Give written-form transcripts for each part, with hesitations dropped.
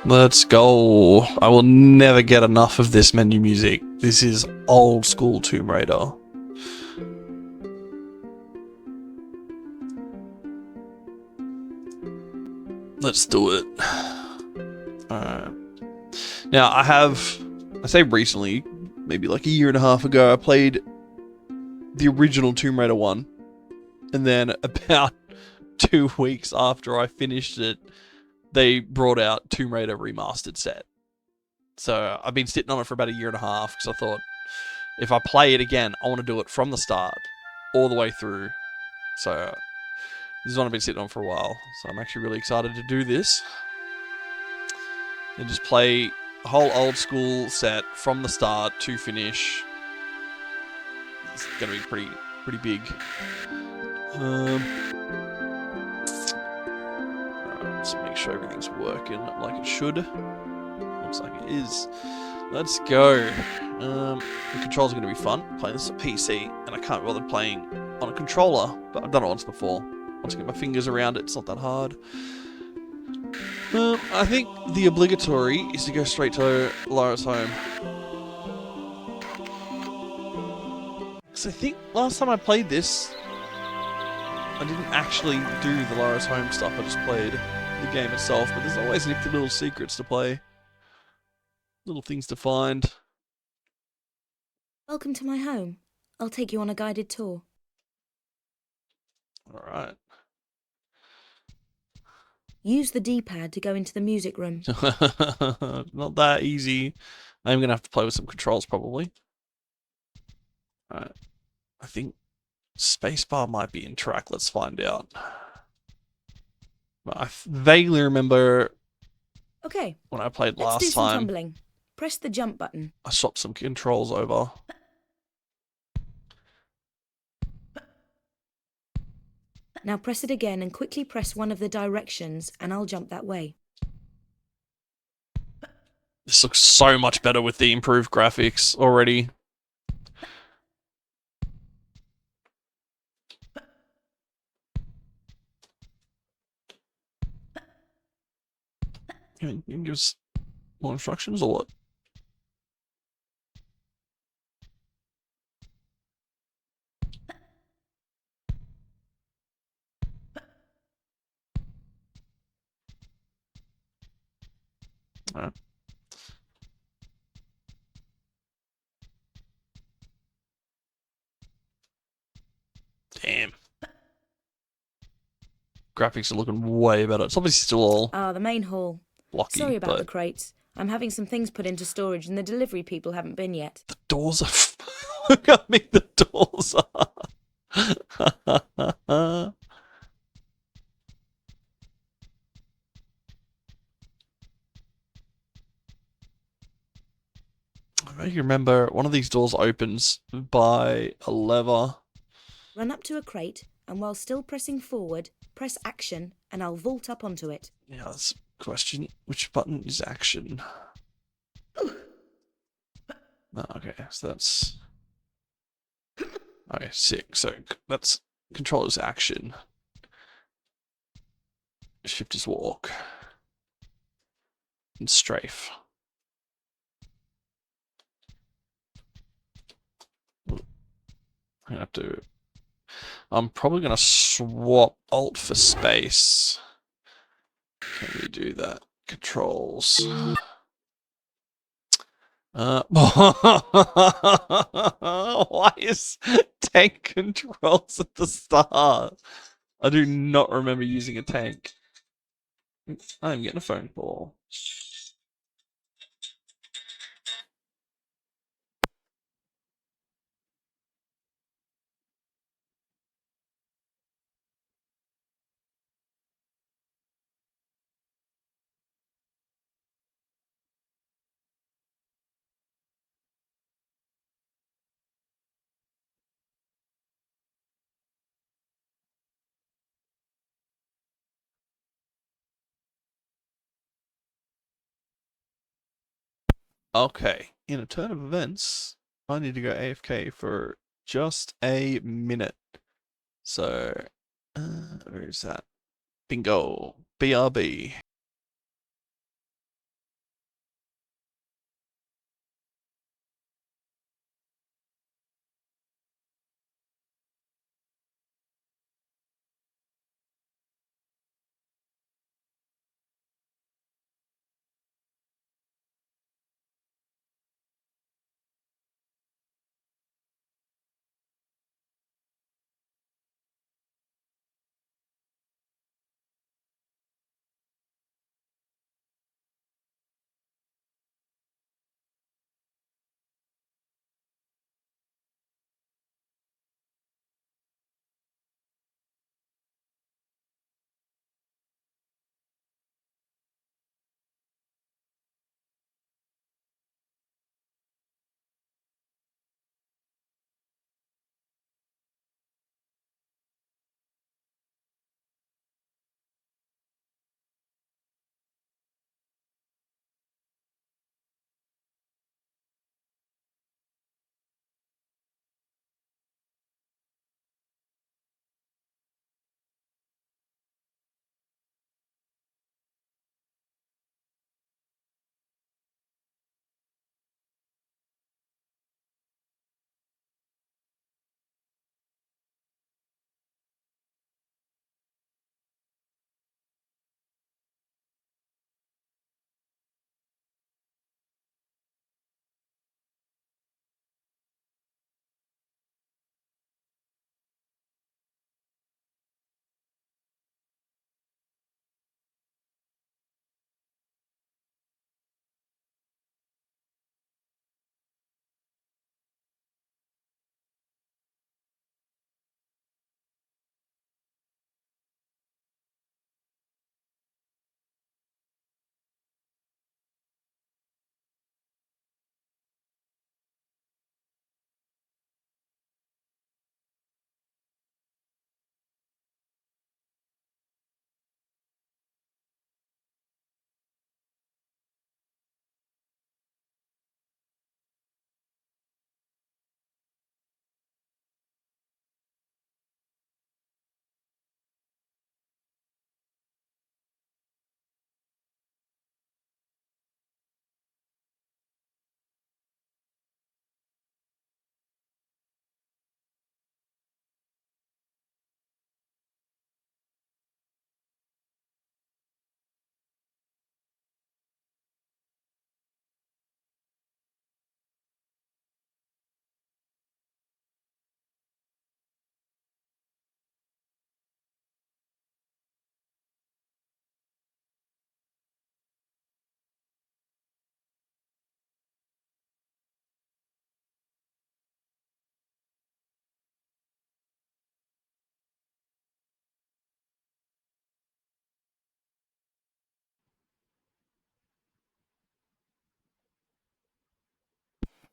Let's go. I will never get enough of this menu music. This is old school Tomb Raider. Let's do it. Alright. Now, I say recently, maybe like a year and a half ago, I played the original Tomb Raider 1. And then about 2 weeks after I finished it, they brought out Tomb Raider Remastered set. So I've been sitting on it for about a year and a half because I thought if I play it again, I want to do it from the start all the way through. So this is one I've been sitting on for a while. So I'm actually really excited to do this and just play the whole old school set from the start to finish. It's going to be pretty big. Let's make sure everything's working like it should. Looks like it is. Let's go. The controls are going to be fun. Playing this on PC, and I can't bother playing on a controller, but I've done it once before. Once I get my fingers around it, it's not that hard. I think the obligatory is to go straight to Lara's home. Because I think last time I played this, I didn't actually do the Lara's home stuff, I just played the game itself, but there's always nifty little secrets to play. Little things to find. Welcome to my home. I'll take you on a guided tour. Alright. Use the D-pad to go into the music room. Not that easy. I'm going to have to play with some controls, probably. Alright. I think spacebar might be in track. Let's find out. But I vaguely remember Okay. when I played Let's last do some time, tumbling. Press the jump button. I swapped some controls over. Now press it again and quickly press one of the directions and I'll jump that way. This looks so much better with the improved graphics already. You can give us more instructions or what? Alright. Damn. Graphics are looking way better. It's obviously still all The main hall. blocky. Sorry about but the crates. I'm having some things put into storage and the delivery people haven't been yet. the doors are. Look how big the doors are. I vaguely remember one of these doors opens by a lever. Run up to a crate and while still pressing forward, press action and I'll vault up onto it. Yeah, that's a question. Which button is action? Oh, okay, so that's. Okay, sick. So that's controller's action. Shift is walk. And strafe. I'm probably gonna swap Alt for space. Can we do that? Controls. Why is tank controls at the start? I do not remember using a tank. I'm getting a phone call. Okay, in a turn of events, I need to go AFK for just a minute. So, where is that? Bingo. BRB.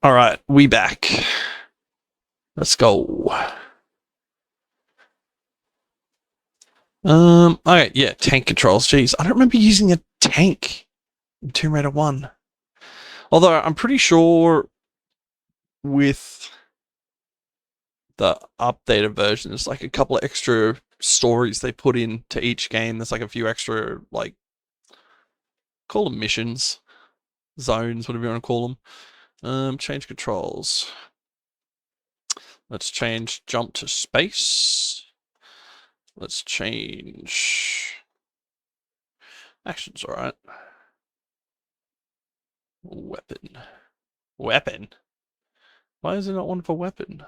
Alright, we back. Let's go. Okay, yeah, tank controls. Jeez, I don't remember using a tank in Tomb Raider 1. Although I'm pretty sure with the updated version, there's like a couple of extra stories they put into each game. There's like a few extra, like, call them missions, zones, whatever you want to call them. Change controls. Let's change jump to space. Let's change actions, alright. Weapon. Weapon? Why is there not one for weapon?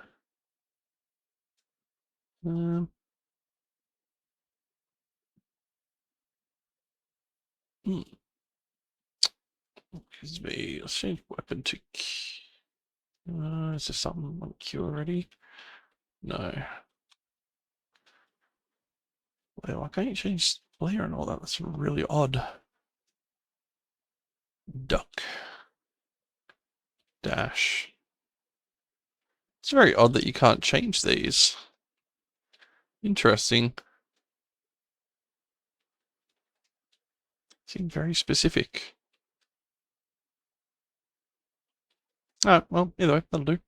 Excuse me. Let's change weapon to is there something on Q already? No. Wait, why can't you change player and all that? That's really odd. Duck. Dash. It's very odd that you can't change these. Interesting. Seem very specific. Alright, well, either way, that'll do.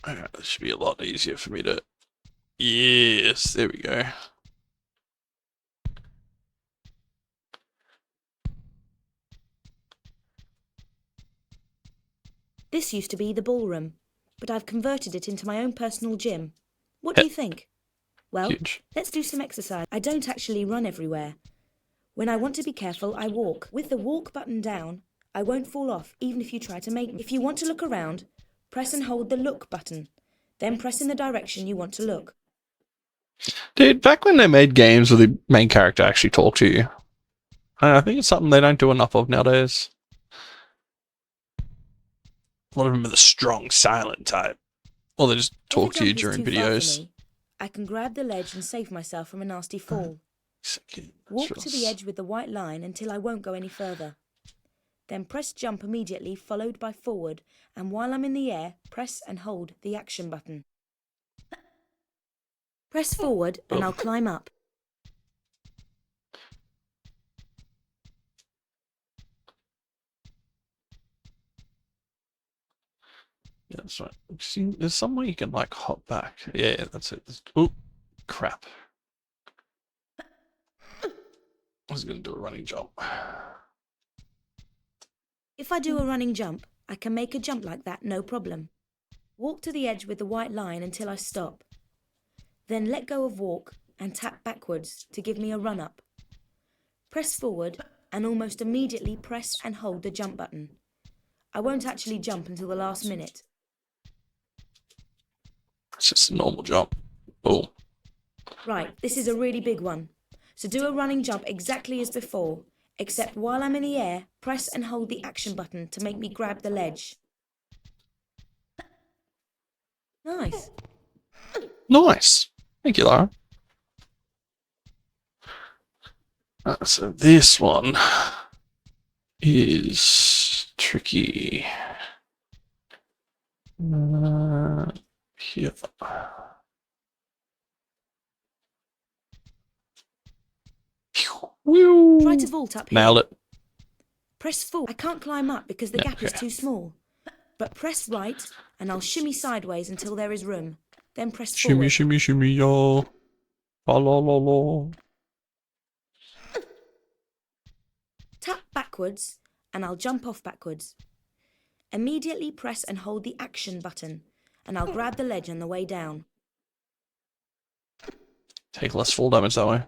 Alright, this should be a lot easier for me to... Yes, there we go. This used to be the ballroom, but I've converted it into my own personal gym. What do you think? Well, Huge. let's do some exercise. I don't actually run everywhere. When I want to be careful, I walk. With the walk button down, I won't fall off, even if you try to make me. If you want to look around, press and hold the look button. Then press in the direction you want to look. Dude, back when they made games where the main character actually talked to you, I think it's something they don't do enough of nowadays. A lot of them are the strong, silent type. Or they just talk to you during videos. I can grab the ledge and save myself from a nasty fall. Walk to the edge with the white line until I won't go any further. Then press jump immediately, followed by forward, and while I'm in the air, press and hold the action button. Press forward and I'll climb up. Yeah, that's right. See, there's some way you can like hop back. Yeah, that's it. Oh, crap. I was going to do a running jump. If I do a running jump, I can make a jump like that, no problem. Walk to the edge with the white line until I stop. Then let go of walk and tap backwards to give me a run up. Press forward and almost immediately press and hold the jump button. I won't actually jump until the last minute. It's just a normal jump. Oh. Right, this is a really big one. So do a running jump exactly as before, except while I'm in the air, press and hold the action button to make me grab the ledge. Nice. Nice. Thank you, Lara. So this one is tricky. Here. Try to vault up here. Nailed it. Press forward. I can't climb up because the gap is too small. But press right, and I'll shimmy sideways until there is room. Then press forward. Shimmy, shimmy, shimmy, y'all. La la la la. Tap backwards, and I'll jump off backwards. Immediately press and hold the action button, and I'll grab the ledge on the way down. Take less fall damage that way.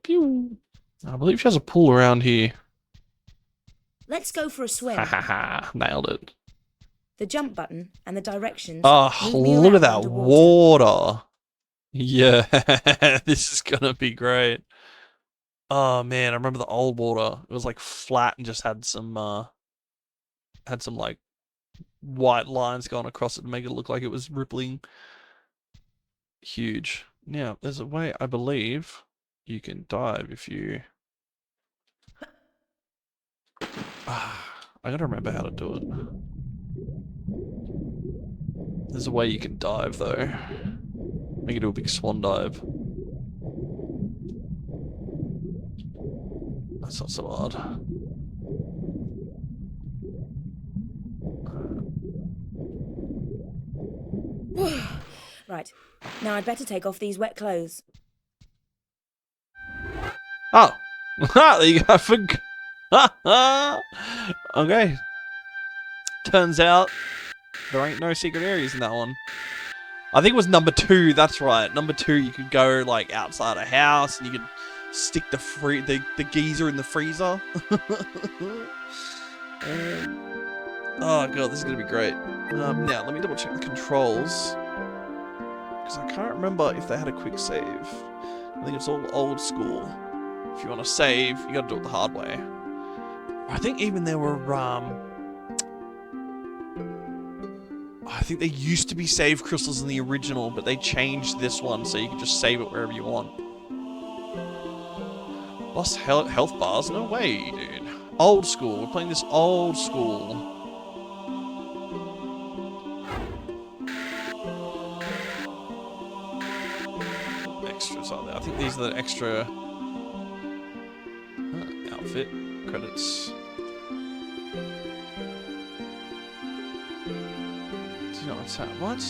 Pew. I believe she has a pool around here. Let's go for a swim. Ha ha ha. Nailed it. The jump button and the directions. Oh, look at that water. Yeah, this is gonna be great. Oh man, I remember the old water. It was like flat and just had some like white lines going across it to make it look like it was rippling. Huge. Now, there's a way I believe you can dive if you I gotta remember how to do it. There's a way you can dive though. Make it do a big swan dive. That's not so hard. Right. Now I'd better take off these wet clothes. Oh! There you go. Okay. Turns out there ain't no secret areas in that one. I think it was number 2, that's right. Number 2, you could go like outside a house and you could stick the geyser in the freezer. Oh god, this is gonna be great. Now, let me double check the controls. Because I can't remember if they had a quick save. I think it's all old school. If you want to save, you gotta do it the hard way. I think even there were, I think there used to be save crystals in the original, but they changed this one so you can just save it wherever you want. Lost health bars? No way, dude. Old school. We're playing this old school. Extras are there. I think these are the extra outfit credits. Do you know what's that? What?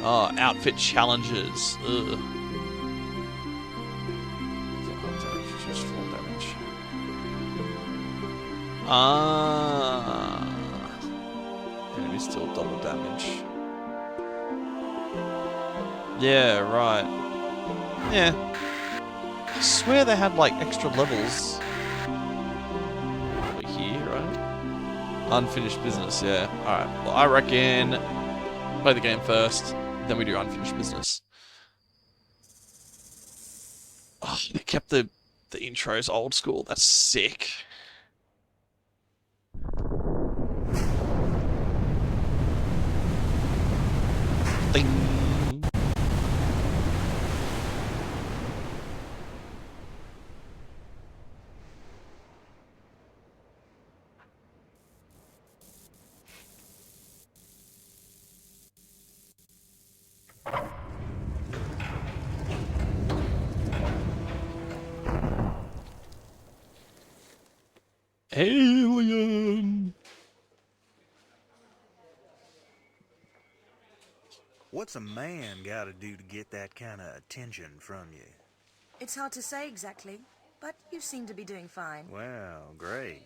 Oh, outfit challenges. Ugh. Just full damage. Ah. Enemy still double damage. Yeah, right. Yeah. I swear they had like extra levels. Over here, right? Unfinished business, yeah. Alright, well I reckon play the game first, then we do unfinished business. Oh, they kept the intros old school. That's sick. Ding. Alien. What's a man gotta do to get that kind of attention from you? It's hard to say exactly, but you seem to be doing fine. Well, great.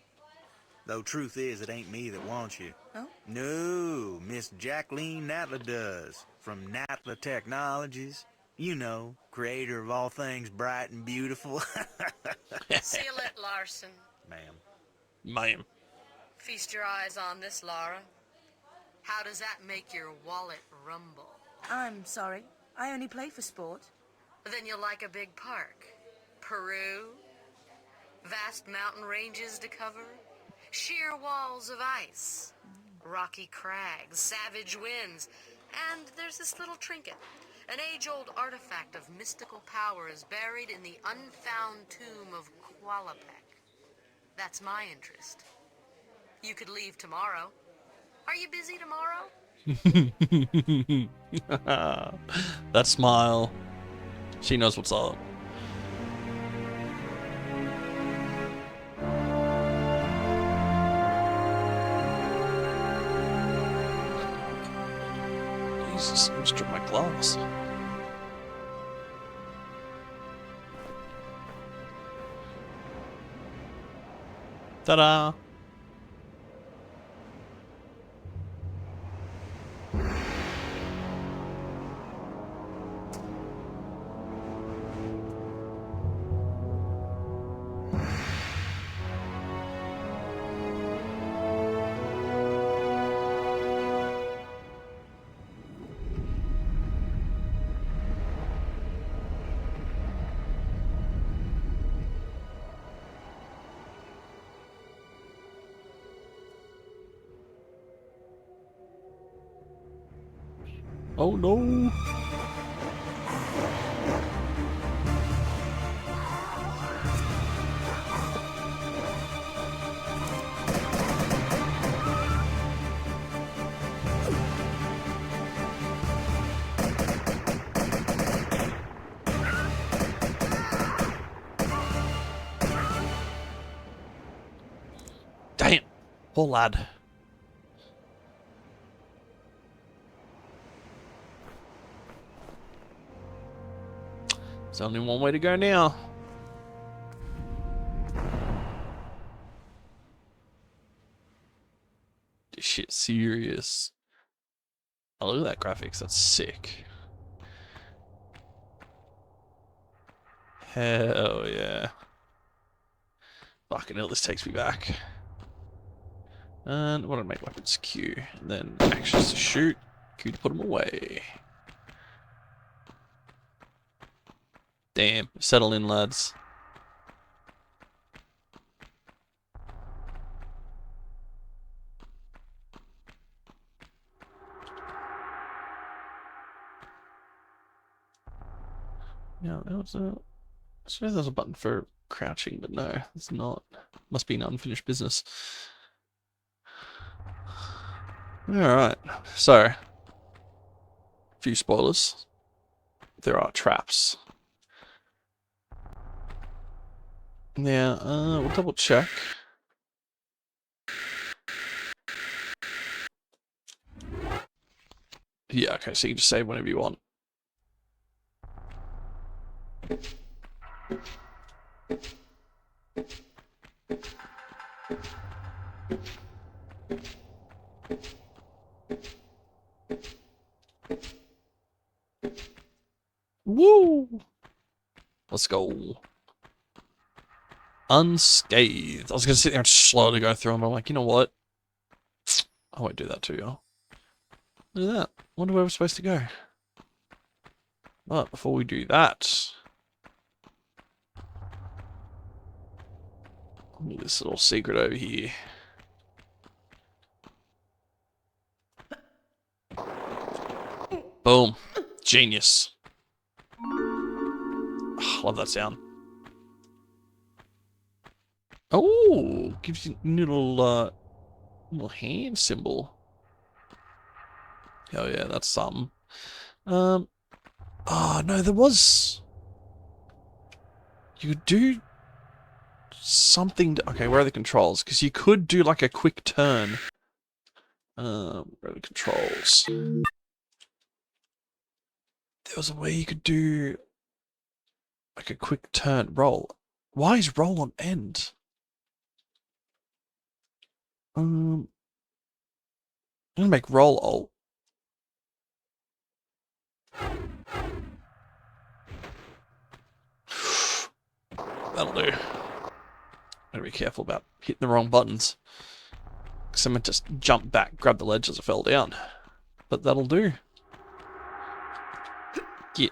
Though truth is, it ain't me that wants you. Oh? No, Miss Jacqueline Natla does. From Natla Technologies. You know, creator of all things bright and beautiful. Seal it, Larson. Ma'am. Ma'am. Feast your eyes on this, Lara. How does that make your wallet rumble? I'm sorry. I only play for sport. Then you'll like a big park. Peru, vast mountain ranges to cover, sheer walls of ice, rocky crags, savage winds, and there's this little trinket. An age-old artifact of mystical power is buried in the unfound tomb of Qualapec. That's my interest. You could leave tomorrow. Are you busy tomorrow? That smile. She knows what's up. Jesus, I just dropped my glass. Ta-da! Oh no! Poor lad. There's only one way to go now. This shit's serious. Oh, look at that graphics. That's sick. Hell yeah. Fucking hell, this takes me back. And what do I make weapons? Q. And then actions to shoot. Q to put them away. Damn. Settle in, lads. Yeah, there was a... I suppose there's a button for crouching, but no, it's not. Must be an unfinished business. Alright, so... a few spoilers. There are traps. Now, we'll double check. Yeah, okay, so you can just save whenever you want. Woo! Let's go. Unscathed. I was going to sit there and slowly go through them, but I'm like, you know what? I won't do that to you. Look at that. Wonder where we're supposed to go. But before we do that... this little secret over here. Boom. Genius. Oh, love that sound. Oh, gives you a little hand symbol. Oh yeah, that's something. Oh no, there was... you could do something to... okay, where are the controls? Because you could do like a quick turn. Where are the controls? There was a way you could do like a quick turn roll. Why is roll on end? I'm gonna make roll alt. That'll do. Gotta be careful about hitting the wrong buttons. Because I meant to jump back, grab the ledge as I fell down. But that'll do. Get.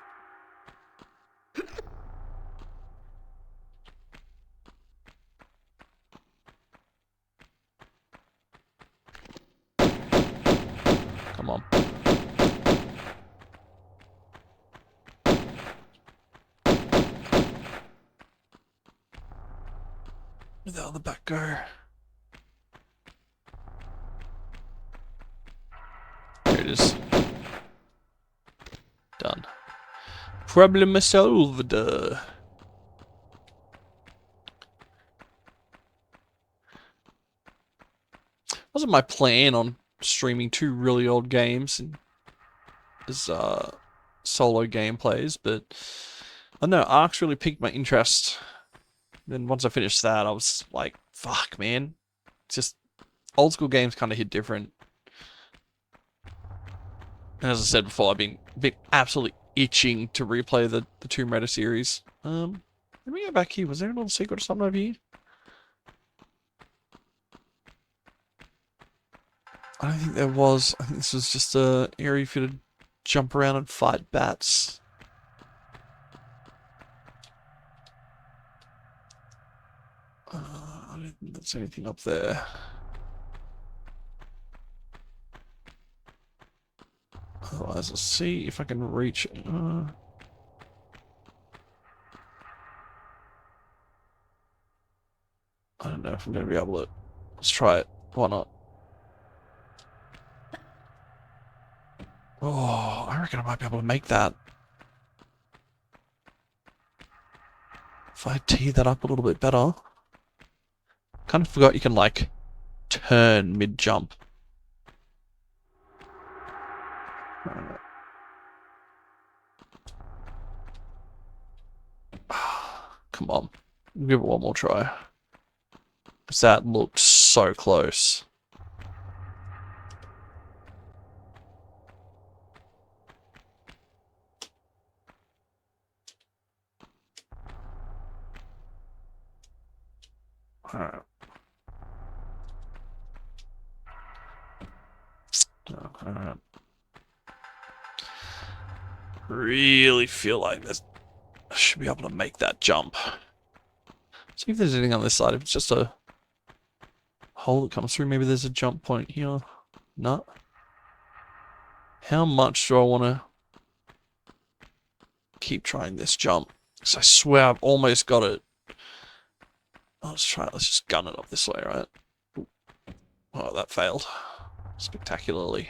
Come on. Where'd the other back go? There it is. Done. Problem solved. Wasn't my plan on streaming two really old games and as solo gameplays, but I don't know, Ark's really piqued my interest. Then once I finished that, I was like, fuck, man. It's just old school games kind of hit different. And as I said before, I've been absolutely itching to replay the Tomb Raider series. Let me go back here. Was there a little secret or something over here? I don't think there was. I think this was just a area for you to jump around and fight bats. I don't think there's anything up there. Otherwise, I'll see if I can reach. I don't know if I'm going to be able to. Let's try it. Why not? Oh, I reckon I might be able to make that. If I tee that up a little bit better. Kind of forgot you can, like, turn mid-jump. Come on. Give it one more try. Because that looked so close. Alright. Alright. Really feel like this. I should be able to make that jump. See if there's anything on this side. If it's just a hole that comes through, maybe there's a jump point here. No. How much do I want to keep trying this jump? Because I swear I've almost got it. Oh, let's try it. Let's just gun it up this way, right? Oh, that failed. Spectacularly.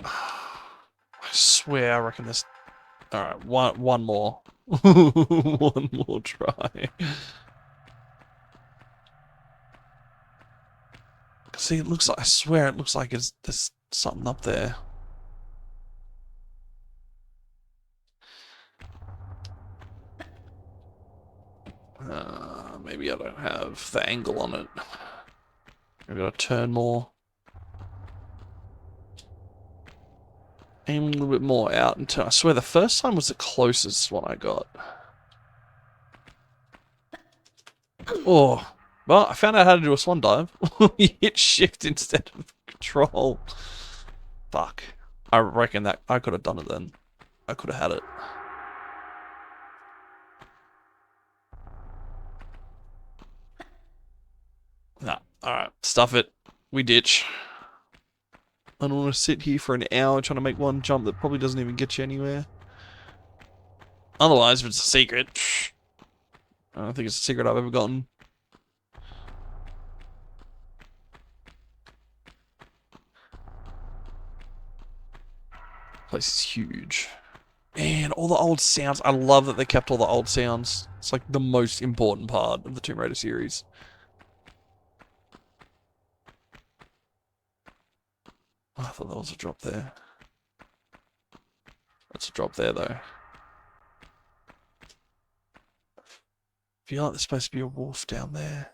I swear I reckon this... Alright, one more. One more try. See, it looks like... I swear it looks like there's something up there. Maybe I don't have the angle on it. I've got to turn more. Aim a little bit more out and turn. I swear the first time was the closest one I got. Oh. Well, I found out how to do a swan dive. You hit shift instead of control. Fuck. I reckon that I could have done it then. I could have had it. Nah. Alright. Stuff it. We ditch. I don't want to sit here for an hour trying to make one jump that probably doesn't even get you anywhere. Otherwise, if it's a secret... I don't think it's a secret I've ever gotten. Place is huge. And all the old sounds. I love that they kept all the old sounds. It's like the most important part of the Tomb Raider series. Oh, I thought that was a drop there. That's a drop there, though. I feel like there's supposed to be a wolf down there.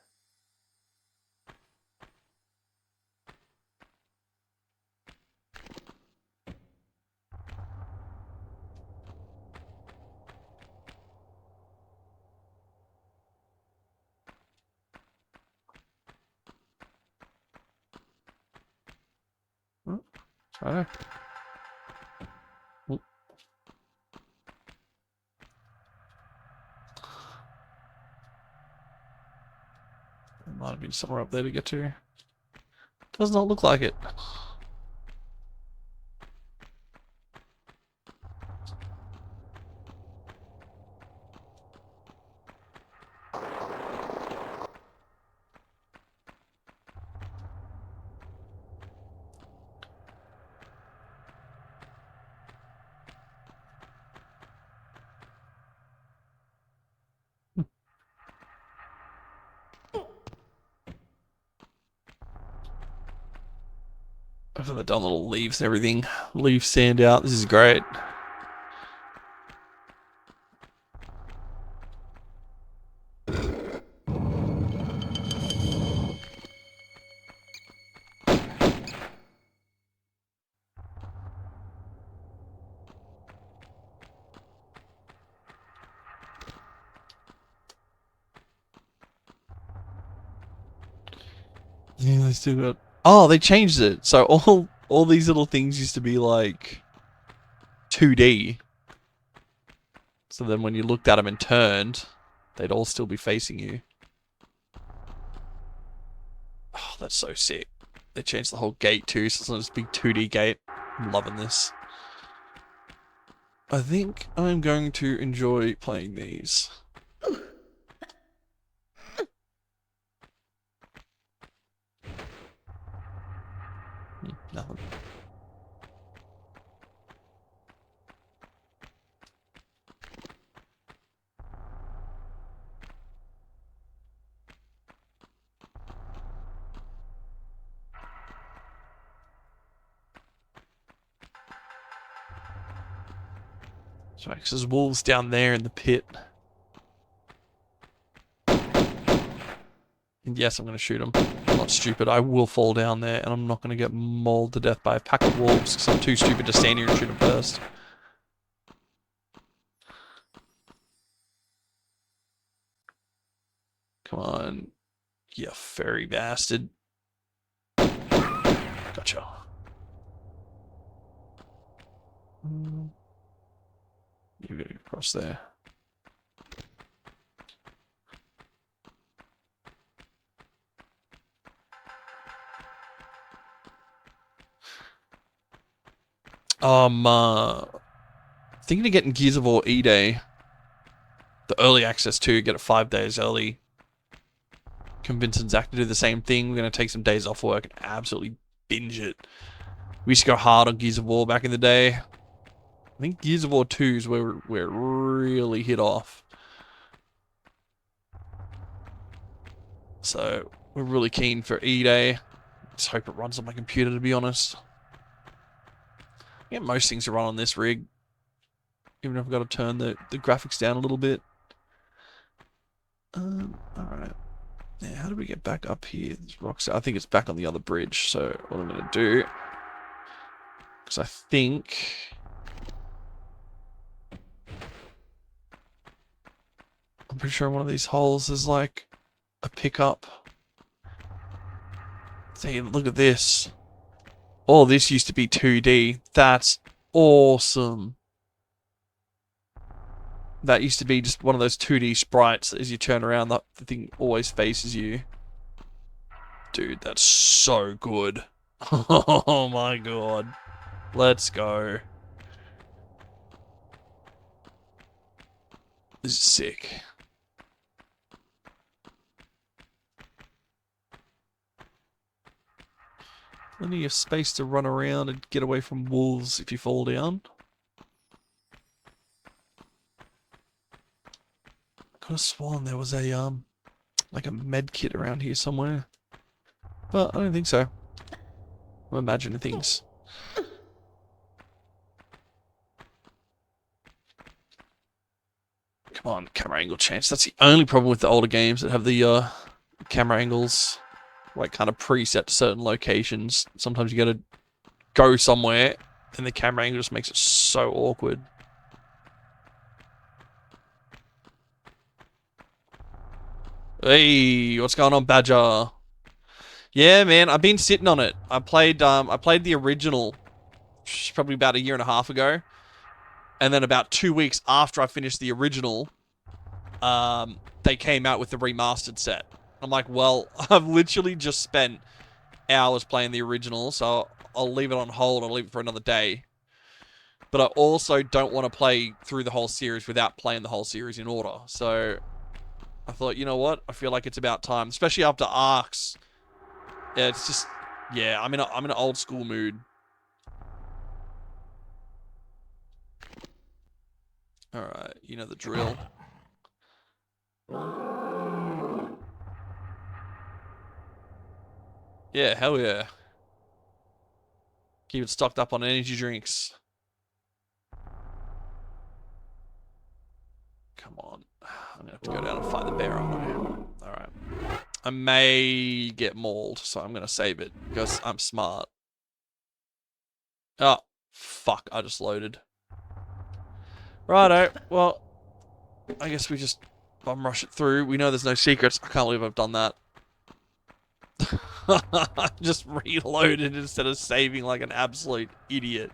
Sorry. Oop. There might have been somewhere up there to get to. Does not look like it. I've done little leaves and everything. Leaves stand out. This is great. Yeah, they still got... Oh, they changed it. So all these little things used to be like 2D. So then when you looked at them and turned, they'd all still be facing you. Oh, that's so sick. They changed the whole gate too, so it's not this big 2D gate. I'm loving this. I think I'm going to enjoy playing these. Nothing. So, 'cause there's wolves down there in the pit. And yes, I'm going to shoot them. I'm not stupid. I will fall down there, and I'm not going to get mauled to death by a pack of wolves because I'm too stupid to stand here and shoot them first. Come on, you furry bastard. Gotcha. You gotta get across there. Thinking of getting Gears of War E-Day. The early access too, get it 5 days early. Convincing Zach to do the same thing. We're gonna take some days off work and absolutely binge it. We used to go hard on Gears of War back in the day. I think Gears of War 2 is where it really hit off. So we're really keen for E-Day. Just hope it runs on my computer, to be honest. Yeah, most things are run on this rig. Even if I've got to turn the graphics down a little bit. Alright. Yeah, how do we get back up here? I think it's back on the other bridge. So what I'm going to do... Because I think... I'm pretty sure one of these holes is like a pickup. See, look at this. Oh, this used to be 2D. That's awesome. That used to be just one of those 2D sprites. As you turn around, the thing always faces you. Dude, that's so good. Oh my god. Let's go. This is sick. Plenty of space to run around and get away from wolves if you fall down. Could have sworn there was a like a med kit around here somewhere, but I don't think so. I'm imagining things. Come on, camera angle chance. That's the only problem with the older games that have the camera angles like kind of preset to certain locations. Sometimes you gotta go somewhere and the camera angle just makes it so awkward. Hey, what's going on, Badger? Yeah, man, I've been sitting on it. I played the original probably about a year and a half ago. And then about 2 weeks after I finished the original, they came out with the remastered set. I'm like, well, I've literally just spent hours playing the original, so I'll leave it on hold. I'll leave it for another day. But I also don't want to play through the whole series without playing the whole series in order. So I thought, you know what? I feel like it's about time, especially after Arcs. Yeah, it's just, yeah, I'm in an old school mood. All right, you know the drill. Yeah, hell yeah. Keep it stocked up on energy drinks. Come on. I'm gonna have to go down and fight the bear, aren't I? Alright. I may get mauled, so I'm gonna save it because I'm smart. Oh, fuck. I just loaded. Righto. Well, I guess we just bum rush it through. We know there's no secrets. I can't believe I've done that. I just reloaded instead of saving like an absolute idiot.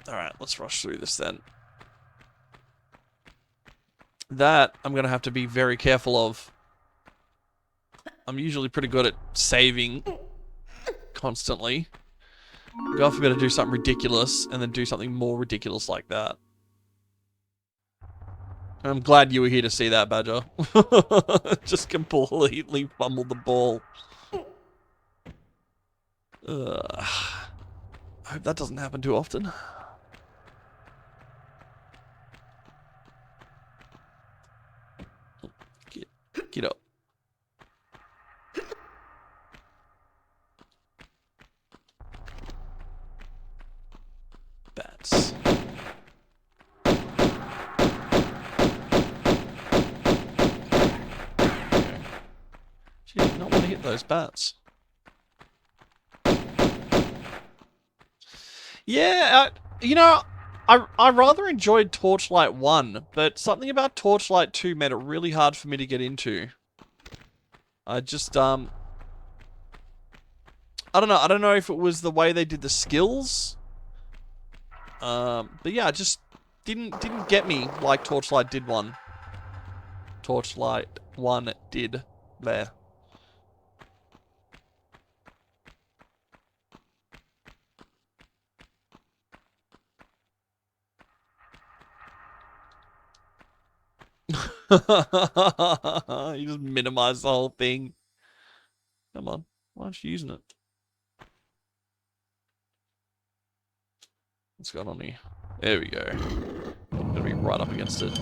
Alright, let's rush through this then. That I'm going to have to be very careful of. I'm usually pretty good at saving constantly. God forbid I do something ridiculous and then do something more ridiculous like that. I'm glad you were here to see that, Badger. Just completely fumbled the ball. I hope that doesn't happen too often. Get up. Bats. hit those bats. Yeah, you know, I rather enjoyed Torchlight 1, but something about Torchlight 2 made it really hard for me to get into. I just, I don't know if it was the way they did the skills. But yeah, it just didn't get me like Torchlight did one. Torchlight 1 did there. You just minimize the whole thing. Come on, why aren't you using it? What's going on here? There we go. Gonna be right up against it.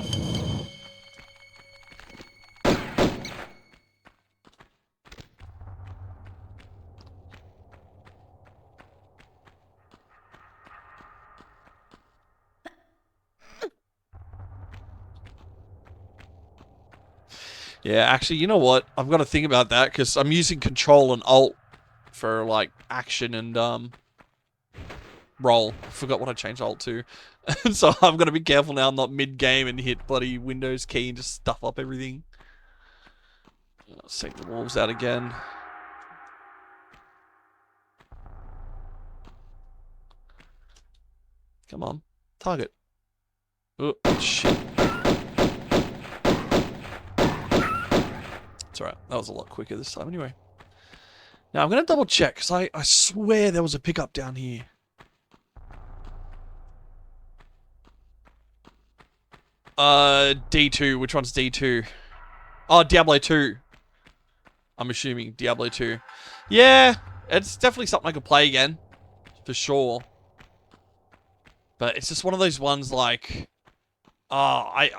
Yeah, actually, you know what? I've got to think about that because I'm using Control and Alt for like action and roll. I forgot what I changed Alt to. So I'm gonna be careful now I'm not mid-game and hit bloody Windows key and just stuff up everything. Let's take the wolves out again. Come on. Target. Oh, shit. It's alright. That was a lot quicker this time anyway. Now I'm gonna double check because I swear there was a pickup down here. D2. Which one's D2? Oh, Diablo 2. I'm assuming Diablo 2. Yeah, it's definitely something I could play again. For sure. But it's just one of those ones like... I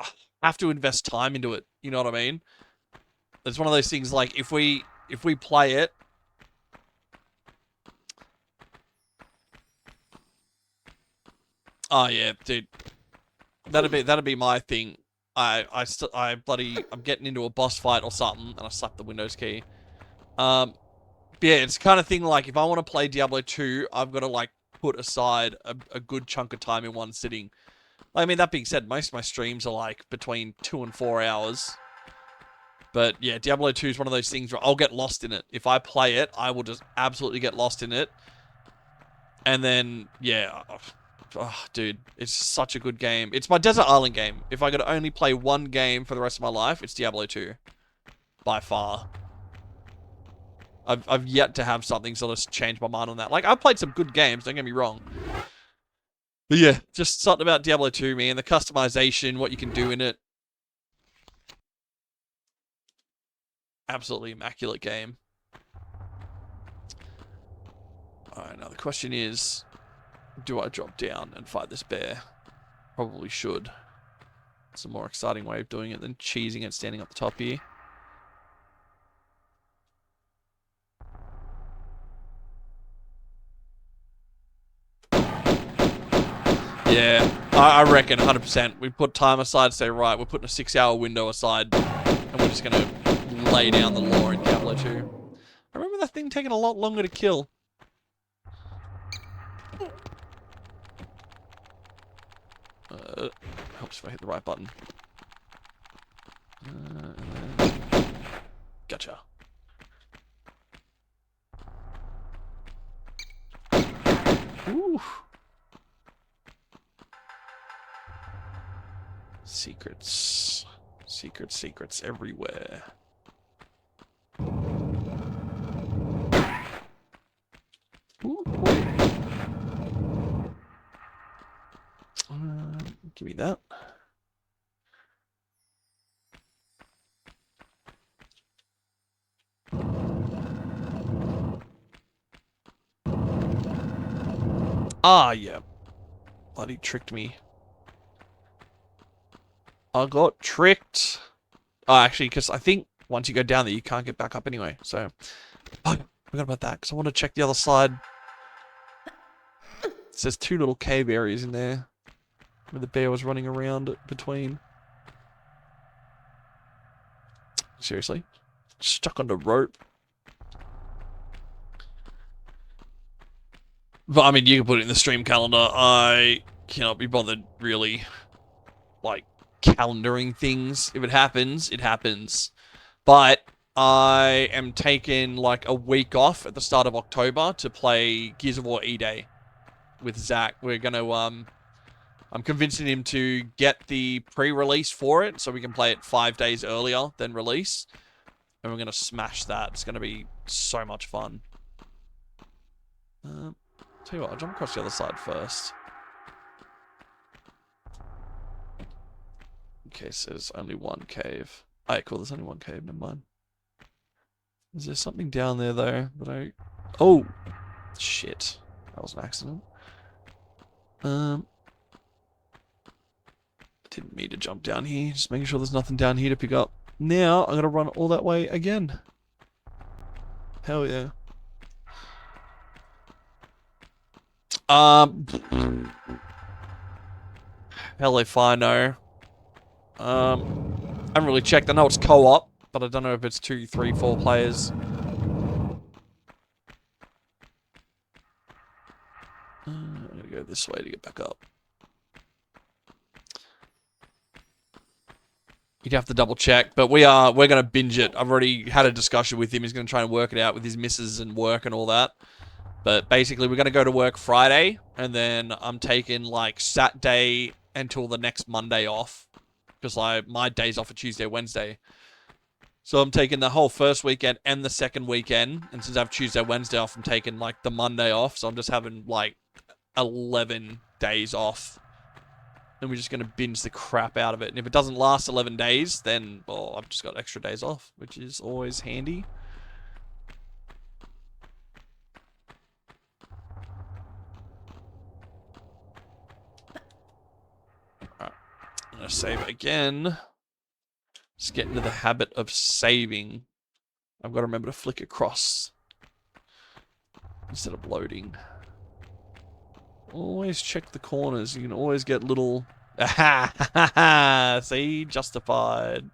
have to invest time into it. You know what I mean? It's one of those things like if we play it... Oh yeah, dude. That'd be my thing. I'm getting into a boss fight or something, and I slap the Windows key. Yeah, it's the kind of thing like if I want to play Diablo 2, I've got to like put aside a good chunk of time in one sitting. I mean, that being said, most of my streams are like between 2 and 4 hours. But yeah, Diablo 2 is one of those things where I'll get lost in it. If I play it, I will just absolutely get lost in it. And then, yeah. Oh, dude, it's such a good game. It's my Desert Island game. If I could only play one game for the rest of my life, it's Diablo 2. By far. I've yet to have something sort of change my mind on that. Like, I've played some good games, don't get me wrong. But yeah, just something about Diablo 2, man. The customization, what you can do in it. Absolutely immaculate game. Alright, now the question is, do I drop down and fight this bear? Probably should. It's a more exciting way of doing it than cheesing it standing up the top here. Yeah, I reckon 100%. We put time aside, say, right, we're putting a 6-hour window aside, and we're just going to lay down the law in Diablo 2. I remember that thing taking a lot longer to kill. Helps if I hit the right button. Gotcha. Ooh. Secrets. Secrets everywhere. Ooh. Give me that. Ah, yeah. Bloody tricked me. I got tricked. Oh, actually, because I think once you go down there, you can't get back up anyway. So, oh, I forgot about that because I want to check the other side. It says 2 little cave areas in there where the bear was running around between. Seriously? Stuck on the rope. But I mean, you can put it in the stream calendar. I cannot be bothered really, like, calendaring things. If it happens, it happens. But I am taking like a week off at the start of October to play Gears of War E-Day with Zach. We're gonna I'm convincing him to get the pre-release for it so we can play it 5 days earlier than release. And we're gonna smash that. It's gonna be so much fun. Tell you what, I'll jump across the other side first. Okay, so there's only one cave. Alright, cool, there's only one cave, never mind. Is there something down there, though, that I... Oh! Shit. That was an accident. I didn't mean to jump down here. Just making sure there's nothing down here to pick up. Now, I'm gonna run all that way again. Hell yeah. Hell if I know. I haven't really checked. I know it's co-op, but I don't know if it's 2, 3, 4 players. I'm gonna go this way to get back up. You'd have to double check, but we're gonna binge it. I've already had a discussion with him. He's gonna try and work it out with his missus and work and all that. But basically, we're gonna go to work Friday, and then I'm taking like Saturday until the next Monday off. Because like my days off are Tuesday, Wednesday. So I'm taking the whole first weekend and the second weekend. And since I have Tuesday, Wednesday off, I'm taking like the Monday off. So I'm just having like 11 days off. And we're just going to binge the crap out of it. And if it doesn't last 11 days, then, well, I've just got extra days off, which is always handy. I'm going to save again. Just get into the habit of saving. I've got to remember to flick across instead of loading. Always check the corners. You can always get little... Aha! See? Justified.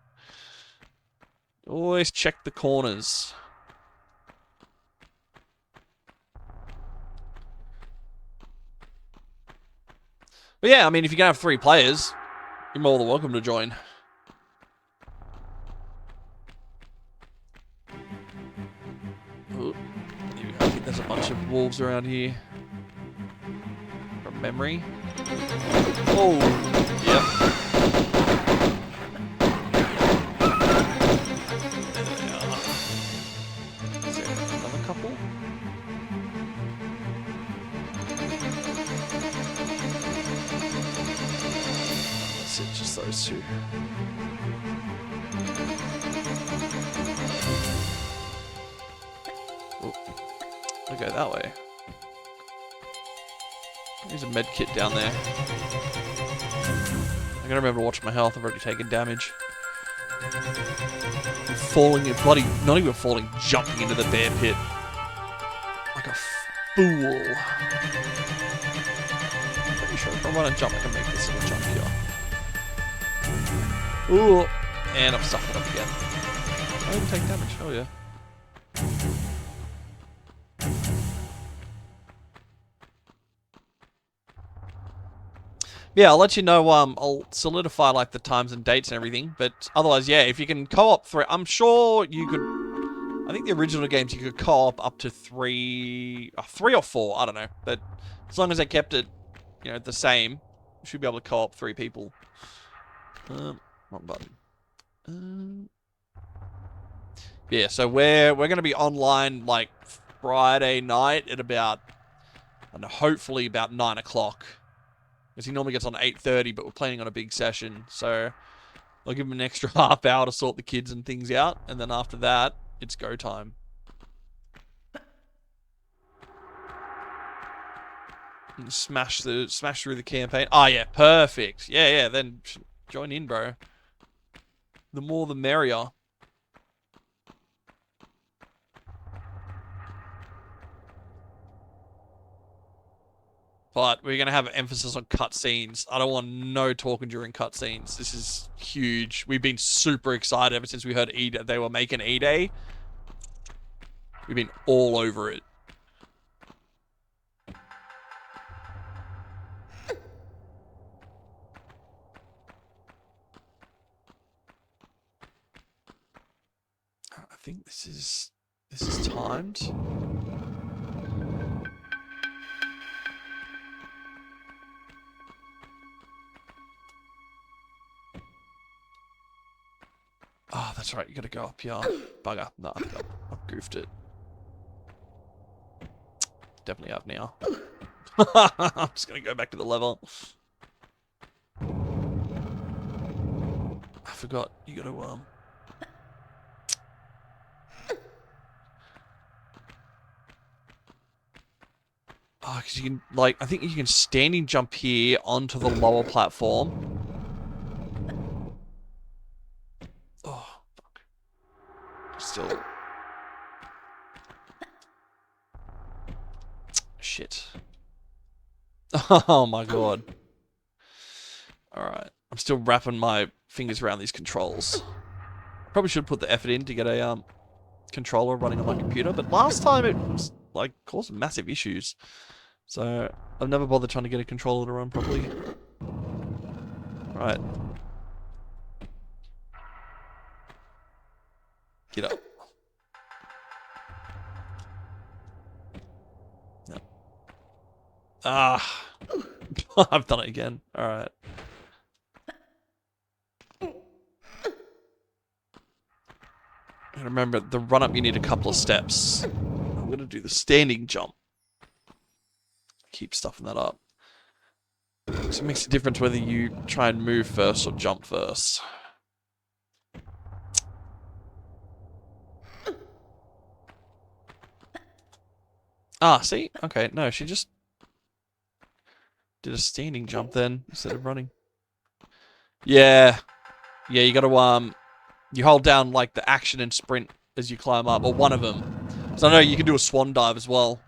Always check the corners. But yeah, I mean, if you're going to have 3 players, you're more than welcome to join. Ooh, I think there's a bunch of wolves around here. From memory. Oh, yep. There they are. Is there another couple? That's it, just those 2. I'll go that way. There's a med kit down there. I gotta remember to watch my health. I've already taken damage. I'm falling, bloody, not even falling, jumping into the bear pit. Like a fool. Pretty sure if I run and jump, I can make this little jump here. Ooh, and I've sucked it up again. I didn't take damage, oh yeah. Yeah, I'll let you know, I'll solidify, like, the times and dates and everything, but otherwise, yeah, if you can co-op 3, I'm sure you could, I think the original games you could co-op up to 3 or 4, I don't know, but as long as they kept it, you know, the same, you should be able to co-op 3 people. Wrong button. Yeah, so we're going to be online, like, Friday night at about, and hopefully about 9 o'clock. Because he normally gets on at 8:30, but we're planning on a big session. So I'll give him an extra half hour to sort the kids and things out. And then after that, it's go time. And smash through the campaign. Oh, yeah, perfect. Yeah, then join in, bro. The more the merrier. But we're going to have an emphasis on cutscenes. I don't want no talking during cutscenes. This is huge. We've been super excited ever since we heard they were making E-Day. We've been all over it. think this is timed. Oh, that's right. You gotta go up here. Bugger. No, I think I've goofed it. Definitely up now. I'm just gonna go back to the level. I forgot. You gotta Oh, because you can, like, I think you can standing jump here onto the lower platform. Oh, fuck. Still. Shit. Oh my god. Alright. I'm still wrapping my fingers around these controls. Probably should put the effort in to get a controller running on my computer, but last time it was, like, caused massive issues. So, I've never bothered trying to get a controller to run properly. Right. Get up. No. Ah. I've done it again. Alright. And remember, the run-up you need a couple of steps. I'm going to do the standing jump. Keep stuffing that up. So it makes a difference whether you try and move first or jump first. Ah, see? Okay, no, she just did a standing jump then, instead of running. Yeah. Yeah, you gotta, you hold down, like, the action and sprint as you climb up, or one of them. So I know you can do a swan dive as well.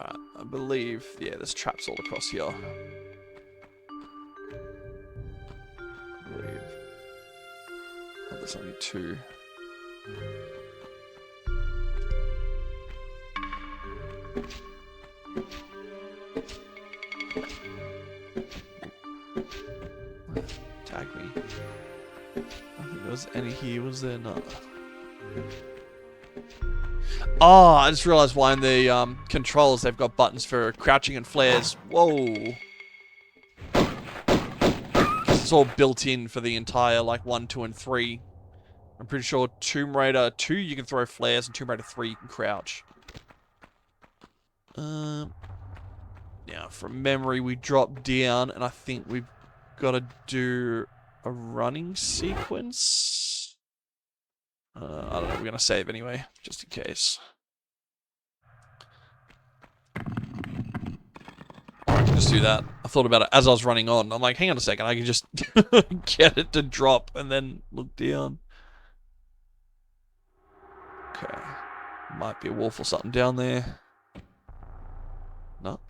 Alright, I believe, yeah, there's traps all across here. I believe. Oh, there's only 2. Tag me. I think there was any here, was there not? Oh, I just realized why in the controls they've got buttons for crouching and flares. Whoa. It's all built in for the entire, like, 1, 2, and 3. I'm pretty sure Tomb Raider 2 you can throw flares, and Tomb Raider 3 you can crouch. Now, from memory, we drop down, and I think we've got to do a running sequence. I don't know, we're going to save anyway, just in case. Or I can just do that. I thought about it as I was running on. I'm like, hang on a second, I can just get it to drop and then look down. Okay. Might be a wolf or something down there. No.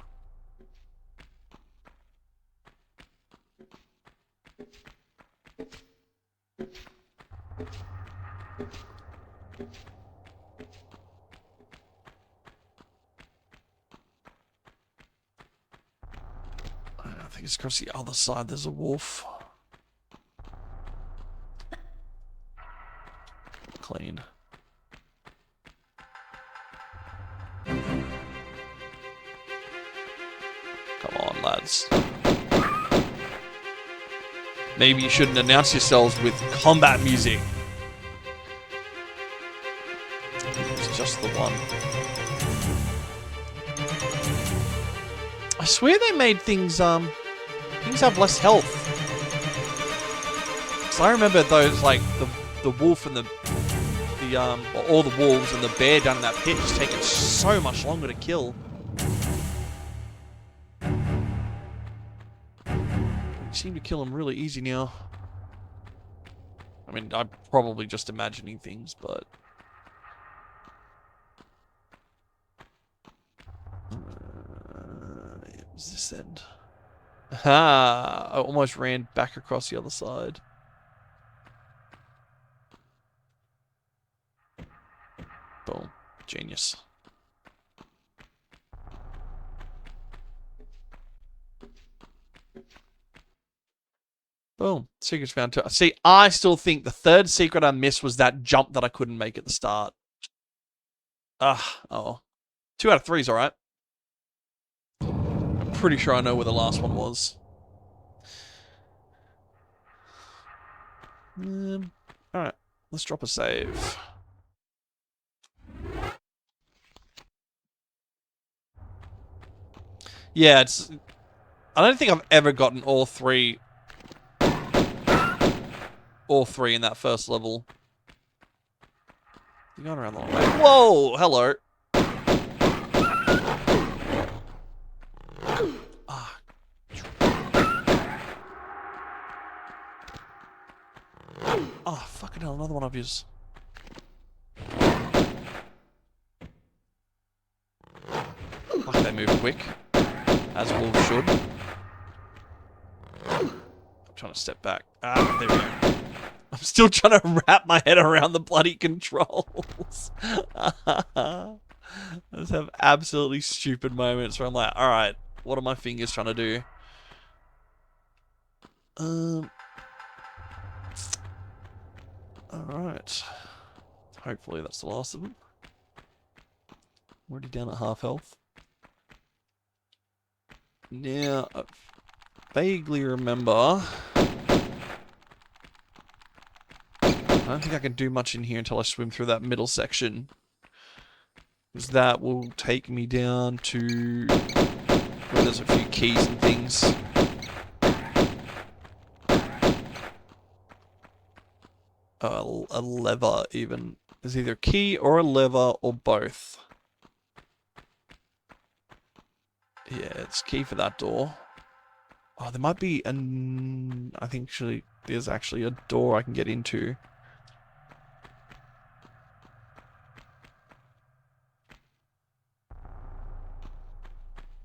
I think it's across the other side. There's a wolf. Clean. Come on, lads. Maybe you shouldn't announce yourselves with combat music. It's just the one. I swear they made things have less health. So I remember those, like, the wolf and all the wolves and the bear down in that pit just taking so much longer to kill. You seem to kill them really easy now. I mean, I'm probably just imagining things, but... It was this end. Aha! I almost ran back across the other side. Boom. Genius. Boom. Secret's found too. See, I still think the third secret I missed was that jump that I couldn't make at the start. Oh. 2 out of 3 is alright. I'm pretty sure I know where the last one was. Alright. Let's drop a save. Yeah, it's... I don't think I've ever gotten all three in that first level. You're going around the long way. Whoa! Hello. Oh, fucking hell, another one of yous. Fuck, they move quick. As wolves should. I'm trying to step back. Ah, there we go. I'm still trying to wrap my head around the bloody controls. I just have absolutely stupid moments where I'm like, alright, what are my fingers trying to do? Alright. Hopefully that's the last of them. Already down at half health. Now, I vaguely remember... I don't think I can do much in here until I swim through that middle section. Because that will take me down to... where there's a few keys and things. A lever, even. There's either a key or a lever or both. Yeah, it's key for that door. Oh, there might be an... I think actually there's actually a door I can get into.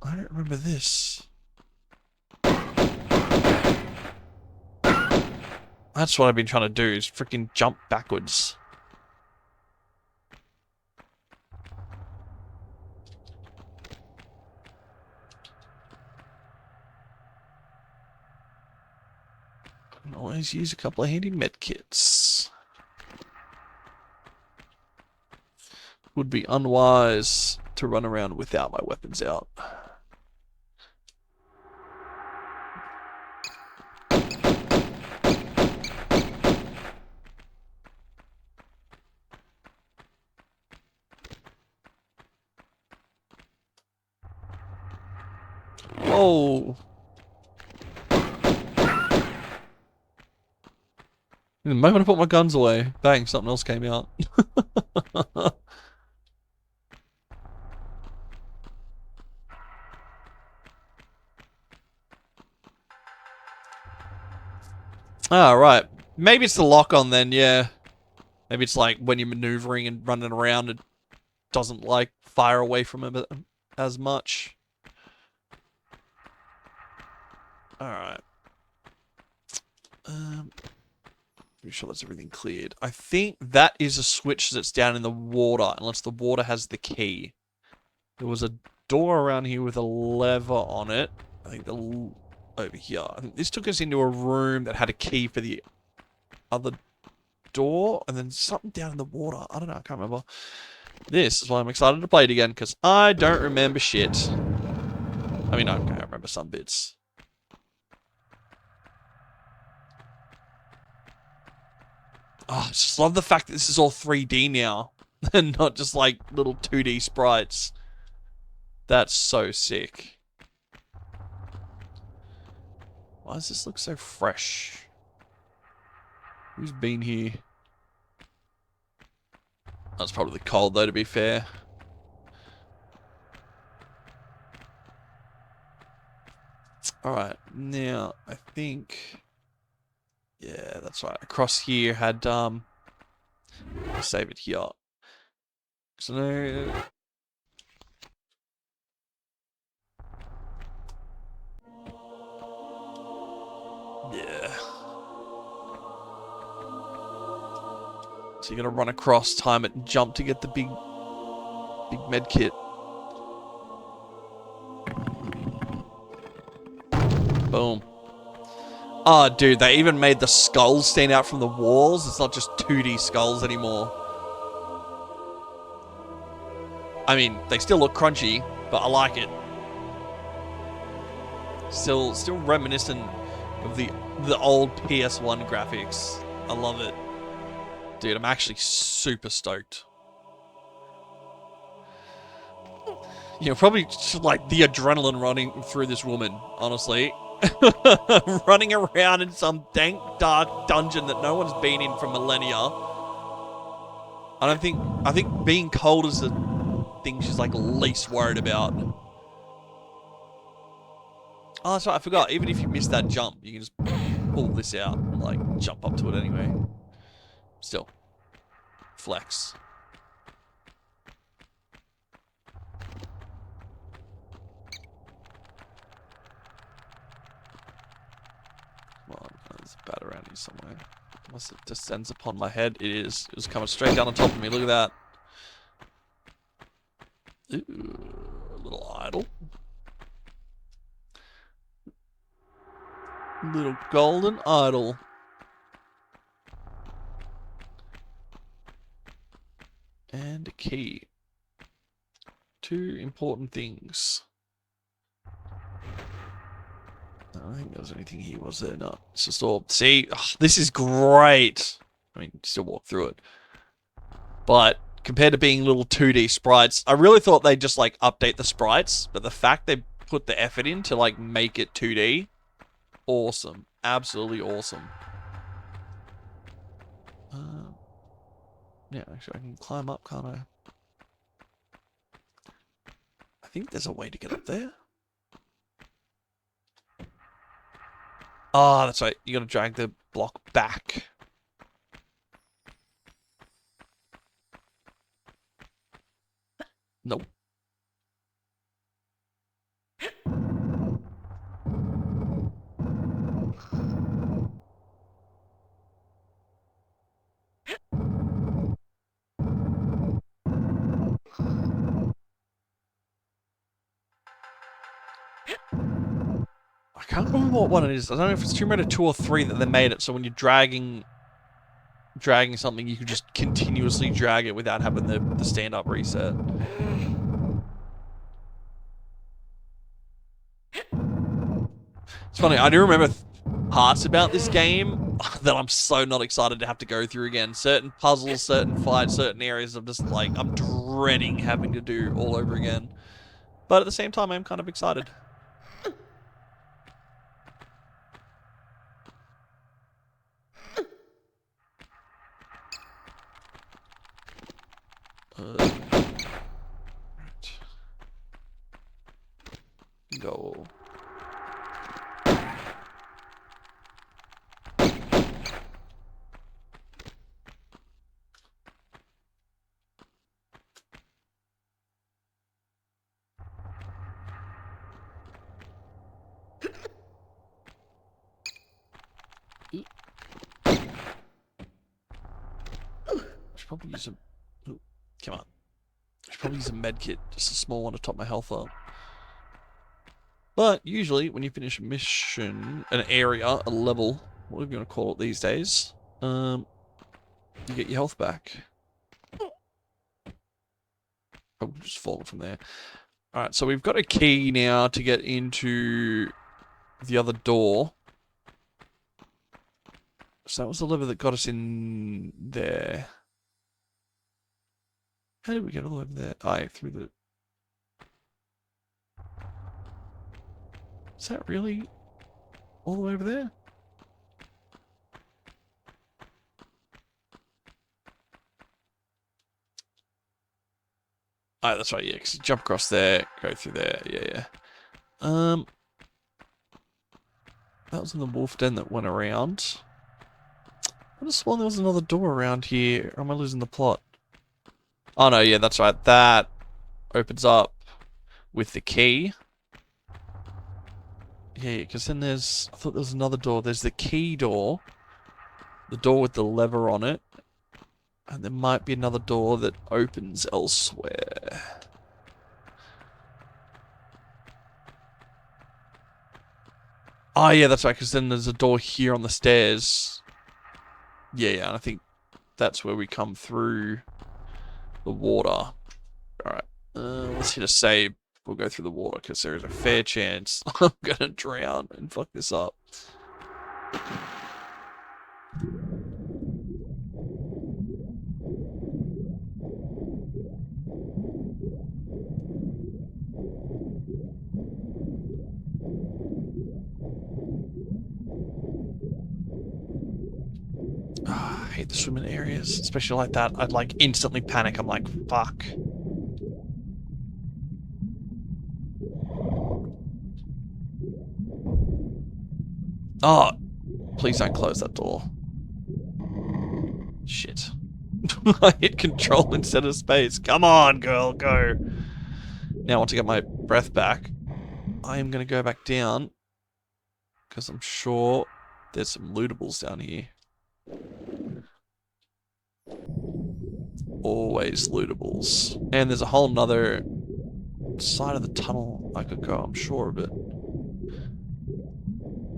I don't remember this. That's what I've been trying to do, is freaking jump backwards. I can always use a couple of handy med kits. Would be unwise to run around without my weapons out. Whoa! The moment I put my guns away, bang, something else came out. Ah, right. Maybe it's the lock-on then, yeah. Maybe it's like when you're maneuvering and running around, it doesn't, like, fire away from it as much. Alright. Pretty sure that's everything cleared. I think that is a switch that's down in the water, unless the water has the key. There was a door around here with a lever on it. I think over here. I think this took us into a room that had a key for the other door, and then something down in the water. I don't know, I can't remember. This is why I'm excited to play it again, because I don't remember shit. I mean, I remember some bits. Oh, I just love the fact that this is all 3D now, and not just like little 2D sprites. That's so sick. Why does this look so fresh? Who's been here? That's probably cold though, to be fair. Alright, now, I think... yeah, that's right. Across here had, save it here. So no... yeah. So you gotta run across, time it, and jump to get the big med kit. Boom. Oh, dude, they even made the skulls stand out from the walls. It's not just 2D skulls anymore. I mean, they still look crunchy, but I like it. Still reminiscent of the old PS1 graphics. I love it. Dude, I'm actually super stoked. You know, probably just like the adrenaline running through this woman, honestly. Running around in some dank, dark dungeon that no one's been in for millennia. I think being cold is the thing she's like least worried about. Oh, that's right, I forgot. Even if you miss that jump, you can just pull this out and like jump up to it anyway. Still. Flex. Well, there's a bat around here somewhere. Unless it descends upon my head. It is. It was coming straight down on top of me. Look at that. Ooh, a little idol. Little golden idol. And a key. 2 important things. I don't think there was anything here, was there? No. It's just all... See? Ugh, this is great! I mean, still walk through it. But, compared to being little 2D sprites, I really thought they'd just, like, update the sprites. But the fact they put the effort in to, like, make it 2D... Awesome. Absolutely awesome. Yeah, actually, I can climb up, can't I? I think there's a way to get up there. Oh, that's right. You gotta drag the block back. Nope. I can't remember what one it is. I don't know if it's Tomb Raider 2 or 3 that they made it, so when you're dragging something, you can just continuously drag it without having the stand-up reset. It's funny, I do remember parts about this game that I'm so not excited to have to go through again. Certain puzzles, certain fights, certain areas, I'm just like, I'm dreading having to do all over again. But at the same time, I'm kind of excited. Right. Go. I should probably use a... Ooh, come on. I should probably use a med kit, just a small one to top my health up. But usually, when you finish a mission, an area, a level, whatever you want to call it these days, you get your health back. Oh, just fallen from there. Alright, so we've got a key now to get into the other door. So that was the lever that got us in there. How did we get all over there? Oh, through the... Is that really all the way over there? Oh, that's right, yeah, because you jump across there, go through there, yeah. That was in the wolf den that went around. I just sworn there was another door around here, or am I losing the plot? Oh no, yeah, that's right, that opens up with the key. Yeah, because then there's... I thought there was another door. There's the key door. The door with the lever on it. And there might be another door that opens elsewhere. Oh, yeah, that's right, because then there's a door here on the stairs. Yeah, and I think that's where we come through the water. Alright, let's hit a save. We'll go through the water, because there is a fair chance I'm gonna drown and fuck this up. I hate the swimming areas, especially like that. I'd like instantly panic. I'm like, fuck. Oh, please don't close that door. Shit. I hit control instead of space. Come on, girl, go. Now I want to get my breath back. I am going to go back down because I'm sure there's some lootables down here. Always lootables. And there's a whole nother side of the tunnel I could go, I'm sure of it.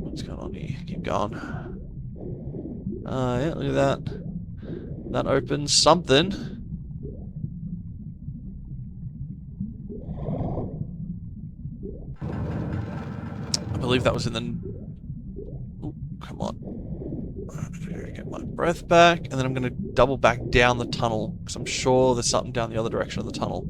What's going on here? Keep going. Yeah, look at that. That opens something. I believe that was in the... Ooh, come on. Get my breath back, and then I'm going to double back down the tunnel, because I'm sure there's something down the other direction of the tunnel.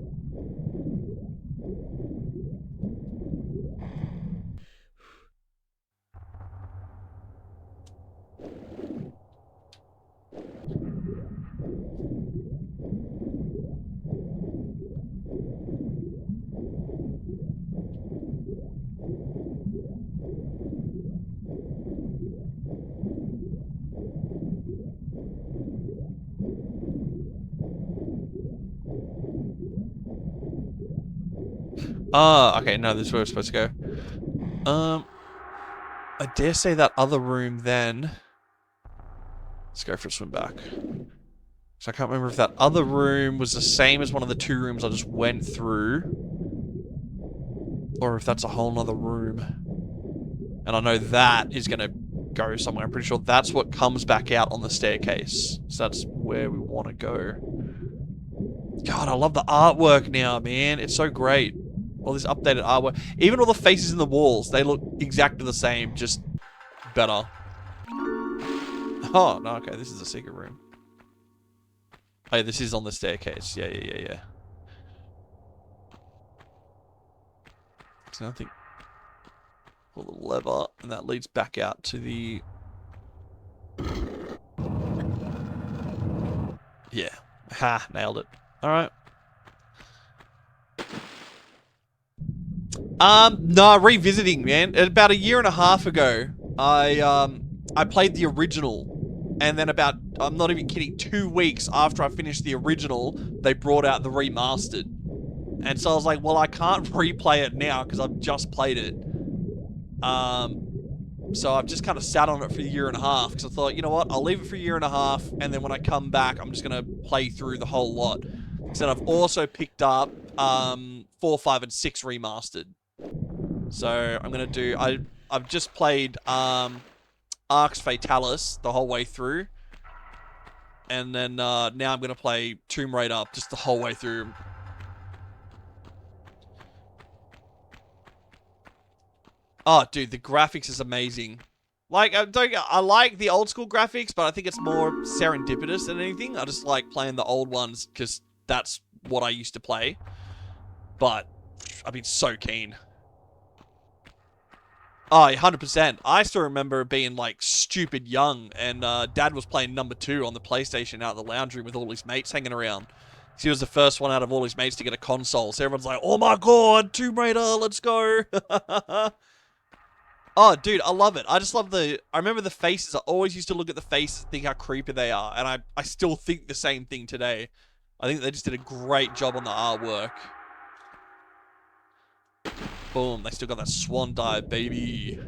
Okay, no, this is where we're supposed to go. I dare say that other room then... Let's go for a swim back. So I can't remember if that other room was the same as one of the two rooms I just went through. Or if that's a whole nother room. And I know that is going to go somewhere. I'm pretty sure that's what comes back out on the staircase. So that's where we want to go. God, I love the artwork now, man. It's so great. All this updated artwork. Even all the faces in the walls, they look exactly the same, just better. Oh, no, okay, this is a secret room. Oh, yeah, this is on the staircase. Yeah. So I think pull the lever, and that leads back out to the... Yeah. Ha, nailed it. Alright. No, revisiting, man. About a year and a half ago, I played the original, and then about, I'm not even kidding, 2 weeks after I finished the original, they brought out the remastered. And so I was like, well, I can't replay it now because I've just played it. So I've just kind of sat on it for a year and a half because I thought, you know what, I'll leave it for a year and a half, and then when I come back, I'm just going to play through the whole lot. So I've also picked up 4, 5, and 6 remastered. So I'm going to do... I've just played Arx Fatalis the whole way through. And then now I'm going to play Tomb Raider just the whole way through. Oh, dude, the graphics is amazing. Like, I like the old school graphics, but I think it's more serendipitous than anything. I just like playing the old ones because that's what I used to play. But I've been so keen. Oh, 100%. I still remember being, like, stupid young, and Dad was playing number 2 on the PlayStation out in the lounge room with all his mates hanging around. He was the first one out of all his mates to get a console, so everyone's like, oh my god, Tomb Raider, let's go! Oh, dude, I love it. I just love I remember the faces. I always used to look at the faces and think how creepy they are, and I still think the same thing today. I think they just did a great job on the artwork. Boom, they still got that swan dive, baby.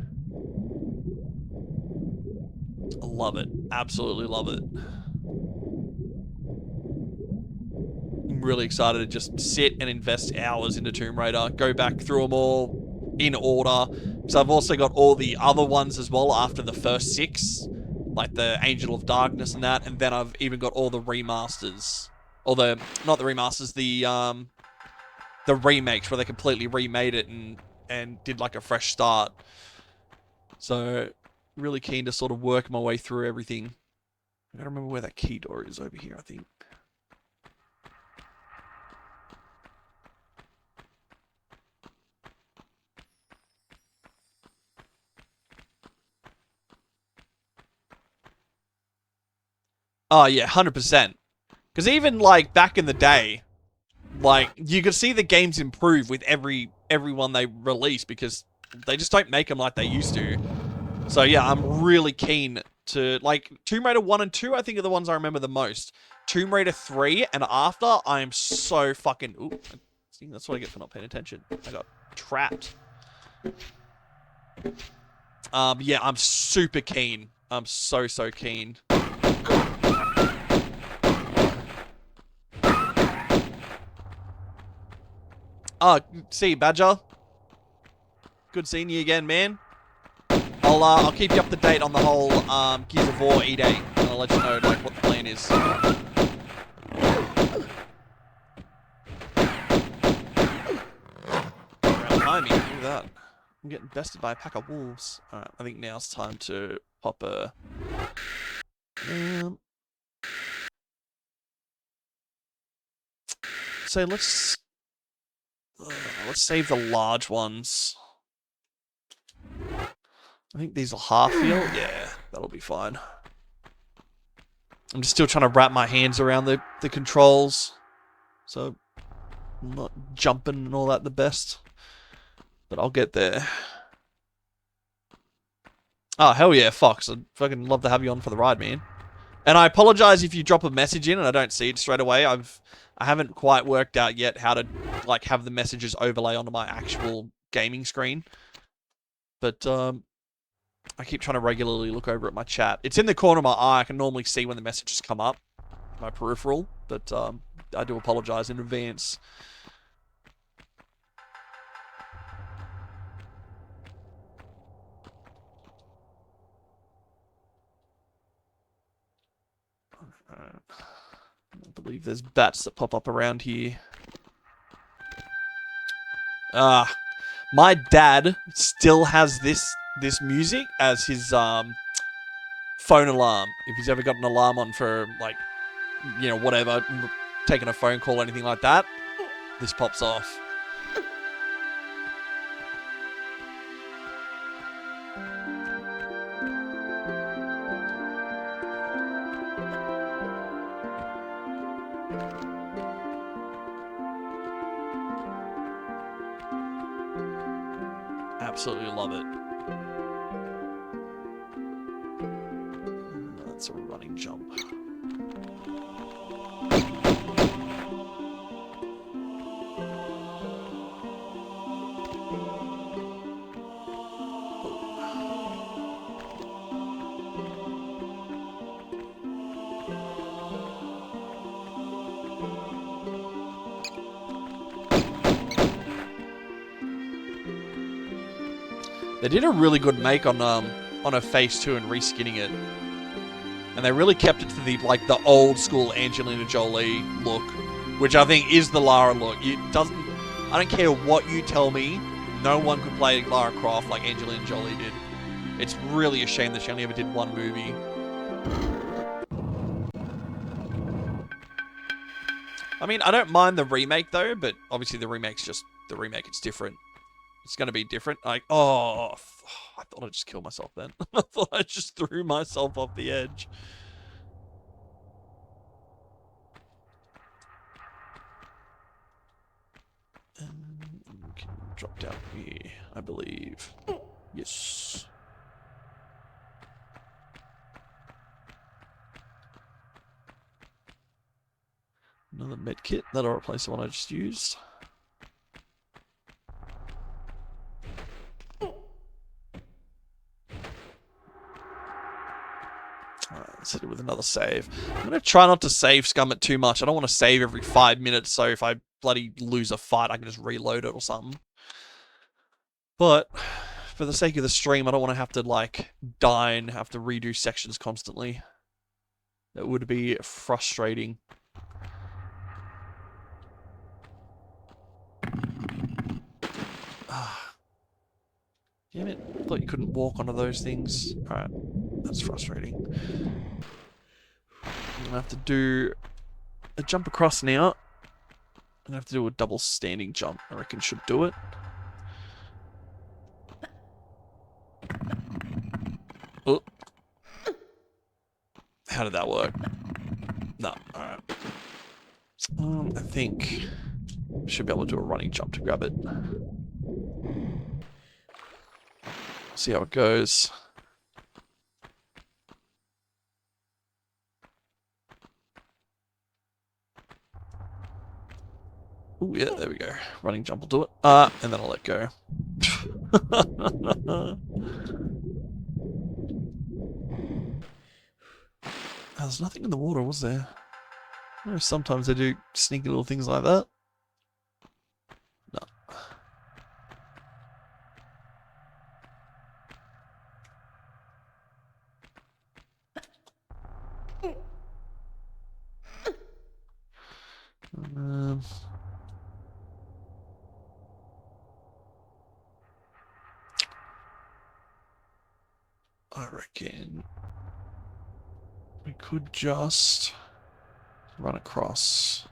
I love it. Absolutely love it. I'm really excited to just sit and invest hours into Tomb Raider, go back through them all in order, So I've also got all the other ones as well after the first 6, like the Angel of Darkness and that, and then I've even got all the remasters, or not the remasters, the remakes where they completely remade it and did like a fresh start. So really keen to sort of work my way through everything. I gotta remember where that key door is over here, I think. Oh yeah, 100%. Because even like back in the day, like you could see the games improve with every one they release because they just don't make them like they used to. So yeah, I'm really keen to like Tomb Raider 1 and 2. I think are the ones I remember the most. Tomb Raider 3 and after, I am so fucking. Ooh, see, that's what I get for not paying attention. I got trapped. Yeah, I'm super keen. I'm so keen. Oh, see, Badger. Good seeing you again, man. I'll keep you up to date on the whole Gears of War E-Day, and I'll let you know like what the plan is. Around timing, look at that. I'm getting bested by a pack of wolves. Alright, I think now it's time to pop a... So let's save the large ones. I think these will half heal. Yeah, that'll be fine. I'm just still trying to wrap my hands around the controls. So I'm not jumping and all that the best. But I'll get there. Oh, hell yeah, Fox. I'd fucking love to have you on for the ride, man. And I apologize if you drop a message in and I don't see it straight away. I haven't quite worked out yet how to like have the messages overlay onto my actual gaming screen. But I keep trying to regularly look over at my chat. It's in the corner of my eye. I can normally see when the messages come up, my peripheral. But I do apologize in advance. I believe there's bats that pop up around here. My dad still has this music as his phone alarm. If he's ever got an alarm on for like, you know, whatever, taking a phone call or anything like that, this pops off. Absolutely love it. That's a running jump. They did a really good make on her face too and reskinning it. And they really kept it to the old school Angelina Jolie look, which I think is the Lara look. I don't care what you tell me, no one could play Lara Croft like Angelina Jolie did. It's really a shame that she only ever did one movie. I mean, I don't mind the remake though, but obviously the remake's just the remake. It's different. It's going to be different. Like, I thought I'd just kill myself then. I thought I just threw myself off the edge. We can drop down here, I believe. Yes. Another med kit. That'll replace the one I just used. Alright, let's hit it with another save. I'm going to try not to save scum it too much. I don't want to save every 5 minutes, so if I bloody lose a fight, I can just reload it or something. But for the sake of the stream, I don't want to have to, like, die and have to redo sections constantly. That would be frustrating. Ah. Damn it. I thought you couldn't walk onto those things. Alright. That's frustrating. I'm gonna have to do a jump across now. I'm gonna have to do a double standing jump. I reckon should do it. Oh. How did that work? No. Alright. I think I should be able to do a running jump to grab it. See how it goes. Oh yeah, there we go. Running jump will do it. And then I'll let go. There's nothing in the water, was there? I know sometimes they do sneaky little things like that. No. I reckon we could just run across.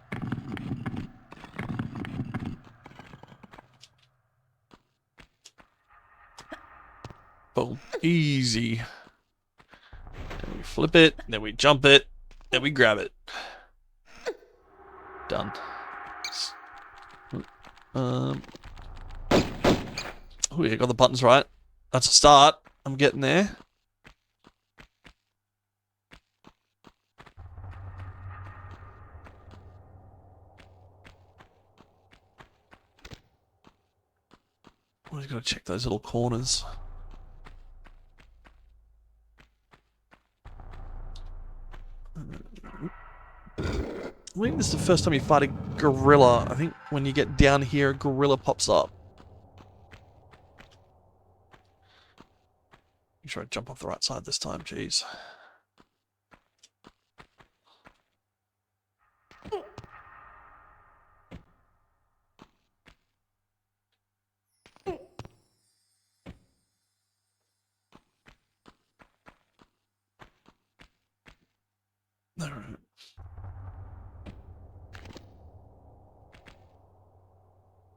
Boom. Easy. Then we flip it, then we jump it, then we grab it. Done. Oh yeah, got the buttons right. That's a start. I'm getting there. Always got to check those little corners. I think this is the first time you fight a gorilla. I think when you get down here, a gorilla pops up. Make sure I jump off the right side this time, jeez. Alright.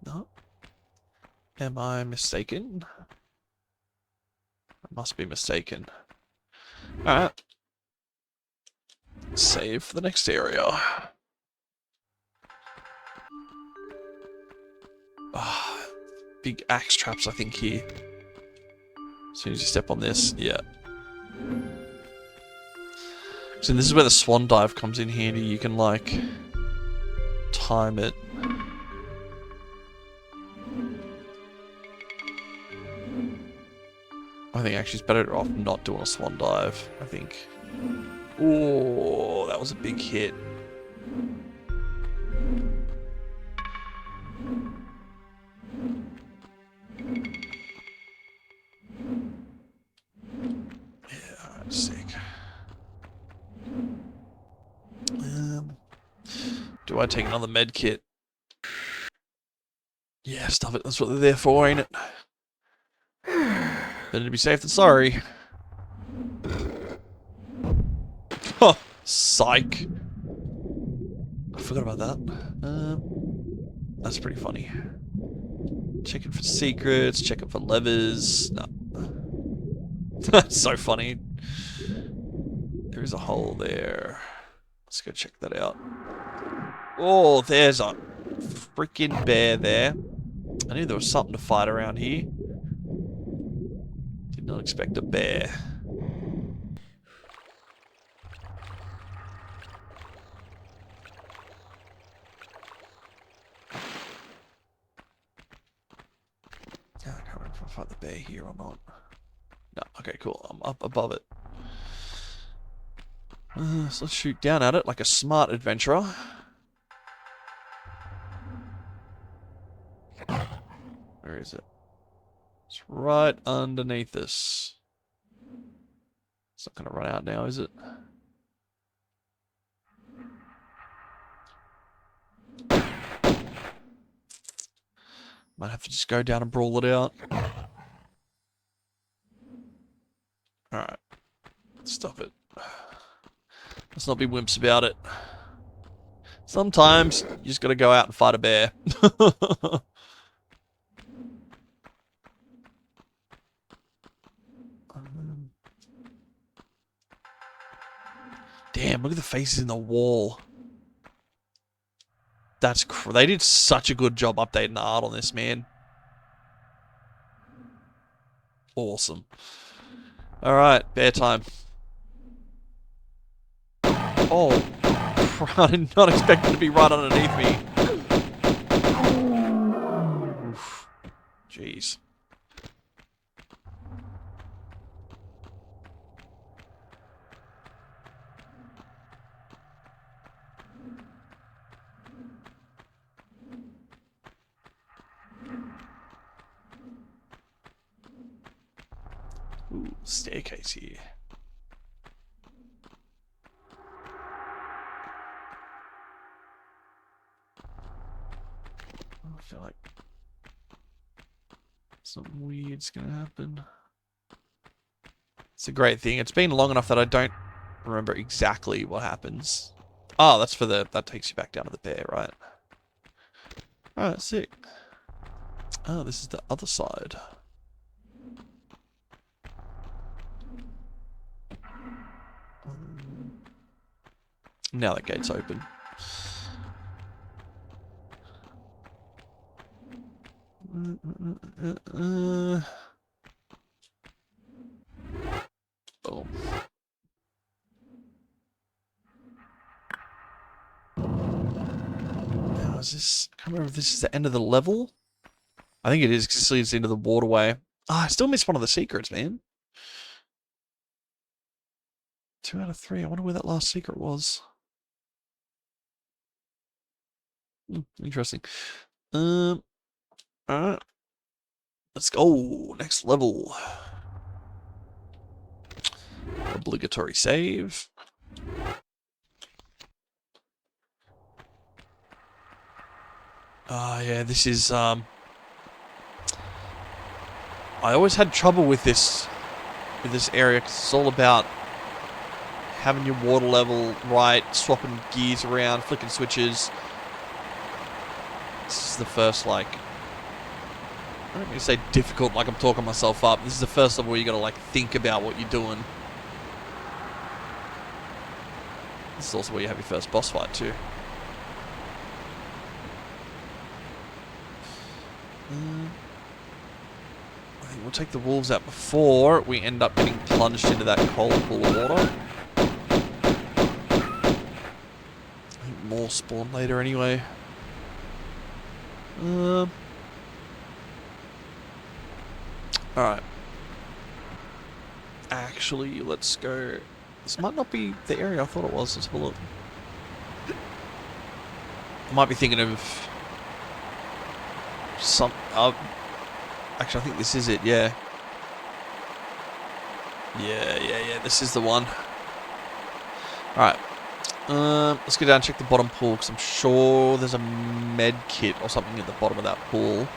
No. Am I mistaken? I must be mistaken. Alright. Save for the next area. Ah, big axe traps, I think, here. As soon as you step on this, yeah. So this is where the swan dive comes in handy. You can, like, time it. I think actually it's better off not doing a swan dive, I think. Oh, that was a big hit. Yeah, alright, sick. Do I take another med kit? Yeah, stuff it. That's what they're there for, ain't it? Better to be safe than sorry. Oh, psych. I forgot about that. That's pretty funny. Checking for secrets, checking for levers. No. That's so funny. There is a hole there. Let's go check that out. Oh, there's a freaking bear there. I knew there was something to fight around here. Did not expect a bear. Yeah, I can't remember if I fight the bear here or not. No, okay, cool. I'm up above it. So let's shoot down at it like a smart adventurer. Where is it? It's right underneath us. It's not going to run out now, is it? Might have to just go down and brawl it out. Alright. Stop it. Let's not be wimps about it. Sometimes you just gotta go out and fight a bear. Damn, look at the faces in the wall. They did such a good job updating the art on this, man. Awesome. Alright, bear time. Oh, I did not expect it to be right underneath me. Oof. Jeez. Ooh, staircase here. I feel like something weird's gonna happen. It's a great thing. It's been long enough that I don't remember exactly what happens. Oh, that's for that takes you back down to the bear, right? Alright, sick. Oh, this is the other side. Now that gate's open. Boom. Now is this? I can't remember if this is the end of the level. I think it is because it leads into the waterway. Ah, I still missed one of the secrets, man. 2 out of 3. I wonder where that last secret was. Interesting. Alright. Let's go. Next level. Obligatory save. Yeah, this is, I always had trouble with this area, because it's all about having your water level right, swapping gears around, flicking switches. This is the first, like, I don't mean to say difficult like I'm talking myself up. This is the first level where you gotta, like, think about what you're doing. This is also where you have your first boss fight, too. I think we'll take the wolves out before we end up getting plunged into that cold pool of water. I think more spawn later anyway. Alright. Actually, let's go. This might not be the area I thought it was. Let's have a look. I might be thinking of some. Actually, I think this is it. Yeah. Yeah. This is the one. All right. Let's go down and check the bottom pool because I'm sure there's a med kit or something at the bottom of that pool.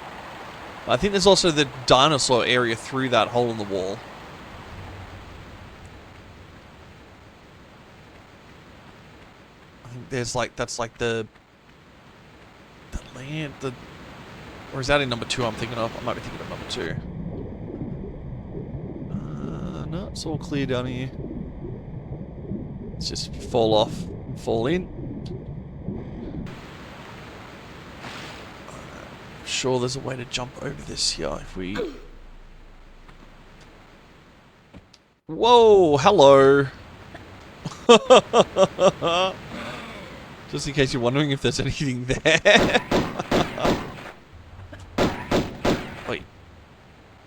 I think there's also the dinosaur area through that hole in the wall. I think there's like that's like the land or is that in number 2 I'm thinking of? I might be thinking of number 2. No, it's all clear down here. Let's just fall off and fall in. I'm sure there's a way to jump over this here if we... Whoa, hello! Just in case you're wondering if there's anything there. Wait.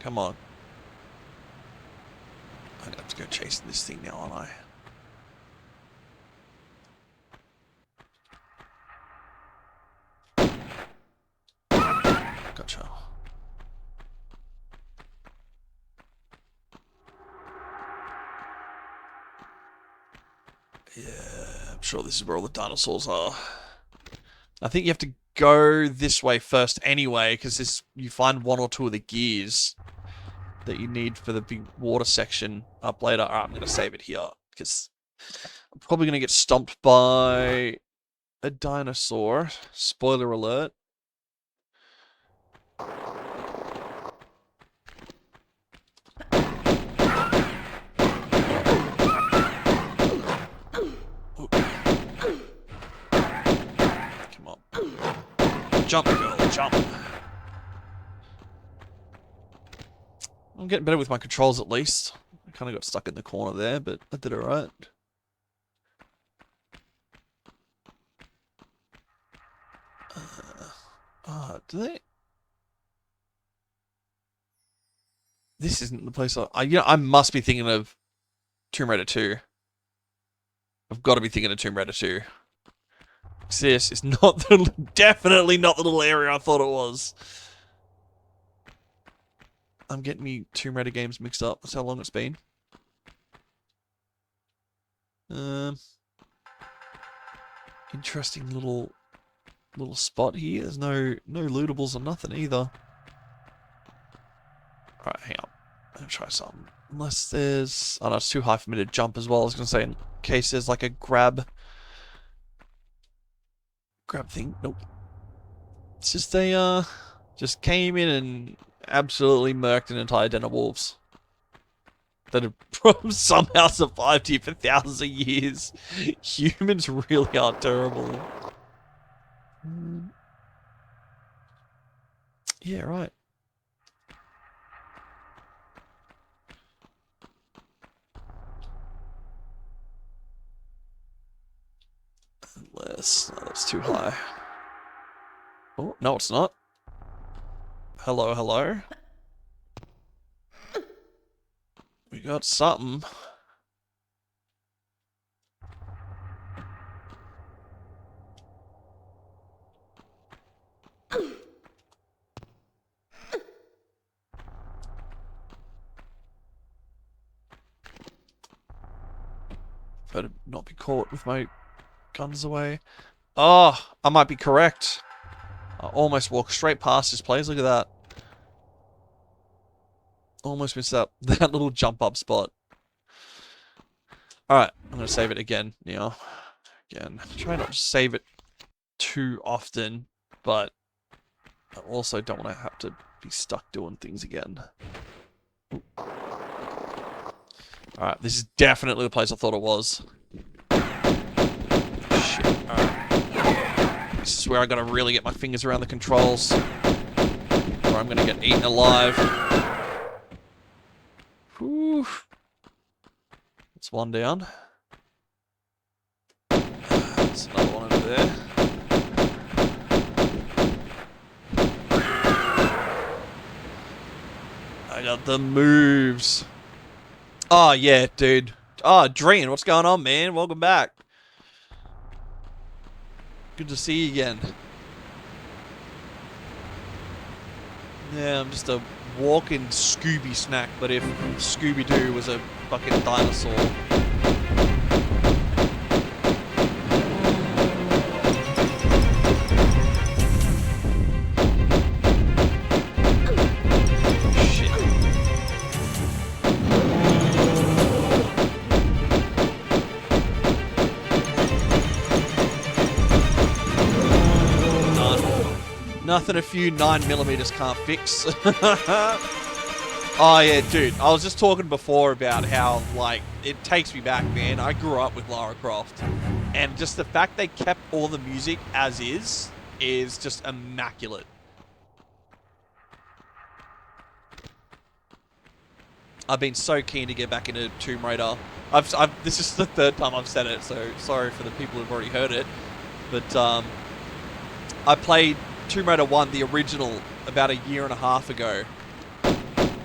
Come on. I'm gonna have to go chasing this thing now, aren't I? Gotcha. Yeah, I'm sure this is where all the dinosaurs are. I think you have to go this way first anyway, because you find one or two of the gears that you need for the big water section up later. Alright, I'm going to save it here, because I'm probably going to get stomped by a dinosaur. Spoiler alert. Come on. Jump, girl, jump. I'm getting better with my controls at least. I kind of got stuck in the corner there, but I did alright. Do they? This isn't the place I must be thinking of Tomb Raider 2. I've got to be thinking of Tomb Raider 2. This is not definitely not the little area I thought it was. I'm getting me Tomb Raider games mixed up. That's how long it's been. Interesting little spot here. There's no lootables or nothing either. Alright, hang on. I'm gonna try something. Unless there's... Oh no, it's too high for me to jump as well. I was gonna say in case there's like a grab thing. Nope. It's just they just came in and absolutely murked an entire den of wolves that have somehow survived here for thousands of years. Humans really are terrible. Yeah, right. Unless... No, that's too high. Oh, no it's not. Hello, hello. We got something. Better not be caught with my guns away. Oh, I might be correct. I almost walked straight past this place. Look at that. Almost missed that little jump up spot. Alright, I'm going to save it again now. Again, try not to save it too often, but I also don't want to have to be stuck doing things again. Alright, this is definitely the place I thought it was. Shit, alright. This is where I gotta really get my fingers around the controls. Or I'm gonna get eaten alive. Whew. That's one down. There's another one over there. I got the moves. Oh, yeah, dude. Oh, Dream, what's going on, man? Welcome back. Good to see you again. Yeah, I'm just a walking Scooby snack, but if Scooby-Doo was a fucking dinosaur. Nothing a few 9mm can't fix. Oh yeah, dude. I was just talking before about how, like, it takes me back, man. I grew up with Lara Croft. And just the fact they kept all the music as is just immaculate. I've been so keen to get back into Tomb Raider. This is the third time I've said it, so sorry for the people who've already heard it. But, I played Tomb Raider 1, the original, about a year and a half ago.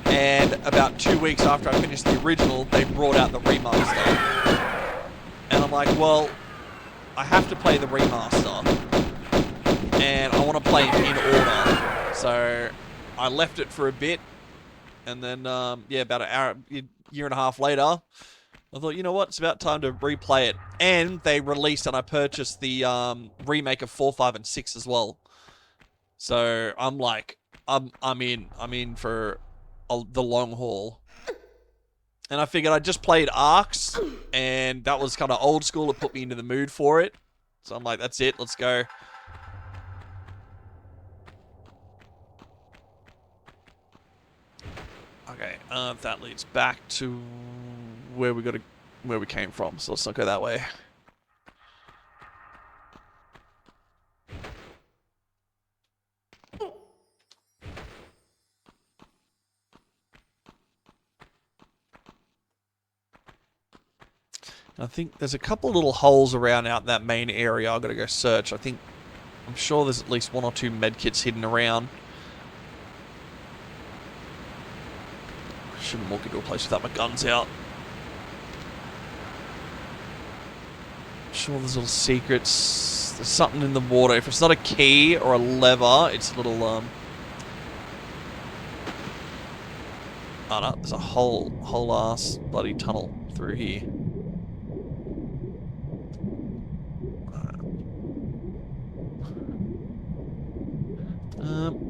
And about 2 weeks after I finished the original, they brought out the remaster. And I'm like, well, I have to play the remaster. And I want to play it in order. So I left it for a bit. And then, yeah, about a year and a half later, I thought, you know what? It's about time to replay it. And they released and I purchased the remake of 4, 5, and 6 as well. So I'm like, I'm in for the long haul. And I figured I just played Arcs, and that was kind of old school. It put me into the mood for it. So I'm like, that's it. Let's go. Okay, that leads back to where we came from. So let's not go that way. I think there's a couple little holes around out in that main area. I've got to go search. I'm sure there's at least 1 or 2 medkits hidden around. I shouldn't walk into a place without my guns out. I'm sure there's little secrets. There's something in the water. If it's not a key or a lever, it's a little, Oh no, there's a whole ass bloody tunnel through here.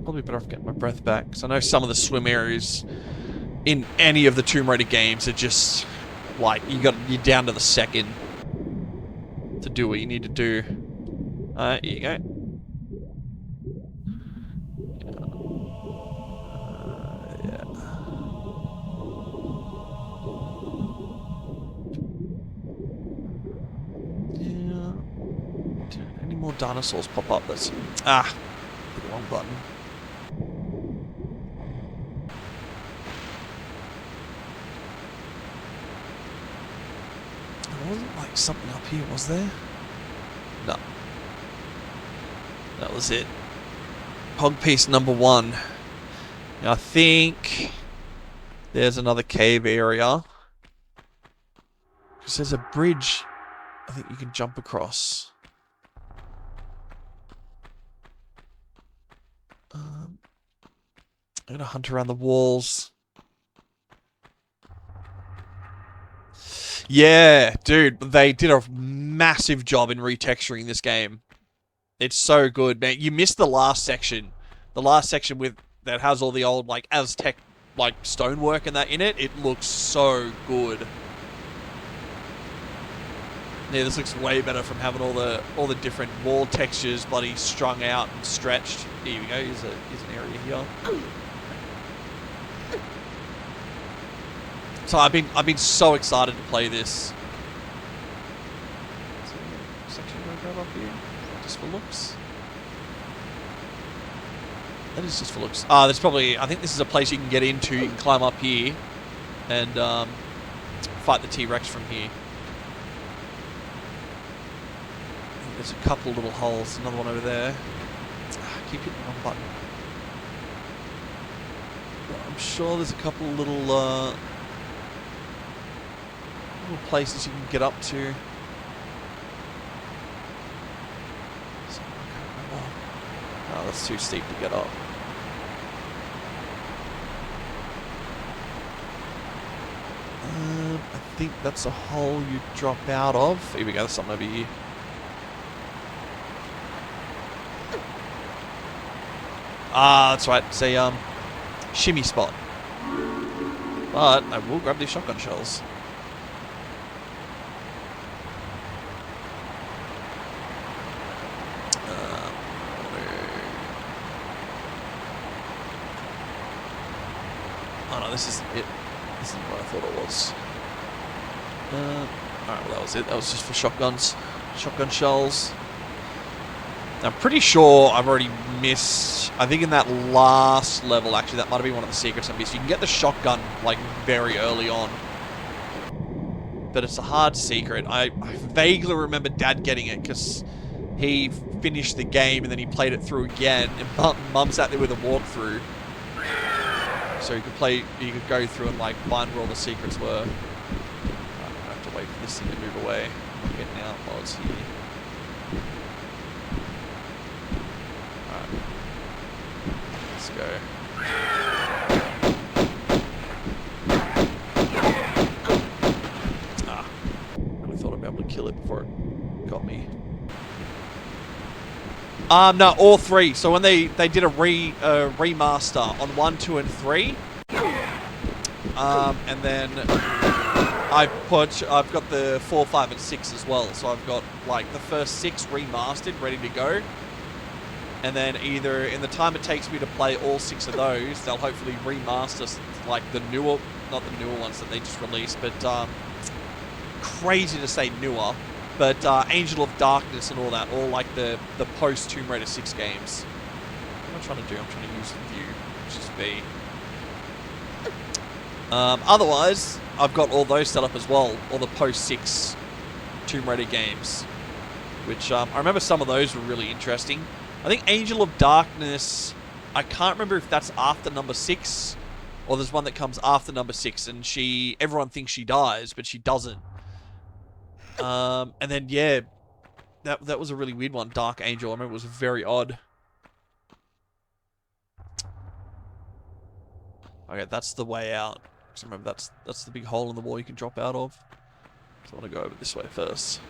Probably better off getting my breath back, because I know some of the swim areas in any of the Tomb Raider games are just like you're down to the second to do what you need to do. Here you go. Yeah. Did any more dinosaurs pop up? That's hit the wrong button. There wasn't like something up here, was there? No. That was it. Hog piece number 1. Now I think there's another cave area. Because there's a bridge I think you can jump across. I'm gonna hunt around the walls. Yeah, dude, they did a massive job in retexturing this game. It's so good, man. You missed the last section. The last section that has all the old like Aztec like stonework and that in it. It looks so good. Yeah, this looks way better from having all the different wall textures bloody strung out and stretched. Here we go. Here's an area here. So I've been so excited to play this. Is there a section I'm gonna grab up here? Is that just for looks? That is just for looks. There's probably, I think this is a place you can get into. You can climb up here and fight the T-Rex from here. I think there's a couple little holes. Another one over there. I keep hitting the wrong button. But I'm sure there's a couple little places you can get up to. Oh, that's too steep to get up. I think that's a hole you drop out of. Here we go, there's something over here. That's right, it's a shimmy spot. But I will grab these shotgun shells. Oh no, this isn't it. This isn't what I thought it was. Alright, well that was it. That was just for shotguns. Shotgun shells. I'm pretty sure I've already missed... I think in that last level, actually, that might have been one of the secrets I missed. You can get the shotgun, like, very early on. But it's a hard secret. I vaguely remember Dad getting it, because he finished the game and then he played it through again. And Mum sat there with a walkthrough. So you could go through and, like, find where all the secrets were. I have to wait for this thing to move away. I'm getting out while it's here. Let's go. got me. No, all 3. So when they did a remaster on 1, 2, and 3, and then I've got the 4, 5, and 6 as well. So I've got like the first 6 remastered, ready to go. And then either in the time it takes me to play all 6 of those, they'll hopefully remaster like the newer, not the newer ones that they just released, but crazy to say newer. But Angel of Darkness and all that, all like the post Tomb Raider 6 games. What am I trying to do? I'm trying to use view, which is B. Otherwise, I've got all those set up as well, all the post 6 Tomb Raider games, which I remember some of those were really interesting. I think Angel of Darkness, I can't remember if that's after number 6, or there's one that comes after number 6, and everyone thinks she dies, but she doesn't. And then, yeah, that was a really weird one, Dark Angel. I remember it was very odd. Okay, that's the way out. Because remember, that's the big hole in the wall you can drop out of. So I want to go over this way first.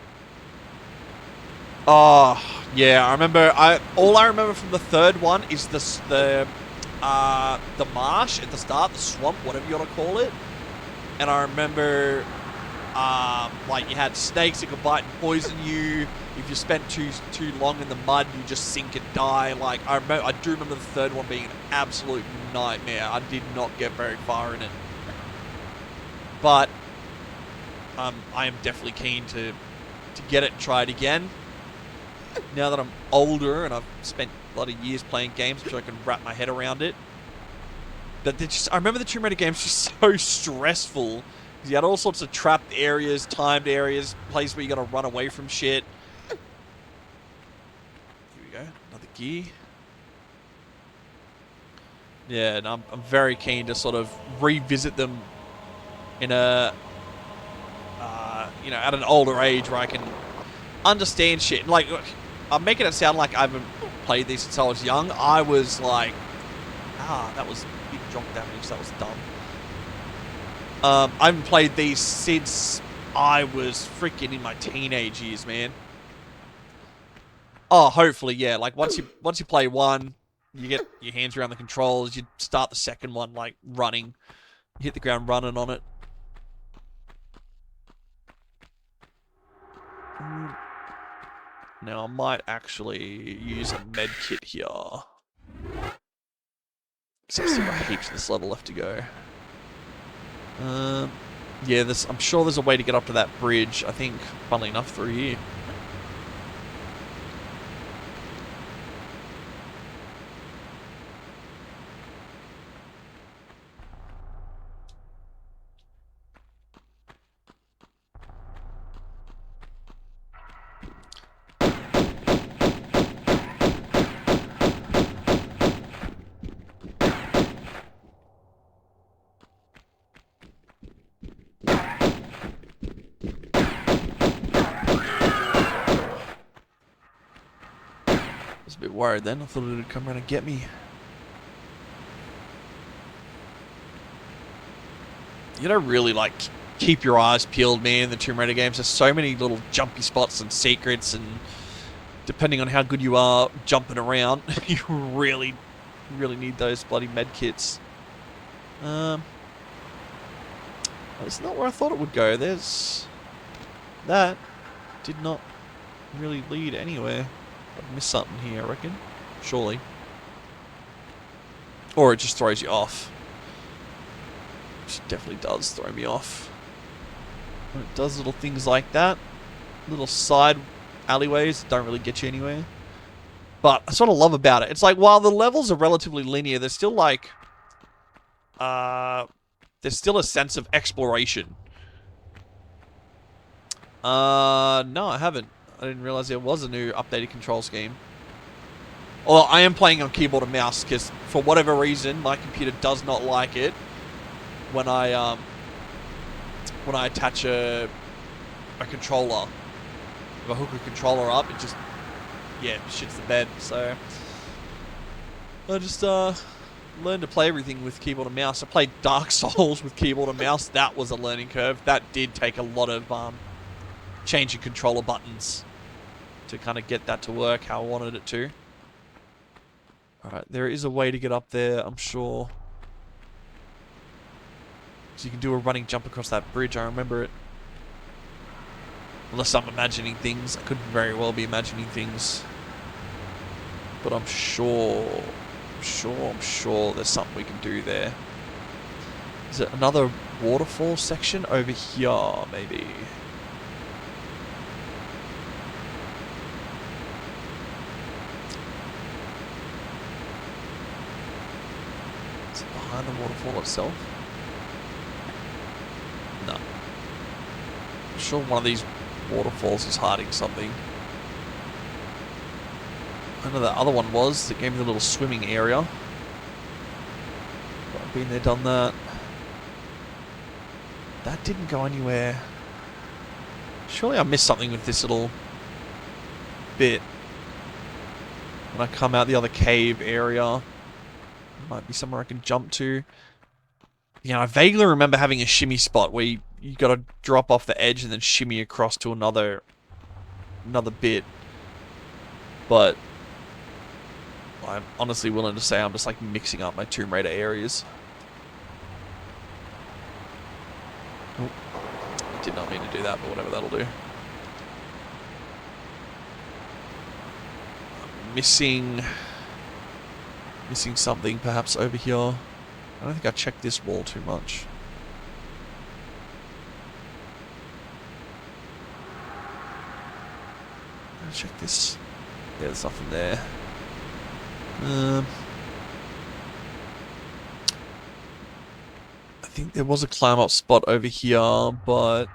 Oh, yeah, I remember, all I remember from the third one is the marsh at the start, the swamp, whatever you want to call it. And I remember, like, you had snakes that could bite and poison you. If you spent too long in the mud, you just sink and die. Like, I do remember the third one being an absolute nightmare. I did not get very far in it. But, I am definitely keen to get it and try it again. Now that I'm older and I've spent a lot of years playing games, so I can wrap my head around it. But I remember the Tomb Raider games just so stressful. You had all sorts of trapped areas, timed areas, places where you gotta run away from shit. Here we go, another gear. Yeah, and I'm very keen to sort of revisit them in a, you know, at an older age where I can understand shit. Like, I'm making it sound like I haven't played these since I was young. I was like, that was big drop damage, that was dumb. I haven't played these since I was freaking in my teenage years, man. Oh, hopefully, yeah. Like, once you play one, you get your hands around the controls, you start the second one, like, running. You hit the ground running on it. Now, I might actually use a med kit here. Because I've still got heaps of this level left to go. Yeah, I'm sure there's a way to get up to that bridge. I think, funnily enough, through here. A bit worried then. I thought it would come around and get me. You know, really, like, keep your eyes peeled, man, in the Tomb Raider games. There's so many little jumpy spots and secrets, and depending on how good you are jumping around, you really need those bloody med kits. It's not where I thought it would go. That did not really lead anywhere. I've missed something here, I reckon. Surely. Or it just throws you off. Which definitely does throw me off. When it does little things like that. Little side alleyways that don't really get you anywhere. But I sort of love about it. It's like, while the levels are relatively linear, there's still like... there's still a sense of exploration. No, I haven't. I didn't realize there was a new updated control scheme. Although I am playing on keyboard and mouse because for whatever reason my computer does not like it when I attach a controller. If I hook a controller up, it just shits the bed. So I just learned to play everything with keyboard and mouse. I played Dark Souls with keyboard and mouse. That was a learning curve. That did take a lot of changing controller buttons. to kind of get that to work how I wanted it to. Alright, there is a way to get up there, I'm sure. So you can do a running jump across that bridge, I remember it. Unless I'm imagining things. I could very well be imagining things. But I'm sure there's something we can do there. Is it another waterfall section over here, maybe? Is it behind the waterfall itself? No. I'm sure one of these waterfalls is hiding something. I know that other one was that gave me the little swimming area. But I've been there, done that. That didn't go anywhere. Surely I missed something with this little bit. When I come out the other cave area, might be somewhere I can jump to. Yeah, I vaguely remember having a shimmy spot where you gotta drop off the edge and then shimmy across to another bit. But I'm honestly willing to say I'm just like mixing up my Tomb Raider areas. Oh, did not mean to do that, but whatever, that'll do. I'm missing something perhaps over here. I don't think I checked this wall too much. I'll check this. Yeah, there's nothing there. I think there was a climb up spot over here, but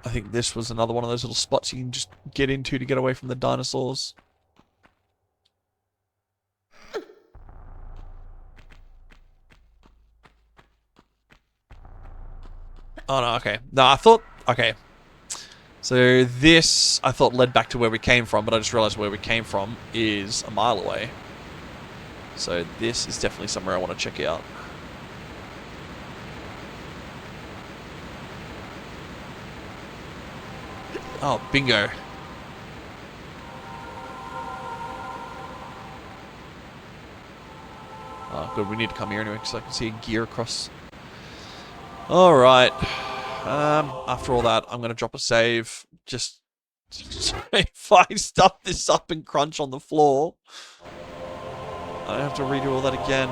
I think this was another one of those little spots you can just get into to get away from the dinosaurs. Oh no, okay. No, I thought, okay. So this, I thought led back to where we came from, but I just realized where we came from is a mile away. So this is definitely somewhere I want to check out. Oh, bingo. Oh, good. We need to come here anyway, because I can see a gear across. Alright. After all that, I'm going to drop a save. Just if I stuff this up and crunch on the floor, I don't have to redo all that again.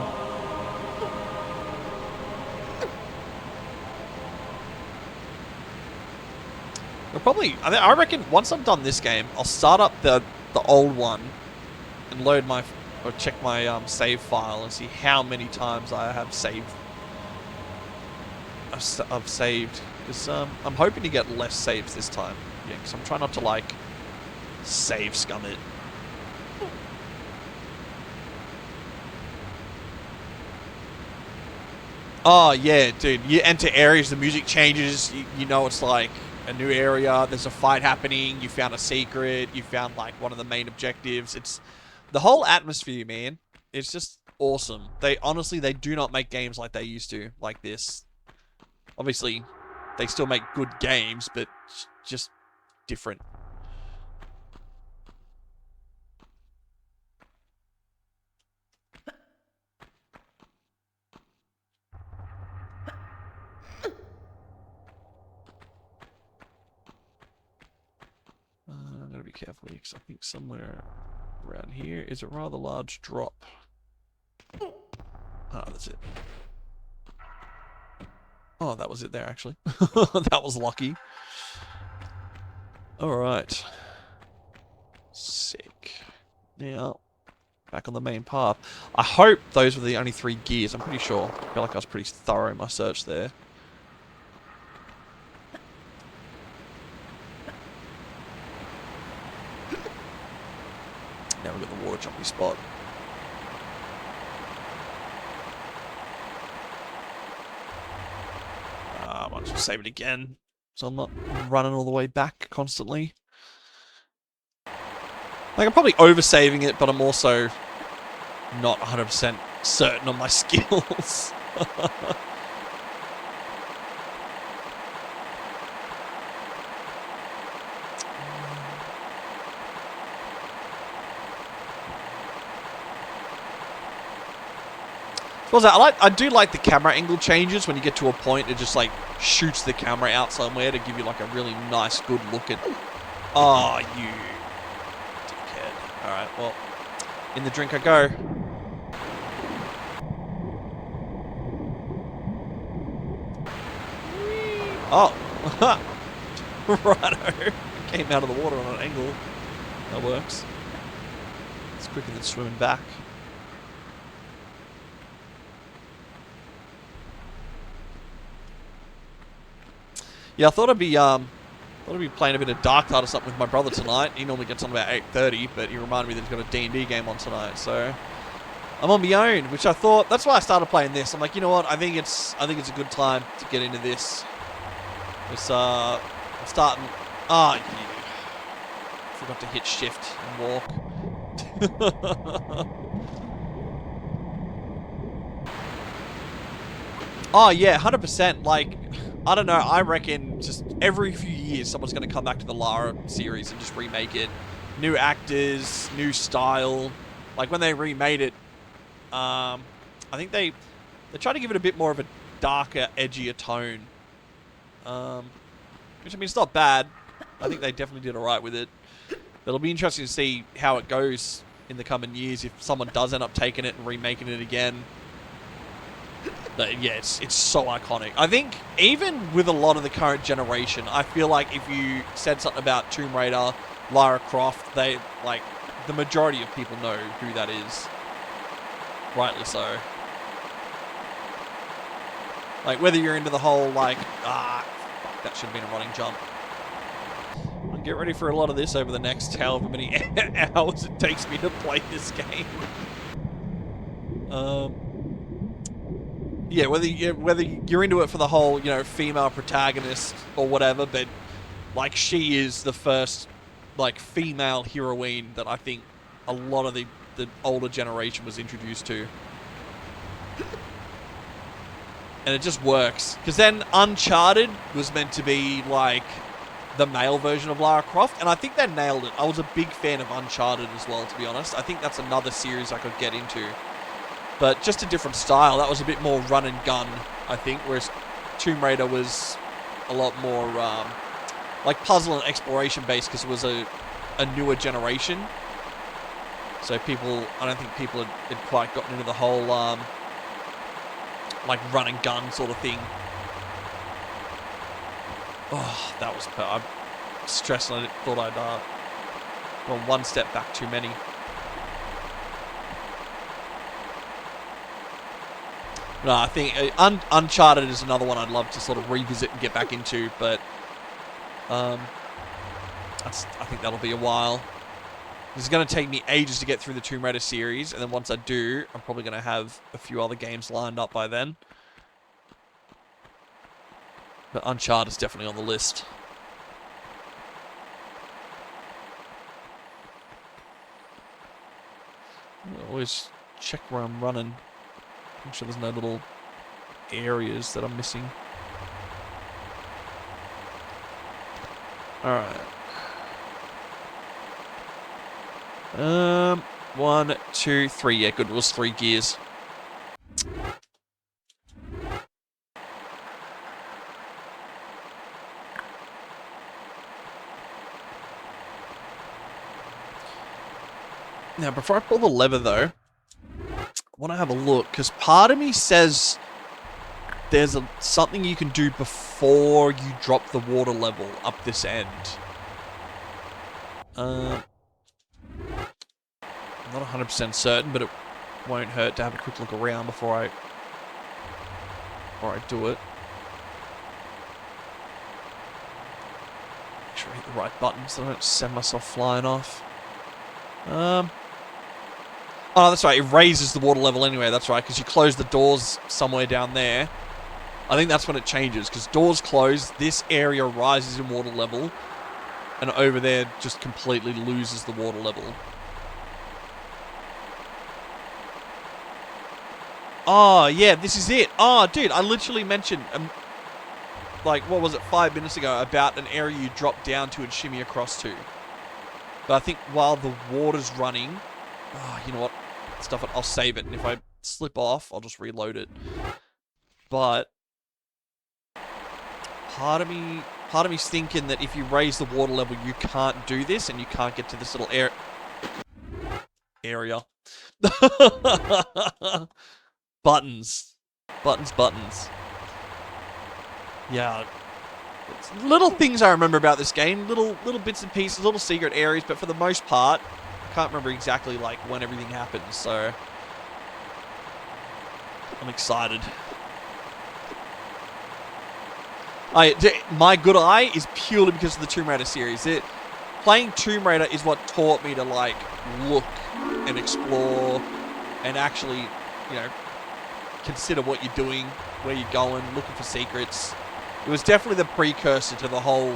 We'll probably, I reckon once I've done this game, I'll start up the old one and load my, or check my save file and see how many times I have saved. I've saved, because I'm hoping to get less saves this time. Yeah, because I'm trying not to like save scum it. Oh yeah, dude. You enter areas, the music changes. You know it's like a new area. There's a fight happening. You found a secret. You found like one of the main objectives. It's the whole atmosphere, man. It's just awesome. They honestly, they do not make games like they used to, like this. Obviously, they still make good games, but just different. I'm going to be careful because I think somewhere around here is a rather large drop. Ah, that's it. Oh, that was it there, actually. That was lucky. Alright. Sick. Now, back on the main path. I hope those were the only 3 gears. I'm pretty sure. I feel like I was pretty thorough in my search there. Now we've got the water jumpy spot. I might as well save it again, so I'm not running all the way back constantly. Like, I'm probably oversaving it, but I'm also not 100% certain on my skills. Suppose I do like the camera angle changes when you get to a point. It just like shoots the camera out somewhere to give you like a really nice, good look at. Oh, you dickhead! All right, well, in the drink I go. Oh, righto! Came out of the water on an angle. That works. It's quicker than swimming back. Yeah, I thought I'd be playing a bit of Dark Tide or something with my brother tonight. He normally gets on about 8:30, but he reminded me that he's got a D&D game on tonight, so I'm on my own. Which I thought, that's why I started playing this. I'm like, you know what? I think it's a good time to get into this. It's I'm starting. Ah, you forgot to hit shift and walk. Oh yeah, 100%. Like, I don't know. I reckon just every few years someone's going to come back to the Lara series and just remake it. New actors, new style. Like when they remade it, I think they tried to give it a bit more of a darker, edgier tone. Which, I mean, it's not bad. I think they definitely did alright with it. But it'll be interesting to see how it goes in the coming years if someone does end up taking it and remaking it again. But yeah, it's so iconic. I think even with a lot of the current generation, I feel like if you said something about Tomb Raider, Lara Croft, they, like, the majority of people know who that is. Rightly so. Like, whether you're into the whole, like, fuck, that should have been a running jump. I'll get ready for a lot of this over the next however many hours it takes me to play this game. Yeah, whether you're into it for the whole, you know, female protagonist or whatever, but, like, she is the first, like, female heroine that I think a lot of the older generation was introduced to. And it just works. Because then Uncharted was meant to be, like, the male version of Lara Croft, and I think they nailed it. I was a big fan of Uncharted as well, to be honest. I think that's another series I could get into. But just a different style. That was a bit more run and gun, I think, whereas Tomb Raider was a lot more, like, puzzle and exploration based because it was a newer generation. So I don't think people had quite gotten into the whole, like, run and gun sort of thing. Oh, that was... I'm stressed and I thought I'd gone one step back too many. No, I think Uncharted is another one I'd love to sort of revisit and get back into, but I think that'll be a while. It's going to take me ages to get through the Tomb Raider series, and then once I do, I'm probably going to have a few other games lined up by then. But Uncharted is definitely on the list. I always check where I'm running. Make sure there's no little areas that I'm missing. Alright. 1, 2, 3. Yeah, good. It was 3 gears. Now, before I pull the lever, though, I want to have a look, because part of me says there's something you can do before you drop the water level up this end. I'm not 100% certain, but it won't hurt to have a quick look around before I do it. Make sure I hit the right button so I don't send myself flying off. Oh, that's right. It raises the water level anyway. That's right, because you close the doors somewhere down there. I think that's when it changes, because doors close, this area rises in water level, and over there just completely loses the water level. Oh, yeah, this is it. Oh, dude, I literally mentioned, like, what was it, 5 minutes ago, about an area you drop down to and shimmy across to. But I think while the water's running... Oh, you know what? Stuff it. I'll save it, and if I slip off, I'll just reload it. But part of me's thinking that if you raise the water level, you can't do this, and you can't get to this little area. Buttons. Buttons. Yeah. It's little things I remember about this game. Little bits and pieces, little secret areas, but for the most part, I can't remember exactly like when everything happens, so I'm excited. My good eye is purely because of the Tomb Raider series. Playing Tomb Raider is what taught me to like look and explore and actually, you know, consider what you're doing, where you're going, looking for secrets. It was definitely the precursor to the whole,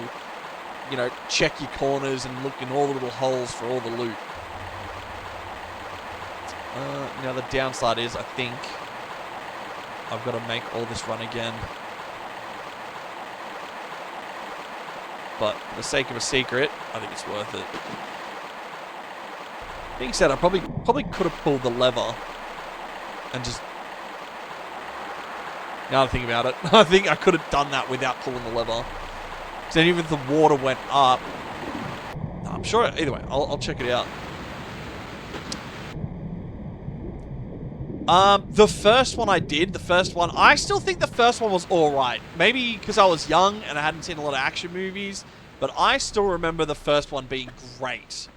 you know, check your corners and look in all the little holes for all the loot. Now the downside is, I think I've got to make all this run again. But for the sake of a secret, I think it's worth it. Being said, I probably could have pulled the lever and just... Now that I think about it, I think I could have done that without pulling the lever. Because then even if the water went up... I'm sure... Either way, I'll check it out. The first one I did, I still think the first one was alright. Maybe because I was young and I hadn't seen a lot of action movies, but I still remember the first one being great.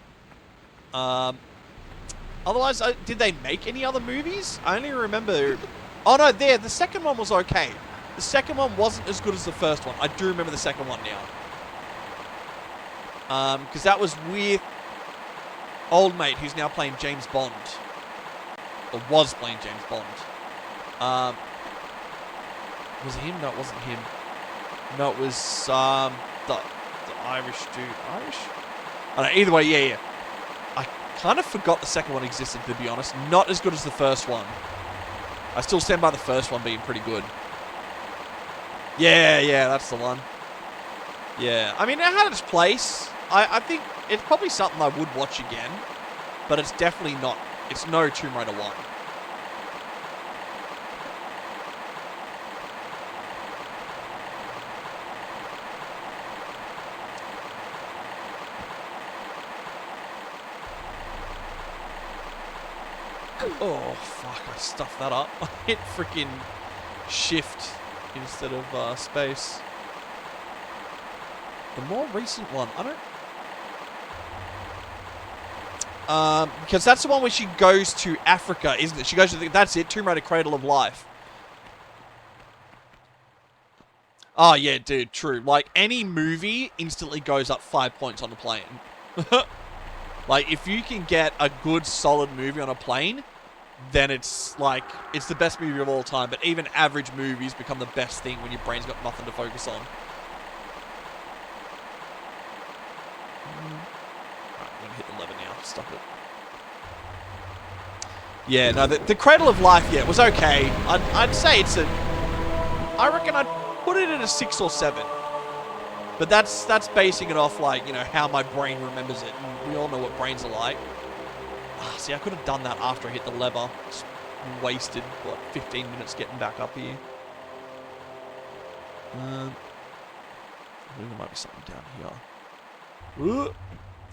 Otherwise, did they make any other movies? I only remember... Oh no, the second one was okay. The second one wasn't as good as the first one. I do remember the second one now. Because that was with old mate who's now playing James Bond. Or was playing James Bond. Was it him? No, it wasn't him. No, it was the Irish dude. Irish? I don't know, either way, yeah. I kind of forgot the second one existed, to be honest. Not as good as the first one. I still stand by the first one being pretty good. Yeah, that's the one. Yeah, I mean, it had its place. I think it's probably something I would watch again. But it's definitely not... It's no Tomb Raider 1. Oh, fuck, I stuffed that up. I hit freaking shift instead of space. The more recent one, I don't... because that's the one where she goes to Africa, isn't it? She goes to that's it, Tomb Raider Cradle of Life. Oh, yeah, dude, true. Like, any movie instantly goes up 5 points on the plane. Like, if you can get a good, solid movie on a plane, then it's, like, it's the best movie of all time. But even average movies become the best thing when your brain's got nothing to focus on. Hit the lever now. Stop it. Yeah, no, the Cradle of Life, yeah, was okay. I'd say it's a... I reckon I'd put it at a 6 or 7. But that's basing it off, like, you know, how my brain remembers it. And we all know what brains are like. See, I could have done that after I hit the lever. Just wasted, what, 15 minutes getting back up here. I think there might be something down here. Ooh.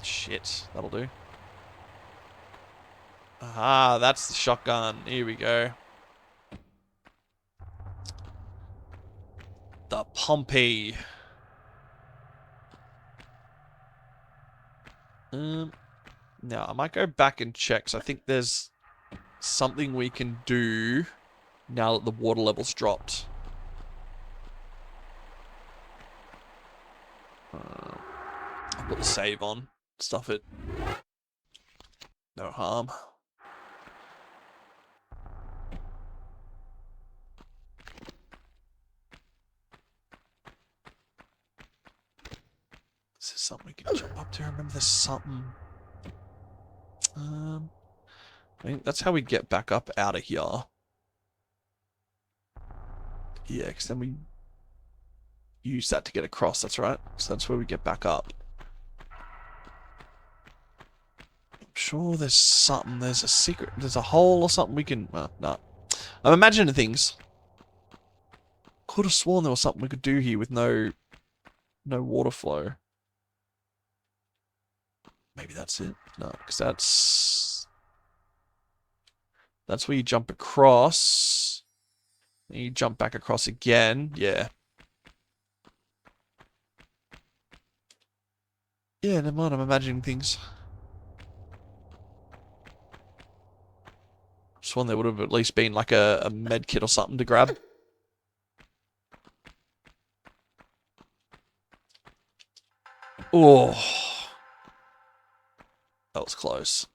Shit, that'll do. Ah, that's the shotgun. Here we go. The Pompey. Now, I might go back and check, so I think there's something we can do now that the water level's dropped. I'll put the save on. Stuff it. No harm. Is there something we can jump up to? I remember there's something. I think that's how we get back up out of here. Yeah, because then we use that to get across, that's right. So that's where we get back up. I'm sure there's something, there's a secret, there's a hole or something we can, well, no, I'm imagining things. Could have sworn there was something we could do here with no water flow. Maybe that's it. No, because that's where you jump across. And you jump back across again. Yeah. Yeah, never mind. I'm imagining things. Sworn there would have at least been like a med kit or something to grab. Oh. That was close.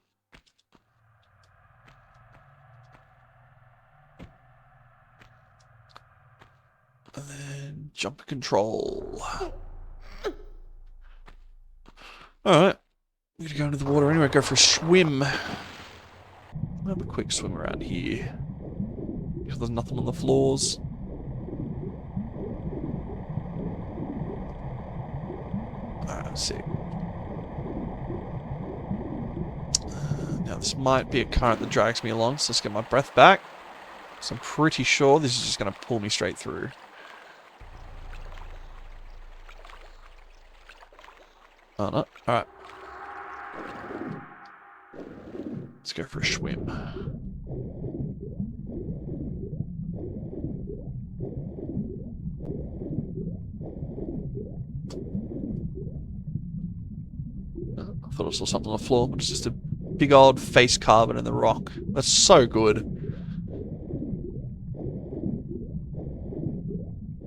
And then jump control. Alright. I'm gonna go into the water anyway, go for a swim. I'll have a quick swim around here. Because there's nothing on the floors. Alright, let's see. Now this might be a current that drags me along, so let's get my breath back. So I'm pretty sure this is just going to pull me straight through. Oh no, alright. Let's go for a swim. I thought I saw something on the floor, but it's just a big old face carbon in the rock. That's so good.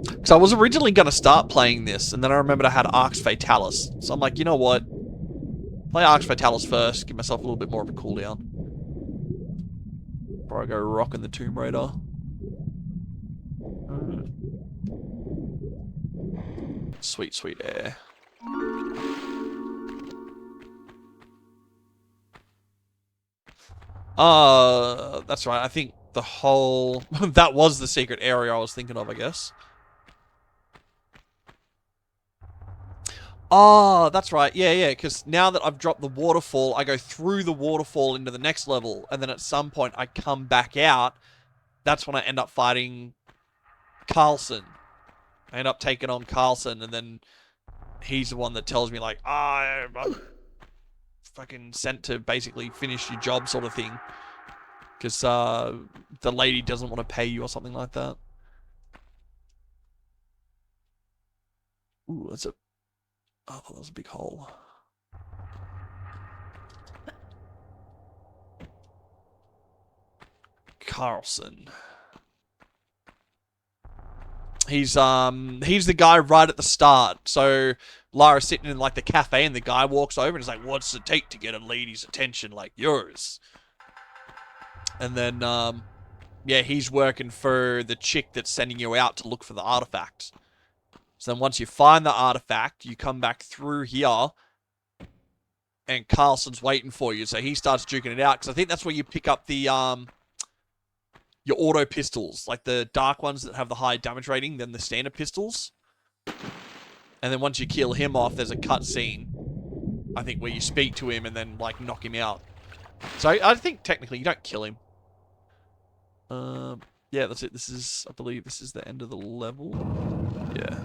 Because I was originally going to start playing this, and then I remembered I had Arx Fatalis. So I'm like, you know what? Play Arx Fatalis first, give myself a little bit more of a cooldown. Before I go rocking the Tomb Raider. Sweet, sweet air. That's right. I think the whole... that was the secret area I was thinking of, I guess. Oh, that's right. Yeah, because now that I've dropped the waterfall, I go through the waterfall into the next level, and then at some point I come back out. That's when I end up fighting Carlson. I end up taking on Carlson, and then he's the one that tells me, like, I'm fucking sent to basically finish your job sort of thing. Because the lady doesn't want to pay you or something like that. Ooh, that's a... Oh, that was a big hole. Carlson. He's the guy right at the start. So Lara's sitting in like the cafe and the guy walks over and is like, what's it take to get a lady's attention like yours? And then yeah, he's working for the chick that's sending you out to look for the artifact. So then once you find the artifact, you come back through here and Carlson's waiting for you. So he starts duking it out because I think that's where you pick up the your auto pistols, like the dark ones that have the high damage rating than the standard pistols. And then once you kill him off, there's a cutscene, I think, where you speak to him and then like knock him out. So I think technically you don't kill him. Yeah, that's it. This is, I believe, this is the end of the level. Yeah.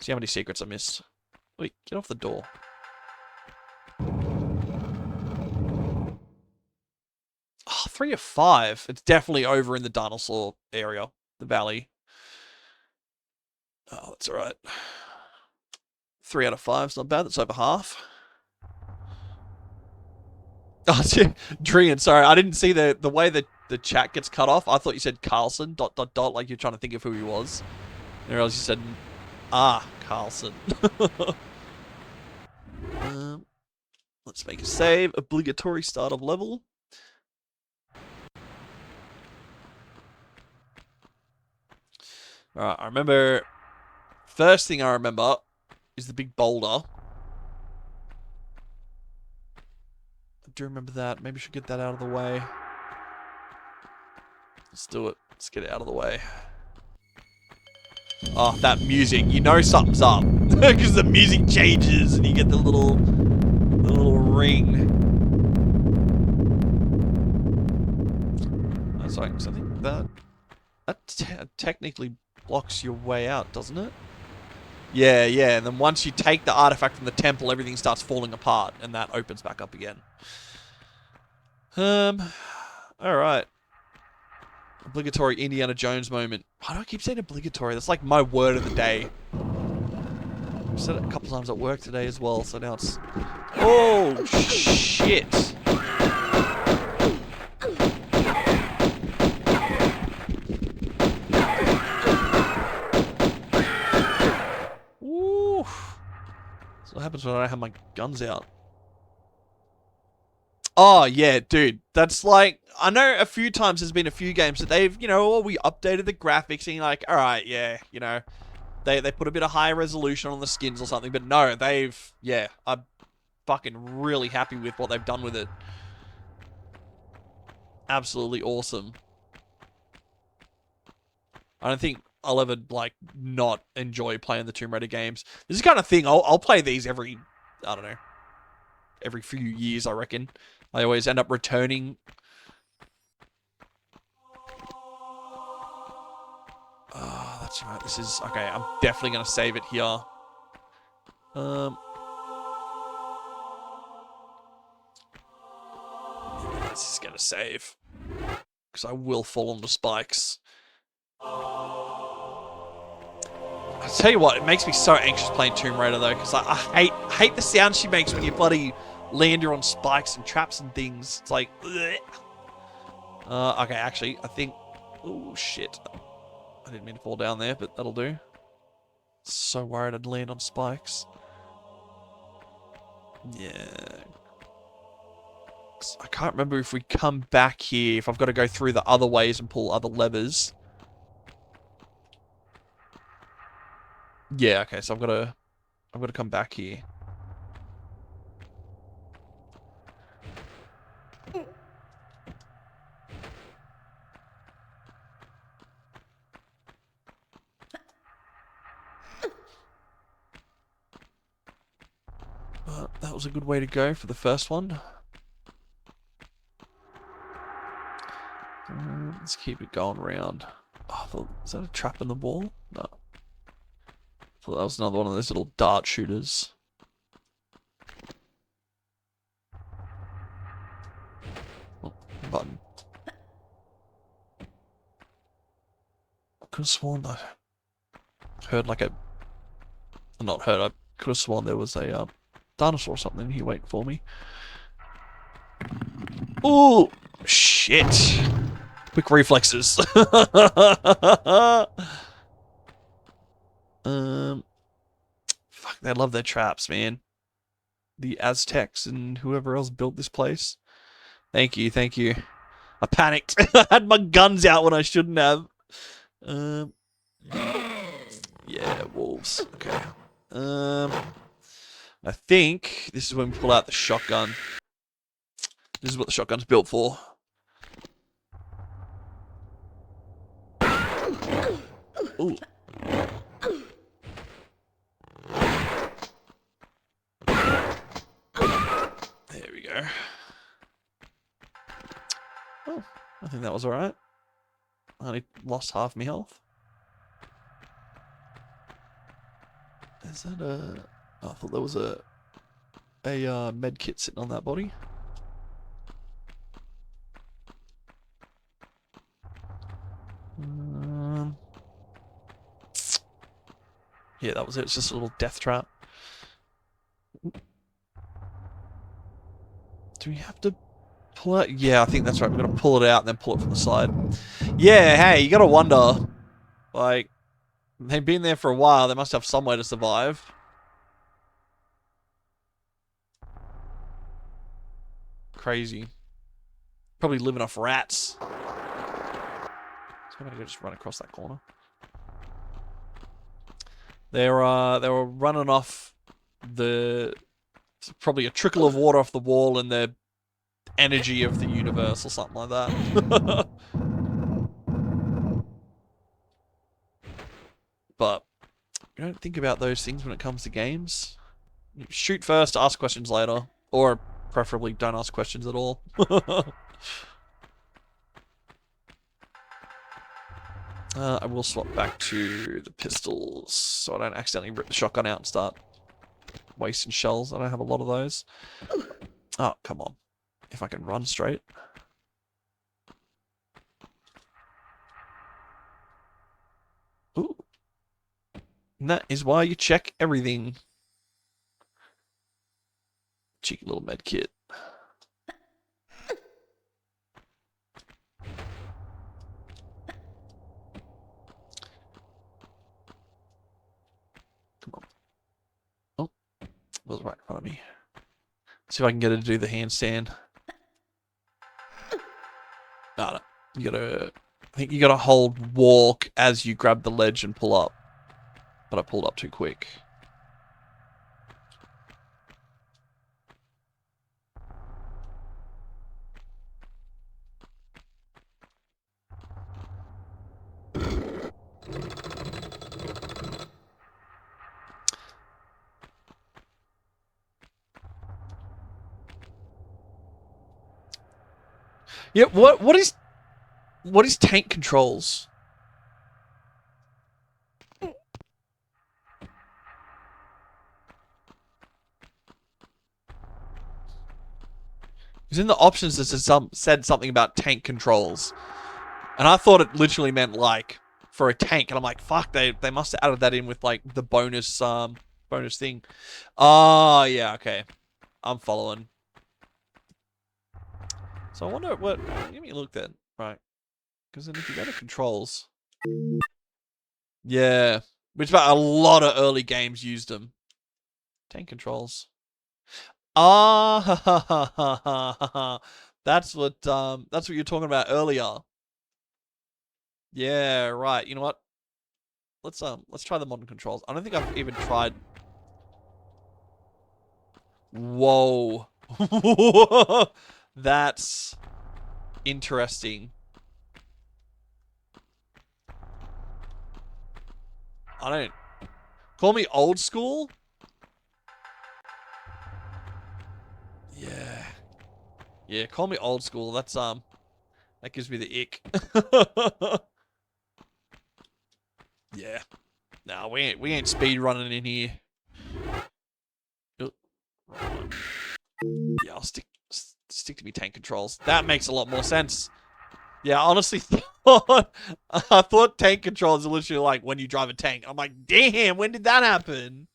See how many secrets I missed. Wait, get off the door. Oh, 3 of 5. It's definitely over in the dinosaur area, the valley. Oh, that's alright. 3 out of 5 is not bad. That's over half. Oh, Drian, sorry, I didn't see the way that the chat gets cut off. I thought you said Carlson, ... like you're trying to think of who he was. And I realized you said, Carlson. Let's make a save. Obligatory start of level. Alright, I remember... First thing I remember is the big boulder. I do remember that. Maybe I should get that out of the way. Let's do it. Let's get it out of the way. Oh, that music. You know something's up. Because the music changes and you get the little ring. Oh, sorry, something. that. That technically blocks your way out, doesn't it? Yeah, yeah, and then once you take the artifact from the temple, everything starts falling apart, and that opens back up again. Alright. Obligatory Indiana Jones moment. Why do I keep saying obligatory? That's like my word of the day. I've said it a couple times at work today as well, so now it's... Oh, shit! Woo! That's what happens when I don't have my guns out. Oh, yeah, dude. That's like... I know a few times there's been a few games that they've, you know, we updated the graphics and you're like, alright, yeah, you know... They put a bit of higher resolution on the skins or something, but no, they've... Yeah, I'm fucking really happy with what they've done with it. Absolutely awesome. I don't think I'll ever, like, not enjoy playing the Tomb Raider games. This is the kind of thing, I'll play these every... I don't know. Every few years, I reckon. I always end up returning... Oh, that's right. This is... Okay, I'm definitely going to save it here. This is going to save. Because I will fall on the spikes. I'll tell you what, it makes me so anxious playing Tomb Raider, though. Because I hate the sound she makes when you bloody land her on spikes and traps and things. It's like... okay, actually, I think... Oh, shit. I didn't mean to fall down there, but that'll do. So worried I'd land on spikes. Yeah. I can't remember if we come back here, if I've got to go through the other ways and pull other levers. Yeah, okay, so I've got to come back here. That was a good way to go for the first one. Let's keep it going round. Oh, is that a trap in the wall? No. I thought that was another one of those little dart shooters. Oh, button. I could have sworn I heard like a... Not heard, I could have sworn there was a dinosaur or something here waiting for me. Oh, shit. Quick reflexes. Fuck, they love their traps, man. The Aztecs and whoever else built this place. Thank you, thank you. I panicked. I had my guns out when I shouldn't have. Yeah, wolves. Okay. I think this is when we pull out the shotgun. This is what the shotgun's built for. Ooh. There we go. Oh, I think that was alright. I only lost half my health. Is that a... Oh, I thought there was a med kit sitting on that body. Yeah, that was it. It's just a little death trap. Do we have to pull it? Yeah, I think that's right. We're going to pull it out and then pull it from the side. Yeah, hey, you got to wonder. Like, they've been there for a while. They must have some way to survive. Crazy. Probably living off rats. So I'm going to just run across that corner. They were running off probably a trickle of water off the wall and the energy of the universe or something like that. But you don't think about those things when it comes to games. You shoot first, ask questions later, or preferably don't ask questions at all. I will swap back to the pistols so I don't accidentally rip the shotgun out and start wasting shells. I don't have a lot of those. Oh, come on. If I can run straight. Ooh. And that is why you check everything. Cheeky little med kit. Come on. Oh, it was right in front of me. See if I can get it to do the handstand. No. You gotta... I think you gotta hold walk as you grab the ledge and pull up. But I pulled up too quick. Yeah, what is tank controls? Because in the options it said something about tank controls. And I thought it literally meant like for a tank. And I'm like, fuck, they must have added that in with like the bonus bonus thing. Oh yeah, okay. I'm following. So I wonder what give me a look then. Right. Because then if you go to controls. Yeah. Which about a lot of early games used them. Tank controls. Ah, that's what you're talking about earlier. Yeah, right. You know what? Let's try the modern controls. I don't think I've even tried. Whoa. That's interesting. I don't call me old school. Yeah. Yeah, call me old school. That's that gives me the ick. Yeah. Nah, we ain't speed running in here. Oh, wrong one. Yeah, I'll stick to me tank controls. That makes a lot more sense. Yeah, I honestly thought I thought tank controls are literally like when you drive a tank. I'm like, damn, when did that happen?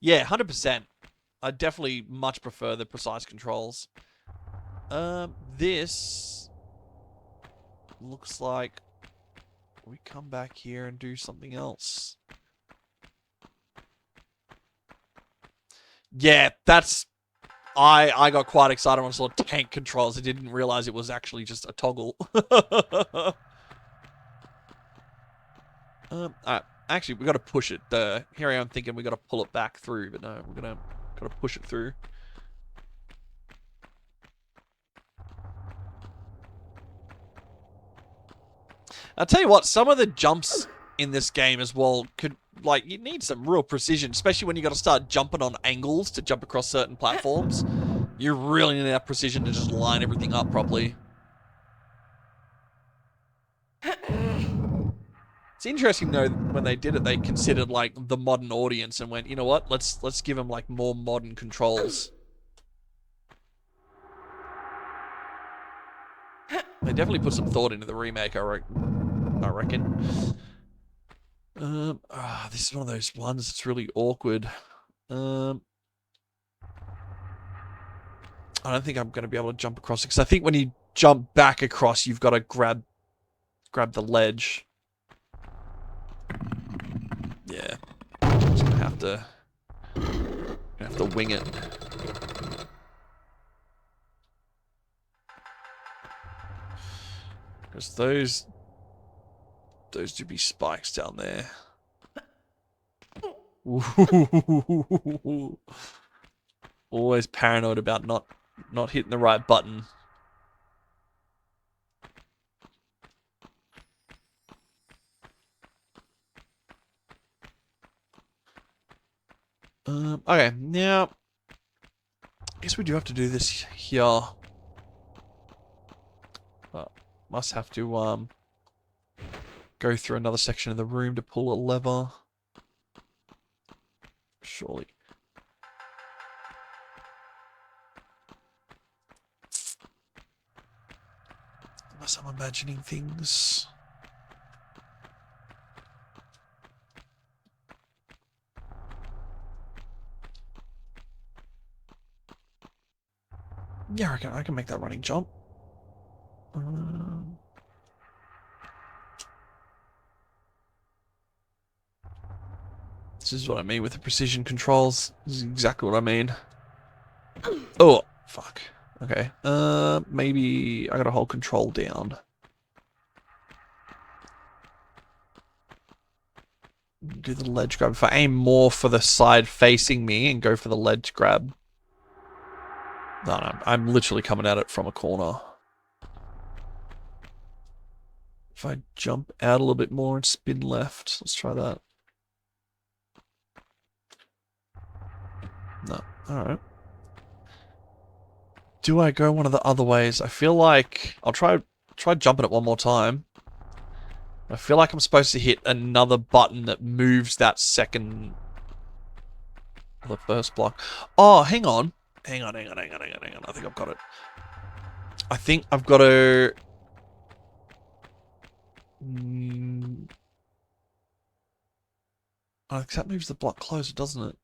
Yeah, 100%. I definitely much prefer the precise controls. This looks like we come back here and do something else. Yeah, that's... I got quite excited when I saw tank controls. I didn't realize it was actually just a toggle. Alright. Actually, we got to push it. Here I am thinking we got to pull it back through, but no, we're got to push it through. I'll tell you what, some of the jumps in this game as well could, like, you need some real precision, especially when you got to start jumping on angles to jump across certain platforms. You really need that precision to just line everything up properly. It's interesting though, when they did it, they considered like the modern audience and went, you know what, let's give them like more modern controls. They definitely put some thought into the remake, I reckon. This is one of those ones that's really awkward. I don't think I'm going to be able to jump across it, because I think when you jump back across, you've got to grab the ledge. Yeah. I'm just going to have to wing it. Because those do be spikes down there. Ooh. Always paranoid about not hitting the right button. Okay, now I guess we do have to do this here. But must have to go through another section of the room to pull a lever. Surely. Unless I'm imagining things. Yeah, I can make that running jump. This is what I mean with the precision controls. This is exactly what I mean. Oh, fuck. Okay. Maybe I gotta hold control down. Do the ledge grab. If I aim more for the side facing me and go for the ledge grab. No, I'm literally coming at it from a corner. If I jump out a little bit more and spin left, let's try that. No, alright. Do I go one of the other ways? I feel like I'll try jumping it one more time. I feel like I'm supposed to hit another button that moves that second, the first block. Oh, hang on. Hang on. I think I've got it. I think I've got to... Oh, that moves the block closer, doesn't it?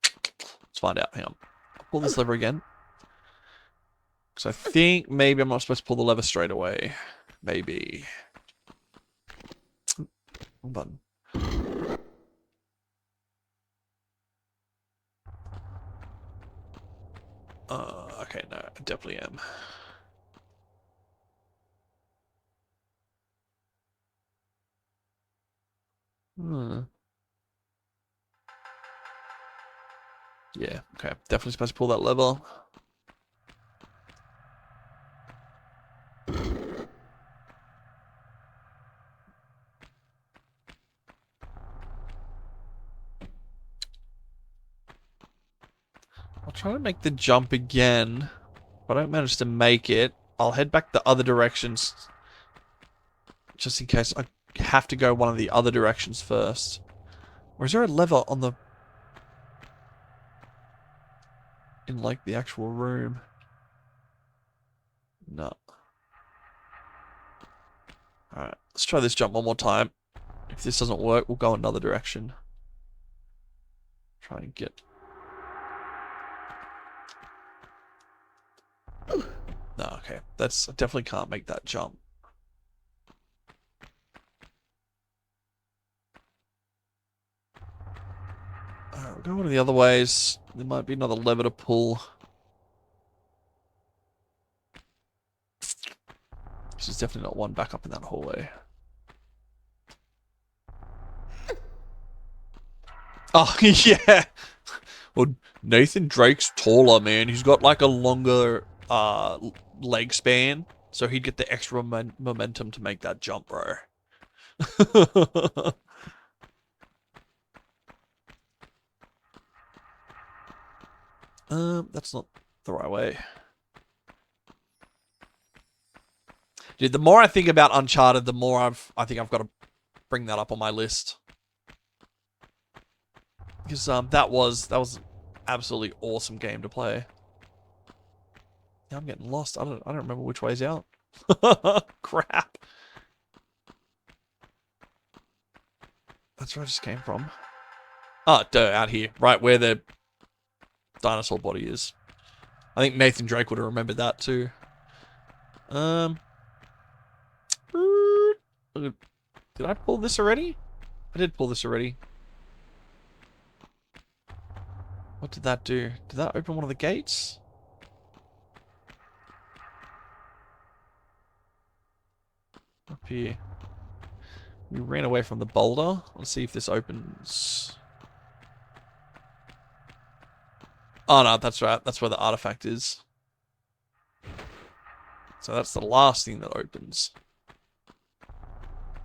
Let's find out. Hang on. I'll pull this lever again. Because I think maybe I'm not supposed to pull the lever straight away. Maybe. Wrong button. Okay, no, I definitely am. Yeah, okay. Definitely supposed to pull that lever. I'll try to make the jump again. If I don't manage to make it, I'll head back the other directions. Just in case I have to go one of the other directions first. Or is there a lever on the... in, like, the actual room? No. Alright, let's try this jump one more time. If this doesn't work, we'll go another direction. Try and get... No, okay. I definitely can't make that jump. Alright, we'll go one of the other ways. There might be another lever to pull. This is definitely not one back up in that hallway. Oh, yeah. Well, Nathan Drake's taller, man. He's got like a longer leg span. So he'd get the extra momentum to make that jump, bro. That's not the right way. Dude, the more I think about Uncharted, the more I think I've got to bring that up on my list. Because that was an absolutely awesome game to play. Now I'm getting lost. I don't remember which way's out. Crap. That's where I just came from. Oh, duh, out here. Right where the dinosaur body is. I think Nathan Drake would have remembered that too. Did I pull this already? I did pull this already. What did that do? Did that open one of the gates? Up here. We ran away from the boulder. Let's see if this opens. Oh no, that's right. That's where the artifact is. So that's the last thing that opens.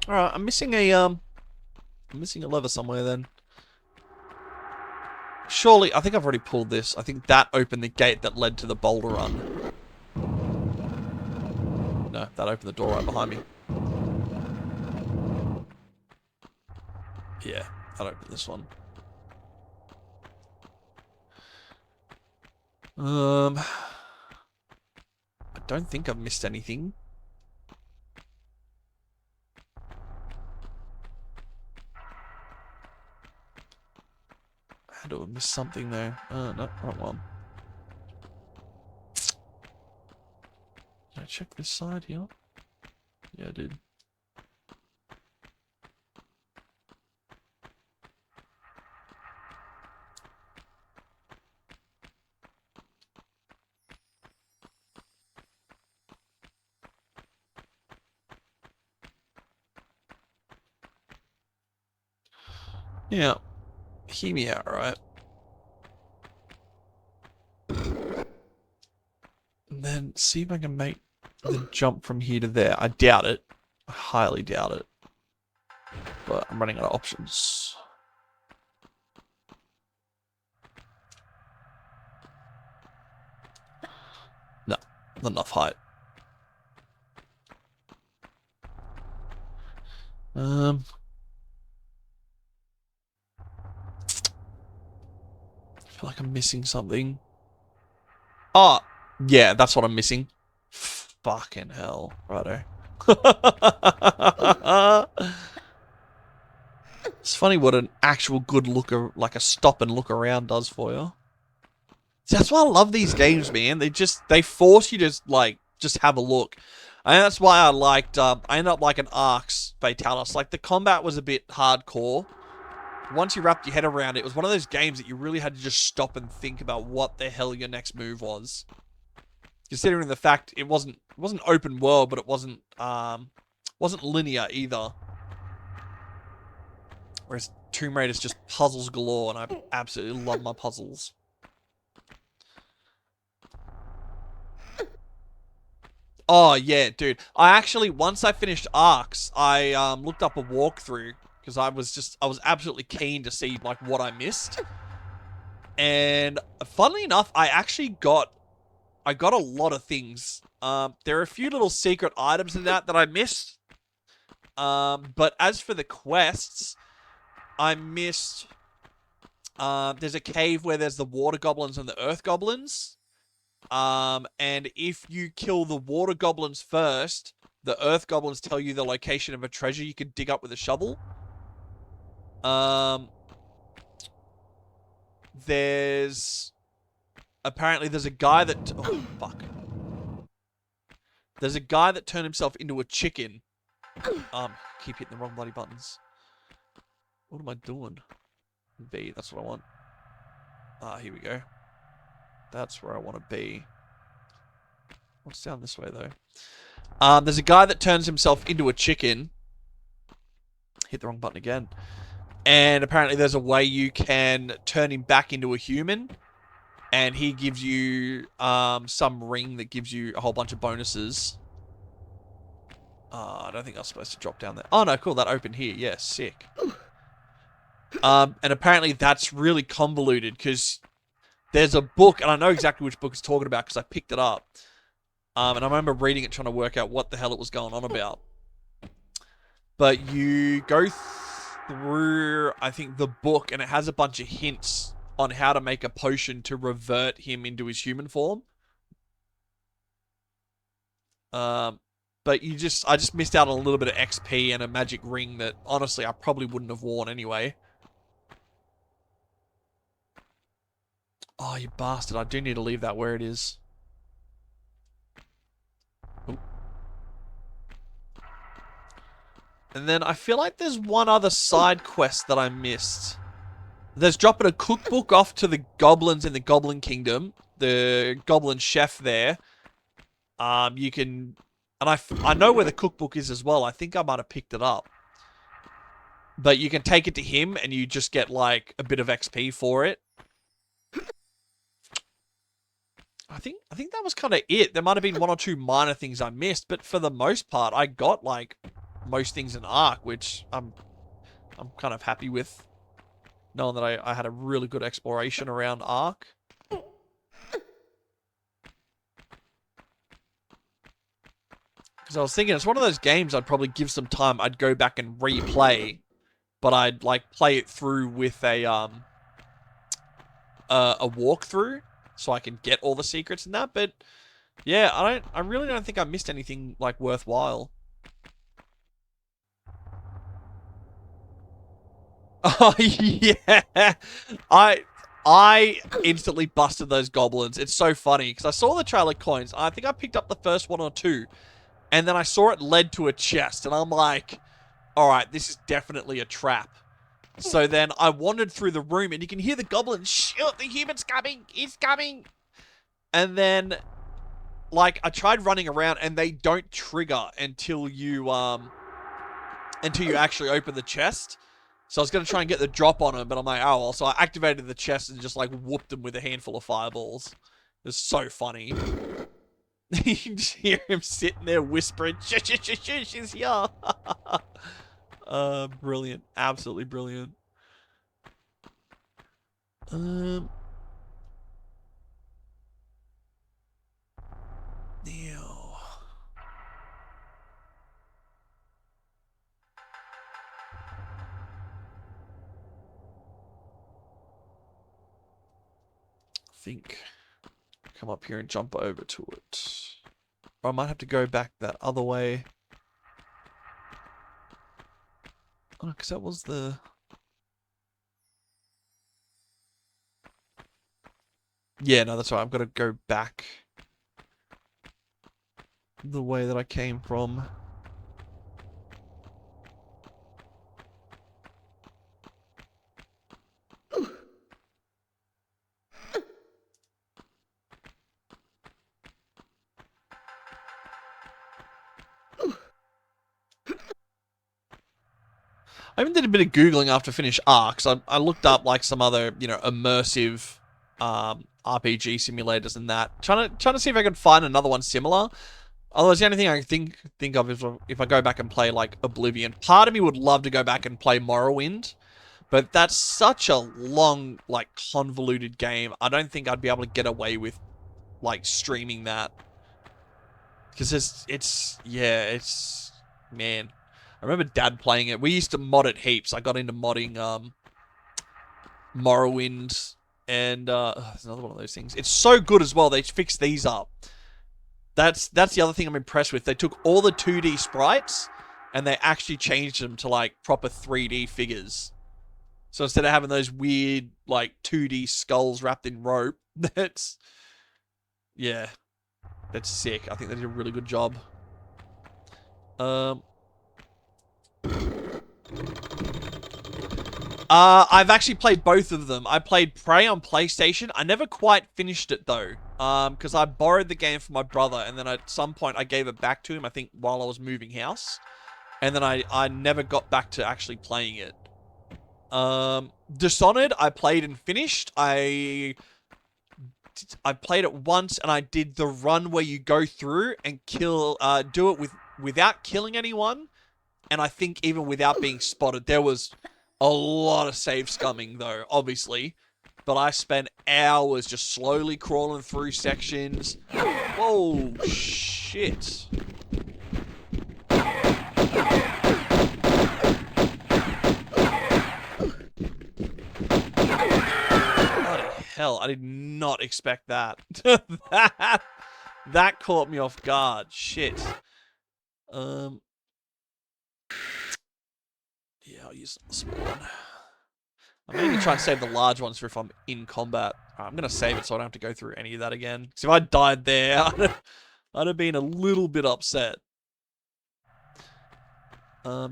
Alright, I'm missing a lever somewhere then. Surely, I think I've already pulled this. I think that opened the gate that led to the boulder run. No, that opened the door right behind me. Yeah, I'd open this one. I don't think I've missed anything. I had to have missed something there. No, wrong one. Did I check this side here? Yeah, I did. Yeah. Hear me out, right? And then see if I can make the jump from here to there. I doubt it. I highly doubt it. But I'm running out of options. No, not enough height. I feel like I'm missing something. Oh, yeah, that's what I'm missing. Fucking hell. Righto. It's funny what an actual good looker, like a stop and look around does for you. See, that's why I love these games, man. They force you to, like, just have a look. And that's why I liked, I ended up liking Ark's Fatalis. Like, the combat was a bit hardcore. Once you wrapped your head around it, it was one of those games that you really had to just stop and think about what the hell your next move was. Considering the fact it wasn't open world, but it wasn't linear either. Whereas Tomb Raider's just puzzles galore, and I absolutely love my puzzles. Oh yeah, dude. I actually, once I finished Arcs, I looked up a walkthrough because I was absolutely keen to see like what I missed. And funnily enough, I got a lot of things. There are a few little secret items in that I missed. But as for the quests, I missed. There's a cave where there's the water goblins and the earth goblins. And if you kill the water goblins first, the earth goblins tell you the location of a treasure you could dig up with a shovel. Apparently there's a guy that... Oh, fuck. There's a guy that turned himself into a chicken. Keep hitting the wrong bloody buttons. What am I doing? B, that's what I want. Here we go. That's where I want to be. What's down this way, though? There's a guy that turns himself into a chicken. Hit the wrong button again. And apparently there's a way you can turn him back into a human. And he gives you some ring that gives you a whole bunch of bonuses. I don't think I was supposed to drop down there. Oh, no, cool. That opened here. Yeah, sick. And apparently that's really convoluted because there's a book, and I know exactly which book it's talking about because I picked it up. And I remember reading it trying to work out what the hell it was going on about. But you go through, I think, the book, and it has a bunch of hints on how to make a potion to revert him into his human form. But I just missed out on a little bit of XP and a magic ring that, honestly, I probably wouldn't have worn anyway. Oh, you bastard. I do need to leave that where it is. Ooh. And then I feel like there's one other side quest that I missed. There's dropping a cookbook off to the goblins in the Goblin Kingdom. The goblin chef there. You can... And I know where the cookbook is as well. I think I might have picked it up. But you can take it to him and you just get, like, a bit of XP for it. I think that was kind of it. There might have been one or two minor things I missed, but for the most part, I got, like, most things in Ark, which I'm kind of happy with. Knowing that I had a really good exploration around Ark. Because I was thinking, it's one of those games I'd probably give some time, I'd go back and replay. but I'd like play it through with a walkthrough so I can get all the secrets and that. But yeah, I really don't think I missed anything like worthwhile. Oh yeah, I instantly busted those goblins. It's so funny because I saw the trailer coins. I think I picked up the first one or two, and then I saw it led to a chest, and I'm like, all right, this is definitely a trap. So then I wandered through the room, and you can hear the goblin, shoot, the human's coming, he's coming. And then, like, I tried running around, and they don't trigger until you actually open the chest. So I was going to try and get the drop on him, but I'm like, oh, well. So I activated the chest and just, like, whooped him with a handful of fireballs. It was so funny. You can just hear him sitting there whispering, she's here. Brilliant. Absolutely brilliant. Now. Think. Come up here and jump over to it. Or I might have to go back that other way. Oh, because that was the... Yeah, no, that's right. I've got to go back the way that I came from. I even did a bit of Googling after I finished Ark, so I looked up like some other, you know, immersive RPG simulators and that. Trying to see if I could find another one similar. Otherwise, the only thing I can think of is if I go back and play like Oblivion. Part of me would love to go back and play Morrowind, but that's such a long, like, convoluted game. I don't think I'd be able to get away with like streaming that. Because it's man. I remember Dad playing it. We used to mod it heaps. I got into modding Morrowind, and there's another one of those things. It's so good as well. They fixed these up. That's the other thing I'm impressed with. They took all the 2D sprites and they actually changed them to like proper 3D figures. So instead of having those weird like 2D skulls wrapped in rope, that's sick. I think they did a really good job. I've actually played both of them. I played Prey on PlayStation. I never quite finished it though. Because I borrowed the game from my brother, and then at some point I gave it back to him, I think while I was moving house. And then I never got back to actually playing it. Dishonored, I played and finished. I played it once, and I did the run where you go through and do it without killing anyone. And I think even without being spotted, there was a lot of save scumming, though, obviously. But I spent hours just slowly crawling through sections. Whoa, shit. Bloody hell, I did not expect that. That caught me off guard. Shit. Yeah, I'll use the small one. I'm going to try and save the large ones for if I'm in combat. Right, I'm going to save it so I don't have to go through any of that again. Because if I died there, I'd have been a little bit upset.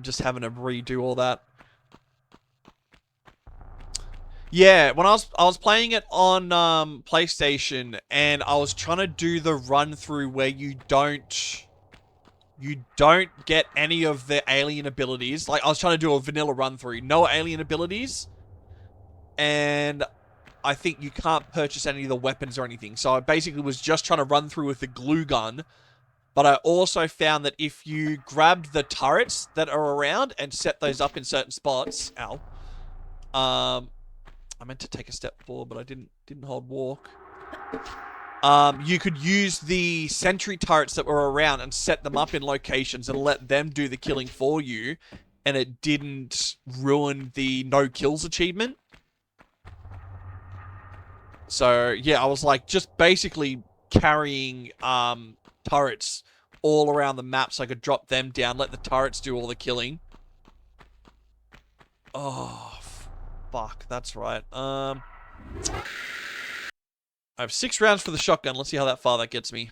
Just having to redo all that. Yeah, when I was playing it on PlayStation, and I was trying to do the run through where you don't get any of the alien abilities. Like, I was trying to do a vanilla run through, no alien abilities. And I think you can't purchase any of the weapons or anything. So I basically was just trying to run through with the glue gun. But I also found that if you grabbed the turrets that are around and set those up in certain spots... Ow. I meant to take a step forward, but I didn't hold walk. You could use the sentry turrets that were around and set them up in locations and let them do the killing for you. and it didn't ruin the no kills achievement. So, yeah, I was like just basically carrying turrets all around the map so I could drop them down, let the turrets do all the killing. Oh, fuck, that's right. I have 6 rounds for the shotgun. Let's see how far that gets me.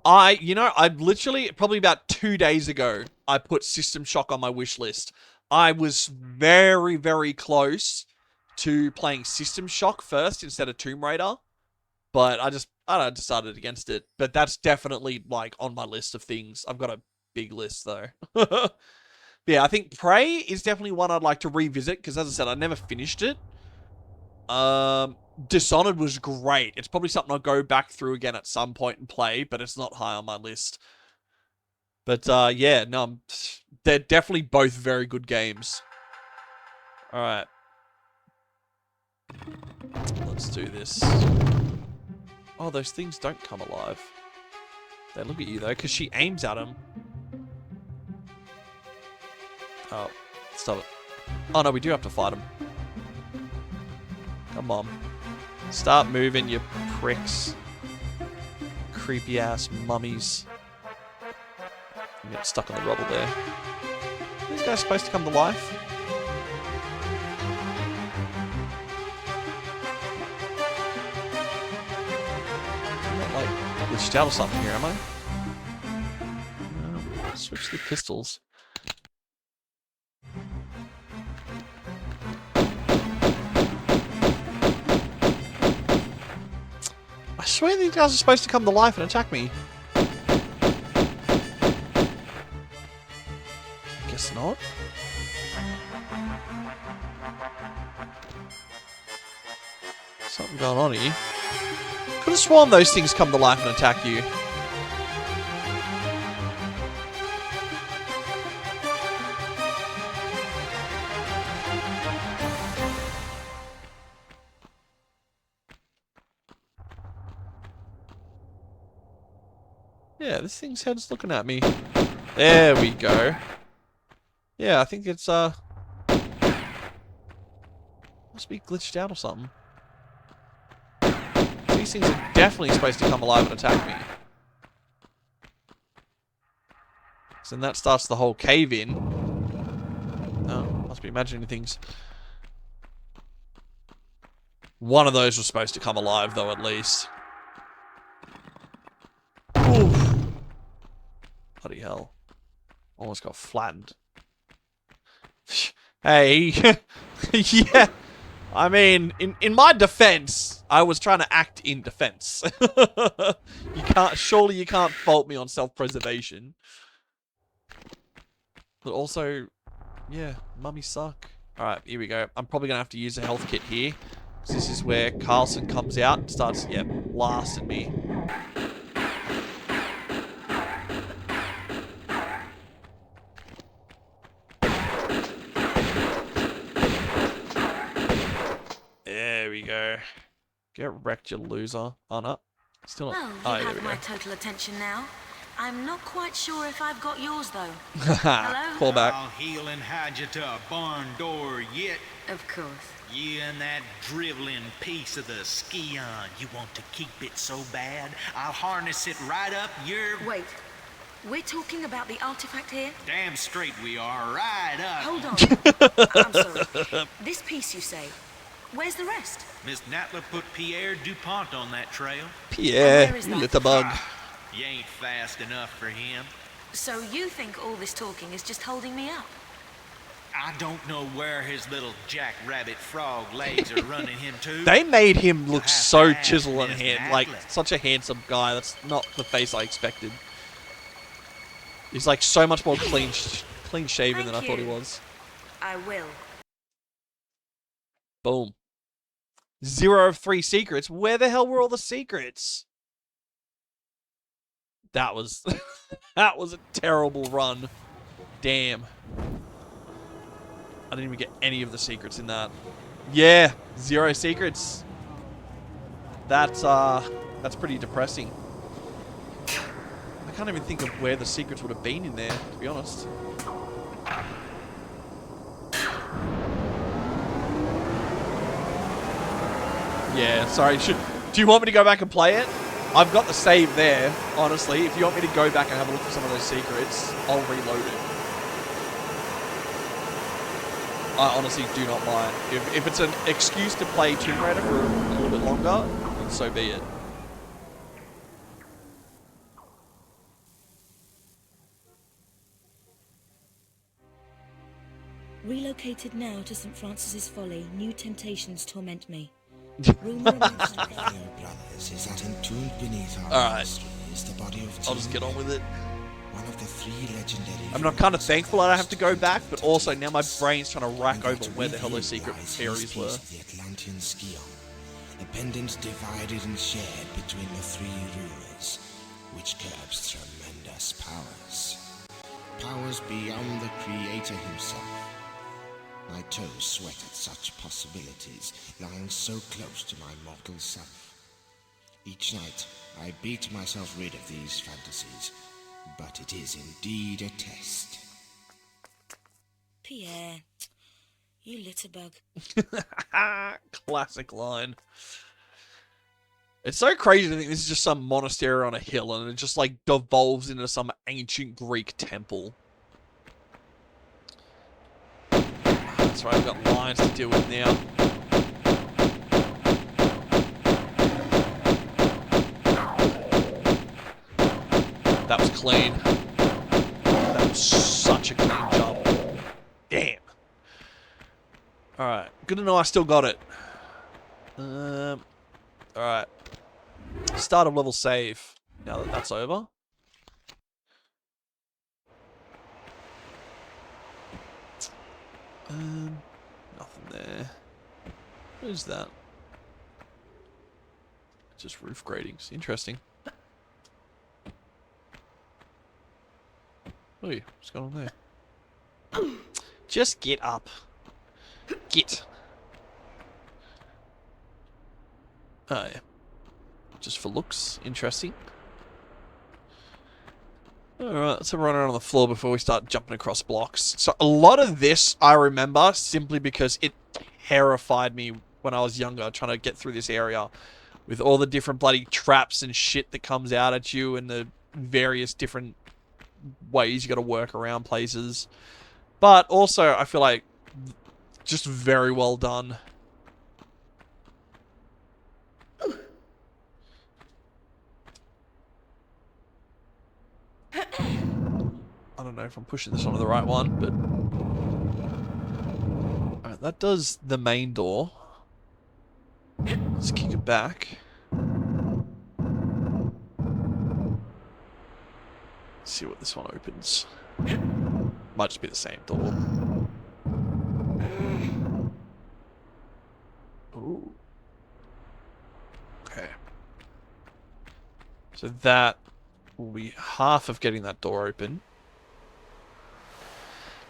I literally, probably about 2 days ago, I put System Shock on my wish list. I was very, very close to playing System Shock first instead of Tomb Raider. But I don't know, decided against it. But that's definitely, like, on my list of things. I've got a big list, though. Yeah, I think Prey is definitely one I'd like to revisit, because as I said, I never finished it. Dishonored was great. It's probably something I'll go back through again at some point and play, but it's not high on my list. But, yeah, no, they're definitely both very good games. Alright. Let's do this. Oh, those things don't come alive. They look at you, though, because she aims at them. Oh, stop it. Oh, no, we do have to fight them. Come on. Start moving, you pricks. Creepy ass mummies. I'm getting stuck on the rubble there. Are these guys supposed to come to life? I'm not like glitched out or something here, am I? No, switch the pistols. I swear these guys are supposed to come to life and attack me. Guess not. Something going on here. Could have sworn those things come to life and attack you. Yeah, this thing's head's looking at me. There we go. Yeah, I think it's, must be glitched out or something. These things are definitely supposed to come alive and attack me. So then that starts the whole cave in. Oh, must be imagining things. One of those was supposed to come alive, though, at least. Oof. Bloody hell. Almost got flattened. Hey. Yeah. I mean, in my defense, I was trying to act in defense. Surely you can't fault me on self-preservation. But also, yeah, mummies suck. Alright, here we go. I'm probably gonna have to use a health kit here. Because this is where Carlson comes out and starts, yeah, blasting me. There we go. Get wrecked, you loser. Oh, no. Still not. Well, Oh, you there we have go. my total attention now. I'm not quite sure if I've got yours, though. Hello? Call back. I'll heal and hide you to a barn door yet. Of course. You and that driveling piece of the ski on. You want to keep it so bad? I'll harness it right up your... Wait. We're talking about the artifact here? Damn straight we are. Right up. Hold on. I'm sorry. This piece, you say. Where's the rest? Miss Natla put Pierre DuPont on that trail. Pierre, where is you that? little bug. You ain't fast enough for him. So you think all this talking is just holding me up? I don't know where his little jackrabbit frog legs are running him to. They made him look have so to ask chiseled and Miss like Natla. such a handsome guy. That's not the face I expected. He's like so much more clean shaven than I Thank thought he you. was. I will. Boom. 0 of 3 secrets. Where the hell were all the secrets? That was that was a terrible run. Damn. I didn't even get any of the secrets in that. Yeah, 0 secrets. That's pretty depressing. can't even think of where the secrets would have been in there, to be honest. Yeah, sorry. Do you want me to go back and play it? I've got the save there, honestly. If you want me to go back and have a look for some of those secrets, I'll reload it. I honestly do not mind. If it's an excuse to play Tomb Raider for a little bit longer, then so be it. Relocated now to St. Francis's Folly, new temptations torment me. Brothers is that entombed beneath our monastery is the body of I'll just get on with it. one of the 3 legendary. I mean, I'm kind of thankful I don't have to go back, but also now my brain's trying to rack over where the hell those secret areas were. The Atlantean Skion, a pendant divided and shared between the 3 rulers, which curbs tremendous powers. Powers beyond the Creator himself. My toes sweat at such possibilities, lying so close to my mortal self. Each night, I beat myself rid of these fantasies, but it is indeed a test. Pierre, you litterbug. Classic line. It's so crazy to think this is just some monastery on a hill and it just like devolves into some ancient Greek temple. That's right, I've got lines to deal with now. That was clean. That was such a clean jump. Damn. Alright, good to know I still got it. Alright. Start of level save. Now that that's over. Nothing there. What is that? Just roof gratings. Interesting. Oi, what's going on there? Just get up. Get. Oh, yeah. Just for looks. Interesting. Alright, let's have a run around on the floor before we start jumping across blocks. So a lot of this I remember simply because it terrified me when I was younger trying to get through this area. With all the different bloody traps and shit that comes out at you and the various different ways you gotta work around places. But also, I feel like just very well done. I don't know if I'm pushing this onto the right one, but... Alright, that does the main door. Let's kick it back. Let's see what this one opens. Might just be the same door. Ooh. Okay. So that will be half of getting that door open.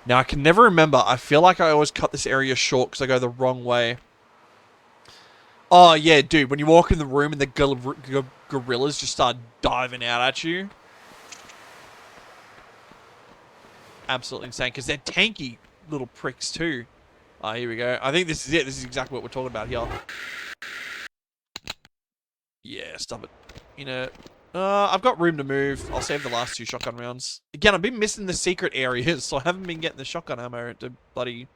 Now, I can never remember. I feel like I always cut this area short because I go the wrong way. Oh, yeah, dude. When you walk in the room and the gorillas just start diving out at you. Absolutely insane. Because they're tanky little pricks, too. Ah, here we go. I think this is it. This is exactly what we're talking about here. Yeah, stop it. You know... I've got room to move. I'll save the last 2 shotgun rounds. Again, I've been missing the secret areas, so I haven't been getting the shotgun ammo to bloody...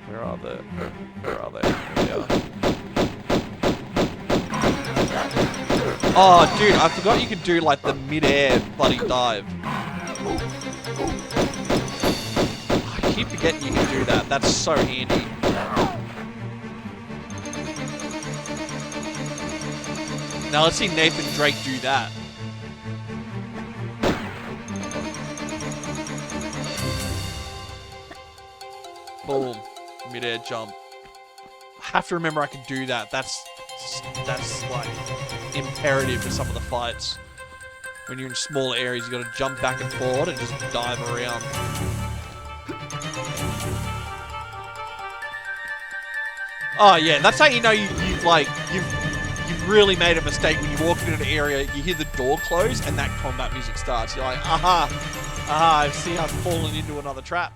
Where are they? Where are they? Yeah. Oh, dude, I forgot you could do, like, the mid-air bloody dive. I keep forgetting you can do that. That's so handy. Now let's see Nathan Drake do that. Boom. Mid-air jump. I have to remember I can do that. That's like imperative for some of the fights. When you're in smaller areas, you gotta jump back and forward and just dive around. Oh yeah, that's how you know you've really made a mistake when you walk into an area, you hear the door close, and that combat music starts. You're like, aha, I see I've fallen into another trap.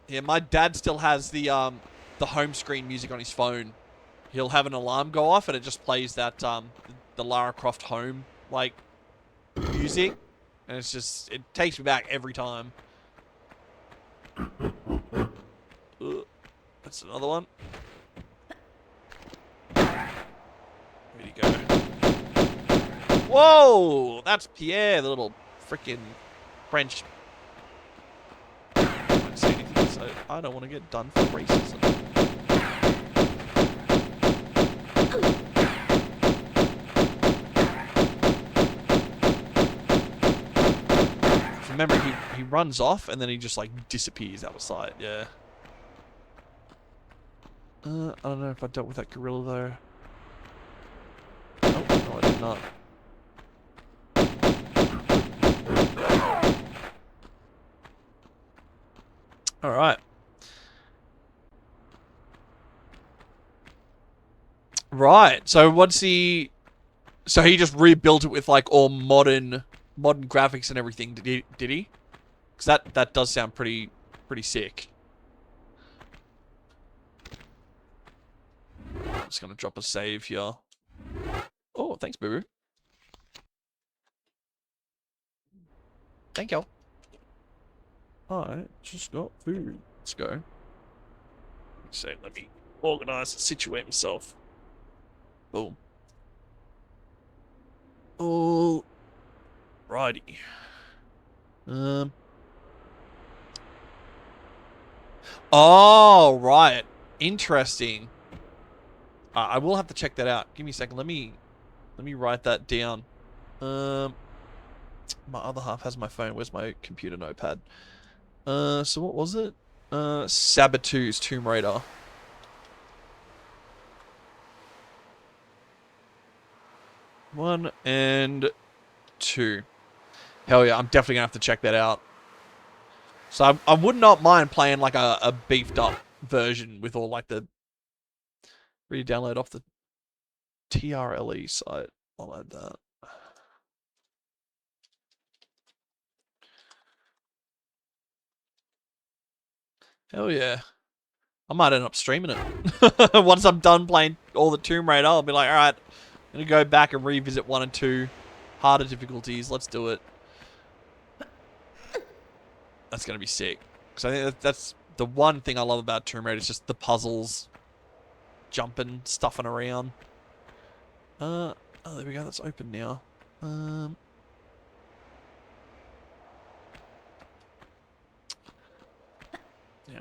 Yeah, my dad still has the home screen music on his phone. He'll have an alarm go off, and it just plays that the Lara Croft home like music, and it takes me back every time. That's another one. Where'd he go? Whoa! That's Pierre, the little freaking French. I don't say anything, so I don't want to get done for racism. Remember, he runs off and then he just like disappears out of sight. Yeah. I don't know if I dealt with that gorilla though. Oh, no, I did not. All right. Right. So what's he? So he just rebuilt it with like all modern graphics and everything. Did he? Because that does sound pretty sick. I'm just gonna drop a save here. Oh, thanks, Boo. Thank you. I just got food. Let's go. So let me organize and situate myself. Boom. Alrighty. Oh, right. Interesting. I will have to check that out. Give me a second. Let me write that down. My other half has my phone. Where's my computer notepad? So what was it? Saboteur's Tomb Raider. One and two. Hell yeah, I'm definitely gonna have to check that out. So I would not mind playing like a beefed up version with all like the re-download off the TRLE site. I'll add that. Hell yeah. I might end up streaming it. Once I'm done playing all the Tomb Raider, I'll be like, alright, I'm gonna go back and revisit 1 and 2. Harder difficulties, let's do it. That's gonna be sick. Because I think that's the one thing I love about Tomb Raider is just the puzzles. Jumping, stuffing around. Oh, there we go, that's open now. Yeah,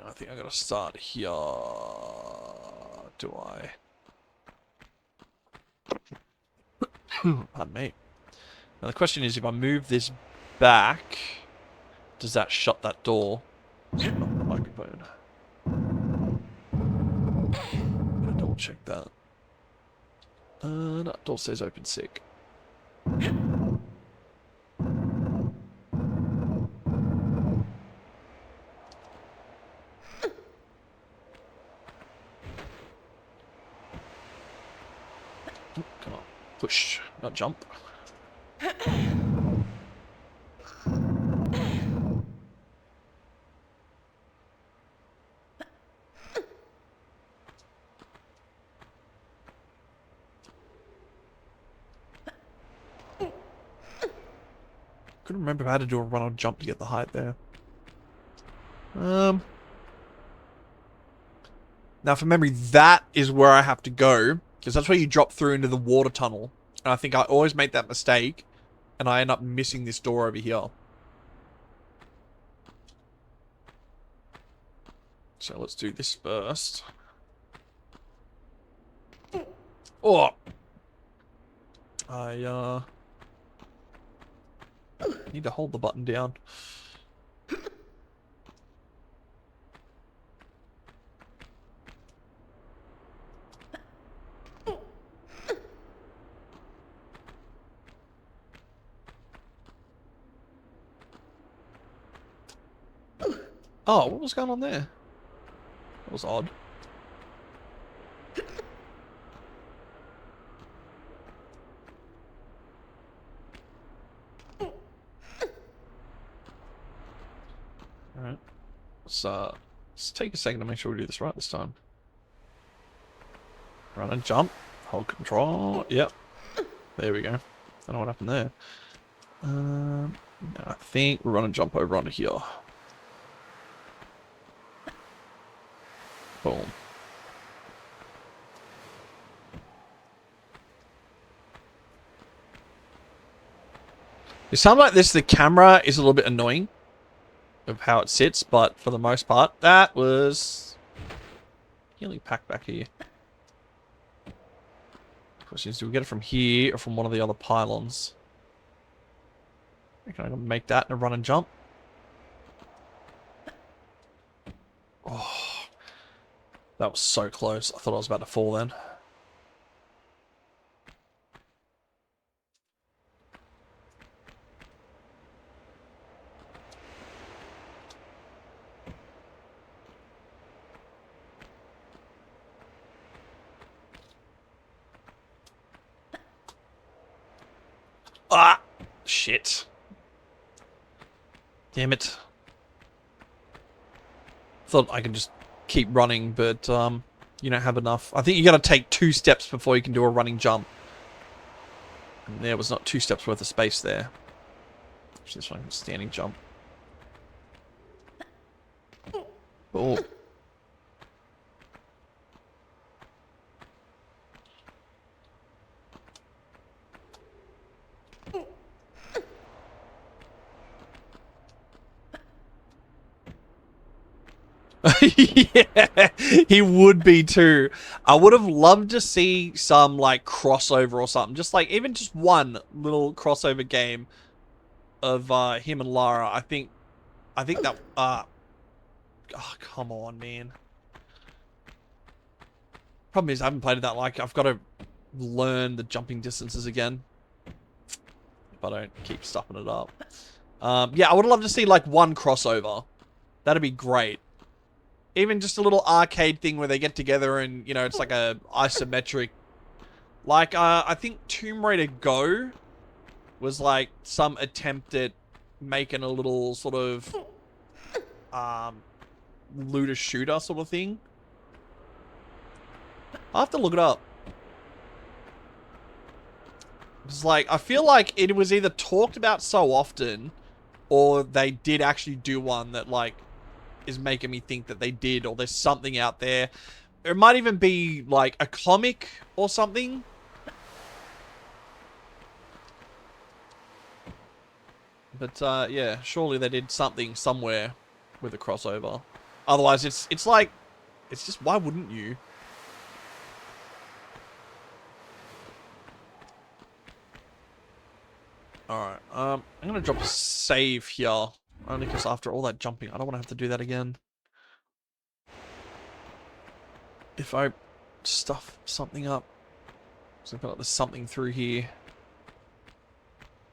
I think I gotta start here. Do I? Pardon me. Now the question is, if I move this back, does that shut that door? Not the microphone. I'm gonna double check that. That door says open sick. Come on. Push, not jump. Couldn't remember if I had to do a run or jump to get the height there. Now, from memory, that is where I have to go, because that's where you drop through into the water tunnel. And I think I always make that mistake, and I end up missing this door over here. So let's do this first. Oh! I need to hold the button down. Oh, what was going on there? That was odd. Alright. Let's take a second to make sure we do this right this time. Run and jump. Hold control. Yep. There we go. Don't know what happened there. I think we're running jump over onto here. Boom. It sounds like the camera is a little bit annoying of how it sits, but for the most part, that was healing pack back here. Question is, do we get it from here or from one of the other pylons? Can I make that in a run and jump? Oh, that was so close. I thought I was about to fall then. Ah! Shit. Damn it. Thought I could just keep running, but you don't have enough. I think you gotta take 2 steps before you can do a running jump. And there was not 2 steps worth of space there. Actually, this one, standing jump. Oh. Yeah, he would be too. I would have loved to see some like crossover or something. Just like even just one little crossover game of him and Lara. I think that oh, come on, man. Problem is I haven't played it that like I've got to learn the jumping distances again. If I don't keep stuffing it up. Yeah, I would love to see like one crossover. That'd be great. Even just a little arcade thing where they get together and, you know, it's like a isometric. Like, I think Tomb Raider Go was like some attempt at making a little sort of, looter shooter sort of thing. I'll have to look it up. It's like, I feel like it was either talked about so often or they did actually do one that like is making me think that they did, or there's something out there. It might even be like a comic or something. But yeah, surely they did something somewhere with a crossover. Otherwise, it's like, it's just, why wouldn't you? Alright, I'm gonna drop a save here. Only because after all that jumping, I don't want to have to do that again. If I stuff something up. So I feel like there's something through here.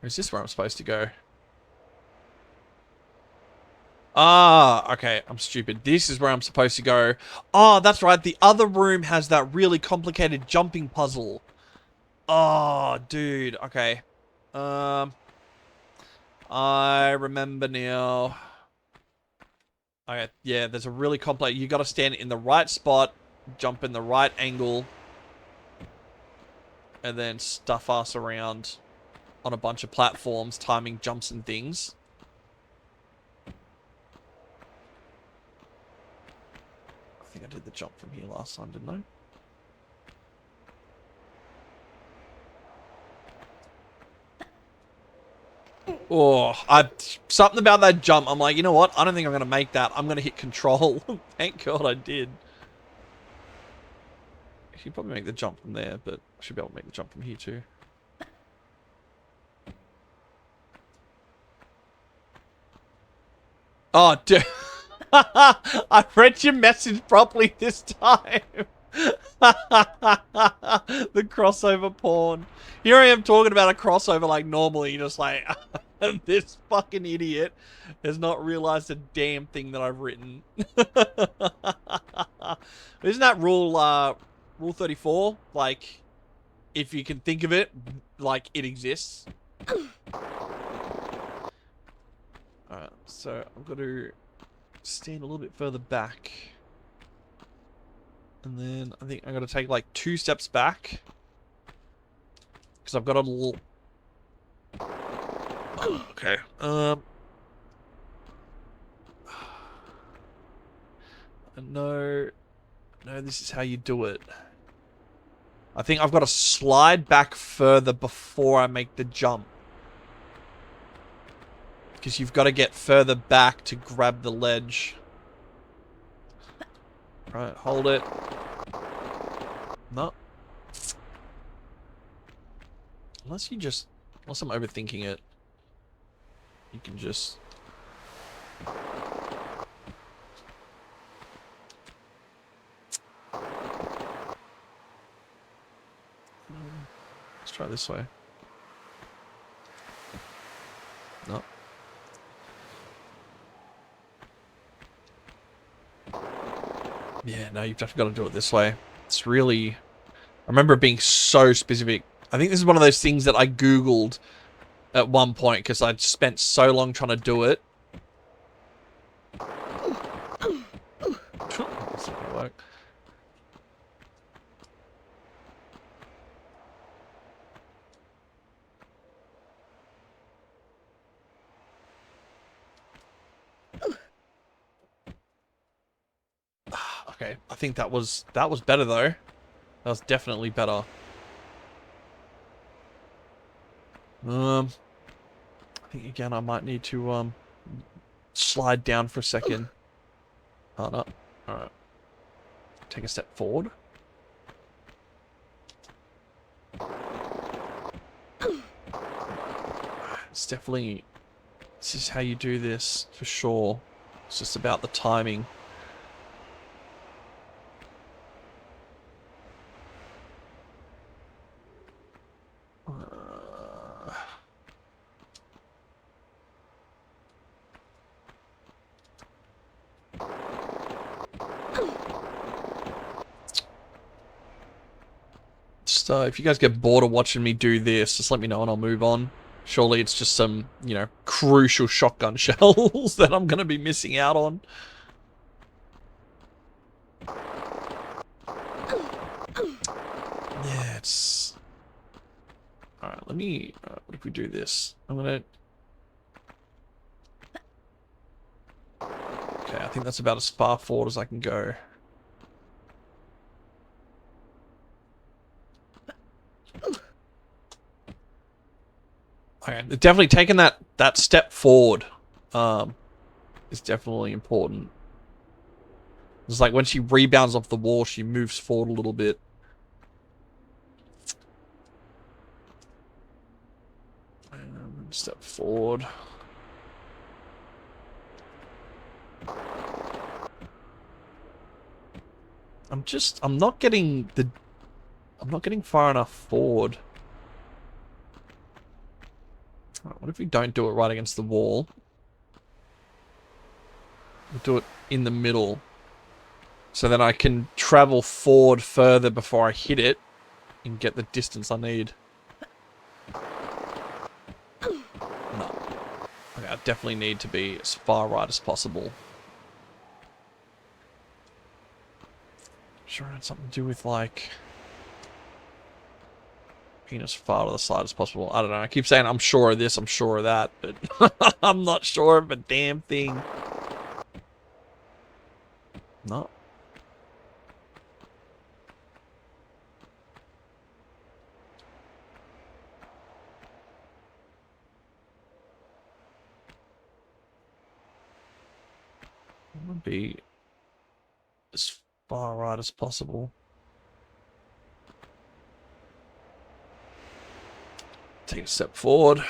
Or is this where I'm supposed to go? Ah, okay, I'm stupid. This is where I'm supposed to go. Oh, that's right. The other room has that really complicated jumping puzzle. Oh, dude. Okay. I remember now. Okay, yeah, there's a really complex... You gotta stand in the right spot, jump in the right angle, and then stuff us around on a bunch of platforms, timing jumps and things. I think I did the jump from here last time, didn't I? Oh, something about that jump. I'm like, you know what? I don't think I'm going to make that. I'm going to hit control. Thank God I did. I should probably make the jump from there, but I should be able to make the jump from here too. Oh, dude. I read your message properly this time. The crossover porn. Here I am talking about a crossover like normally, just like... This fucking idiot has not realized a damn thing that I've written. Isn't that rule 34? Like, if you can think of it, like it exists. Alright, so I've got to stand a little bit further back. And then I think I'm going to take like 2 steps back. Because I've got a little... Oh, okay. No, this is how you do it. I think I've got to slide back further before I make the jump. Because you've got to get further back to grab the ledge. Right, hold it. No. Unless I'm overthinking it. You can just... Let's try this way. No. Yeah, no, you've definitely got to do it this way. It's really... I remember it being so specific. I think this is one of those things that I Googled at one point because I'd spent so long trying to do it. That's not gonna work. Okay, I think that was better though. That was definitely better. I think again I might need to slide down for a second. Oh no. Alright. Take a step forward. It's definitely... This is how you do this, for sure. It's just about the timing. So if you guys get bored of watching me do this, just let me know and I'll move on. Surely it's just some, you know, crucial shotgun shells that I'm going to be missing out on. Yeah, it's... Alright, let me... what if we do this? I'm going to... Okay, I think that's about as far forward as I can go. Okay, definitely taking that step forward is definitely important. It's like when she rebounds off the wall, she moves forward a little bit. And step forward. I'm not getting far enough forward. What if we don't do it right against the wall? We'll do it in the middle. So then I can travel forward further before I hit it and get the distance I need. No. Okay, I definitely need to be as far right as possible. Sure, it had something to do with like... being as far to the side as possible. I don't know. I keep saying I'm sure of this, I'm sure of that, but I'm not sure of a damn thing. No. I'm gonna be as far right as possible. Take a step forward.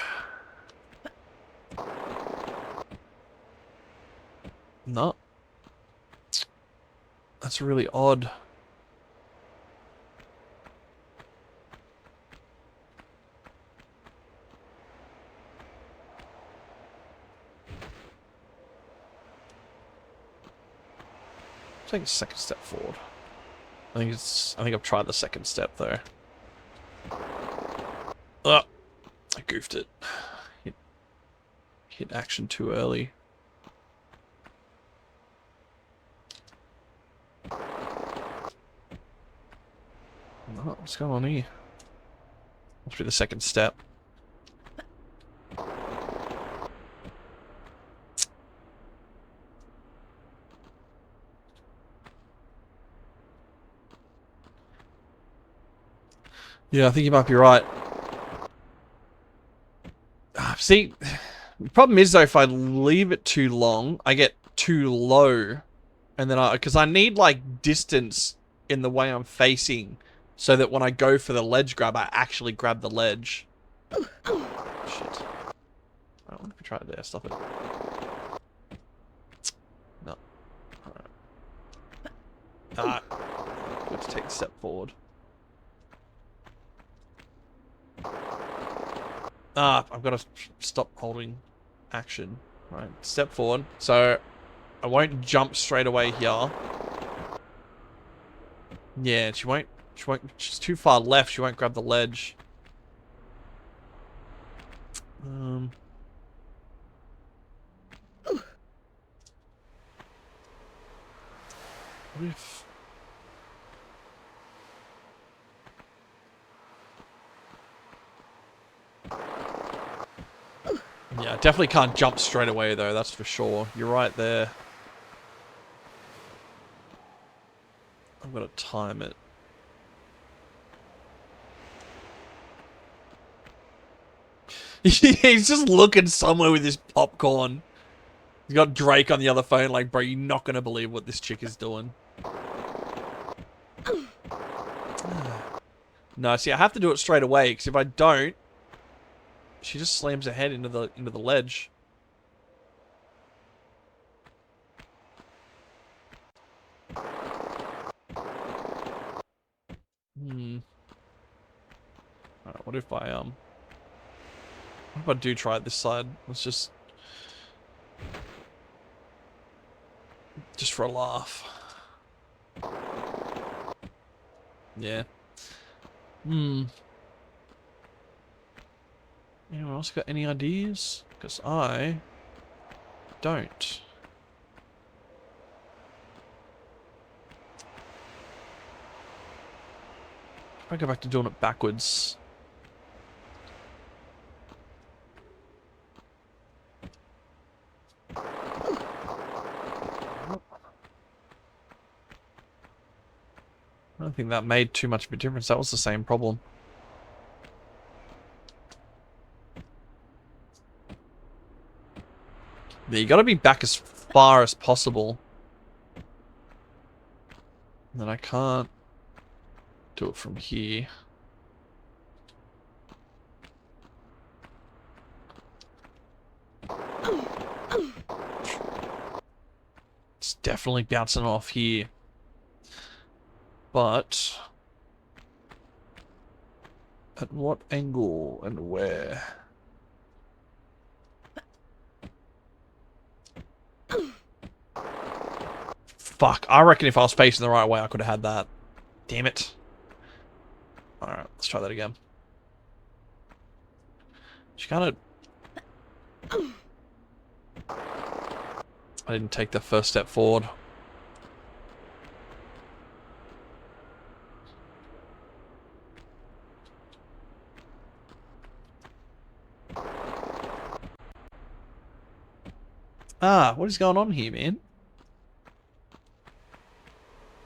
No. That's really odd. Take a second step forward. I think I've tried the second step though. Oh, I goofed it. Hit action too early. Oh, what's going on here? Must be the second step. Yeah, I think you might be right. See, the problem is though, if I leave it too long, I get too low. And then because I need like distance in the way I'm facing so that when I go for the ledge grab, I actually grab the ledge. Shit. I wonder if we try it there. Stop it. No. Alright. Let's take a step forward. I've got to stop holding action. Right, step forward. So, I won't jump straight away here. Yeah, she won't, she's too far left, she won't grab the ledge. What if... Yeah, I definitely can't jump straight away though, that's for sure. You're right there. I'm gonna time it. He's just looking somewhere with his popcorn. He's got Drake on the other phone like, bro, you're not gonna believe what this chick is doing. No, see, I have to do it straight away, because if I don't, she just slams her head into the ledge. Alright, what if I do try it this side? Let's just for a laugh. Yeah. Anyone else got any ideas? Because I don't. If I go back to doing it backwards. I don't think that made too much of a difference. That was the same problem. Yeah, you gotta be back as far as possible. And then I can't do it from here. It's definitely bouncing off here. But at what angle and where? Fuck, I reckon if I was facing the right way, I could have had that. Damn it. Alright, let's try that again. She kind of... I didn't take the first step forward. What is going on here, man?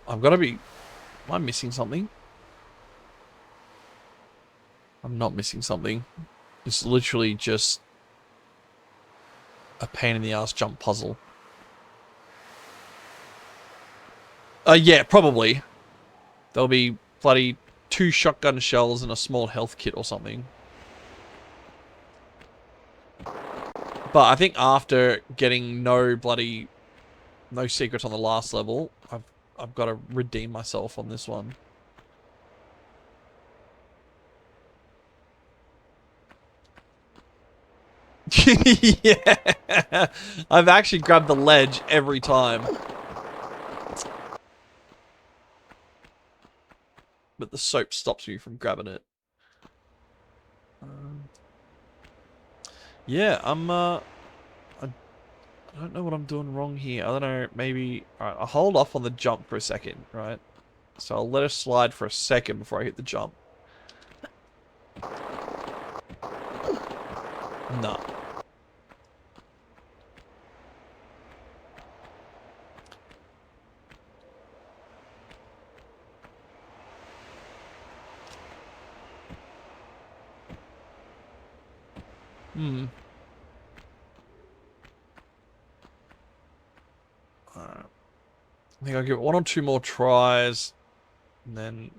I've got to be... Am I missing something? I'm not missing something. It's literally just a pain in the ass jump puzzle. Yeah, probably. There'll be bloody 2 shotgun shells and a small health kit or something. But I think after getting no secrets on the last level, I've got to redeem myself on this one. Yeah, I've actually grabbed the ledge every time. but the soap stops me from grabbing it. Yeah, I don't know what I'm doing wrong here. I don't know, maybe... Alright, I'll hold off on the jump for a second, right? So I'll let her slide for a second before I hit the jump. No. Hmm. Alright. I think I'll give it 1 or 2 more tries. And then...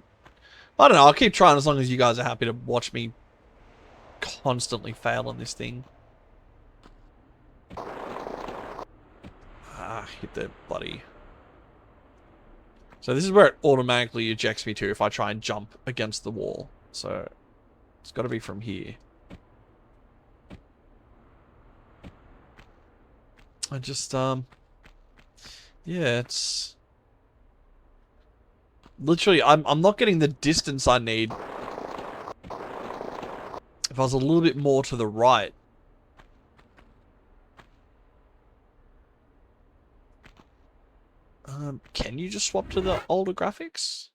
I don't know, I'll keep trying as long as you guys are happy to watch me constantly fail on this thing. Ah, hit the bloody... So this is where it automatically ejects me to if I try and jump against the wall. So it's got to be from here. I just, yeah, it's... Literally, I'm not getting the distance I need. If I was a little bit more to the right. Can you just swap to the older graphics?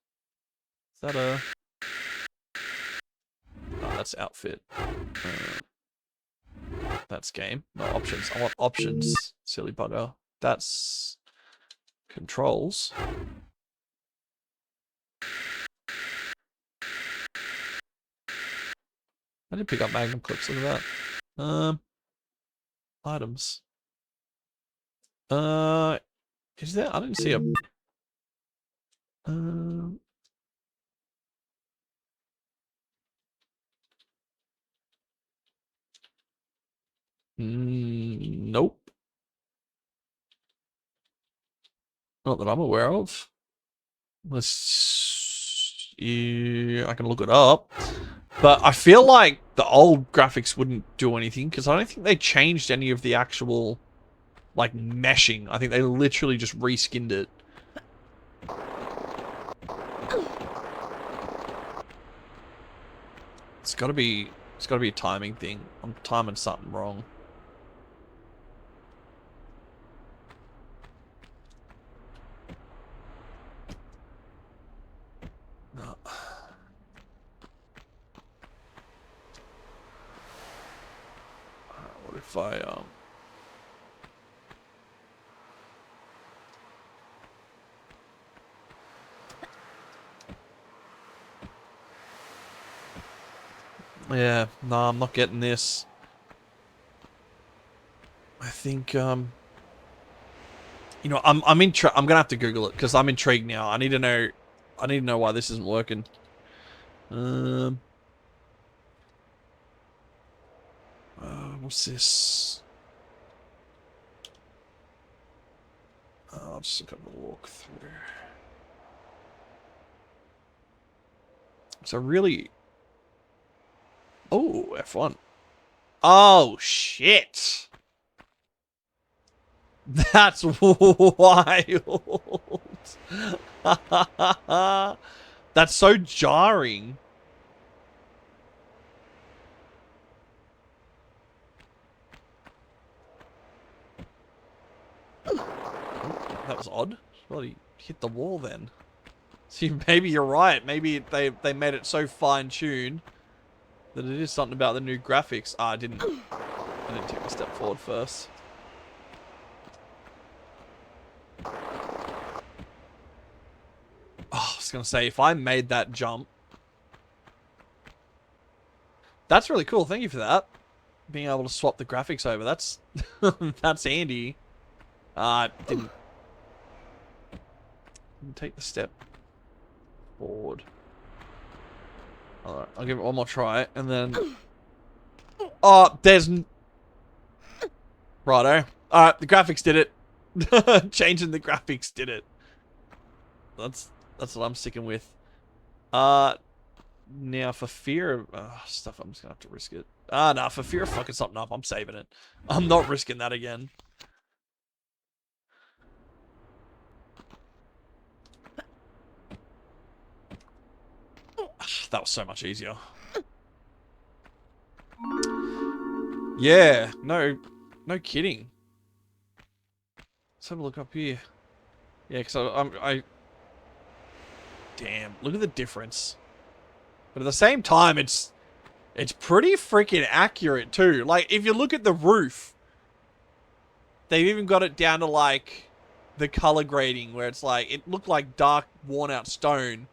Is that a... Oh, that's outfit. That's game. No, options. I want options, silly bugger. That's... controls. I did pick up magnum clips, look at that. Items. Is there? I didn't see a... Nope. Not that I'm aware of. Unless... Yeah, I can look it up. But I feel like the old graphics wouldn't do anything, because I don't think they changed any of the actual, like, meshing. I think they literally just reskinned it. It's gotta be a timing thing. I'm timing something wrong. No. What if I, Yeah, no, I'm not getting this. I think, you know, I'm gonna have to Google it, because I'm intrigued now. I need to know why this isn't working. What's this? I'll just look up a walkthrough. So really... Oh, F1. Oh, shit! That's wild! That's so jarring. That was odd. Well, he hit the wall then. See, maybe you're right. Maybe they made it so fine-tuned that it is something about the new graphics. Ah, I didn't take a step forward first. Oh, I was gonna say, if I made that jump... That's really cool. Thank you for that. Being able to swap the graphics over. That's... that's handy. Didn't take the step forward. Alright, I'll give it one more try, and then... Oh, there's... Righto. Alright, the graphics did it. Changing the graphics did it. That's what I'm sticking with. Now for fear of... stuff, I'm just gonna have to risk it. Nah, for fear of fucking something up, I'm saving it. I'm not risking that again. that was so much easier. Yeah, no kidding. Let's have a look up here. Yeah, because I damn, look at the difference. But at the same time, it's pretty freaking accurate too. Like, if you look at the roof, they've even got it down to like the color grading, where it's like it looked like dark, worn out stone,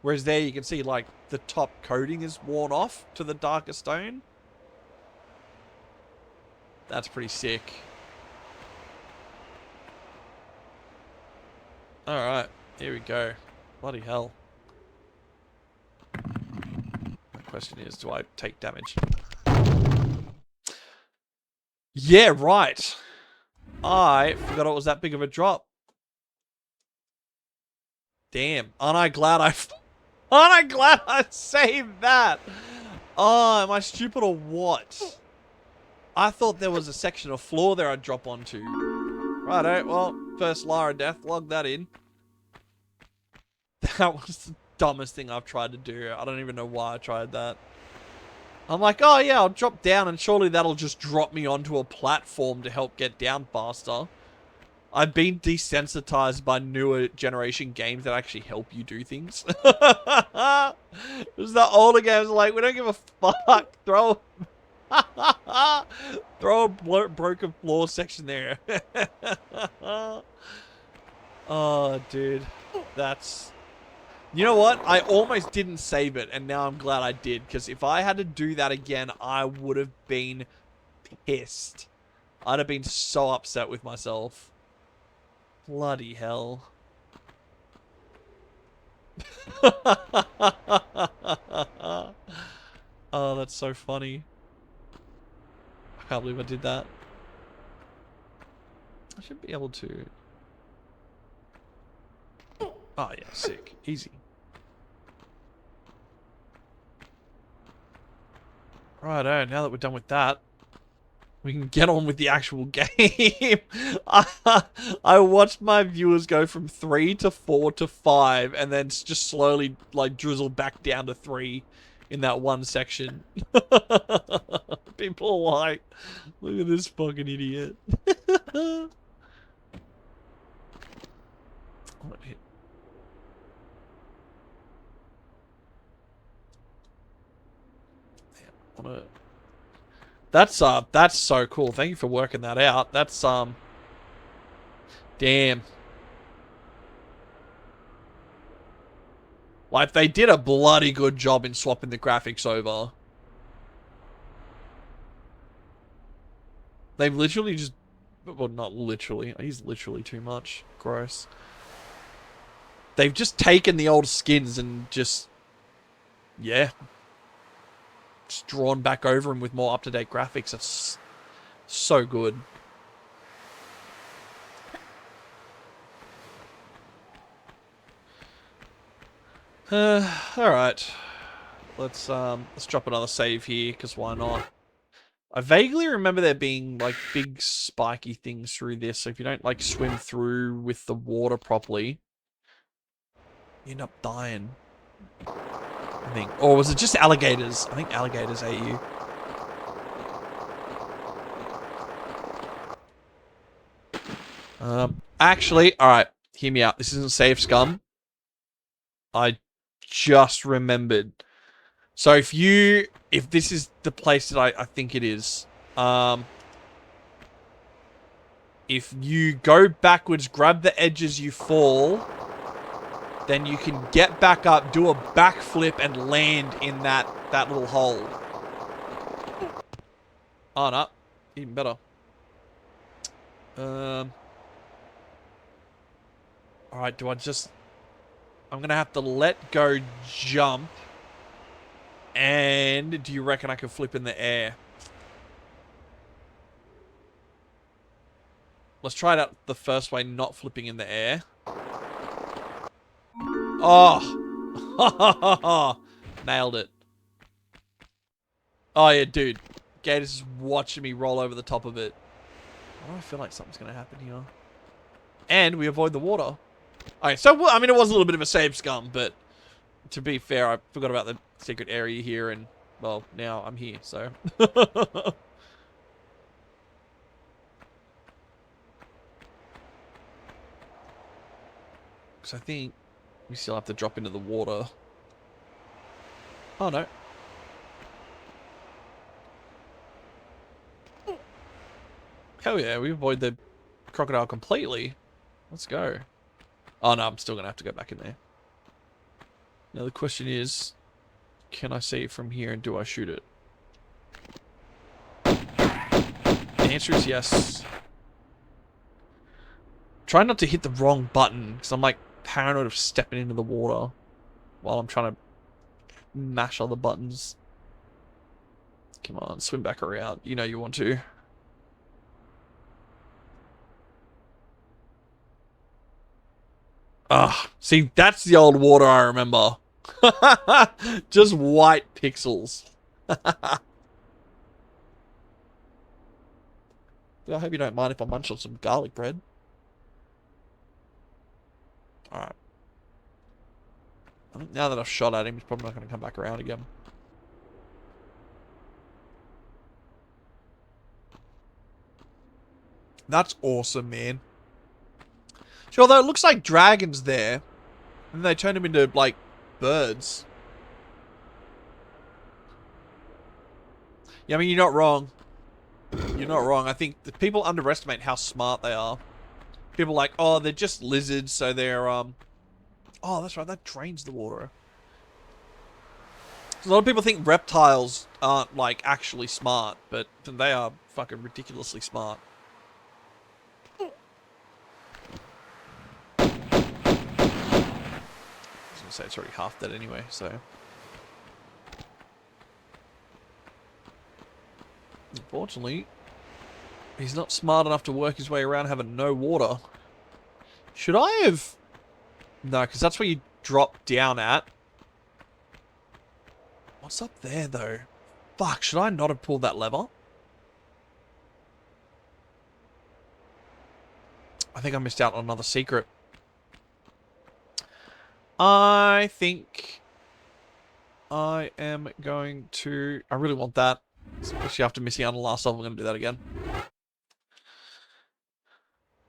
whereas there you can see like the top coating is worn off to the darker stone. That's pretty sick. Alright, here we go. Bloody hell. The question is, do I take damage? Yeah, right. I forgot it was that big of a drop. Damn. Aren't I glad I saved that? Oh, am I stupid or what? I thought there was a section of floor there I'd drop onto. Righto, well, first Lara death, log that in. That was the dumbest thing I've tried to do. I don't even know why I tried that. I'm like, oh yeah, I'll drop down and surely that'll just drop me onto a platform to help get down faster. I've been desensitized by newer generation games that actually help you do things. Because the older games are like, we don't give a fuck. Throw a broken floor section there. Oh, dude. That's... You know what? I almost didn't save it, and now I'm glad I did. Because if I had to do that again, I would have been pissed. I'd have been so upset with myself. Bloody hell. Oh, that's so funny. I can't believe I did that. I should be able to... Oh yeah, sick. Easy. Righto, now that we're done with that, we can get on with the actual game. I watched my viewers go from 3 to 4 to 5 and then just slowly like drizzle back down to 3 in that one section. People are like, look at this fucking idiot. Oh, hit. That's so cool. Thank you for working that out. That's damn. Like, they did a bloody good job in swapping the graphics over. They've literally just, well, not literally. I use literally too much. Gross. They've just taken the old skins and just, yeah, just drawn back over them with more up-to-date graphics. It's so good. Alright. Let's drop another save here, because why not? I vaguely remember there being, like, big spiky things through this, so if you don't, like, swim through with the water properly, you end up dying. I think. Or was it just alligators? I think alligators ate you. Actually, alright, hear me out. This isn't safe, scum. I just remembered. So if this is the place that I think it is, if you go backwards, grab the edges, you fall, then you can get back up, do a backflip, and land in that little hole. Oh, no. Even better. Alright, do I just... I'm gonna have to let go, jump. And do you reckon I can flip in the air? Let's try it out the first way, not flipping in the air. Oh! Nailed it. Oh yeah, dude. Gator's just watching me roll over the top of it. Why do I feel like something's gonna happen here? And we avoid the water. Okay, so, I mean, it was a little bit of a save, scum, but to be fair, I forgot about the secret area here, and, well, now I'm here, so. Because I think we still have to drop into the water. Oh, no. Hell yeah, we avoid the crocodile completely. Let's go. Oh, no, I'm still going to have to go back in there. Now, the question is, can I see it from here, and do I shoot it? The answer is yes. Try not to hit the wrong button, because I'm, like, paranoid of stepping into the water while I'm trying to mash all the buttons. Come on, swim back around. You know you want to. Ah, see, that's the old water I remember. Just white pixels. I hope you don't mind if I munch on some garlic bread. Alright. I think now that I've shot at him, he's probably not going to come back around again. That's awesome, man. So, although it looks like dragons there, and they turn them into, like, birds. Yeah, I mean, you're not wrong. You're not wrong. I think that people underestimate how smart they are. People are like, oh, they're just lizards, so they're, Oh, that's right, that drains the water. A lot of people think reptiles aren't, like, actually smart, but they are fucking ridiculously smart. I was gonna say it's already half dead anyway, so. Unfortunately, he's not smart enough to work his way around having no water. Should I have... No, because that's where you drop down at. What's up there, though? Fuck, should I not have pulled that lever? I think I missed out on another secret. I think I am going to... I really want that. Especially after missing out on the last level, I'm going to do that again.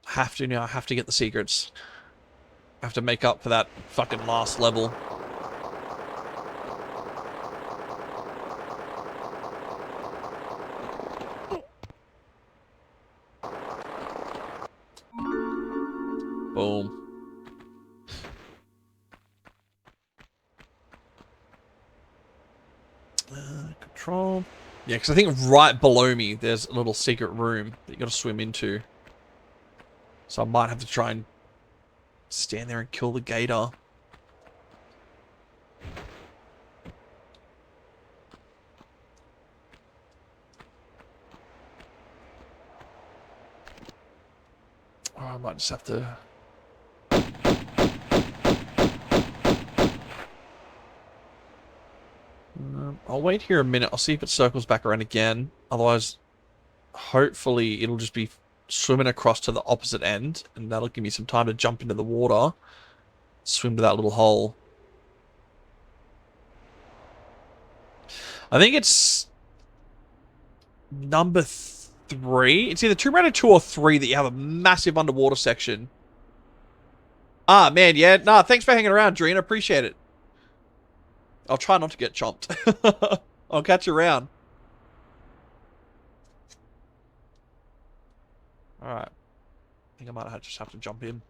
I have to now. I have to get the secrets. I have to make up for that fucking last level. Boom. Control. Yeah, because I think right below me there's a little secret room that you got to swim into. So I might have to try and stand there and kill the gator. Or I might just have to... I'll wait here a minute. I'll see if it circles back around again. Otherwise, hopefully it'll just be swimming across to the opposite end, and that'll give me some time to jump into the water, swim to that little hole. I think it's number 3. It's either Tomb Raider 2 or 3 that you have a massive underwater section. Ah, man, yeah. Nah, thanks for hanging around, Dreen. I appreciate it. I'll try not to get chomped. I'll catch you around. Alright. I think I might just have to jump in.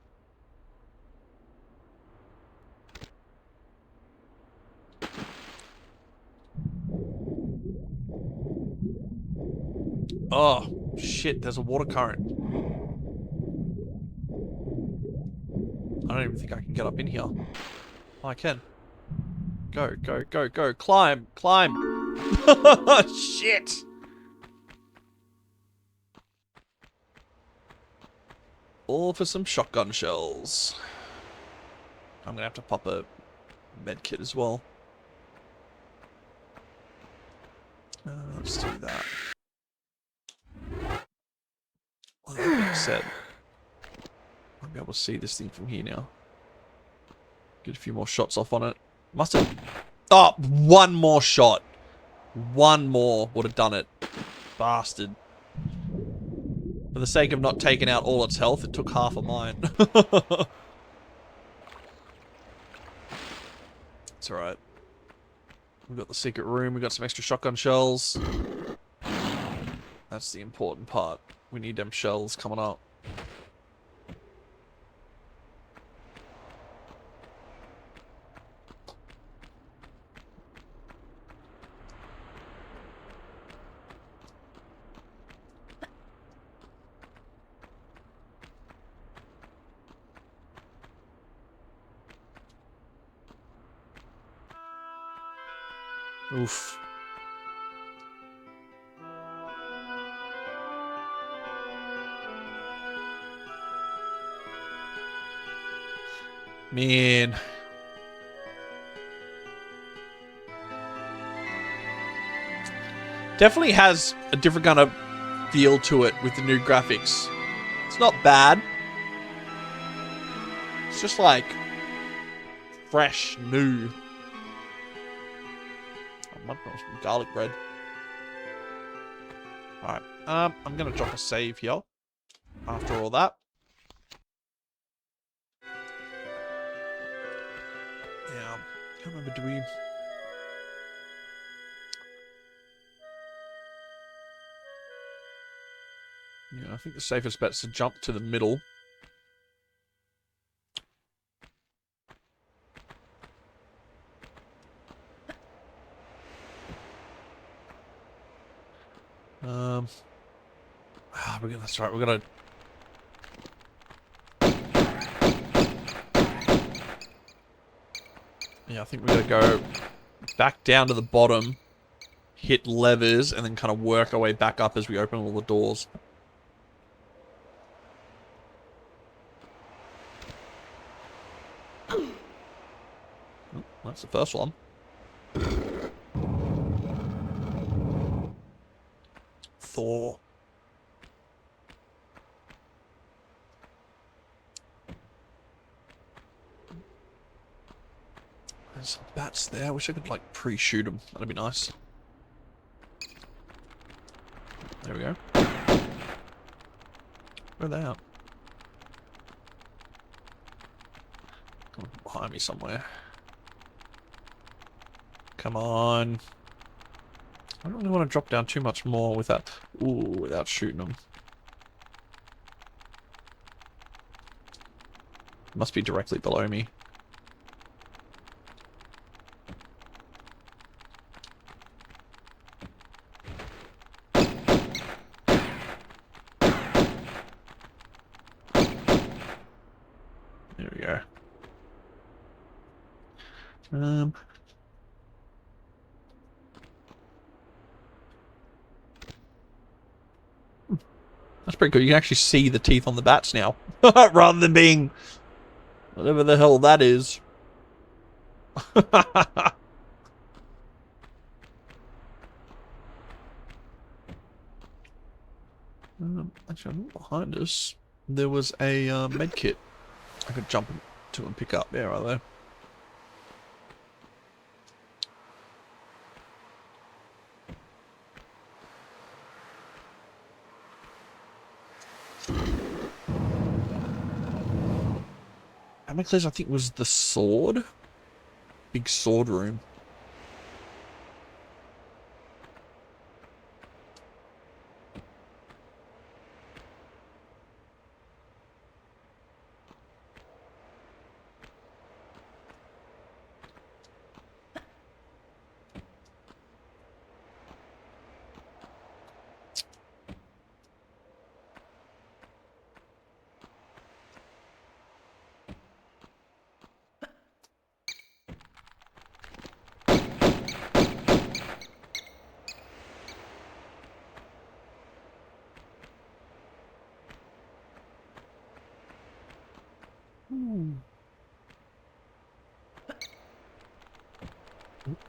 Oh, shit, there's a water current. I don't even think I can get up in here. Oh, I can. Go, go, go, go. Climb, climb. Shit. All for some shotgun shells. I'm gonna have to pop a med kit as well. Let's do that. Well, that being said, I'll be able to see this thing from here now. Get a few more shots off on it. Must have... Oh, one more shot. One more would have done it. Bastard. For the sake of not taking out all its health, it took half of mine. It's alright. We've got the secret room, we've got some extra shotgun shells. That's the important part. We need them shells coming up. Oof. Man. Definitely has a different kind of feel to it with the new graphics. It's not bad. It's just like fresh, new. I might want some garlic bread. Alright, I'm gonna drop a save here after all that. Yeah, I can't remember, do we... Yeah, I think the safest bet is to jump to the middle. That's right, we're gonna... Yeah, I think we're gonna go back down to the bottom, hit levers, and then kind of work our way back up as we open all the doors. Oh, that's the first one. Thor. There's some bats there. I wish I could, like, pre-shoot them. That'd be nice. There we go. Where are they at? Come behind me somewhere. Come on. I don't really want to drop down too much more without... Ooh, without shooting them. Must be directly below me. There we go. That's pretty cool. You can actually see the teeth on the bats now. Rather than being... whatever the hell that is. Actually, behind us, there was a med kit I could jump to and pick up. Yeah, right there. Amicles, I think, was the sword. Big sword room.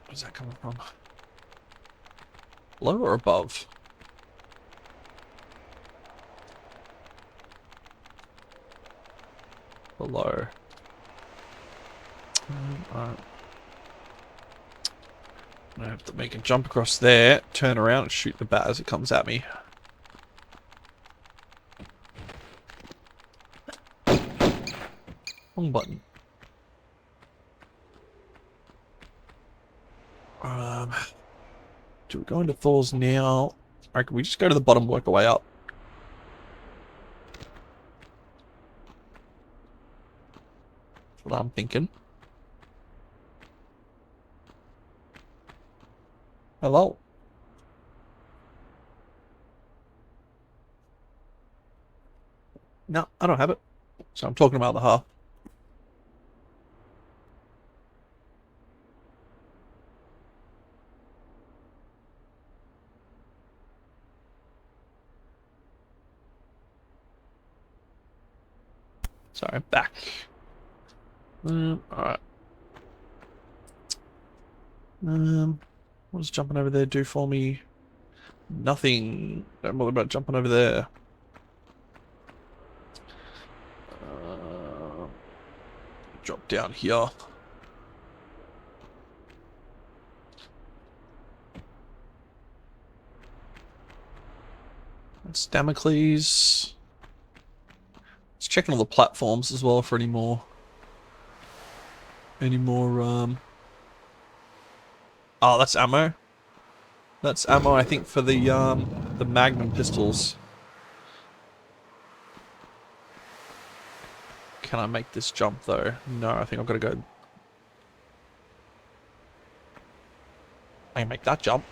Where's that coming from? Below or above? Below. Alright. I have to make a jump across there, turn around and shoot the bat as it comes at me. Wrong button. Do we go into Thor's now? Or can we just go to the bottom, work our way up? That's what I'm thinking. Hello? No, I don't have it. So I'm talking about the half. Sorry, I'm back. Alright. What does jumping over there do for me? Nothing. Don't bother about jumping over there. Drop down here. That's Damocles. Let's check on all the platforms as well for any more. Oh, that's ammo. That's ammo, I think, for the Magnum pistols. Can I make this jump though? No, I think I've got to go. I can make that jump.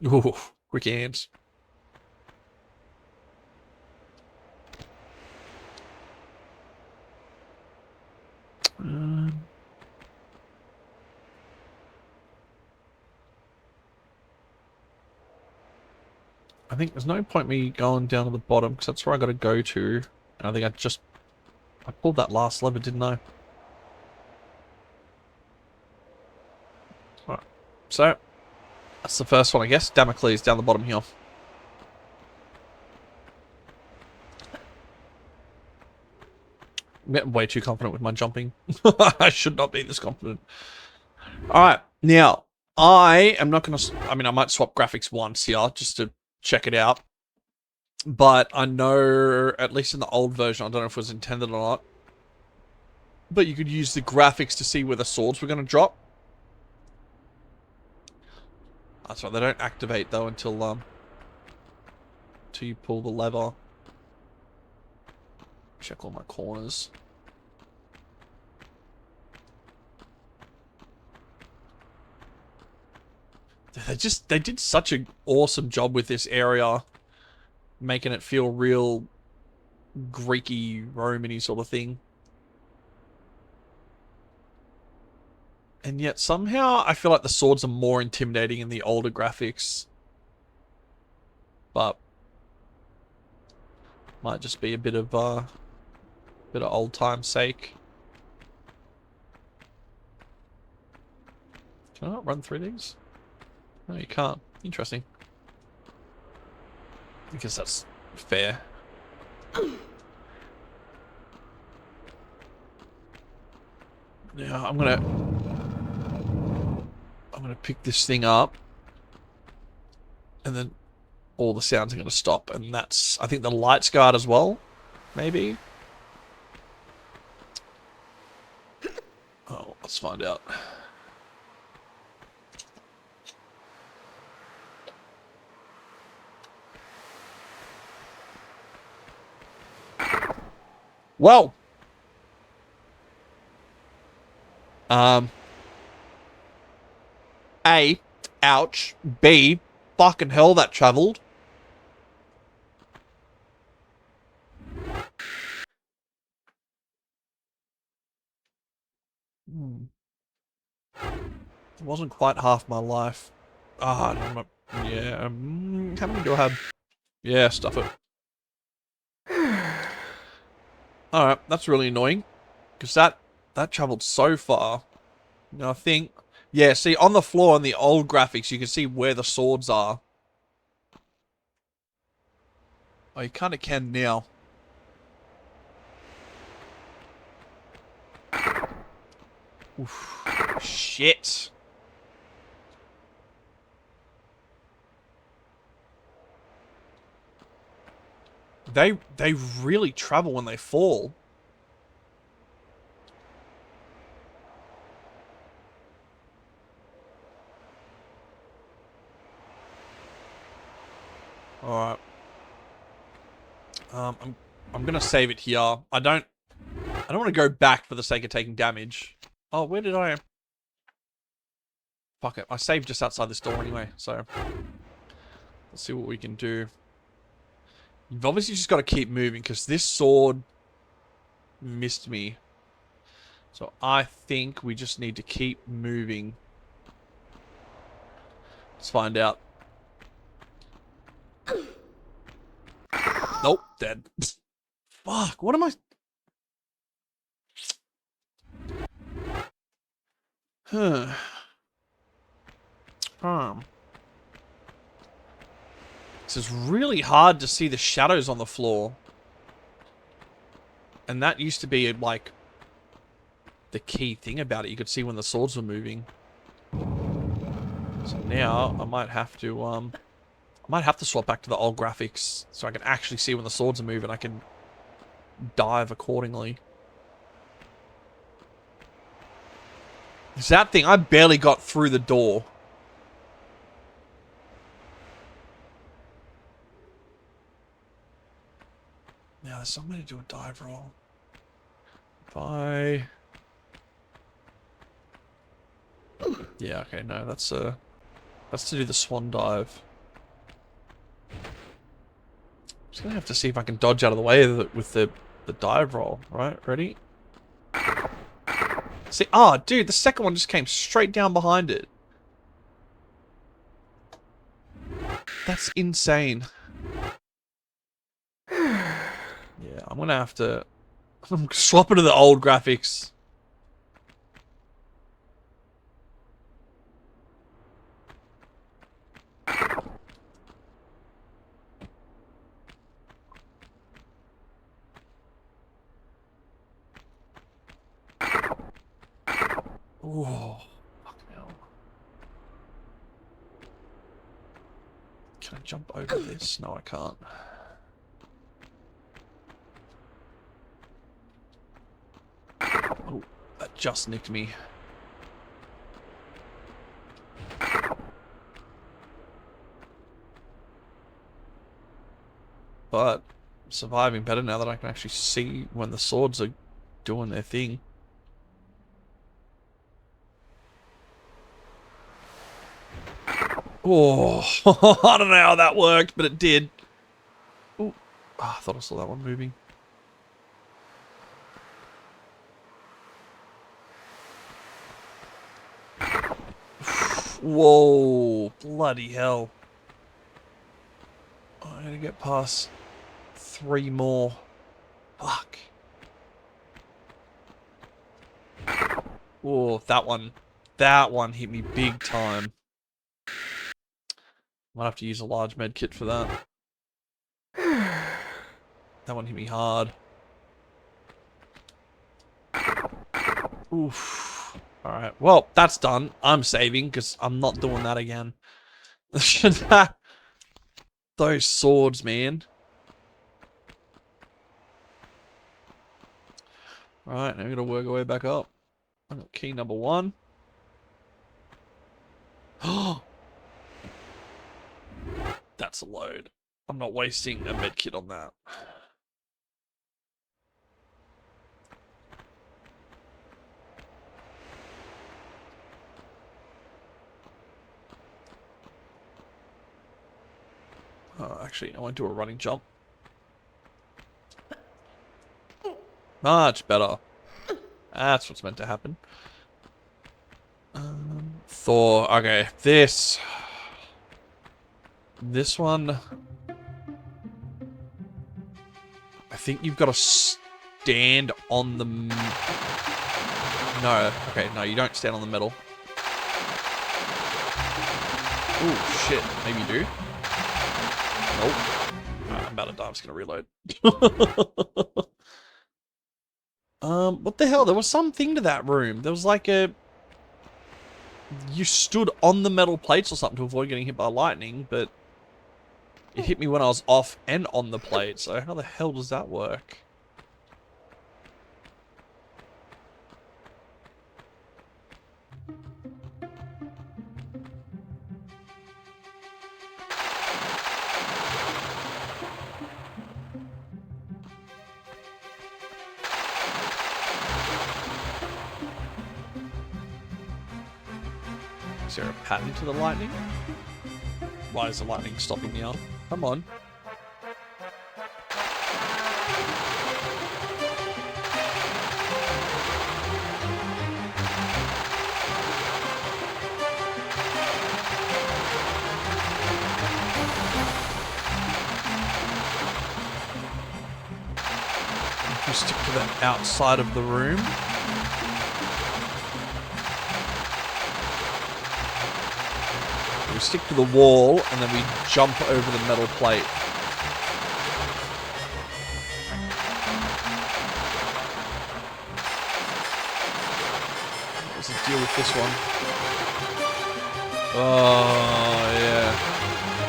Ooh, quick hands. I think there's no point me going down to the bottom because that's where I got to go to. And I think I pulled that last lever, didn't I? Alright. So, that's the first one, I guess. Damocles down the bottom here. I'm getting way too confident with my jumping. I should not be this confident. Alright, now, I am not going to... I mean, I might swap graphics once here just to check it out. But I know, at least in the old version, I don't know if it was intended or not, but you could use the graphics to see where the swords were going to drop. That's right, they don't activate though until you pull the lever. Check all my corners. They did such an awesome job with this area, making it feel real Greeky, Romany sort of thing. And yet somehow I feel like the swords are more intimidating in the older graphics. But might just be a bit of old time sake. Can I not run through these? No, you can't. Interesting. I guess that's fair. Yeah, I'm gonna pick this thing up, and then all the sounds are gonna stop, and that's, I think, the lights guard as well, maybe. Oh, let's find out. Well, A, ouch. B, fucking hell, that traveled. It wasn't quite half my life. Ah, yeah. How many do I have? Yeah, stuff it. Alright, that's really annoying. Because that travelled so far. Now I think... Yeah, see, on the floor in the old graphics, you can see where the swords are. Oh, you kind of can now. Oof. Shit. They really travel when they fall. Alright. I'm gonna save it here. I don't want to go back for the sake of taking damage. Oh, where did I... Fuck it. I saved just outside this door anyway, so... Let's see what we can do. You've obviously just got to keep moving, because this sword missed me. So I think we just need to keep moving. Let's find out. Nope, dead. Fuck, what am I... Huh. This is really hard to see the shadows on the floor. And that used to be, like, the key thing about it. You could see when the swords were moving. So now, I might have to swap back to the old graphics so I can actually see when the swords are moving. I can dive accordingly. It's that thing. I barely got through the door. Now there's some way to do a dive roll. If I... Yeah, okay, no, that's to do the swan dive. Just gonna have to see if I can dodge out of the way with the dive roll. Right, ready? See, dude, the second one just came straight down behind it. That's insane. Yeah, I'm gonna have to swap it to the old graphics. Oh, fuck hell. Can I jump over this? No, I can't. Oh, that just nicked me. But I'm surviving better now that I can actually see when the swords are doing their thing. Oh, I don't know how that worked, but it did. Ooh. Oh, I thought I saw that one moving. Whoa, bloody hell. Oh, I gotta get past 3 more. Fuck. Oh, that one hit me big time. Might have to use a large med kit for that. That one hit me hard. Oof. Alright, well, that's done. I'm saving, because I'm not doing that again. Those swords, man. Alright, now we're gonna work our way back up. I got key number 1. Oh! That's a load. I'm not wasting a med kit on that. Oh, actually, I won't do a running jump. Much better. That's what's meant to happen. Thor. Okay, this. This one... I think you've got to stand on the... No. Okay, no, you don't stand on the metal. Oh, shit. Maybe you do. Nope. Alright, I'm about to die. I'm just gonna reload. What the hell? There was something to that room. There was like a... You stood on the metal plates or something to avoid getting hit by lightning, but... It hit me when I was off and on the plate, so how the hell does that work? Is there a pattern to the lightning? Why is the lightning stopping me up? Come on. If you stick to the outside of the room. We stick to the wall and then we jump over the metal plate. What's the deal with this one? Oh, yeah.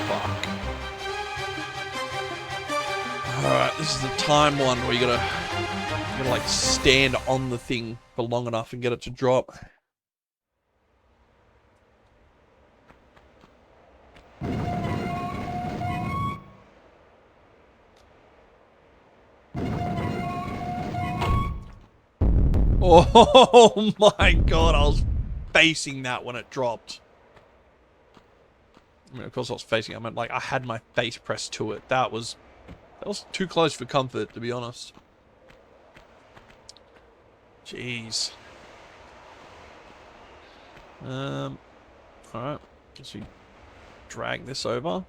Fuck. Alright, this is the time one where you gotta like stand on the thing for long enough and get it to drop. Oh my god, I was facing that when it dropped. I mean, of course I was facing it. I meant, like, I had my face pressed to it. That was too close for comfort, to be honest. Jeez. Alright. Guess we drag this over.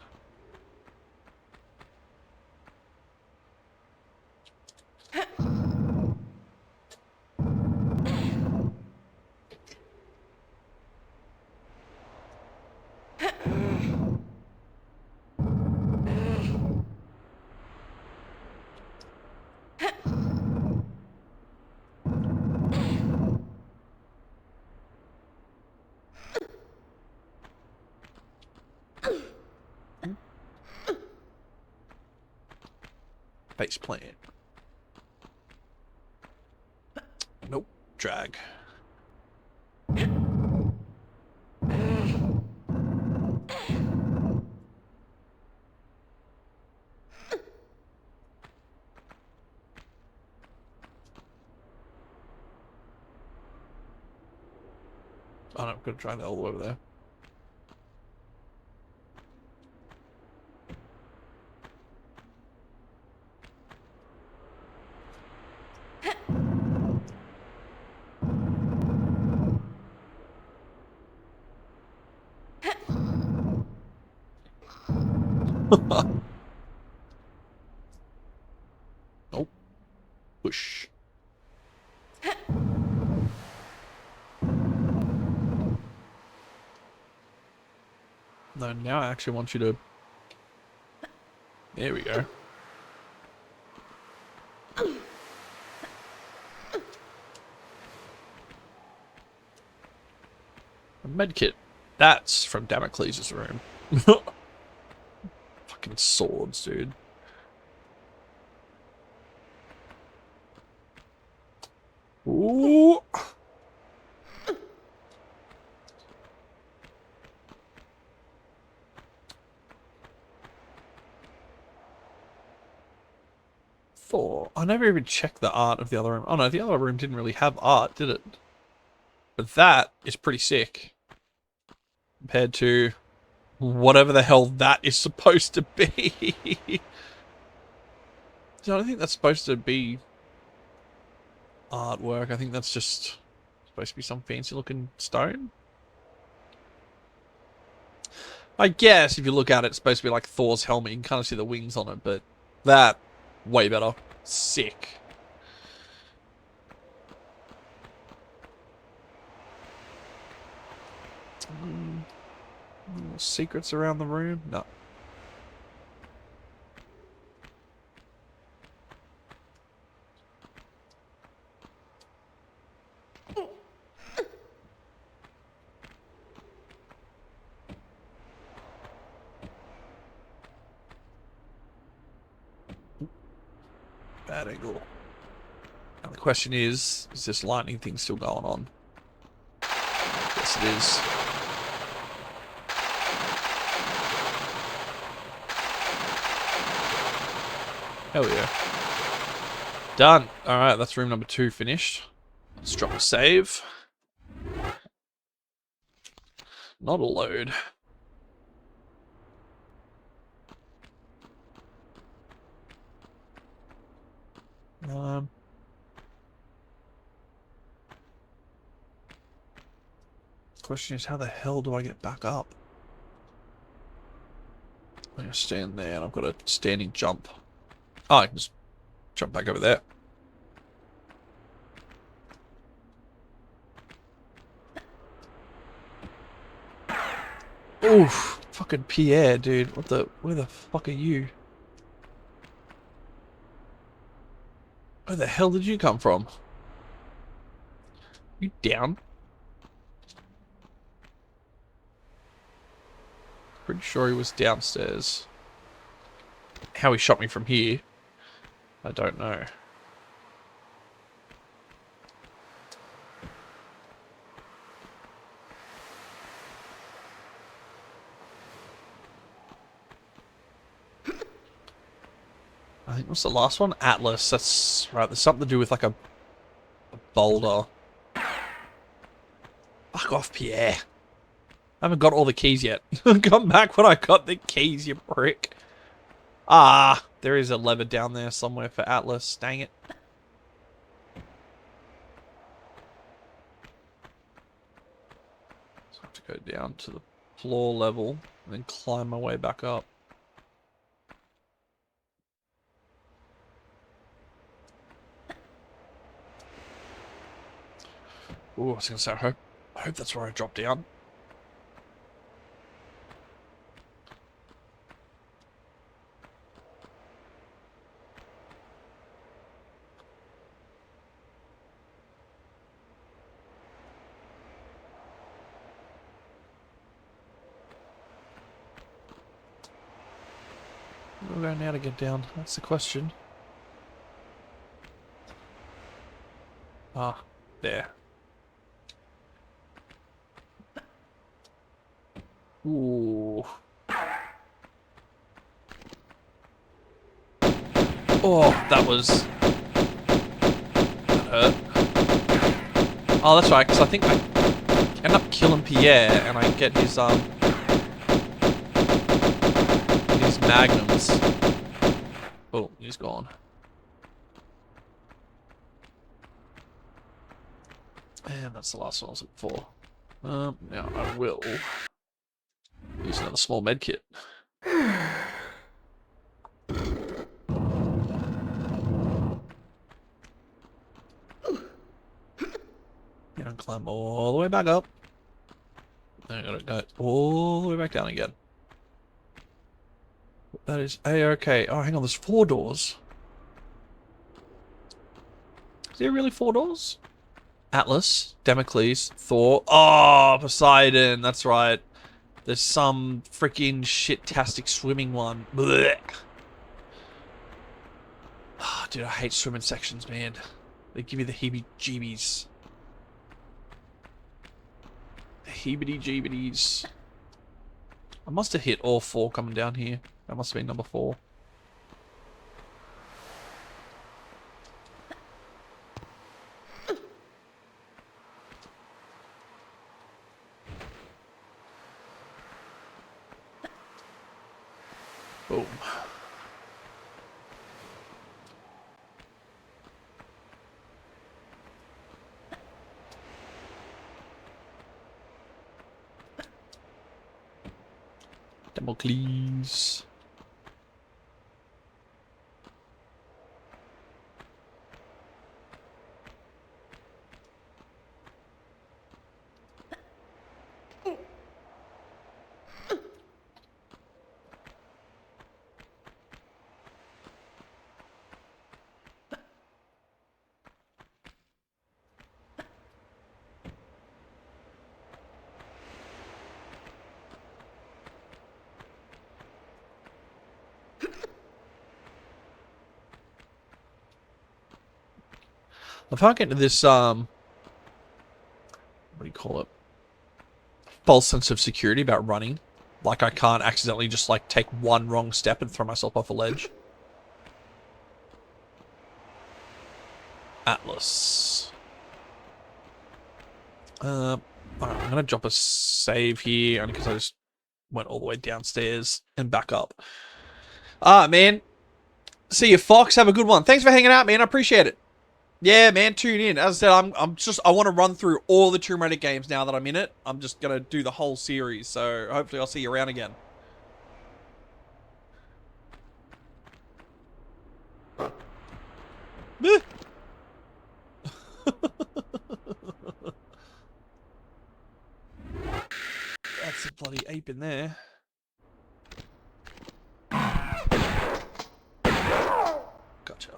Face plant. Nope. Drag. Oh no, I'm gonna try that all the way over there. Nope. Push. No, now I actually want you to... There we go. A medkit. That's from Damocles' room. Fucking swords, dude. Ooh. Thor. I never even checked the art of the other room. Oh no, the other room didn't really have art, did it? But that is pretty sick. Compared to whatever the hell that is supposed to be. I don't think that's supposed to be artwork. I think that's just supposed to be some fancy looking stone. I guess if you look at it, it's supposed to be like Thor's helmet. You can kind of see the wings on it, but that, way better. Sick. Secrets around the room? No. Bad angle. Now the question is this lightning thing still going on? Yes, it is. Hell yeah. Done. Alright, that's room number 2 finished. Let's drop a save. Not a load. Question is, how the hell do I get back up? I'm gonna stand there and I've got a standing jump. Oh, I can just jump back over there. Oof, fucking Pierre, dude. Where the fuck are you? Where the hell did you come from? You down? Pretty sure he was downstairs. How he shot me from here, I don't know. I think what's the last one? Atlas. That's right. There's something to do with like a boulder. Fuck off, Pierre. I haven't got all the keys yet. Come back when I got the keys, you prick. Ah, there is a lever down there somewhere for Atlas. Dang it. So I have to go down to the floor level and then climb my way back up. Ooh, I was gonna say, I hope that's where I drop down. Where do I go now to get down? That's the question. Ah, there. Ooh. Oh, that was... That hurt. Oh, that's right, because I think I end up killing Pierre and I get his magnums. Oh, he's gone. And that's the last one I was looking for. Now I will use another small med kit. And climb all the way back up. I gotta go all the way back down again. That is A-okay. Oh, hang on, there's 4 doors. Is there really 4 doors? Atlas, Damocles, Thor. Oh, Poseidon, that's right. There's some freaking shit-tastic swimming one. Blech. Oh, dude, I hate swimming sections, man. They give me the heebie-jeebies. The heebity-jeebities. I must have hit all 4 coming down here. That must have been number 4. Boom. Damocles. If I get into this, what do you call it? False sense of security about running. Like I can't accidentally just like take one wrong step and throw myself off a ledge. Atlas. Alright, I'm gonna drop a save here only because I just went all the way downstairs and back up. Man. See you, Fox. Have a good one. Thanks for hanging out, man. I appreciate it. Yeah, man, tune in. As I said, I want to run through all the Tomb Raider games now that I'm in it. I'm just gonna do the whole series, so hopefully I'll see you around again. That's a bloody ape in there. Gotcha.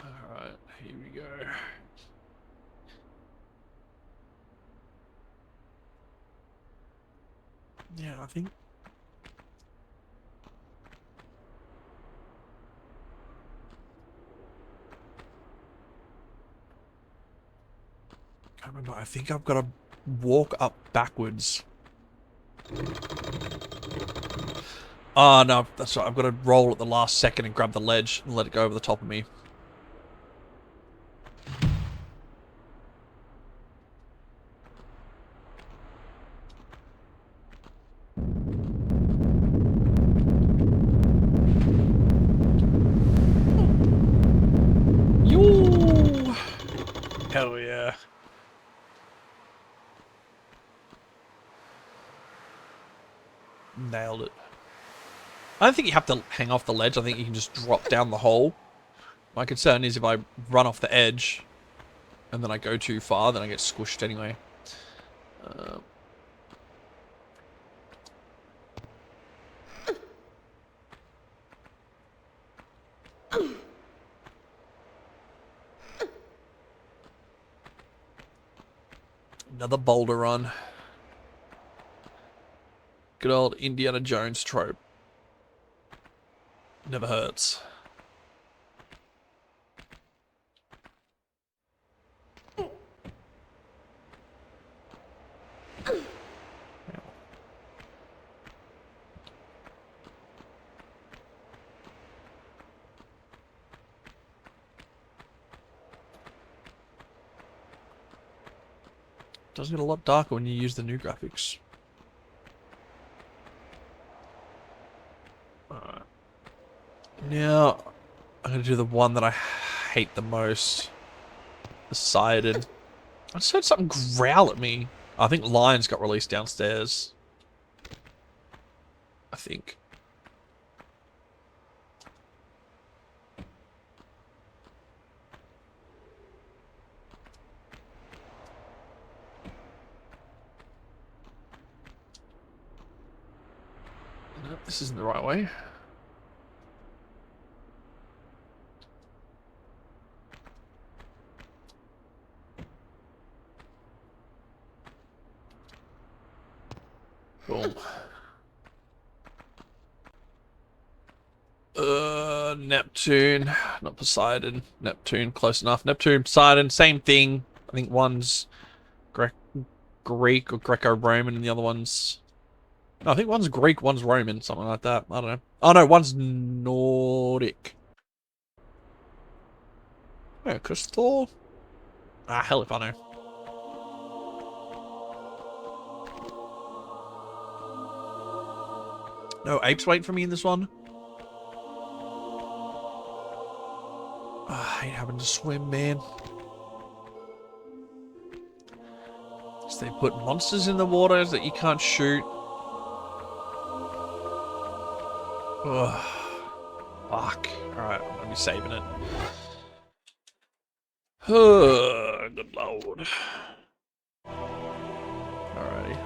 Alright, here we go. Yeah, I think... I can't remember. I think I've got to walk up backwards. Oh, no, that's right. I've got to roll at the last second and grab the ledge and let it go over the top of me. Yoo! Hell yeah. Nailed it. I don't think you have to hang off the ledge. I think you can just drop down the hole. My concern is if I run off the edge and then I go too far, then I get squished anyway. Another boulder run. Good old Indiana Jones trope. Never hurts. Does get a lot darker when you use the new graphics. Alright. Now, I'm going to do the one that I hate the most. The sided. I just heard something growl at me. I think Lions got released downstairs. I think. No, this isn't the right way. Boom. Neptune. Not Poseidon. Neptune, close enough. Neptune, Poseidon, same thing. I think one's Greek or Greco-Roman and the other one's... No, I think one's Greek, one's Roman, something like that. I don't know. Oh no, one's Nordic. Yeah, because Thor... Ah, hell if I know. No apes waiting for me in this one? having to swim, man. So they put monsters in the water that you can't shoot. Ugh. Fuck. Alright, I'm gonna be saving it. Good lord. Alrighty.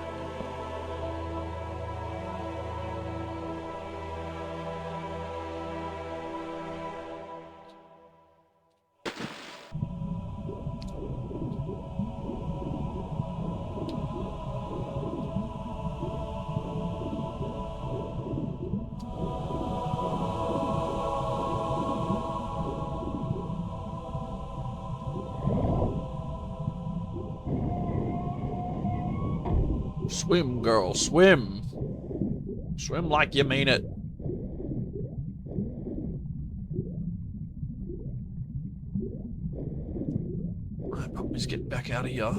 Swim, girl, swim. Swim like you mean it. My problem is getting back out of here.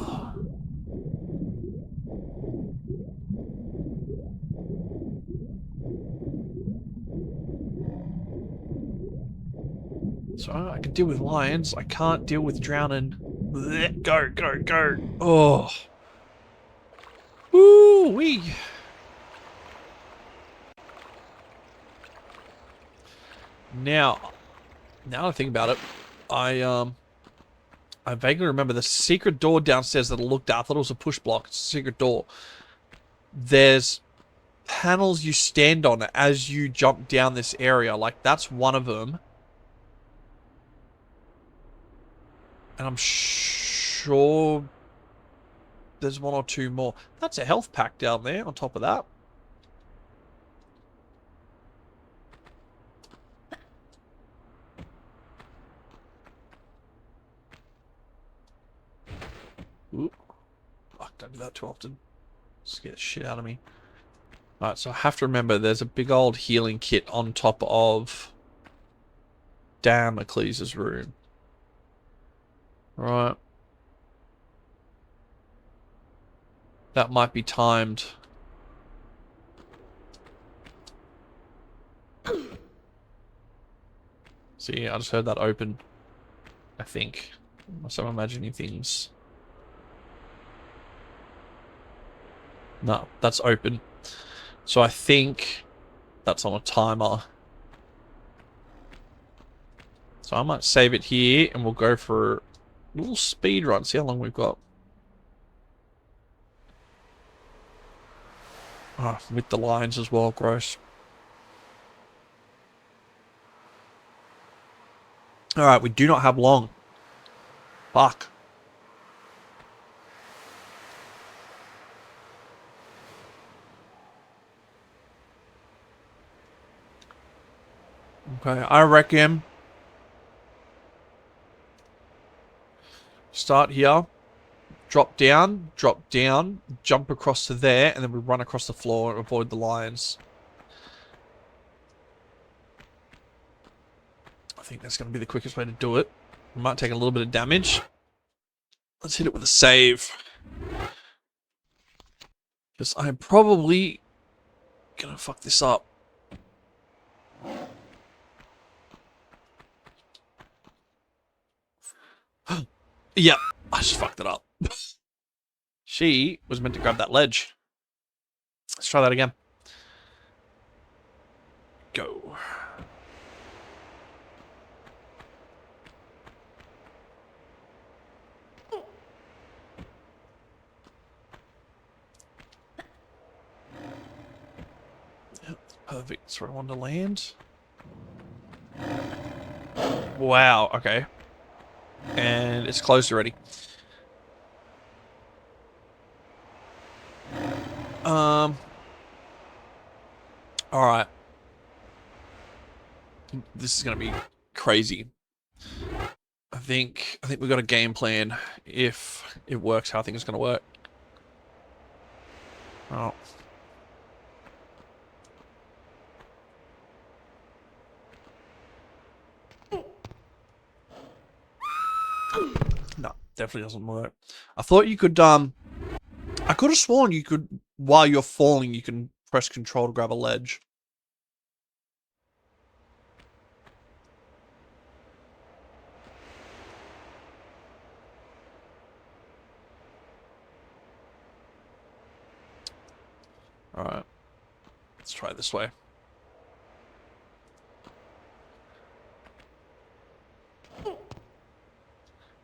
So I can deal with lions. I can't deal with drowning. Blech, go, go, go. Oh. Woo wee. Now I think about it, I vaguely remember the secret door downstairs that I looked at. I thought it was a push block. It's a secret door. There's panels you stand on as you jump down this area. Like, that's one of them. And I'm sure there's one or two more. That's a health pack down there on top of that. Ooh. Fuck, don't do that too often. Scare the shit out of me. Alright, so I have to remember there's a big old healing kit on top of Damocles' room. Right. That might be timed. See, I just heard that open. I think. Unless I'm imagining things. No, that's open. So I think that's on a timer. So I might save it here and we'll go for a little speed run. See how long we've got. Oh, with the lines as well, gross. Alright, we do not have long. Fuck. Okay, I reckon start here, drop down, jump across to there, and then we run across the floor and avoid the lions. I think that's going to be the quickest way to do it. We might take a little bit of damage. Let's hit it with a save. Because I'm probably going to fuck this up. Yep, I just fucked it up. She was meant to grab that ledge. Let's try that again. Go. Yep, perfect. That's where I wanted to land. Wow, okay. And it's closed already. Alright. This is gonna be crazy. I think we've got a game plan if it works how I think it's gonna work. Oh. No, definitely doesn't work. I thought you could, I could have sworn you could, while you're falling, you can press control to grab a ledge. Alright. Let's try it this way.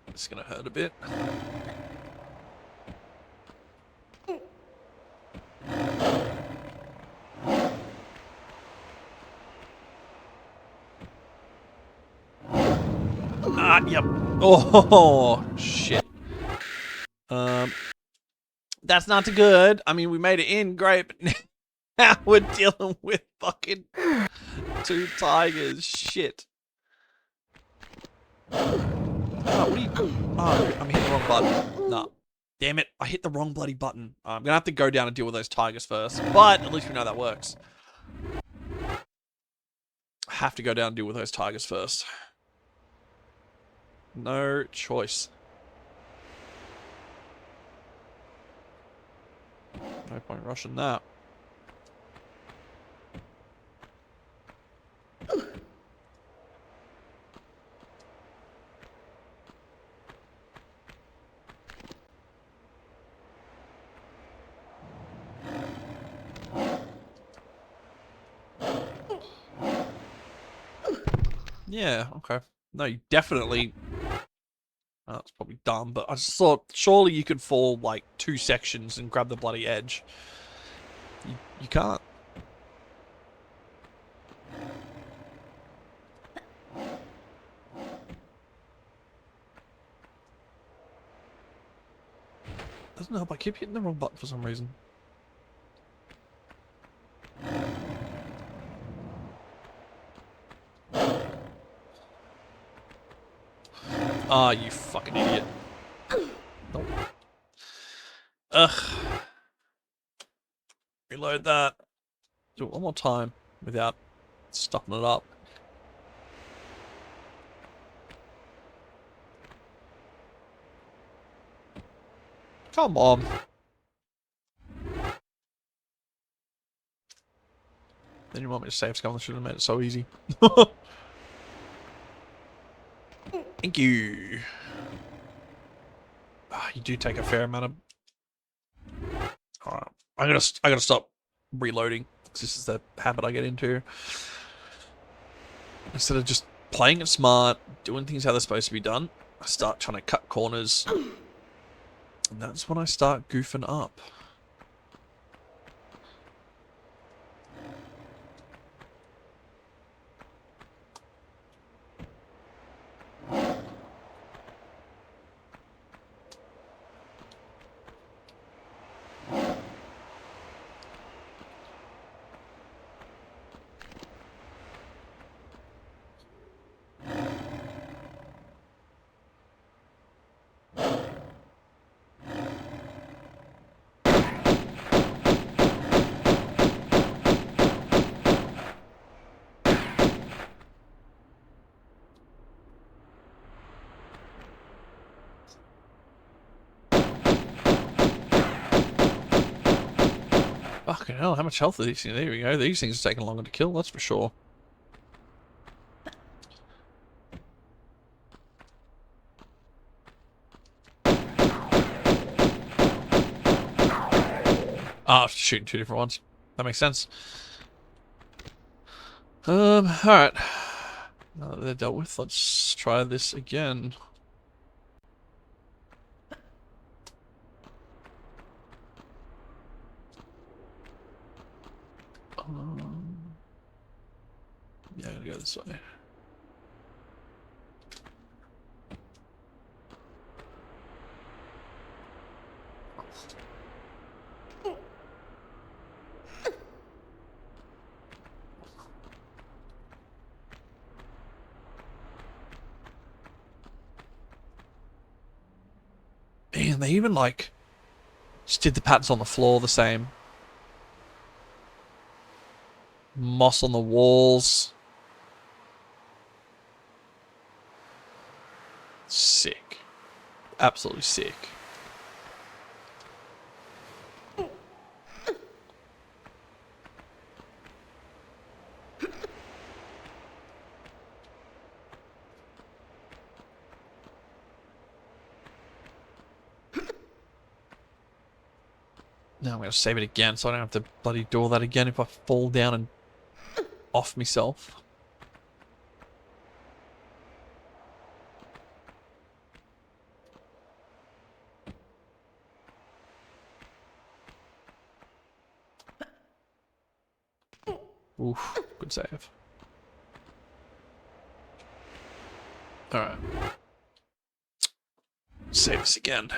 It's gonna hurt a bit. Ah, yep. Oh, shit. That's not too good. I mean, we made it in, great, but now we're dealing with fucking 2 tigers. Shit. Oh, what are you... Oh, I'm hitting the wrong button. Nah. Damn it, I hit the wrong bloody button. I'm gonna have to go down and deal with those tigers first, but at least we know that works. I have to go down and deal with those tigers first. No choice. No point rushing that. Yeah, okay. No, you definitely... Oh, that's probably dumb, but I just thought surely you could fall like 2 sections and grab the bloody edge. You can't. Doesn't help. I keep hitting the wrong button for some reason. Ah, you fucking idiot. Nope. Ugh. Reload that. Do it one more time without stuffing it up. Come on. Then you want me to save scum? I should have made it so easy. Thank you. Ah, you do take a fair amount of... Alright. I gotta stop reloading. This is the habit I get into. Instead of just playing it smart, doing things how they're supposed to be done, I start trying to cut corners. And that's when I start goofing up. Fucking hell, how much health are these things? There we go. These things are taking longer to kill, that's for sure. Ah, shooting 2 different ones. That makes sense. Alright. Now that they're dealt with, let's try this again. Yeah, I'm gonna go this way. Man, they even like just did the patterns on the floor the same. Moss on the walls. Sick. Absolutely sick. Now I'm going to save it again so I don't have to bloody do all that again if I fall down and off myself. Oof, good save. Alright. Save this again.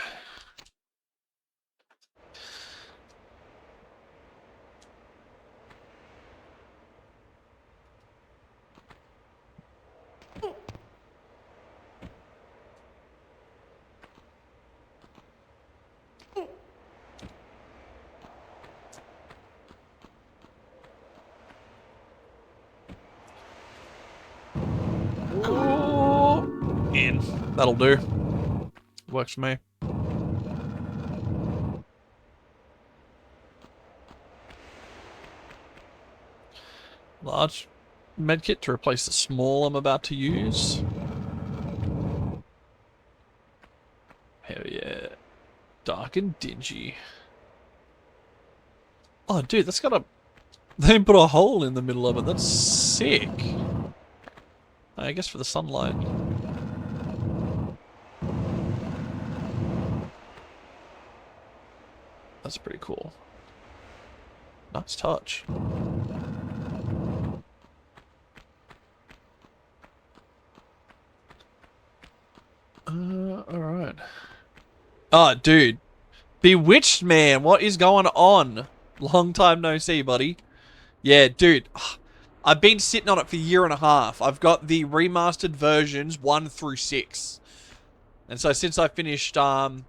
In. That'll do. Works for me. Large medkit to replace the small I'm about to use. Hell yeah. Dark and dingy. Oh, dude, that's got a... They put a hole in the middle of it. That's sick. I guess for the sunlight. That's pretty cool. Nice touch. Alright. Oh, dude. Bewitched, man. What is going on? Long time no see, buddy. Yeah, dude. I've been sitting on it for a year and a half. I've got the remastered versions 1 through 6. And so since I finished Arx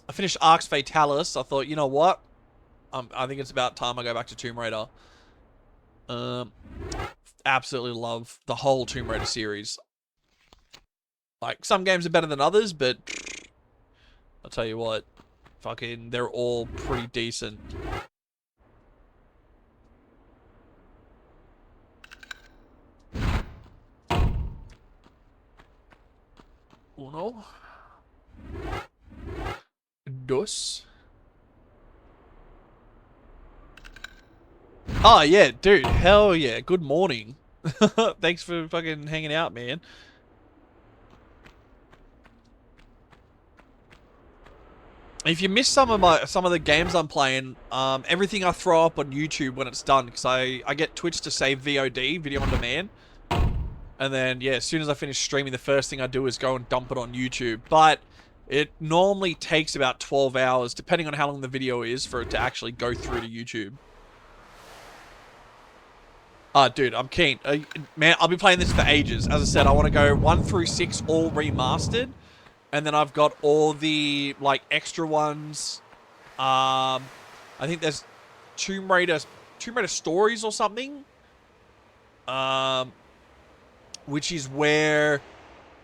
Fatalis, I thought, you know what? I think it's about time I go back to Tomb Raider. Absolutely love the whole Tomb Raider series. Like, some games are better than others, but I'll tell you what, fucking, they're all pretty decent. Uno. Dos. Oh, yeah, dude. Hell yeah. Good morning. Thanks for fucking hanging out, man. If you miss some of the games I'm playing, everything I throw up on YouTube when it's done, because I get Twitch to save VOD, video on demand. And then, yeah, as soon as I finish streaming, the first thing I do is go and dump it on YouTube. But it normally takes about 12 hours, depending on how long the video is, for it to actually go through to YouTube. Ah, dude, I'm keen. Man, I'll be playing this for ages. As I said, I want to go 1 through 6 all remastered. And then I've got all the, like, extra ones. I think there's Tomb Raider Stories or something. Which is where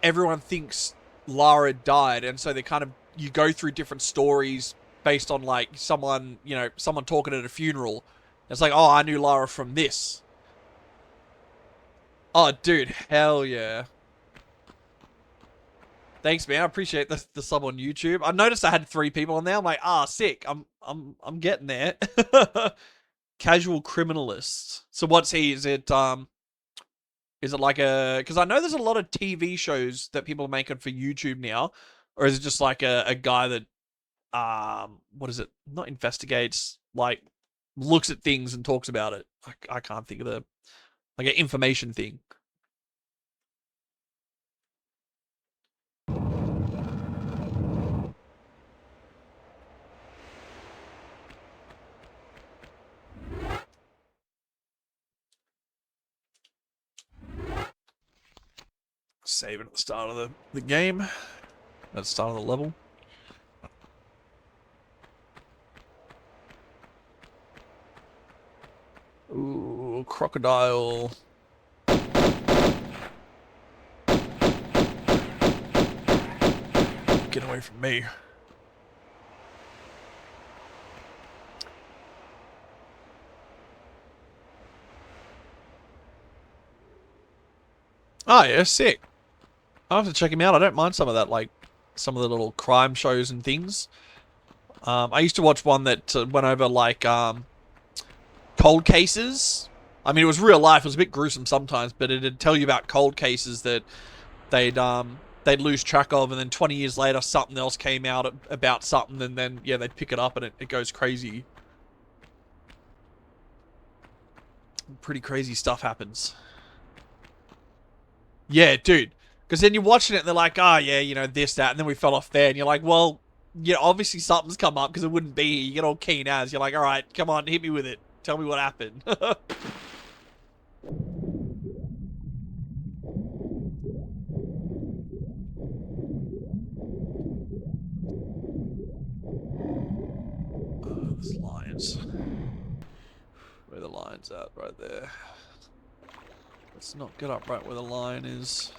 everyone thinks Lara died. And so they kind of, you go through different stories based on, like, someone, you know, someone talking at a funeral. It's like, oh, I knew Lara from this. Oh, dude, hell yeah. Thanks, man. I appreciate the sub on YouTube. I noticed I had 3 people on there. I'm like, sick. I'm getting there. Casual criminalist. So what's he? Is it like a? Because I know there's a lot of TV shows that people are making for YouTube now, or is it just like a guy that what is it? Not investigates, like looks at things and talks about it. I can't think of like an information thing. Saving at the start of the game. At the start of the level. Ooh, crocodile. Get away from me. Oh yeah, sick. I'll have to check him out. I don't mind some of that, like, some of the little crime shows and things. I used to watch one that went over like cold cases. I mean, it was real life. It was a bit gruesome sometimes, but it'd tell you about cold cases that they'd lose track of, and then 20 years later something else came out about something, and then yeah, they'd pick it up and it goes crazy. Pretty crazy stuff happens. Yeah, dude. Because then you're watching it and they're like, oh yeah, you know, this, that, and then we fell off there, and you're like, well, yeah, obviously something's come up because it wouldn't be here. You get all keen as. You're like, all right, come on, hit me with it. Tell me what happened. There's lions. Where the lion's at? Right there. Let's not get up right where the lion is.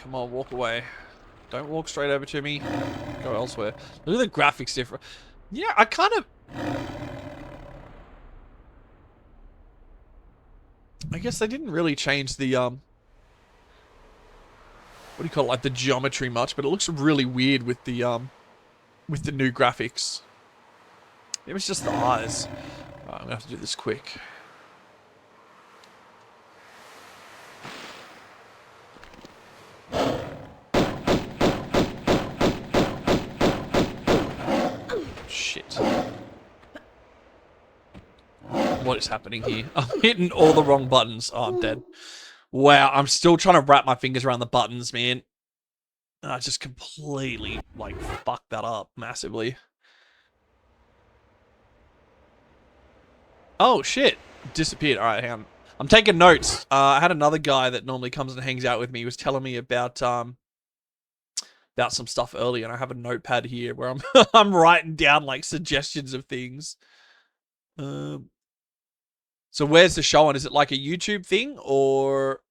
Come on, walk away. Don't walk straight over to me. Go elsewhere. Look at the graphics different. Yeah, I kind of... I guess they didn't really change the, what do you call it, like the geometry much, but it looks really weird with the new graphics. It was just the eyes. Right, I'm gonna have to do this quick. Shit. What is happening here? I'm hitting all the wrong buttons. Oh, I'm dead. Wow, I'm still trying to wrap my fingers around the buttons, man. I just completely, like, fucked that up massively. Oh, shit. Disappeared. Alright, hang on. I'm taking notes. I had another guy that normally comes and hangs out with me. He was telling me about some stuff earlier, and I have a notepad here where I'm I'm writing down, like, suggestions of things. So where's the show on? Is it like a YouTube thing, or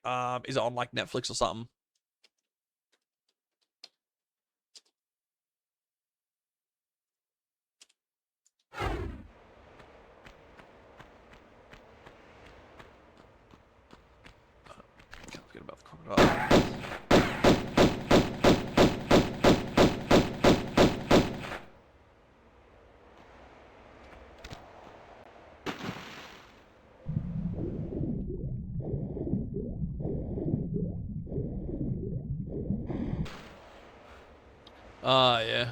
is it on like Netflix or something? Can't forget about the crocodile. Yeah.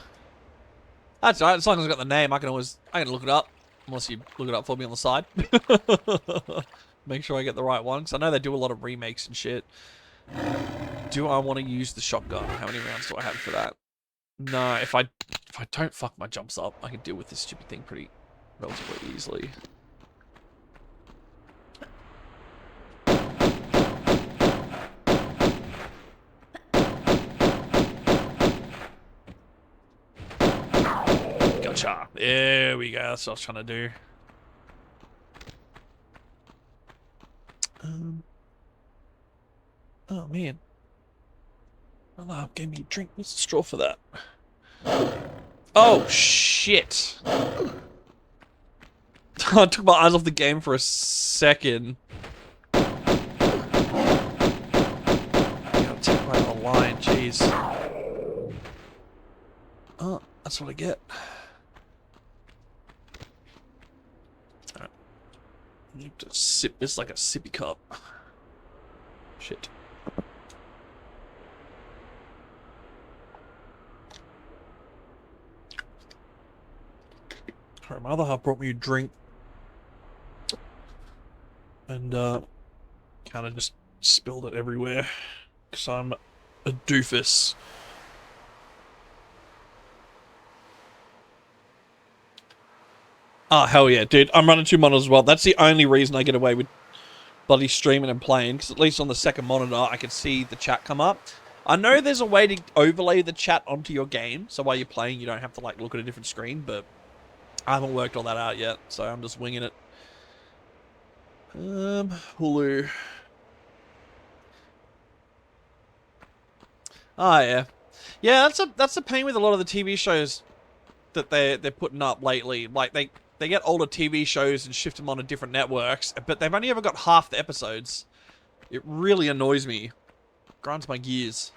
That's alright, as long as I got the name, I can look it up. Unless you look it up for me on the side. Make sure I get the right one, because I know they do a lot of remakes and shit. Do I want to use the shotgun? How many rounds do I have for that? No, if I don't fuck my jumps up, I can deal with this stupid thing pretty relatively easily. Gotcha. There we go. That's what I was trying to do. Oh man. Oh, gave me a drink. What's the straw for that? Oh shit! I took my eyes off the game for a second. I got attacked by the lion. Jeez. Oh, that's what I get. Alright. I need to sip this like a sippy cup. Shit. Alright, my other half brought me a drink. And, kind of just spilled it everywhere. Because I'm a doofus. Oh, hell yeah, dude. I'm running 2 monitors as well. That's the only reason I get away with bloody streaming and playing. Because at least on the second monitor, I can see the chat come up. I know there's a way to overlay the chat onto your game. So while you're playing, you don't have to, like, look at a different screen. But I haven't worked all that out yet. So I'm just winging it. Hulu. Oh, yeah. Yeah, that's a pain with a lot of the TV shows that they're putting up lately. Like, they get older TV shows and shift them onto different networks, but they've only ever got half the episodes. It really annoys me. grinds my gears.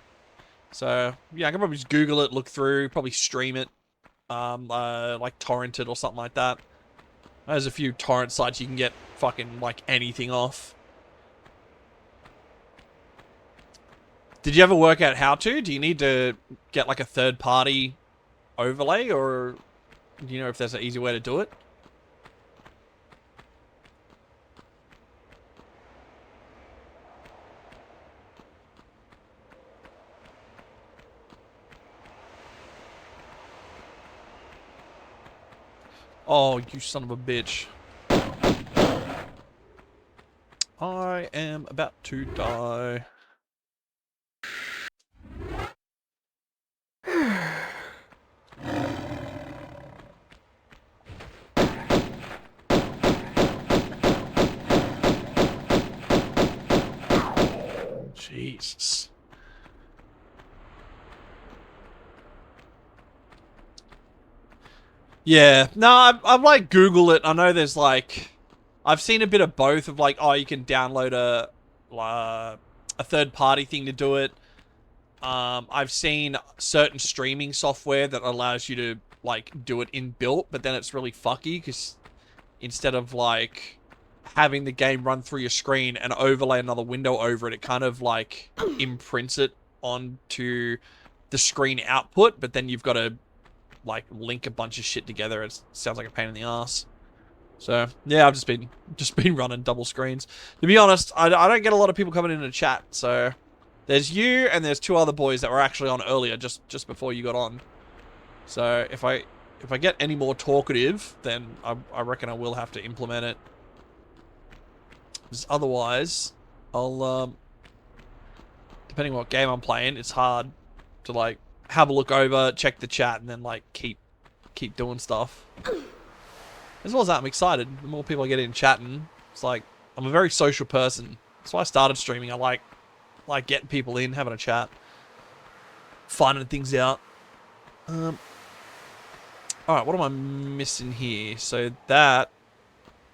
So yeah, I can probably just Google it, look through, probably stream it, like torrent it or something like that. There's a few torrent sites you can get fucking like anything off. Did you ever work out how to? Do you need to get like a third party overlay, or do you know if there's an easy way to do it? Oh, you son of a bitch. I am about to die. Jesus. Yeah, no, I've like Google it. I know there's like, I've seen a bit of both of like, oh, you can download a third party thing to do it. I've seen certain streaming software that allows you to like do it inbuilt, but then it's really fucky because instead of like having the game run through your screen and overlay another window over it, it kind of like imprints it onto the screen output, but then you've got to like link a bunch of shit together. It sounds like a pain in the ass. So yeah, I've just been running double screens. To be honest, I don't get a lot of people coming in to chat. So there's you and there's two other boys that were actually on earlier, just before you got on. So if I get any more talkative, then I reckon I will have to implement it. Because otherwise, I'll depending on what game I'm playing, it's hard to like have a look over, check the chat, and then like keep doing stuff. As well as that, I'm excited. The more people I get in chatting, it's like I'm a very social person. That's why I started streaming. I like getting people in, having a chat, finding things out. All right, what am I missing here? So that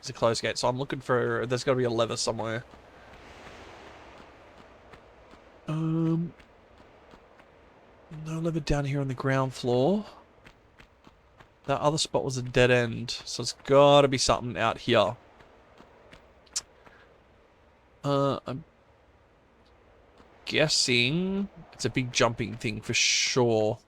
is a closed gate. So I'm looking for. There's got to be a lever somewhere. No lever down here on the ground floor. That other spot was a dead end, so it's got to be something out here. I'm guessing it's a big jumping thing for sure.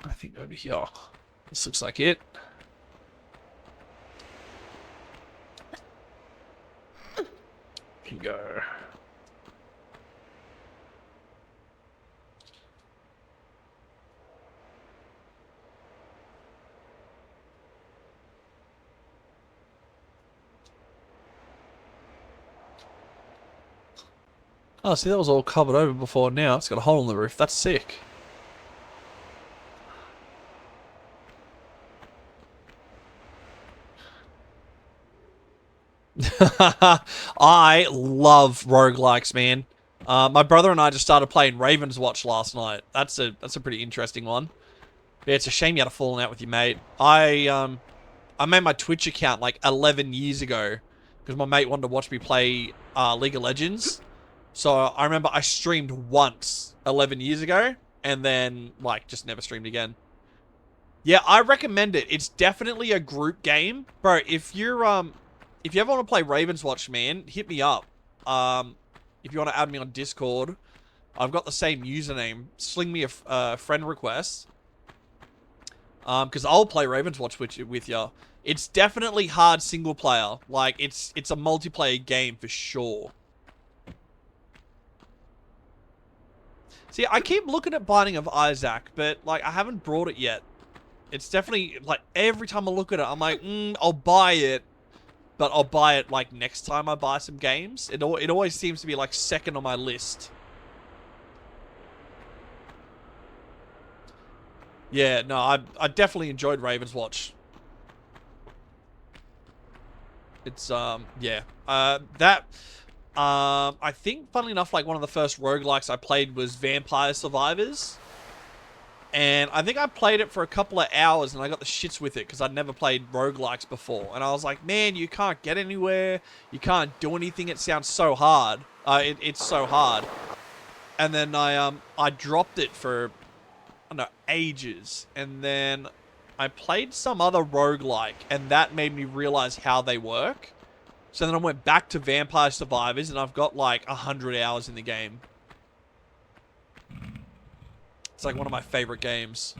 I think over here. This looks like it. Can go. Oh, see, that was all covered over before. Now it's got a hole in the roof. That's sick. I love roguelikes, man. My brother and I just started playing Raven's Watch last night. That's a pretty interesting one. Yeah, it's a shame you had a falling out with your mate. I made my Twitch account like 11 years ago because my mate wanted to watch me play League of Legends. So I remember I streamed once 11 years ago and then like just never streamed again. Yeah, I recommend it. It's definitely a group game. Bro, if you're if you ever want to play Raven's Watch, man, hit me up. If you want to add me on Discord, I've got the same username. Sling me a friend request. Because I'll play Raven's Watch with you. It's definitely hard single player. Like, it's a multiplayer game for sure. See, I keep looking at Binding of Isaac, but, like, I haven't brought it yet. It's definitely, like, every time I look at it, I'm like, I'll buy it. But I'll buy it, like, next time I buy some games. It always seems to be, like, second on my list. Yeah, no, I definitely enjoyed Raven's Watch. It's, yeah. I think, funnily enough, like, one of the first roguelikes I played was Vampire Survivors. And I think I played it for a couple of hours and I got the shits with it because I'd never played roguelikes before. And I was like, man, you can't get anywhere. You can't do anything. It sounds so hard. It's so hard. And then I dropped it for, I don't know, ages. And then I played some other roguelike and that made me realize how they work. So then I went back to Vampire Survivors and I've got like 100 hours in the game. It's like one of my favorite games.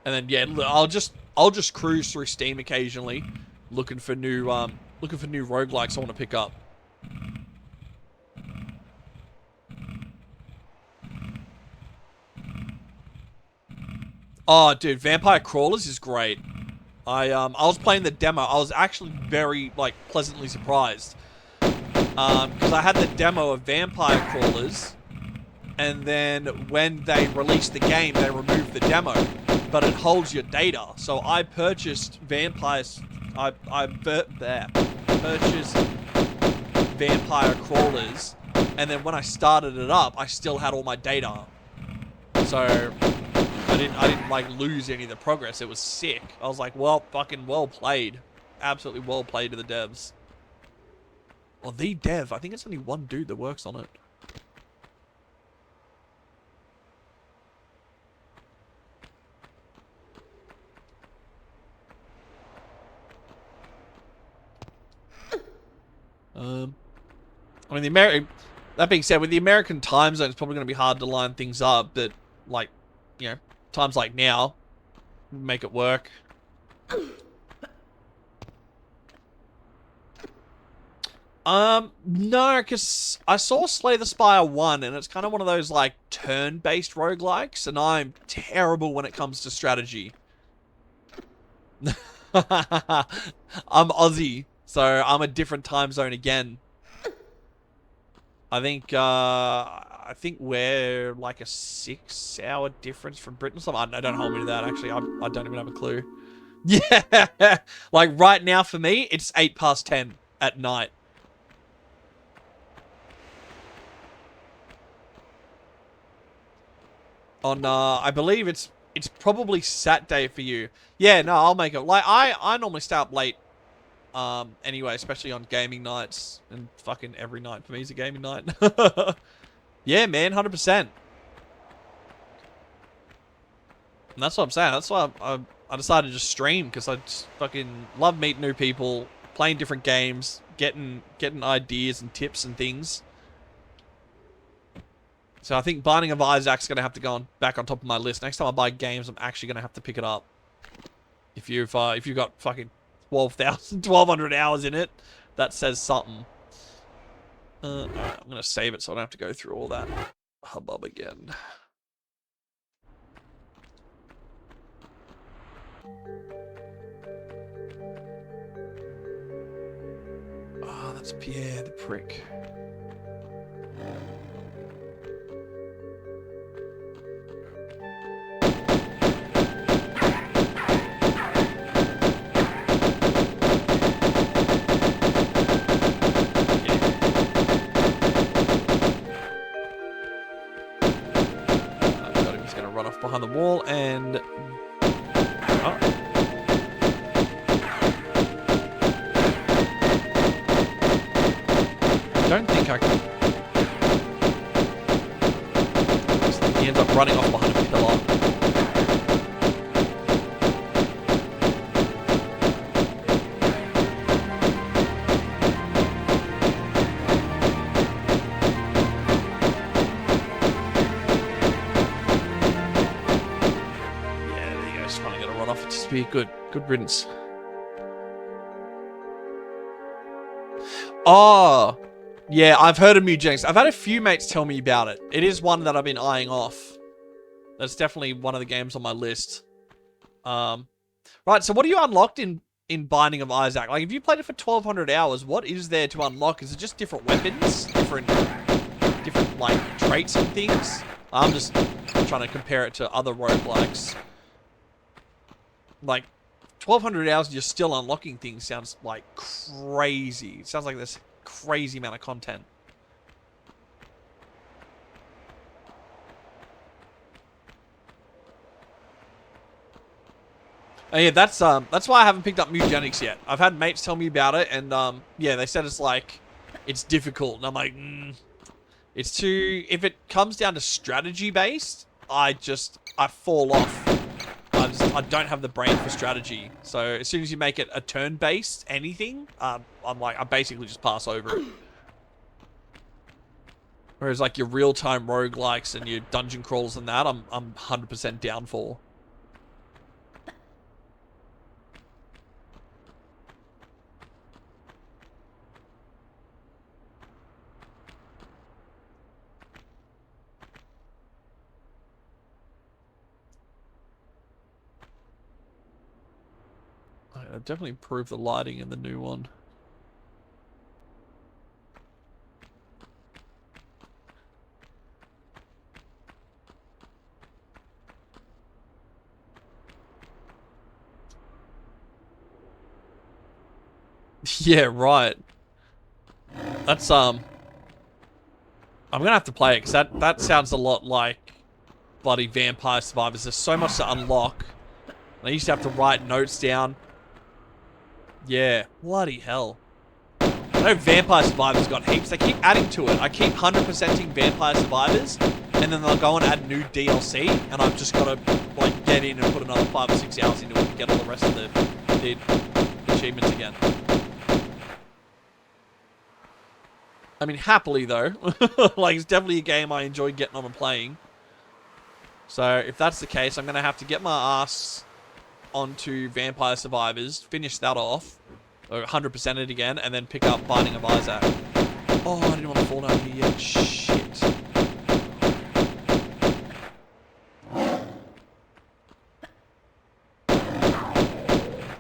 And then yeah, I'll just cruise through Steam occasionally, looking for new roguelikes I want to pick up. Oh, dude, Vampire Crawlers is great. I was playing the demo. I was actually very like pleasantly surprised. Because I had the demo of Vampire Crawlers. And then when they released the game, they removed the demo, but it holds your data. So I purchased purchased Vampire Crawlers, and then when I started it up, I still had all my data. So I didn't like lose any of the progress. It was sick. I was like, well, fucking well played, absolutely well played to the devs. Well, the dev, I think it's only one dude that works on it. I mean, that being said, with the American time zone, it's probably going to be hard to line things up, but, like, you know, times like now, make it work. No, because I saw Slay the Spire 1, and it's kind of one of those, like, turn-based roguelikes, and I'm terrible when it comes to strategy. I'm Aussie, so I'm a different time zone again. I think we're like a 6-hour difference from Britain or something. I don't hold me to that, actually. I don't even have a clue. Yeah! Like, right now for me, it's 10:08 at night. On, I believe it's probably Saturday for you. Yeah, no, I'll make it. Like, I normally stay up late. Anyway, especially on gaming nights, and fucking every night for me is a gaming night. Yeah, man, 100%. And that's what I'm saying. That's why I decided to just stream, because I just fucking love meeting new people, playing different games, getting ideas and tips and things. So I think Binding of Isaac's gonna have to go back on top of my list. Next time I buy games, I'm actually gonna have to pick it up. If you've got fucking 1,200 hours in it, that says something. Alright, I'm gonna save it so I don't have to go through all that hubbub again. Oh, that's Pierre the prick. Behind the wall and oh. I don't think I can. He ends up running off behind a pillar. Be good riddance. Oh, yeah, I've heard of Mugenics. I've had a few mates tell me about it. It is one that I've been eyeing off. That's definitely one of the games on my list. Right, so what are you unlocked in Binding of Isaac? Like, if you played it for 1,200 hours, what is there to unlock? Is it just different weapons? Different like, traits and things? I'm just trying to compare it to other roguelikes. Like, 1,200 hours and you're still unlocking things sounds like crazy. It sounds like this crazy amount of content. And yeah, that's why I haven't picked up Mutagenics yet. I've had mates tell me about it, and yeah, they said it's like it's difficult, and I'm like, it's too. If it comes down to strategy based, I fall off. I don't have the brain for strategy. So as soon as you make it a turn based anything, I'm like, I basically just pass over it. Whereas like your real time roguelikes and your dungeon crawls and that, I'm 100% down for. I definitely improved the lighting in the new one. Yeah, right. That's I'm gonna have to play it because that sounds a lot like bloody Vampire Survivors. There's so much to unlock. I used to have to write notes down. Yeah, bloody hell. I know Vampire Survivors got heaps. They keep adding to it. I keep 100%ing Vampire Survivors, and then they'll go and add new DLC, and I've just got to like get in and put another 5 or 6 hours into it to get all the rest of the achievements again. I mean, happily though. Like, it's definitely a game I enjoy getting on and playing. So if that's the case, I'm gonna have to get my ass onto Vampire Survivors, finish that off, or 100% it again, and then pick up Binding of Isaac. Oh, I didn't want to fall down here yet. Shit.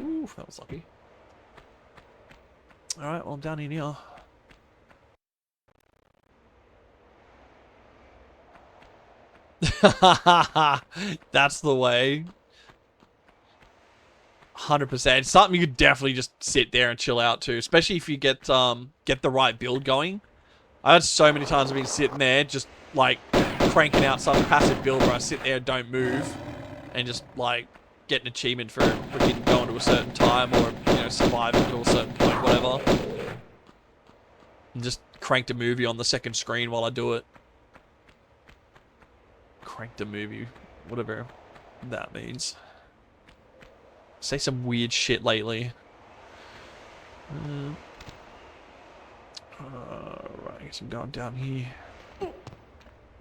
Ooh, that was lucky. Alright, well, I'm down here now. That's the way. 100%. It's something you could definitely just sit there and chill out to, especially if you get the right build going. I had so many times I've been sitting there just like cranking out some passive build where I sit there and don't move and just like get an achievement for freaking going to a certain time or, you know, surviving to a certain point, whatever. And just cranked a movie on the second screen while I do it. Cranked a movie, whatever that means. Say some weird shit lately. Right, I guess I'm going down here.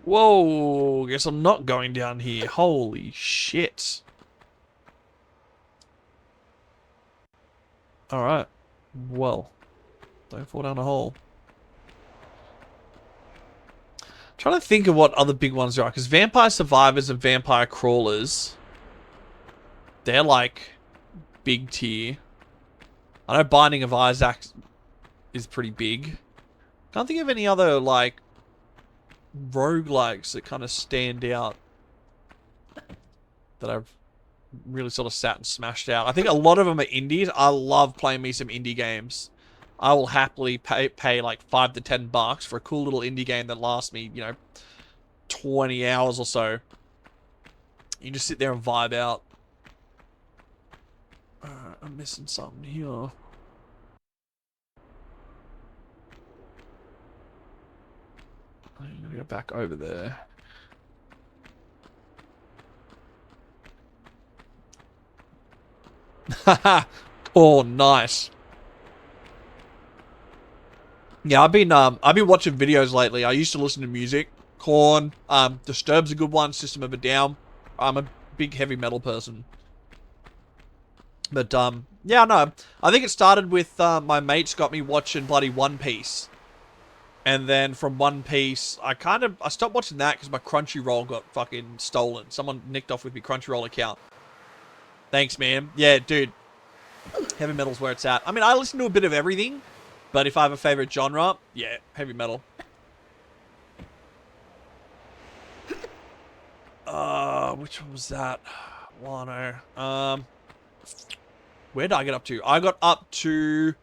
Whoa, guess I'm not going down here. Holy shit. Alright. Well, don't fall down a hole. Trying to think of what other big ones there are, because Vampire Survivors and Vampire Crawlers, they're like big tier. I know Binding of Isaac is pretty big. Can't think of any other like roguelikes that kind of stand out that I've really sort of sat and smashed out. I think a lot of them are indies. I love playing me some indie games. I will happily pay like $5 to $10 for a cool little indie game that lasts me, you know, 20 hours or so. You just sit there and vibe out. I'm missing something here. I'm gonna go back over there. Haha. Oh, nice. Yeah, I've been watching videos lately. I used to listen to music. Korn, Disturbed's a good one. System of a Down. I'm a big heavy metal person. But yeah, no. I think it started with my mates got me watching bloody One Piece. And then from One Piece, I stopped watching that because my Crunchyroll got fucking stolen. Someone nicked off with my Crunchyroll account. Thanks, man. Yeah, dude. Heavy metal's where it's at. I mean, I listen to a bit of everything, but if I have a favorite genre, yeah, heavy metal. Which one was that? Wano. Where did I get up to? I got up to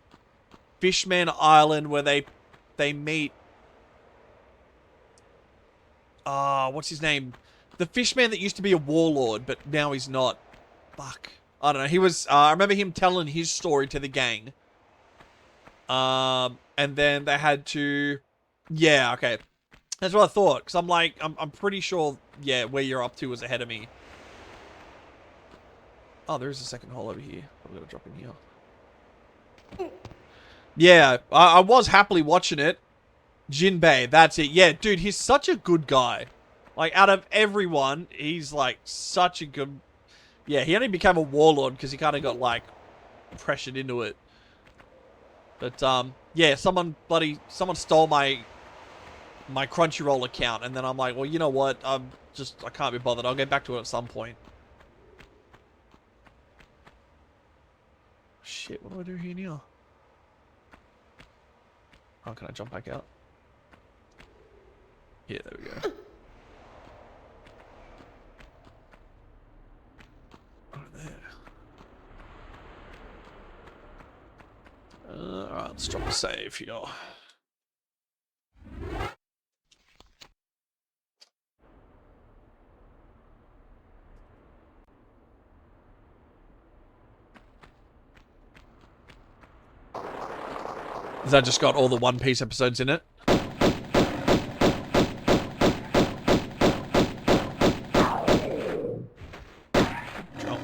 Fishman Island where they meet. What's his name? The fishman that used to be a warlord, but now he's not. Fuck. I don't know. He was. I remember him telling his story to the gang. And then they had to. Yeah. Okay. That's what I thought. Because I'm like, I'm pretty sure. Yeah, where you're up to was ahead of me. Oh, there is a second hole over here. I'm gonna drop in here. Yeah, I was happily watching it. Jinbei, that's it. Yeah, dude, he's such a good guy. Like, out of everyone, he's, like, such a good... Yeah, he only became a warlord because he kind of got, like, pressured into it. But, yeah, someone stole my Crunchyroll account, and then I'm like, well, you know what? I can't be bothered. I'll get back to it at some point. Shit, what do I do here now? Oh, can I jump back out? Yeah, there we go. Right there. Alright, let's drop a save here. Has that just got all the One Piece episodes in it? Jump.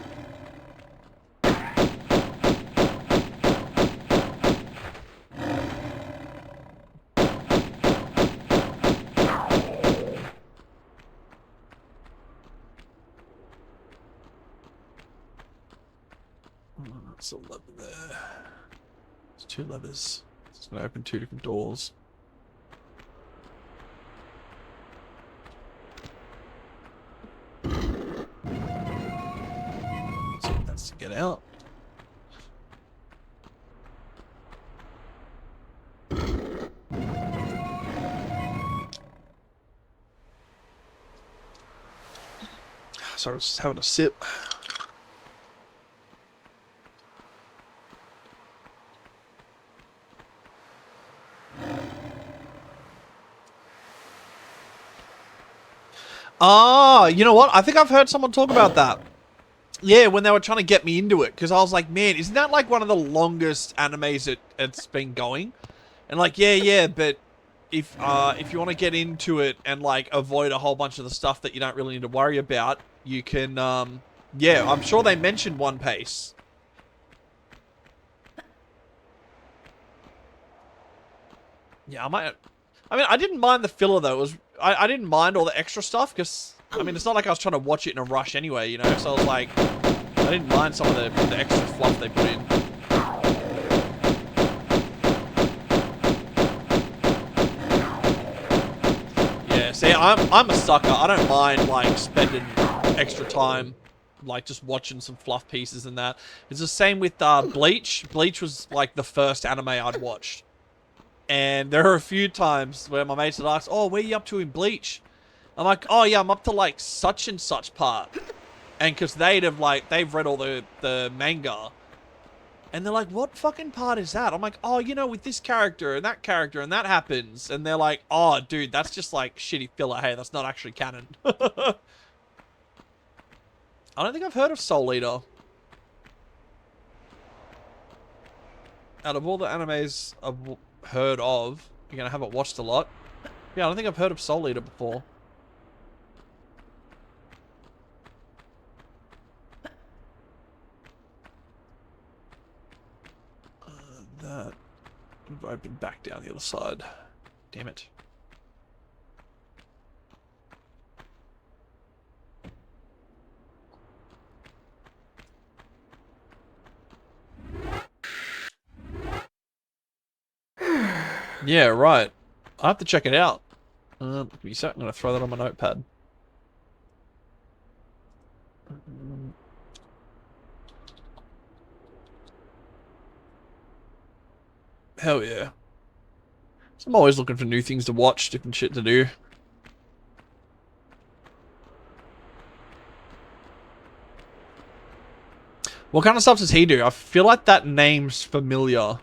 That's a lever there. There's two levers. It's going to open two different doors. So that's to get out. Sorry, I was just having a sip. Ah, you know what? I think I've heard someone talk about that. Yeah, when they were trying to get me into it, because I was like, man, isn't that like one of the longest animes it's been going? And like, yeah, but if you want to get into it and like avoid a whole bunch of the stuff that you don't really need to worry about, you can, yeah, I'm sure they mentioned One Piece. Yeah, I mean, I didn't mind the filler though. It was I didn't mind all the extra stuff because I mean, it's not like I was trying to watch it in a rush anyway, you know. So I was like, I didn't mind some of the extra fluff they put in. Yeah, see, I'm a sucker. I don't mind like spending extra time like just watching some fluff pieces and that. It's the same with Bleach. Bleach was like the first anime I'd watched. And there are a few times where my mates would ask, oh, where are you up to in Bleach? I'm like, oh yeah, I'm up to like such and such part. And because they've read all the manga. And they're like, what fucking part is that? I'm like, oh, you know, with this character and that happens. And they're like, oh, dude, that's just like shitty filler. Hey, that's not actually canon. I don't think I've heard of Soul Eater. Out of all the animes I've heard of, again, I haven't watched a lot. Yeah, I don't think I've heard of Soul Eater before. That would open back down the other side. Damn it. Yeah, right. I have to check it out. I'm gonna throw that on my notepad. Hell yeah. So I'm always looking for new things to watch, different shit to do. What kind of stuff does he do? I feel like that name's familiar.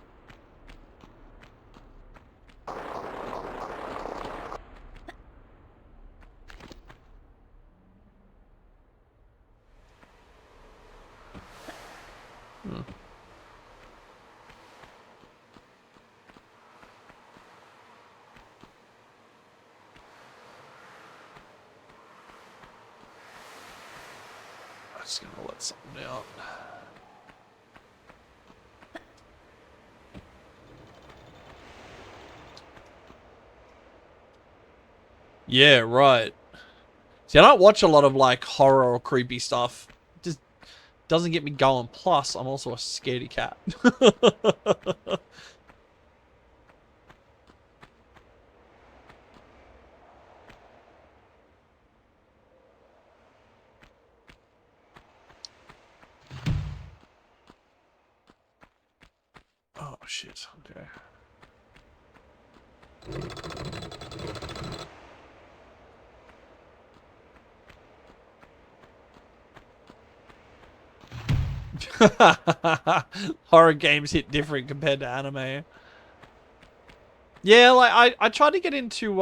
Just gonna let something out. Yeah, right. See, I don't watch a lot of like horror or creepy stuff. It just doesn't get me going. Plus, I'm also a scaredy cat. Oh shit. Okay. Horror games hit different compared to anime. Yeah, like I tried to get into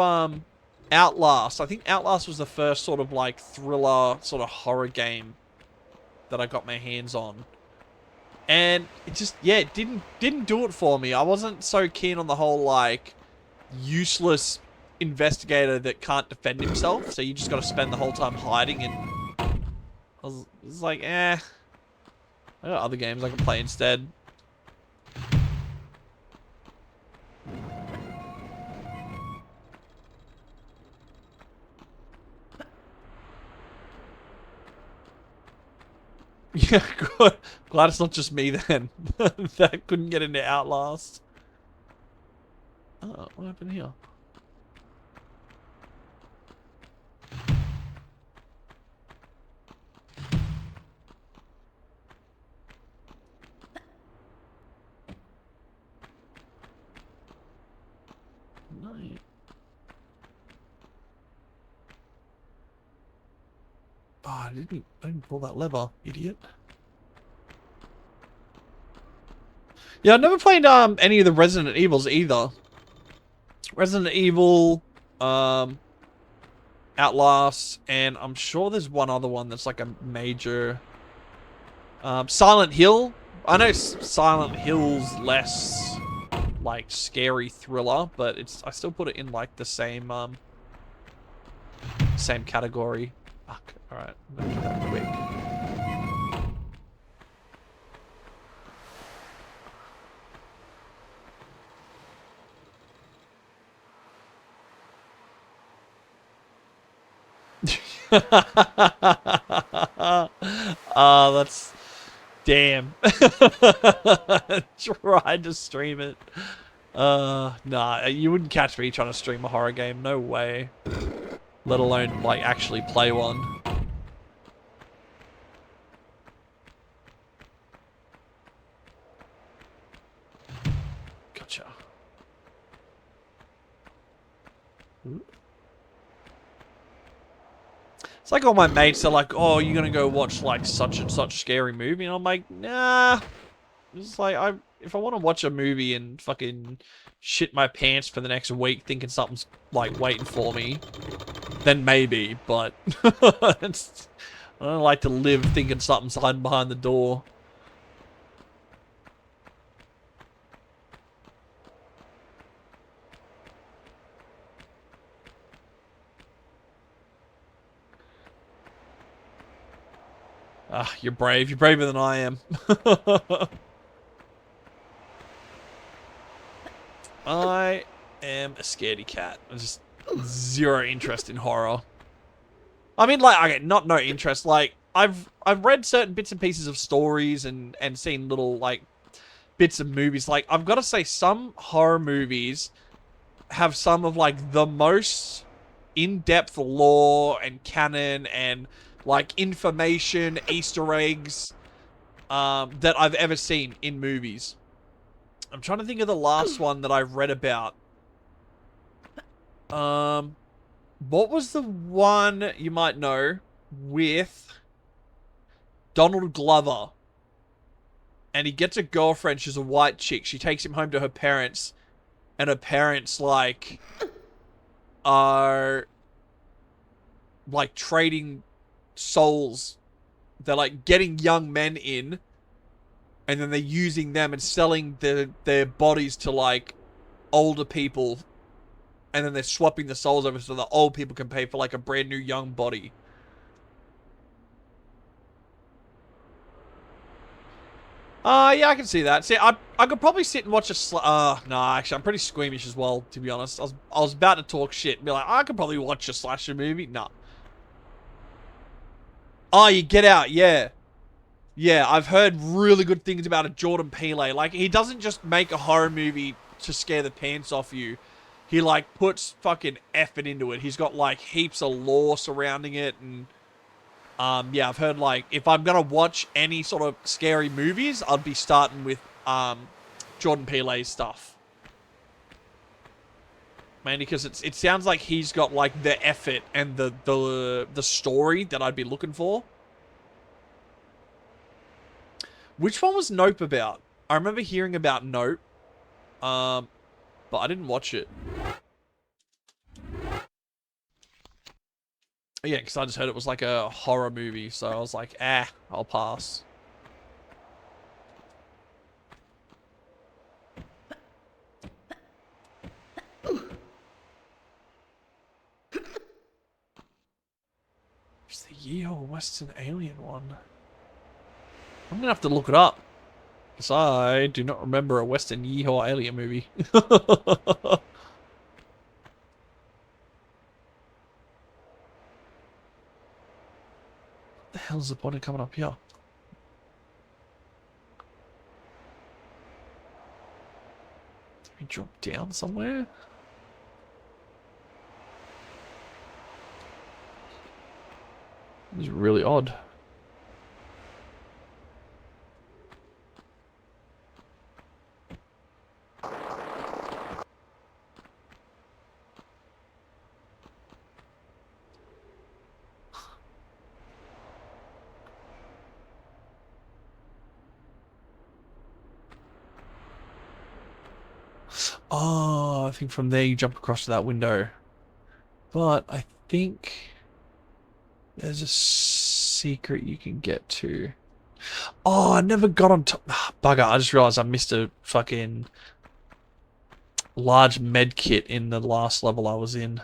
Outlast. I think Outlast was the first sort of like thriller sort of horror game that I got my hands on. And it just it didn't do it for me. I wasn't so keen on the whole like useless investigator that can't defend himself, so you just got to spend the whole time hiding, and I was like, I got other games I can play instead. Yeah, good. Glad it's not just me then that couldn't get into Outlast. Oh, what happened here? No. Oh, I didn't pull that lever, idiot. Yeah, I've never played any of the Resident Evils either. Resident Evil, Outlast, and I'm sure there's one other one that's like a major. Silent Hill. I know Silent Hill's less like scary thriller, but I still put it in like the same same category. Fuck. All right, I'm gonna do that quick. That's damn. Tried to stream it. Nah, you wouldn't catch me trying to stream a horror game. No way. Let alone like actually play one. Gotcha. Ooh. It's like all my mates are like, oh, you're gonna go watch like such and such scary movie, and I'm like, nah. It's like if I want to watch a movie and fucking shit my pants for the next week thinking something's like waiting for me, then maybe, but I don't like to live thinking something's hiding behind the door. Ah, you're brave. You're braver than I am. I am a scaredy cat. I'm just zero interest in horror. I mean, like, okay, not no interest. Like, I've read certain bits and pieces of stories and seen little like bits of movies. Like, I've got to say, some horror movies have some of like the most in-depth lore and canon and like information, Easter eggs that I've ever seen in movies. I'm trying to think of the last one that I've read about. What was the one you might know with Donald Glover? And he gets a girlfriend, she's a white chick. She takes him home to her parents, and her parents like are like trading souls. They're like getting young men in, and then they're using them and selling their bodies to like older people, and then they're swapping the souls over so the old people can pay for like a brand new young body. Yeah, I can see that. See, I could probably sit and watch a nah, actually, I'm pretty squeamish as well, to be honest. I was about to talk shit and be like, I could probably watch a slasher movie. Nah. Oh, you Get Out, yeah. Yeah, I've heard really good things about a Jordan Peele. Like, he doesn't just make a horror movie to scare the pants off you. He, like, puts fucking effort into it. He's got, like, heaps of lore surrounding it. And, yeah, I've heard, like, if I'm gonna watch any sort of scary movies, I'd be starting with, Jordan Peele's stuff. Mainly because it sounds like he's got, like, the effort and the story that I'd be looking for. Which one was Nope about? I remember hearing about Nope, but I didn't watch it. Yeah, because I just heard it was like a horror movie, so I was like, I'll pass. It's the Yeehaw Western Alien one. I'm gonna have to look it up. Because I do not remember a Western Yeehaw Alien movie. What the hell's the point of coming up here? Did we drop down somewhere? This is really odd. Oh, I think from there you jump across to that window. But I think there's a secret you can get to. Oh, I never got on top. Bugger, I just realized I missed a fucking large med kit in the last level I was in.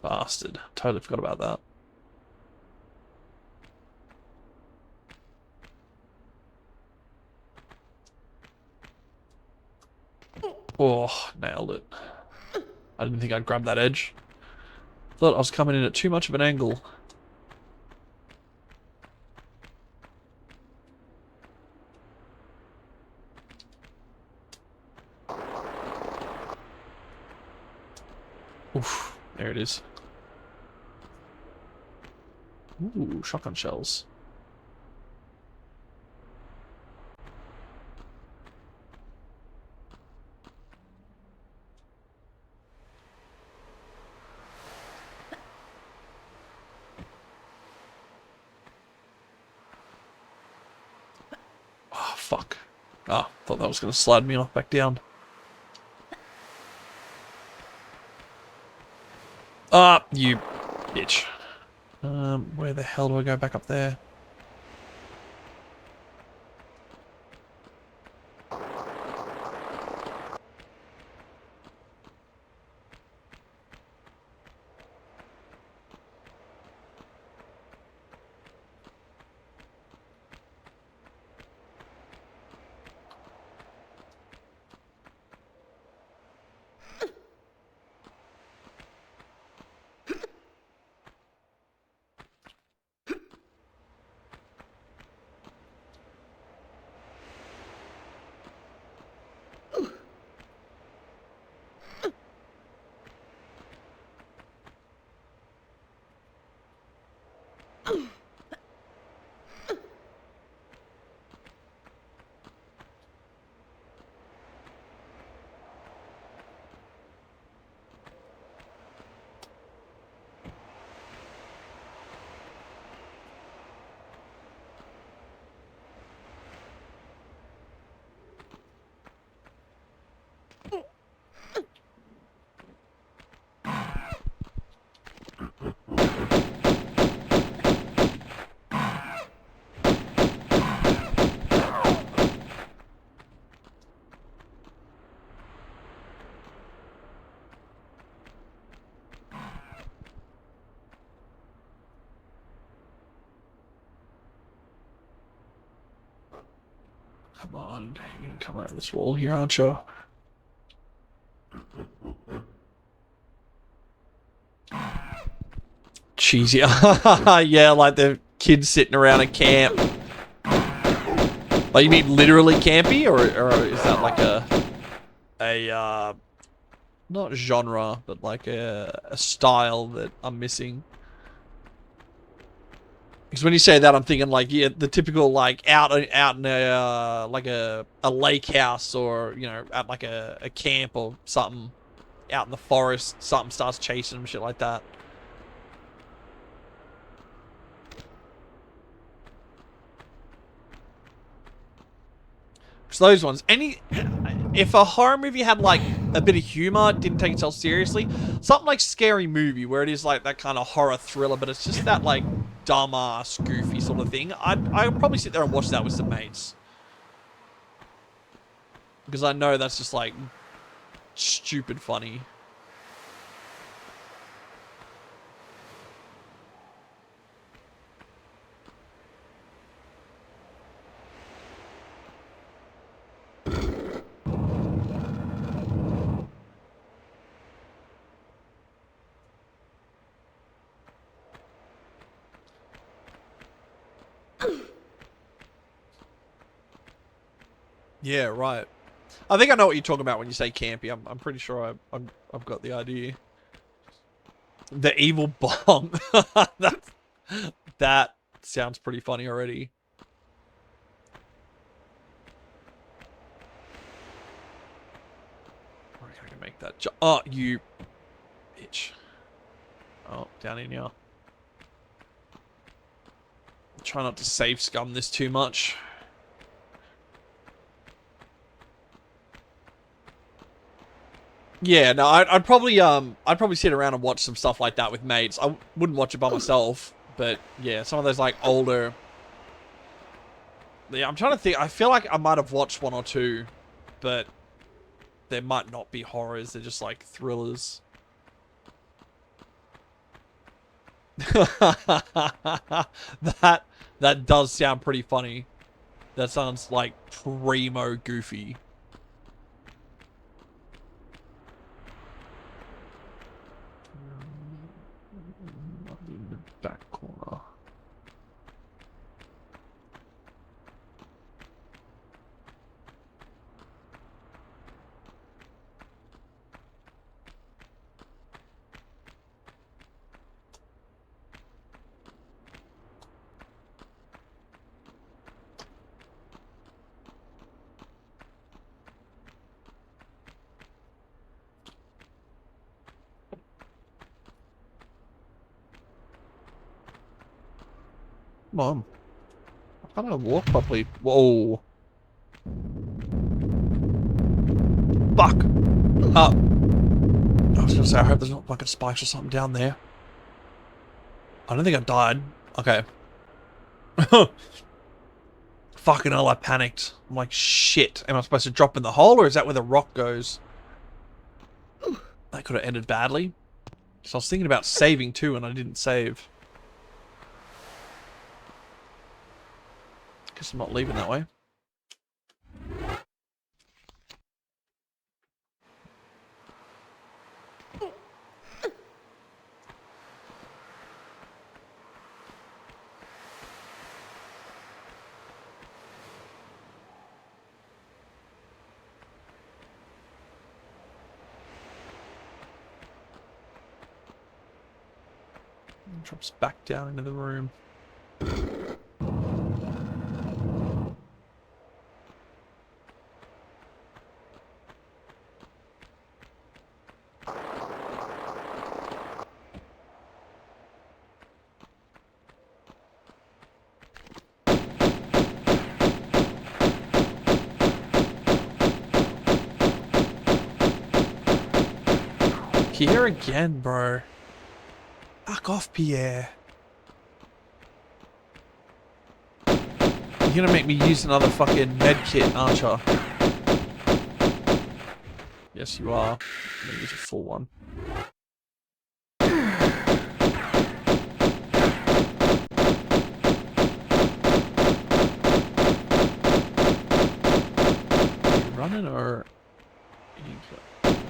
Bastard. Totally forgot about that. Oh, nailed it. I didn't think I'd grab that edge. Thought I was coming in at too much of an angle. Oof, there it is. Ooh, shotgun shells. Oh, fuck. Ah, thought that was going to slide me off back down. Ah, you bitch. Where the hell do I go back up there? Come on, you can come over this wall here, aren't you? Cheesy. Yeah, like the kids sitting around a camp. Like, you mean literally campy, or is that like a not genre, but like a style that I'm missing? Because when you say that, I'm thinking like, yeah, the typical like out in a like a lake house, or you know, at like a camp or something, out in the forest, something starts chasing them, shit like that. So those ones. If a horror movie had like a bit of humor, didn't take itself seriously, something like Scary Movie, where it is like that kind of horror thriller, but it's just that like dumbass, goofy sort of thing, I'd probably sit there and watch that with some mates, because I know that's just like stupid funny. Yeah, right. I think I know what you're talking about when you say campy. I'm pretty sure I've got the idea. The evil bomb. That sounds pretty funny already. I can make that. Oh, you bitch. Oh, down in here. Try not to save scum this too much. Yeah, no, I'd probably sit around and watch some stuff like that with mates. I wouldn't watch it by myself, but yeah, some of those like older. Yeah, I'm trying to think. I feel like I might have watched one or two, but there might not be horrors. They're just like thrillers. That does sound pretty funny. That sounds like primo goofy. In the back corner. Come on. I can't walk properly. Whoa. Fuck. I was gonna say, I hope there's not fucking spikes or something down there. I don't think I died. Okay. Fucking hell, I panicked. I'm like, shit. Am I supposed to drop in the hole, or is that where the rock goes? That could have ended badly. So I was thinking about saving too, and I didn't save. Guess I'm not leaving that way. Drops back down into the room. Here again, bro. Fuck off, Pierre. You're gonna make me use another fucking med kit, aren't you? Yes, you are. I'm gonna use a full one. running or?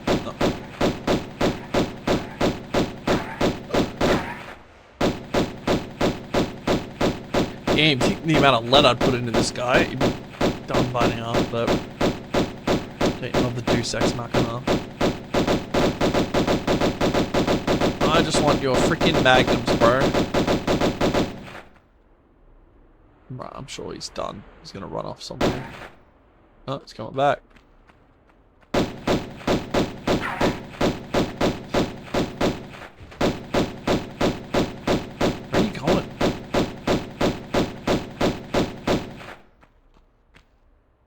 No. Damn, the amount of lead I'd put into this guy, he'd be done by now, but taking off the Deus Ex Machina. I just want your freaking magnums, bro. Right, I'm sure he's done. He's gonna run off somewhere. Oh, he's coming back. Where are you going?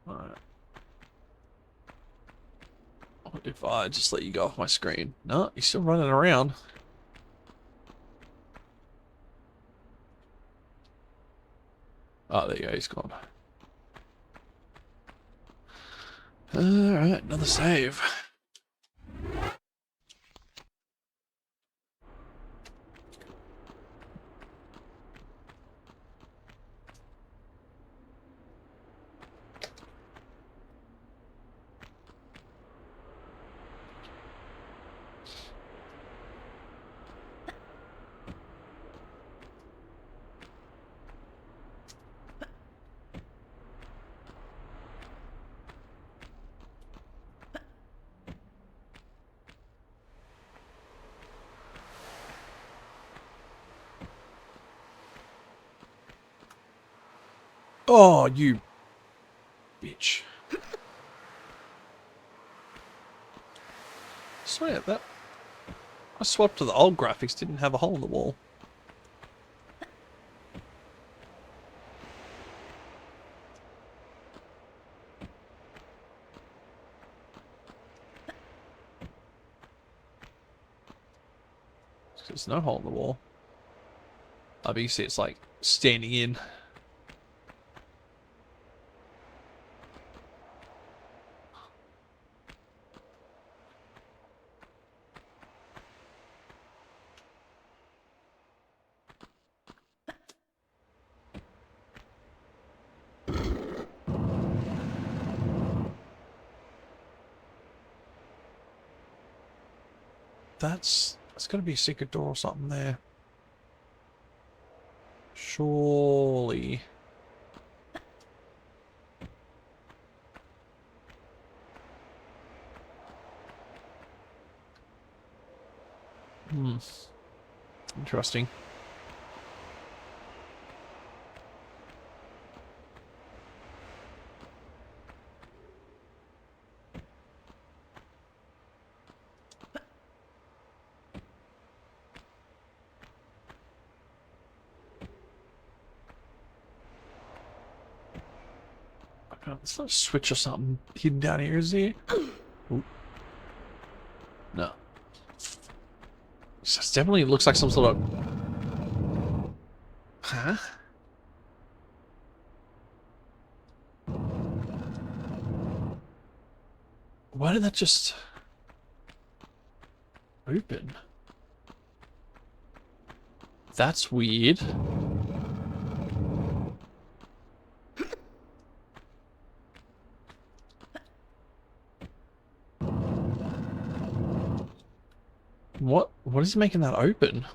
Alright. What if I just let you go off my screen? No, he's still running around. Oh, there you go, he's gone. Alright, another save. Oh, you bitch. I swear that I swapped to the old graphics, didn't have a hole in the wall. There's no hole in the wall. I mean, you see it's like standing in. That's gotta be a secret door or something there. Surely. Hmm. Interesting. It's not a switch or something hidden down here, is there? Ooh. No. This definitely looks like some sort of... Huh? Why did that just... open? That's weird. What is making that open?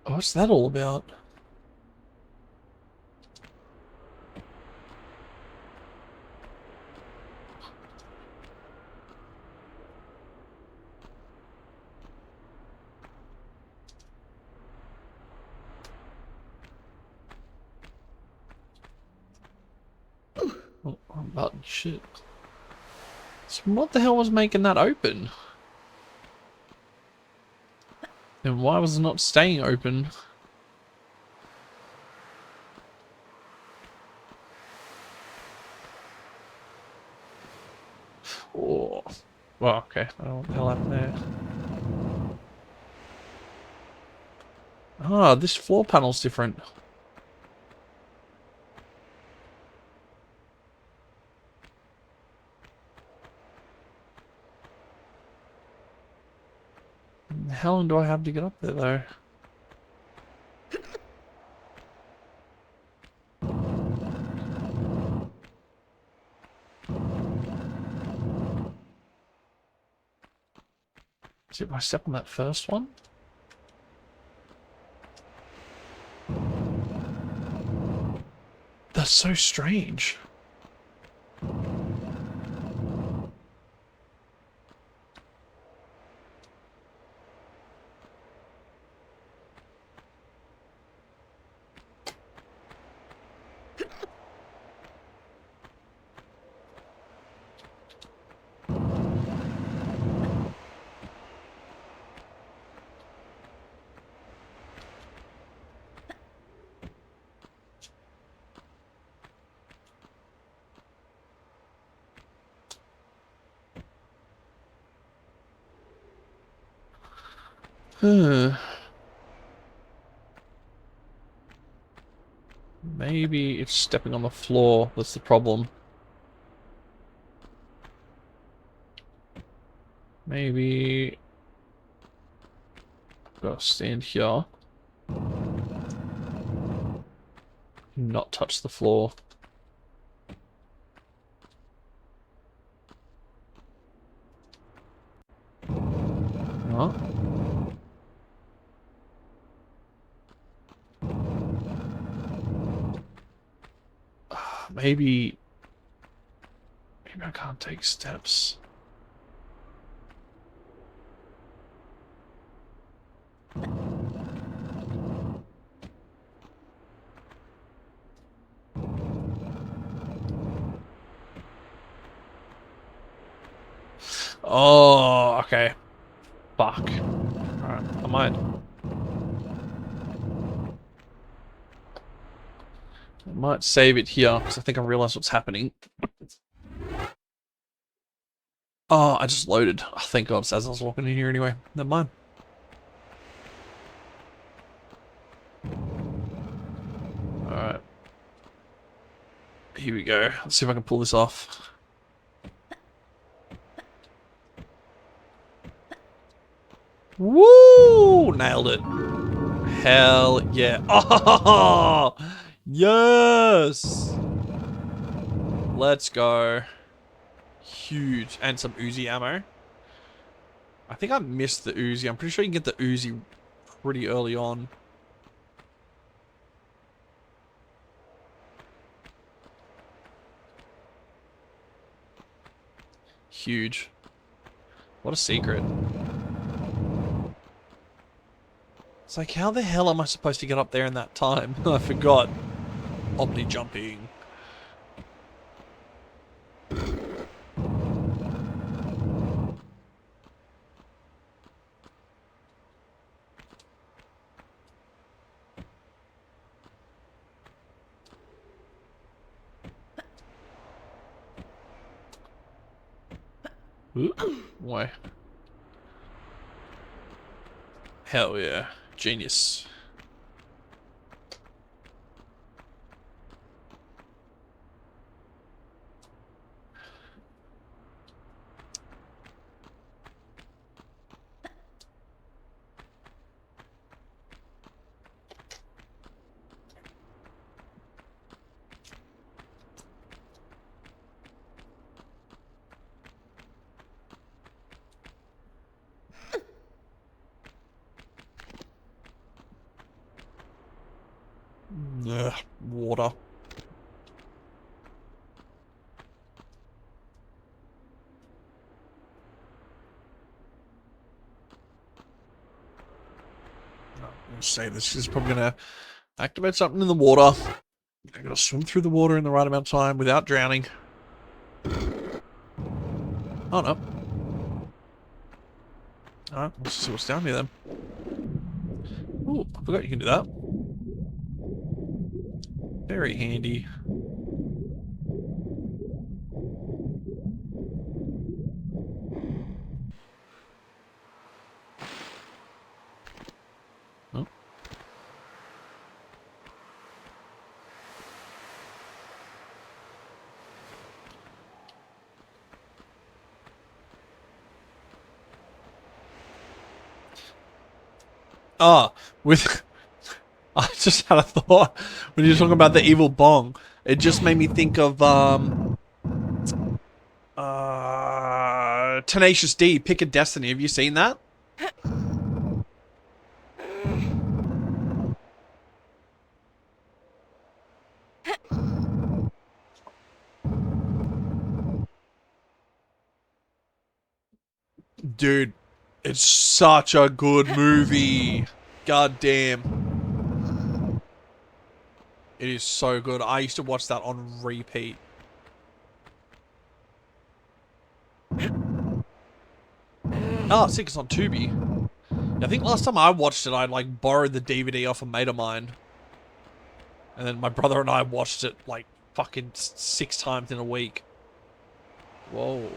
What's that all about? Oh, I'm about shit. So what the hell was making that open? And why was it not staying open? Oh, well, okay. I don't know what the hell happened there. Ah, this floor panel's different. How long do I have to get up there, though? Did I step on that first one? That's so strange. Maybe it's stepping on the floor that's the problem. Maybe I've got to stand here. Not touch the floor. What? Maybe I can't take steps. Oh, okay. Fuck. Alright, I might save it here, because I think I realize what's happening. Oh, I just loaded. Oh, thank God, as I was walking in here anyway. Never mind. Alright. Here we go. Let's see if I can pull this off. Woo! Nailed it. Hell yeah. Oh! Yes! Let's go. Huge. And some Uzi ammo. I think I missed the Uzi. I'm pretty sure you can get the Uzi pretty early on. Huge. What a secret. It's like, how the hell am I supposed to get up there in that time? I forgot. Omni jumping. Why? Hell yeah. Genius. Ugh, water. I'm gonna say this is probably gonna activate something in the water. I gotta swim through the water in the right amount of time without drowning. Oh no. Alright, let's see what's down here then. Ooh, I forgot you can do that. Very handy. Oh. Ah, with... I just had a thought when you were talking about the evil bong. It just made me think of Tenacious D, Pick a Destiny. Have you seen that? Dude, it's such a good movie. God damn. It is so good. I used to watch that on repeat. Oh, sick, it's on Tubi. I think last time I watched it, I like borrowed the DVD off a mate of mine. And then my brother and I watched it like fucking 6 times in a week. Whoa.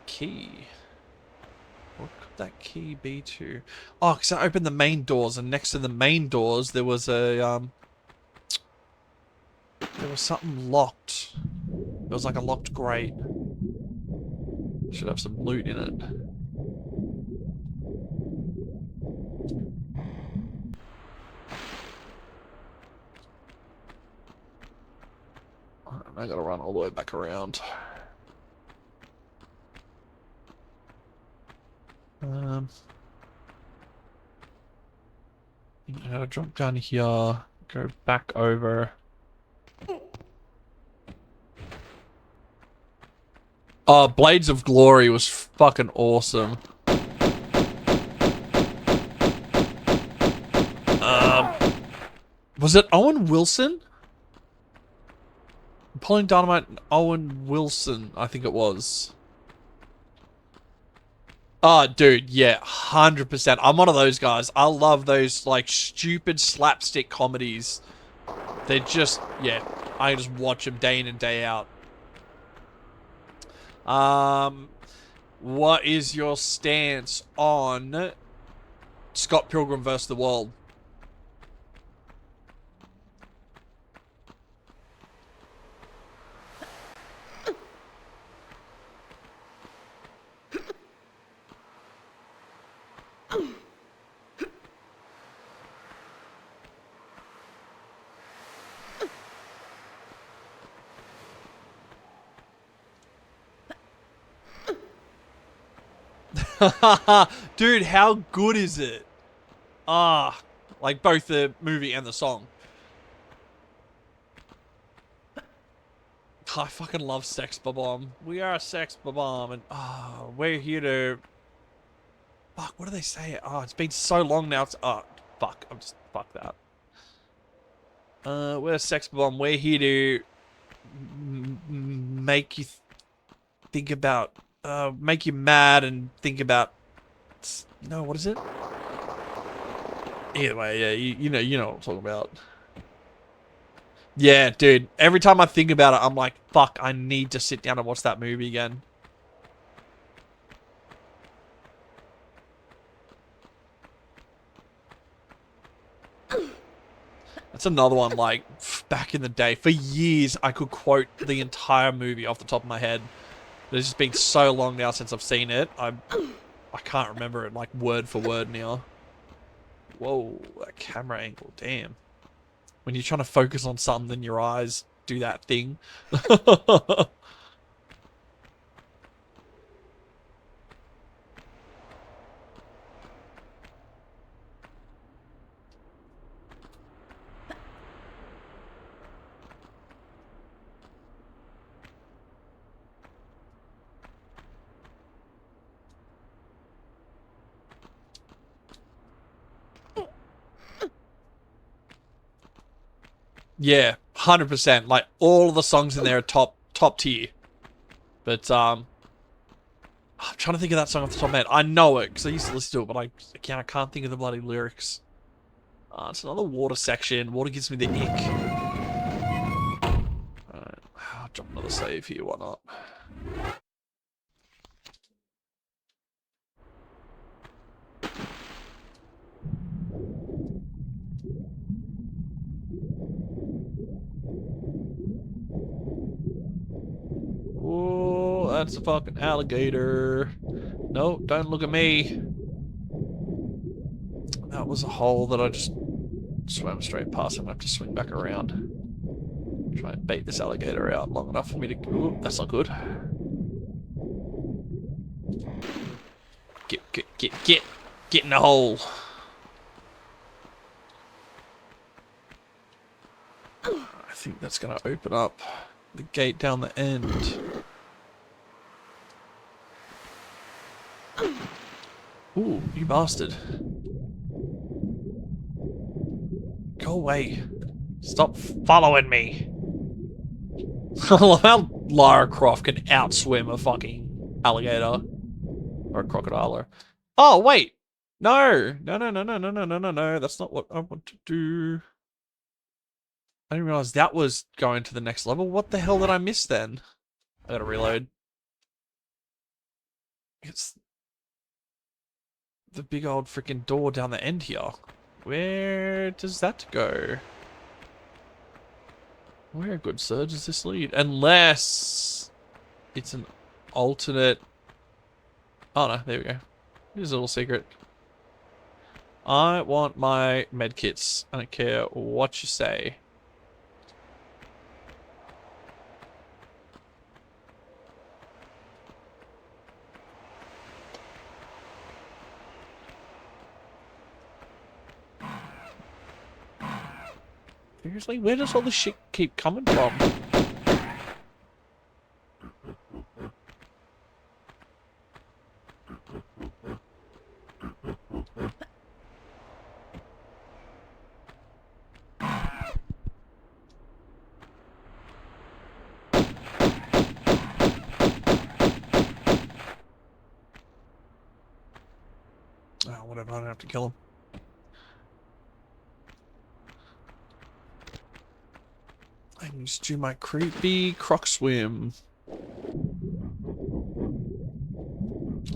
Key. What could that key be to? Oh, because I opened the main doors, and next to the main doors there was a there was something locked. It was like a locked grate. Should have some loot in it. I gotta run all the way back around. I gotta drop down here, go back over. Oh, Blades of Glory was fucking awesome. Was it Owen Wilson? Pulling Dynamite, Owen Wilson, I think it was. Oh, dude, yeah, 100%. I'm one of those guys. I love those, like, stupid slapstick comedies. They're just, yeah, I just watch them day in and day out. What is your stance on Scott Pilgrim vs. the World? Dude, how good is it? Ah, like both the movie and the song. I fucking love Sex Bomb. We are Sex Bomb, and we're here to. Fuck, what do they say? Oh, it's been so long now. Fuck, I'm just fuck that. We're Sex Bomb. We're here to make you think about, make you mad and think about. No, what is it? Either way, yeah, you know what I'm talking about. Yeah, dude. Every time I think about it, I'm like, fuck, I need to sit down and watch that movie again. That's another one, like, back in the day. For years, I could quote the entire movie off the top of my head. It's just been so long now since I've seen it. I can't remember it, like, word for word now. Whoa, that camera angle, damn. When you're trying to focus on something, then your eyes do that thing. Yeah, 100%. Like, all of the songs in there are top tier. But, I'm trying to think of that song off the top of my head. I know it, because I used to listen to it, but I can't think of the bloody lyrics. It's another water section. Water gives me the ick. Alright, I'll drop another save here, why not? Oh, that's a fucking alligator. No, don't look at me. That was a hole that I just swam straight past. I'm gonna have to swing back around. Try and bait this alligator out long enough for me to... Ooh, that's not good. Get in the hole. I think that's gonna open up the gate down the end. Ooh, you bastard. Go away. Stop following me. I love how Lara Croft can outswim a fucking alligator. Or a crocodile. Oh, wait. No. No. That's not what I want to do. I didn't realize that was going to the next level. What the hell did I miss then? I gotta reload. It's the big old freaking door down the end here. Where does that go? Where, good sir, does this lead? Unless it's an alternate... Oh no, there we go. Here's a little secret. I want my medkits. I don't care what you say. Seriously, where does all this shit keep coming from? Oh, whatever, I don't have to kill him. I can just do my creepy croc swim.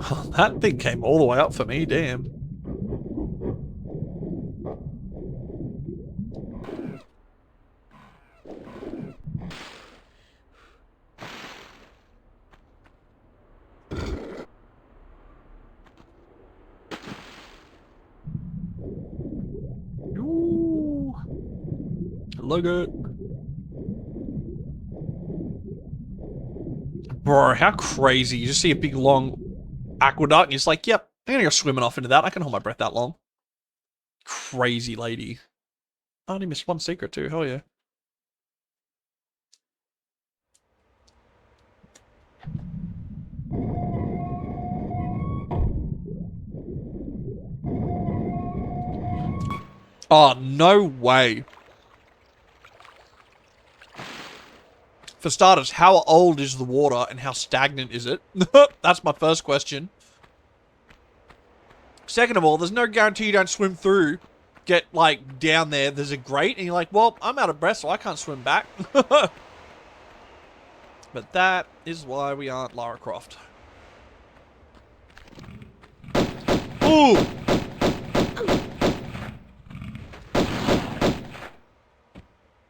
Oh, that thing came all the way up for me, damn. Ooh. Look it. Bro, how crazy. You just see a big long aqueduct and you're just like, yep, I'm gonna go swimming off into that. I can hold my breath that long. Crazy lady. I only missed one secret too, hell yeah. Oh, no way. For starters, how old is the water and how stagnant is it? That's my first question. Second of all, there's no guarantee you don't swim through. Get, like, down there, there's a grate, and you're like, well, I'm out of breath, so I can't swim back. But that is why we aren't Lara Croft. Ooh!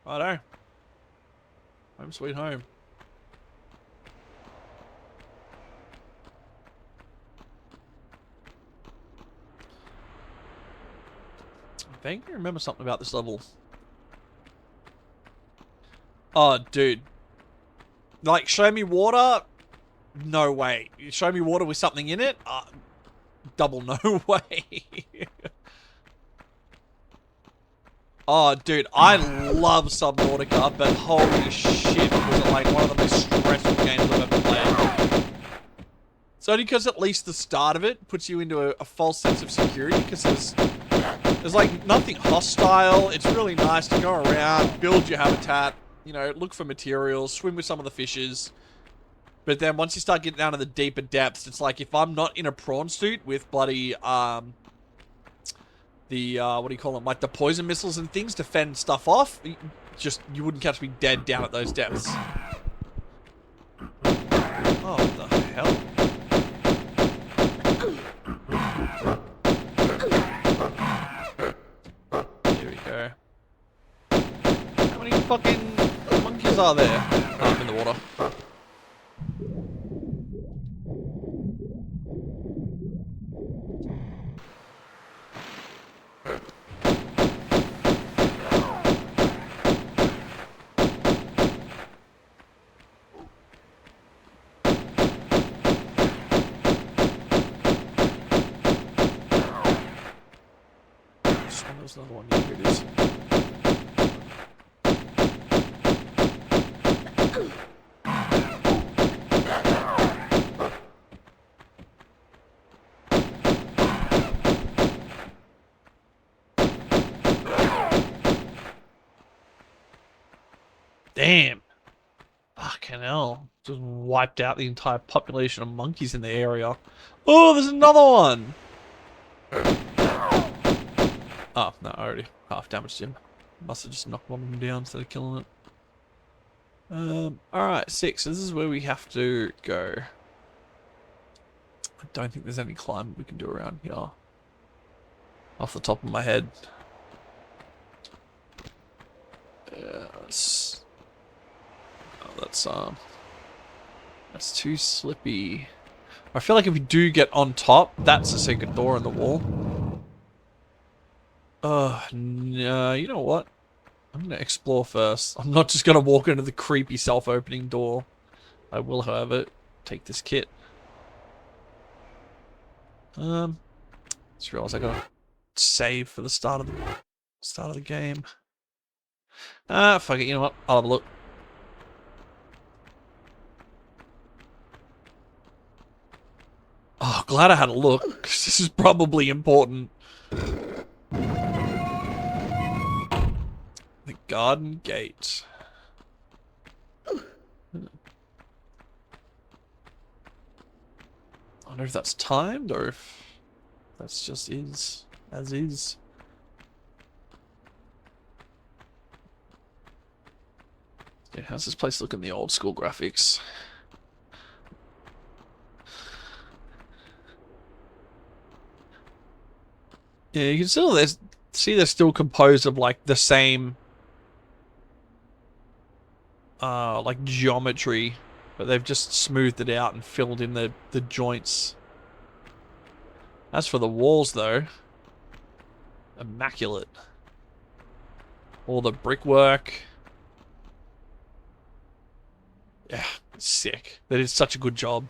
Righto. Home sweet home. I think I remember something about this level. Oh, dude. Like, show me water? No way. Show me water with something in it? Double no way. Oh, dude, I love Subnautica, but holy shit, was it like one of the most stressful games I've ever played. It's only because at least the start of it puts you into a false sense of security, because there's like nothing hostile. It's really nice to go around, build your habitat, you know, look for materials, swim with some of the fishes. But then once you start getting down to the deeper depths, it's like if I'm not in a prawn suit with bloody, what do you call them? Like the poison missiles and things to fend stuff off. You wouldn't catch me dead down at those depths. Oh, what the hell? There we go. How many fucking monkeys are there? Oh, I'm in the water. there's another one. Yeah, here it is. Damn. Fucking hell. Just wiped out the entire population of monkeys in the area. Oh, there's another one! Oh, no, I already half damaged him. Must have just knocked one of them down instead of killing it. Alright, 6. This is where we have to go. I don't think there's any climbing we can do around here. Off the top of my head. That's... Oh, that's too slippy. I feel like if we do get on top, that's a secret door in the wall. No, you know what? I'm gonna explore first. I'm not just gonna walk into the creepy self-opening door. I will, however, take this kit. Just realized I gotta save for the start of the game. Fuck it. You know what? I'll have a look. Oh, glad I had a look, 'cause this is probably important. The garden gate. I wonder if that's timed or if that's just is as is. Yeah, how's this place look in the old school graphics? Yeah, you can still see they're still composed of like the same like geometry, but they've just smoothed it out and filled in the joints. As for the walls though, immaculate. All the brickwork. Yeah, sick. They did such a good job.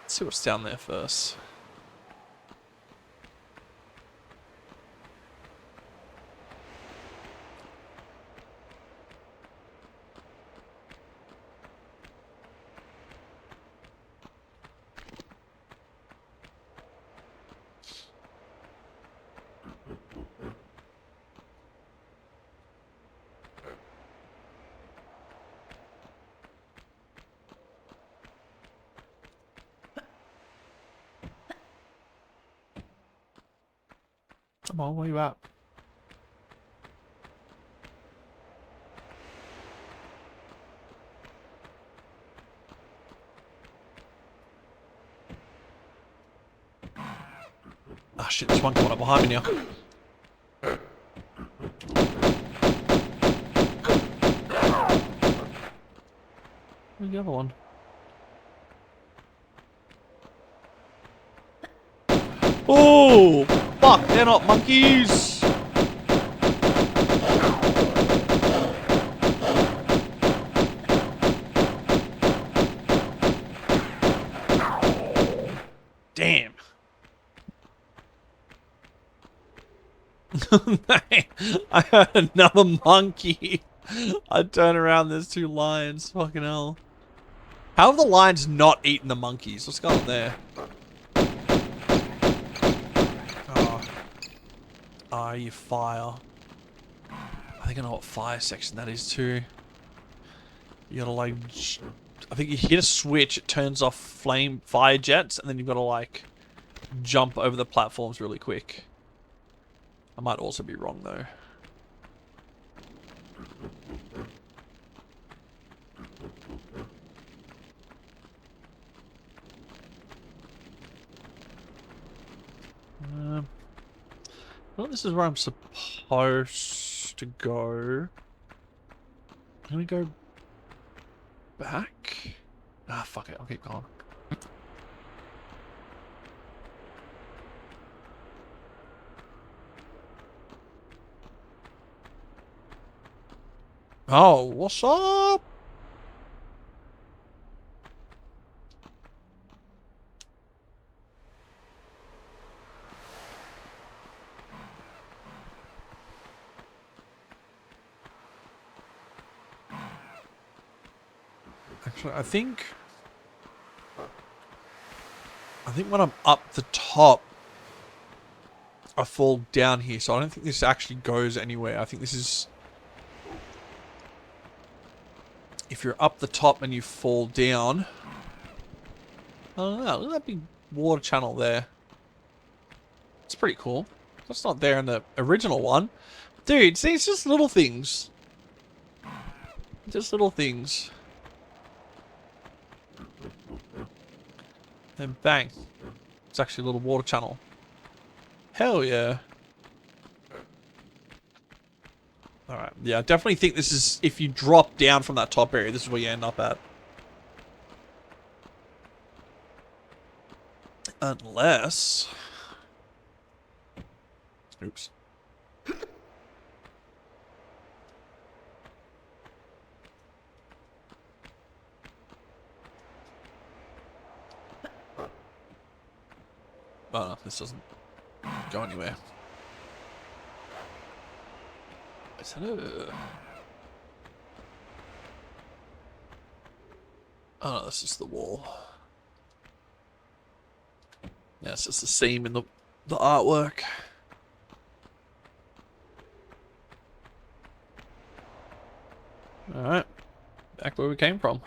Let's see what's down there first. Come on, where you at? Ah shit, there's one coming up behind me now. Where's the other one? Oh! Fuck, they're not monkeys! Damn. I heard another monkey. I turn around, there's 2 lions. Fucking hell. How have the lions not eaten the monkeys? What's going on there? Oh, you fire. I think I know what fire section that is too. You gotta like... I think you hit a switch, it turns off fire jets, and then you've gotta like... jump over the platforms really quick. I might also be wrong though. Well, this is where I'm supposed to go. Can we go back? Ah, fuck it. I'll keep going. Oh, what's up? Actually, I think when I'm up the top, I fall down here. So I don't think this actually goes anywhere. I think this is... If you're up the top and you fall down... I don't know. Look at that big water channel there. It's pretty cool. That's not there in the original one. Dude, see, it's just little things. Just little things. And bang. It's actually a little water channel. Hell yeah. Alright, yeah, I definitely think this is, if you drop down from that top area, this is where you end up at. Unless... Oops. Oh no, this doesn't go anywhere. Oh no, this is the wall. Yeah, it's just the seam in the artwork. Alright. Back where we came from.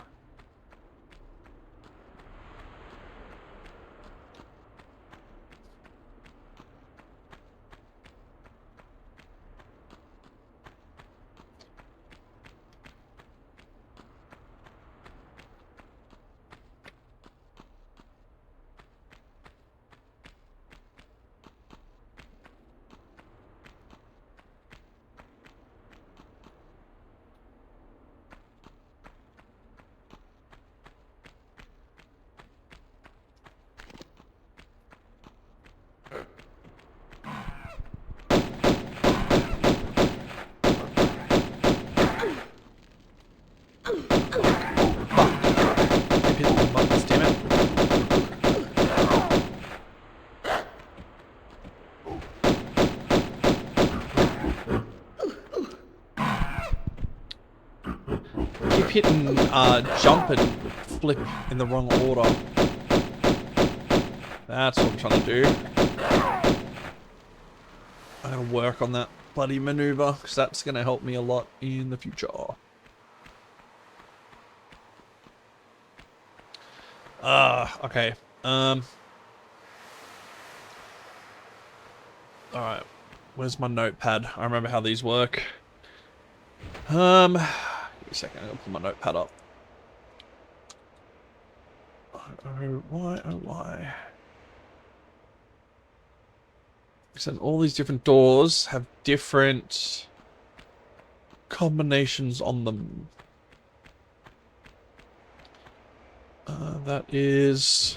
Keep hitting the buttons, damn it. Keep hitting jump and flip in the wrong order. That's what I'm trying to do. I gotta work on that bloody maneuver, because that's gonna help me a lot in the future. Okay. Alright. Where's my notepad? I remember how these work. Give me a second, I'm gonna pull my notepad up. Oh, why? So all these different doors have different combinations on them. That is...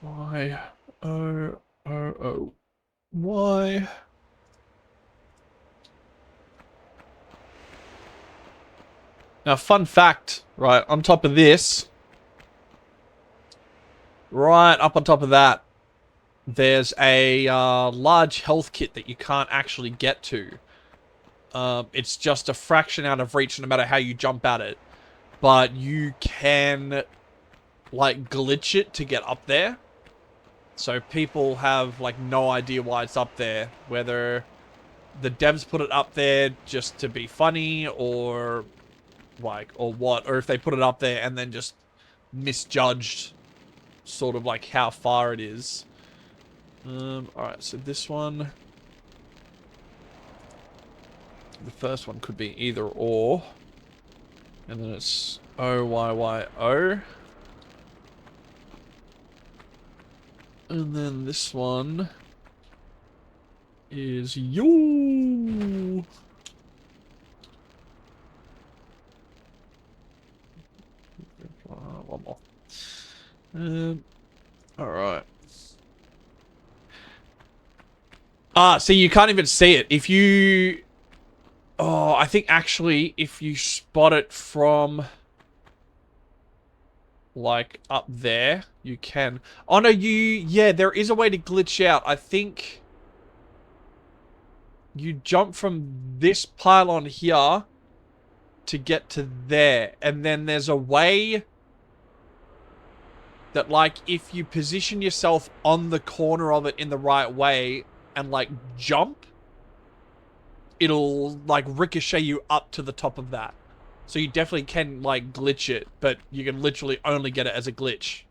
Why? Oh. Why? Now, fun fact, right, on top of this, right up on top of that, there's a large health kit that you can't actually get to. It's just a fraction out of reach no matter how you jump at it. But you can, like, glitch it to get up there. So people have, like, no idea why it's up there. Whether the devs put it up there just to be funny, or, like, or what. Or if they put it up there and then just misjudged, sort of, like, how far it is. Alright, so this one... The first one could be either or. And then it's O-Y-Y-O. And then this one is you. One more. Alright. So you can't even see it. If you... Oh, I think actually if you spot it from... like, up there, you can... Oh, no, yeah, there is a way to glitch out. I think... you jump from this pylon here to get to there. And then there's a way... that, like, if you position yourself on the corner of it in the right way and, like, jump, it'll, like, ricochet you up to the top of that. So you definitely can, like, glitch it, but you can literally only get it as a glitch.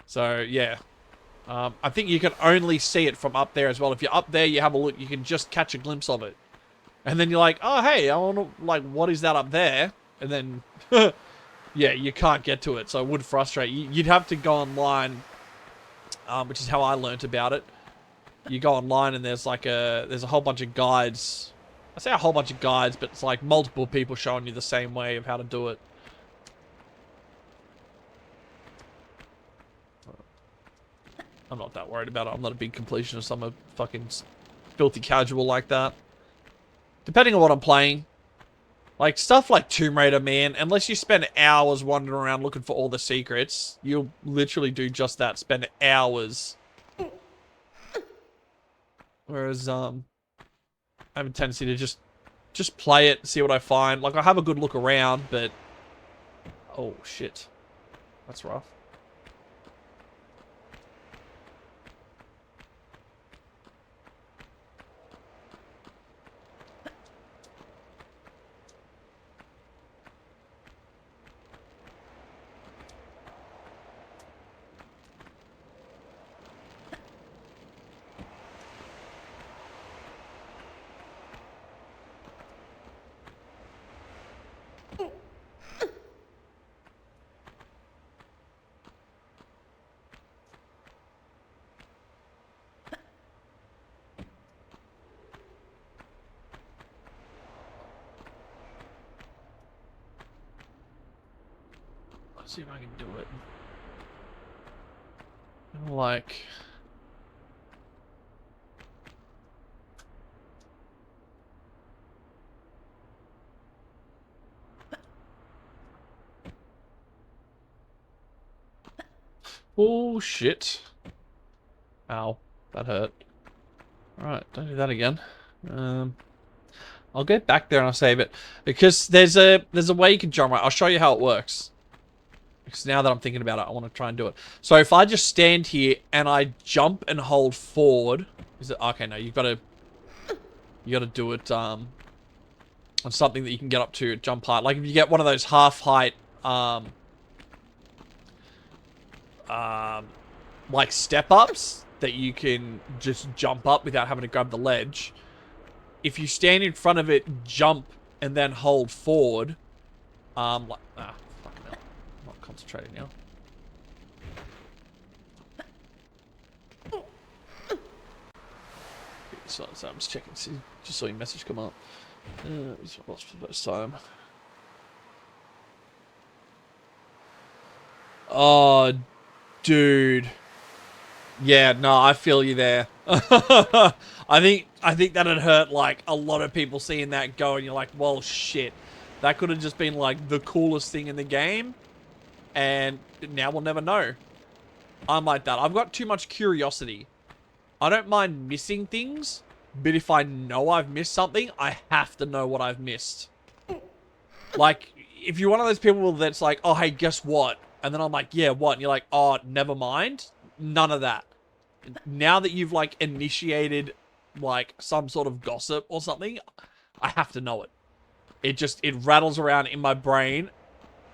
So, yeah. I think you can only see it from up there as well. If you're up there, you have a look, you can just catch a glimpse of it. And then you're like, oh, hey, I want to, like, what is that up there? And then... yeah, you can't get to it, so it would frustrate you. You'd have to go online, which is how I learnt about it. You go online and there's like there's a whole bunch of guides. I say a whole bunch of guides, but it's like multiple people showing you the same way of how to do it. I'm not that worried about it. I'm not a big completionist. I'm a fucking filthy casual like that. Depending on what I'm playing. Like, stuff like Tomb Raider, man, unless you spend hours wandering around looking for all the secrets, you'll literally do just that, spend hours. Whereas, I have a tendency to just play it, see what I find. Like, I have a good look around, but... oh, shit. That's rough. Let's see if I can do it. Like... oh, shit. Ow. That hurt. Alright, don't do that again. I'll get back there and I'll save it. Because there's a way you can jump right. I'll show you how it works. Because now that I'm thinking about it, I want to try and do it. So if I just stand here and I jump and hold forward... is it... okay, no, you've got to... you got to do it, on something that you can get up to, jump height. Like if you get one of those half-height, like step-ups that you can just jump up without having to grab the ledge. If you stand in front of it, jump, and then hold forward, like... fucking hell. I'm not concentrating now. So I'm just checking, see, just saw your message come up. What's for the first time? Oh, dude. Yeah, no, I feel you there. I think that'd hurt like a lot of people seeing that go, and you're like, well, shit. That could have just been like the coolest thing in the game, and now we'll never know. I'm like that. I've got too much curiosity. I don't mind missing things, but if I know I've missed something, I have to know what I've missed. Like, if you're one of those people that's like, oh, hey, guess what? And then I'm like, yeah, what? And you're like, oh, never mind. None of that. Now that you've, like, initiated, like, some sort of gossip or something, I have to know it. It rattles around in my brain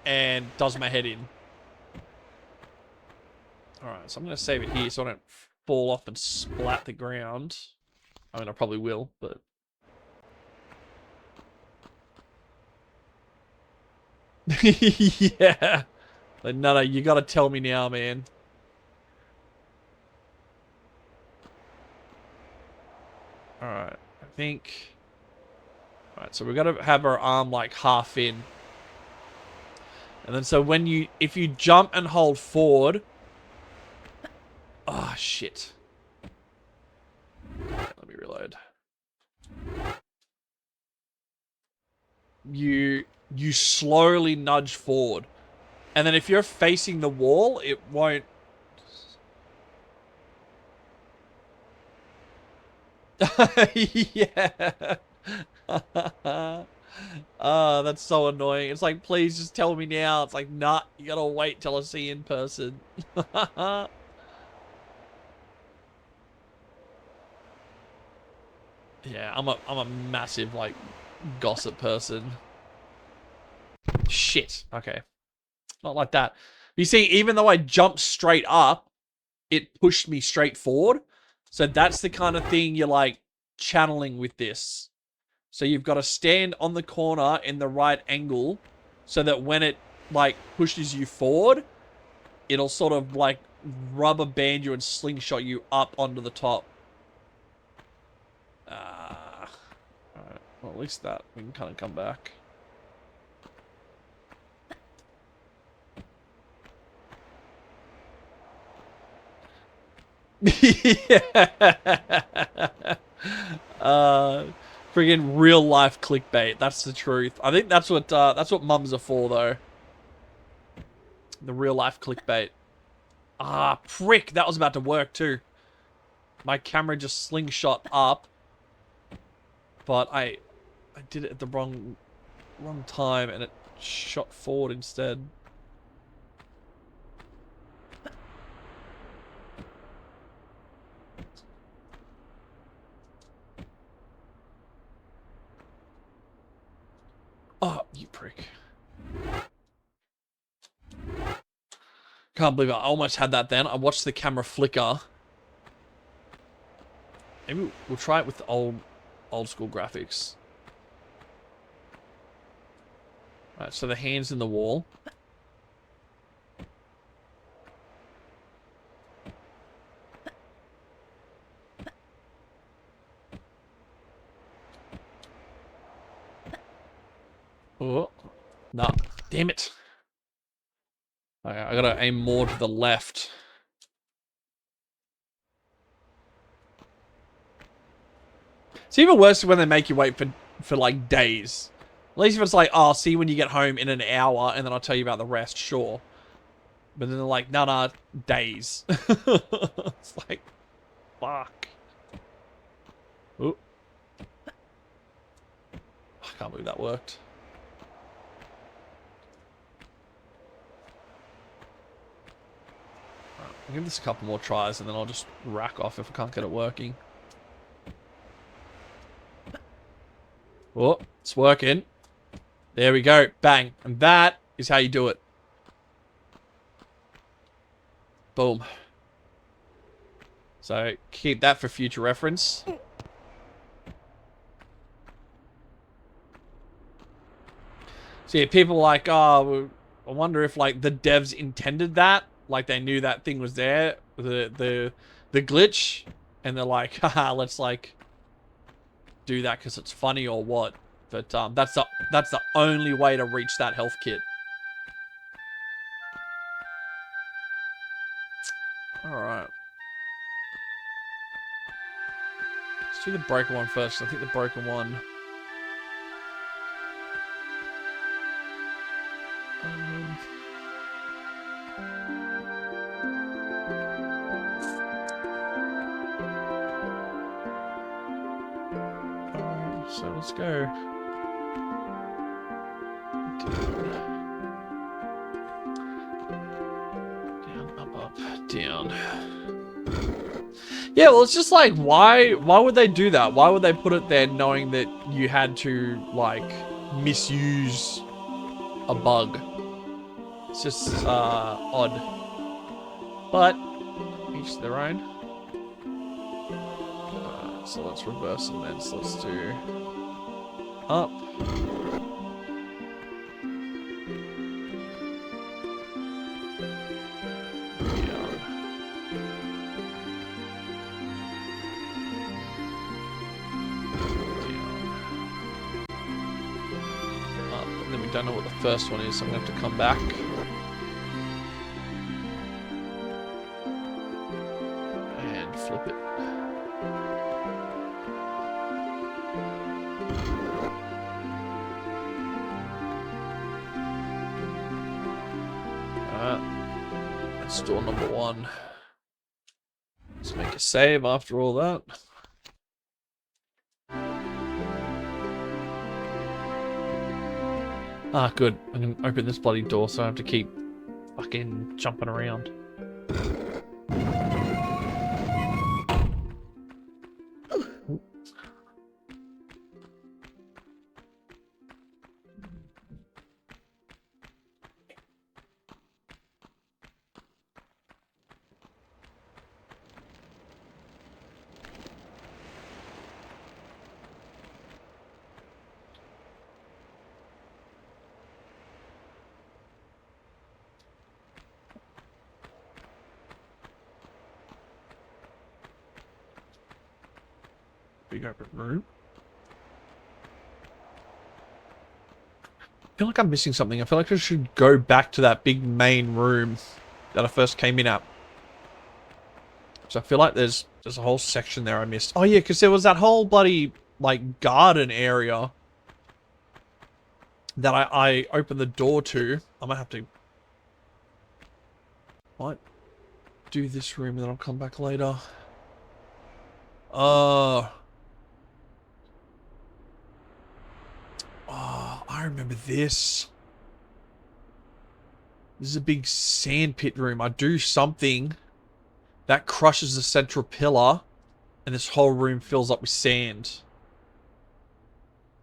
and does my head in. Alright, so I'm going to save it here so I don't fall off and splat the ground. I mean, I probably will, but... yeah. Like, no, you gotta tell me now, man. Alright, I think... Alright, so we've got to have our arm, like, half in. And then, so when you... if you jump and hold forward... oh, shit. Let me you slowly nudge forward. And then if you're facing the wall, it won't... Yeah. That's so annoying. It's like, please just tell me now. It's like, nah, you gotta wait till I see you in person. Yeah, I'm a massive, like, gossip person. Shit. Okay. Not like that. You see, even though I jumped straight up, it pushed me straight forward. So that's the kind of thing you're, like, channeling with this. So you've got to stand on the corner in the right angle so that when it, like, pushes you forward, it'll sort of, like, rubber band you and slingshot you up onto the top. Alright. Well, at least that. We can kind of come back. Yeah. Friggin' real life clickbait. That's the truth. I think that's what mums are for, though. The real life clickbait. Ah, prick! That was about to work too. My camera just slingshot up, but I did it at the wrong time, and it shot forward instead. Oh, you prick. Can't believe it. I almost had that then. I watched the camera flicker. Maybe we'll try it with the old school graphics. Alright, so the hand's in the wall. Oh, no. Damn it. Okay, I gotta aim more to the left. It's even worse when they make you wait for like days. At least if it's like, oh, I'll see you when you get home in an hour and then I'll tell you about the rest, sure. But then they're like, nah, days. It's like, fuck. Ooh. I can't believe that worked. Right, I'll give this a couple more tries and then I'll just rack off if I can't get it working. Oh, it's working. There we go. Bang. And that is how you do it. Boom. So, keep that for future reference. So yeah, people are like, oh, I wonder if like the devs intended that, like they knew that thing was there, the glitch, and they're like, haha, let's like do that because it's funny or what. But that's the only way to reach that health kit. All right. Let's do the broken one first. I think the broken one. So let's go. Down, up, down. Yeah, well, it's just like, why would they do that? Why would they put it there knowing that you had to, like, misuse a bug? It's just, odd. But, each their own. So let's reverse them then. So let's do up. Don't know what the first one is, so I'm going to have to come back. And flip it. That's door number 1. Let's make a save after all that. Ah, good. I can open this bloody door so I have to keep fucking jumping around. Big open room. I feel like I'm missing something. I feel like I should go back to that big main room that I first came in at. So I feel like there's a whole section there I missed. Oh yeah, because there was that whole bloody like garden area that I opened the door to. I might have to do this room and then I'll come back later. Oh, I remember this. This is a big sand pit room. I do something that crushes the central pillar and this whole room fills up with sand.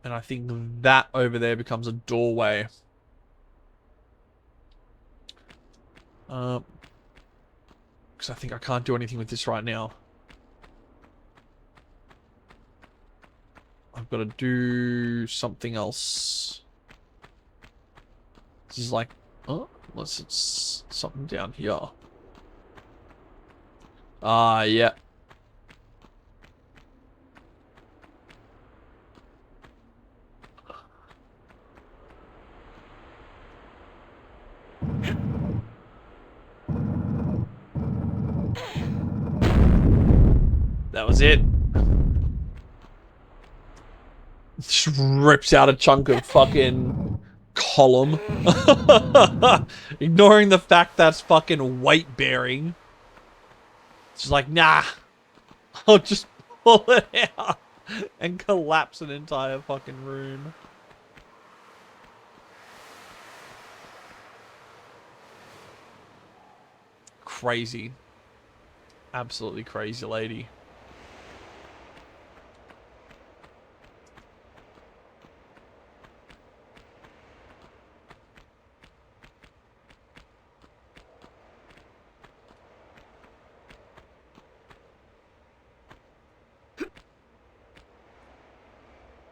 And I think that over there becomes a doorway. Because I think I can't do anything with this right now. I've got to do something else. This is like, oh, unless it's something down here. Ah, yeah. That was it. Just rips out a chunk of fucking column. Ignoring the fact that's fucking weight bearing. It's like, nah. I'll just pull it out and collapse an entire fucking room. Crazy. Absolutely crazy lady.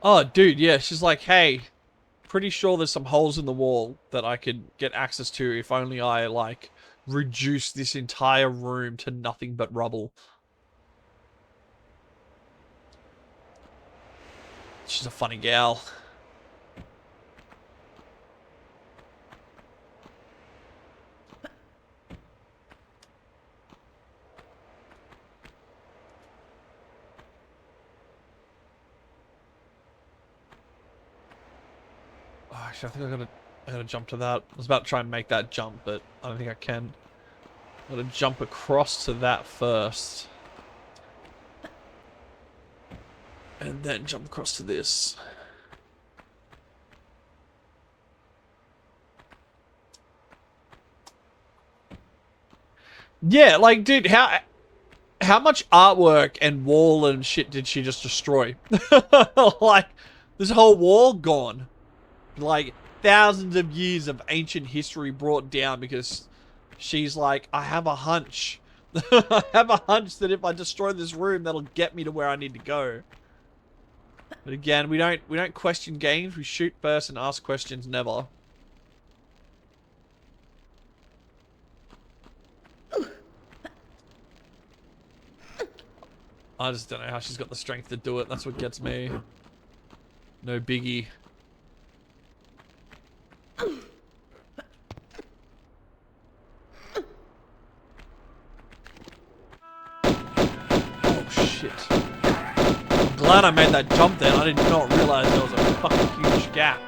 Oh, dude, yeah, she's like, hey, pretty sure there's some holes in the wall that I could get access to if only I, like, reduce this entire room to nothing but rubble. She's a funny gal. Oh, actually, I think I gotta jump to that. I was about to try and make that jump, but I don't think I can. I gotta jump across to that first. And then jump across to this. Yeah, like, dude, how much artwork and wall and shit did she just destroy? Like, this whole wall gone. Like, thousands of years of ancient history brought down because she's like, I have a hunch. I have a hunch that if I destroy this room, that'll get me to where I need to go. But again, we don't question games. We shoot first and ask questions never. I just don't know how she's got the strength to do it. That's what gets me. No biggie. Oh shit. I'm glad I made that jump then. I did not realize there was a fucking huge gap.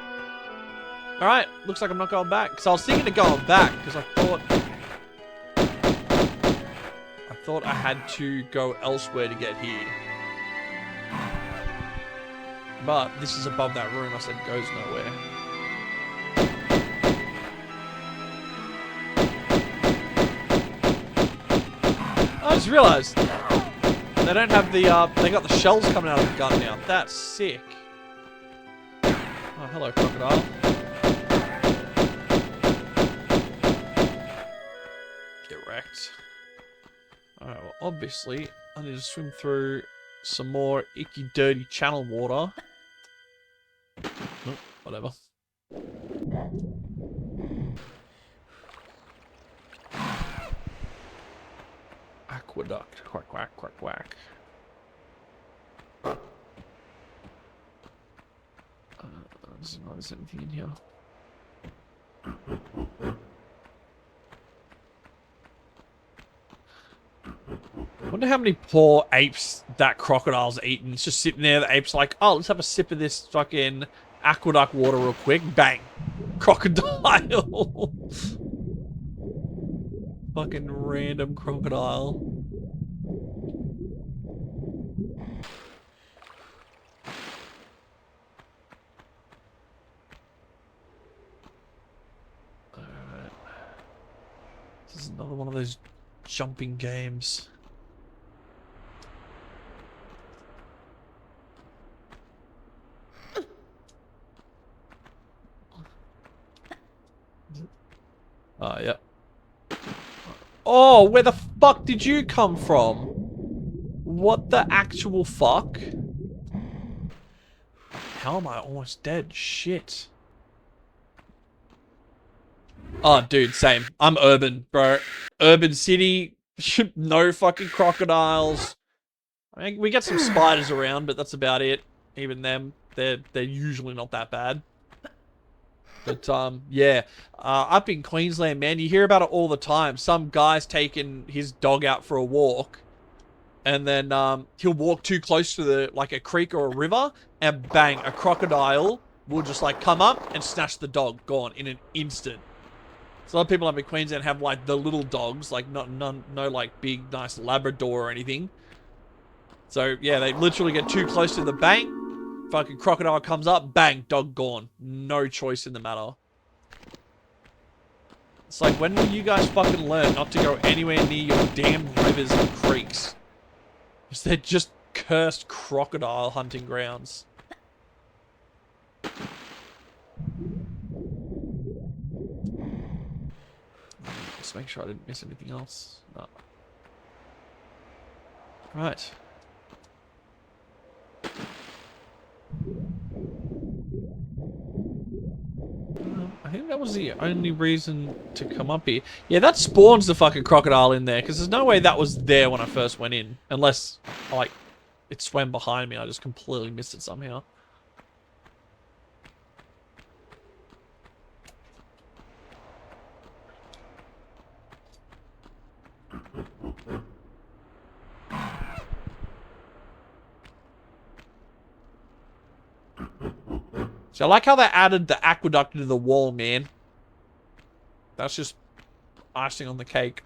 Alright, looks like I'm not going back. Because I was thinking of going back because I thought thought I had to go elsewhere to get here. But this is above that room. I said goes nowhere. I just realized they don't have the, they got the shells coming out of the gun now. That's sick. Oh, hello, crocodile. Get wrecked. Alright, well, obviously, I need to swim through some more icky, dirty channel water. Oh, whatever. Aqueduct. Quack, quack, quack, quack. There's not there's anything in here. I wonder how many poor apes that crocodile's eaten. It's just sitting there, the ape's like, oh, let's have a sip of this fucking aqueduct water real quick. Bang. Crocodile. Fucking random crocodile. Alright. This is another one of those jumping games. Oh, yeah. Oh, where the fuck did you come from? What the actual fuck? How am I almost dead? Shit. Oh, dude, same. I'm urban, bro. Urban city. No fucking crocodiles. I mean, we get some spiders around, but that's about it. Even them, they're usually not that bad. But, yeah. Up in Queensland, man, you hear about it all the time. Some guy's taking his dog out for a walk. And then, he'll walk too close to like a creek or a river. And bang, a crocodile will just, like, come up and snatch the dog. Gone in an instant. So a lot of people up in Queensland have, like, the little dogs. Like, no, like, big, nice Labrador or anything. So, yeah, they literally get too close to the bank. Fucking crocodile comes up, bang, dog gone. No choice in the matter. It's like, when will you guys fucking learn not to go anywhere near your damn rivers and creeks? Because they're just cursed crocodile hunting grounds. Just make sure I didn't miss anything else. No. Right. I think that was the only reason to come up here. Yeah, that spawns the fucking crocodile in there, because there's no way that was there when I first went in. Unless, like, it swam behind me. I just completely missed it somehow. So I like how they added the aqueduct to the wall, man. That's just icing on the cake.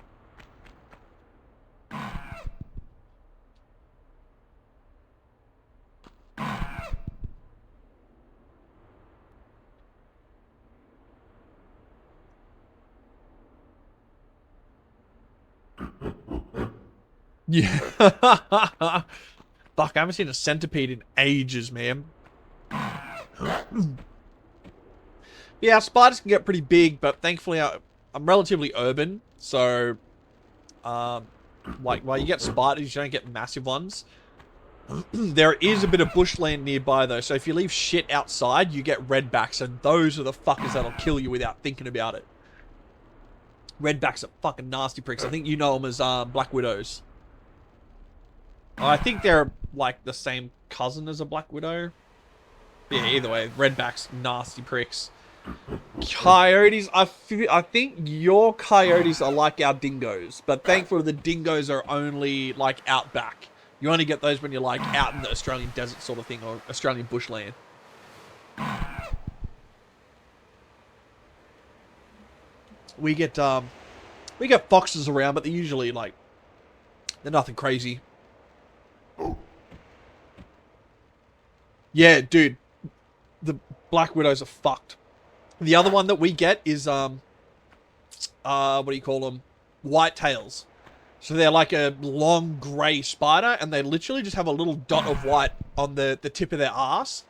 Yeah. Fuck, I haven't seen a centipede in ages, man. Yeah, spiders can get pretty big, but thankfully I'm relatively urban, so like while you get spiders, you don't get massive ones. There is a bit of bushland nearby though, so if you leave shit outside, you get redbacks, and those are the fuckers that'll kill you without thinking about it. Redbacks are fucking nasty pricks. I think you know them as black widows. I think they're like the same cousin as a black widow. Yeah, either way, redbacks, nasty pricks. Coyotes, I think your coyotes are like our dingoes, but thankfully the dingoes are only like out back. You only get those when you're like out in the Australian desert sort of thing, or Australian bushland. We get foxes around, but they're usually like They're nothing crazy. Yeah, dude. The Black Widows are fucked. The other one that we get is, what do you call them? White tails. So they're like a long grey spider, and they literally just have a little dot of white on the tip of their ass.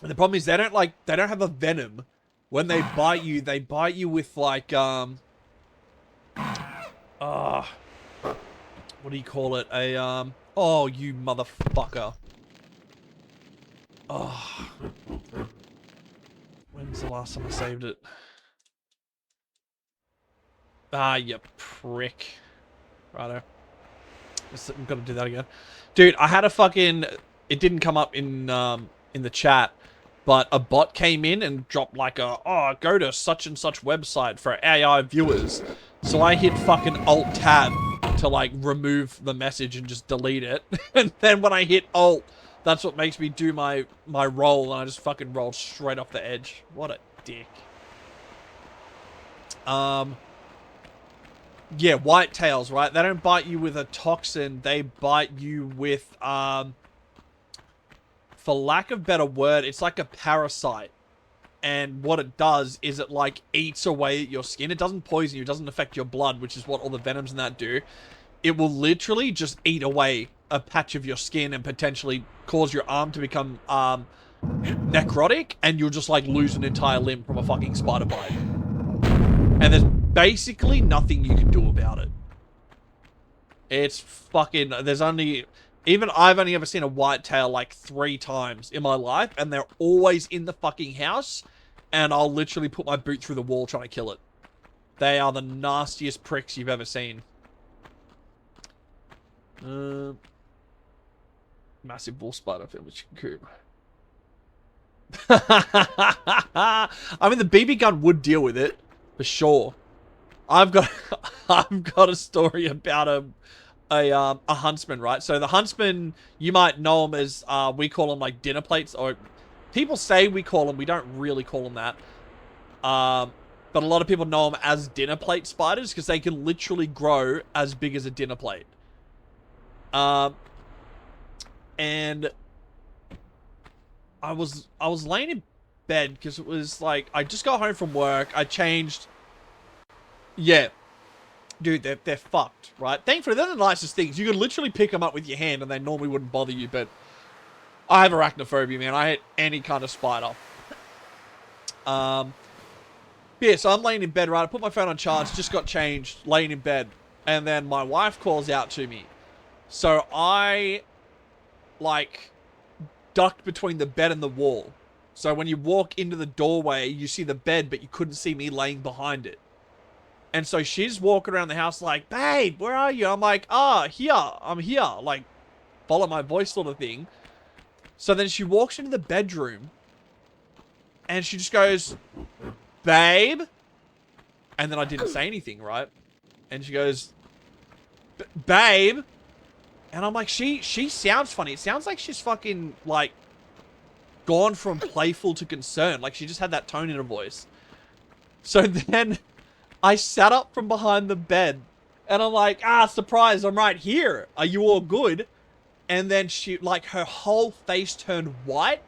And the problem is they don't have a venom. When they bite you with like, what do you call it? Oh, you motherfucker. Oh. When's the last time I saved it? Ah, you prick. Righto. I'm gonna do that again. Dude, I had a fucking... It didn't come up in the chat, but a bot came in and dropped like go to such and such website for AI viewers. So I hit fucking Alt-Tab to like remove the message and just delete it. And then when I hit Alt, that's what makes me do my roll, and I just fucking roll straight off the edge. What a dick. Yeah, white tails, right? They don't bite you with a toxin. They bite you with, for lack of a better word, it's like a parasite. And what it does is it, like, eats away at your skin. It doesn't poison you. It doesn't affect your blood, which is what all the venoms in that do. It will literally just eat away a patch of your skin and potentially cause your arm to become, necrotic. And you'll just, like, lose an entire limb from a fucking spider bite. And there's basically nothing you can do about it. It's fucking... There's only... Even I've only ever seen a whitetail like 3 times in my life, and they're always in the fucking house, and I'll literally put my boot through the wall trying to kill it. They are the nastiest pricks you've ever seen. Massive bull spider film with chicken coop. I mean, the BB gun would deal with it, for sure. I've got a story about a huntsman, right? So the huntsman, you might know them as, we call them like dinner plates, or people say we call them, we don't really call them that. But a lot of people know them as dinner plate spiders because they can literally grow as big as a dinner plate. And I was laying in bed because it was like, I just got home from work, I changed. Yeah. Dude, they're fucked, right? Thankfully, they're the nicest things. You can literally pick them up with your hand and they normally wouldn't bother you, but I have arachnophobia, man. I hate any kind of spider. Yeah, so I'm laying in bed, right? I put my phone on charge, just got changed, laying in bed. And then my wife calls out to me. So I, like, ducked between the bed and the wall. So when you walk into the doorway, you see the bed, but you couldn't see me laying behind it. And so she's walking around the house like, babe, where are you? I'm like, here, I'm here. Like, follow my voice sort of thing. So then she walks into the bedroom and she just goes, babe. And then I didn't say anything, right? And she goes, babe. And I'm like, she sounds funny. It sounds like she's fucking, like, gone from playful to concerned. Like, she just had that tone in her voice. So then I sat up from behind the bed and I'm like, surprise, I'm right here. Are you all good? And then she, like, her whole face turned white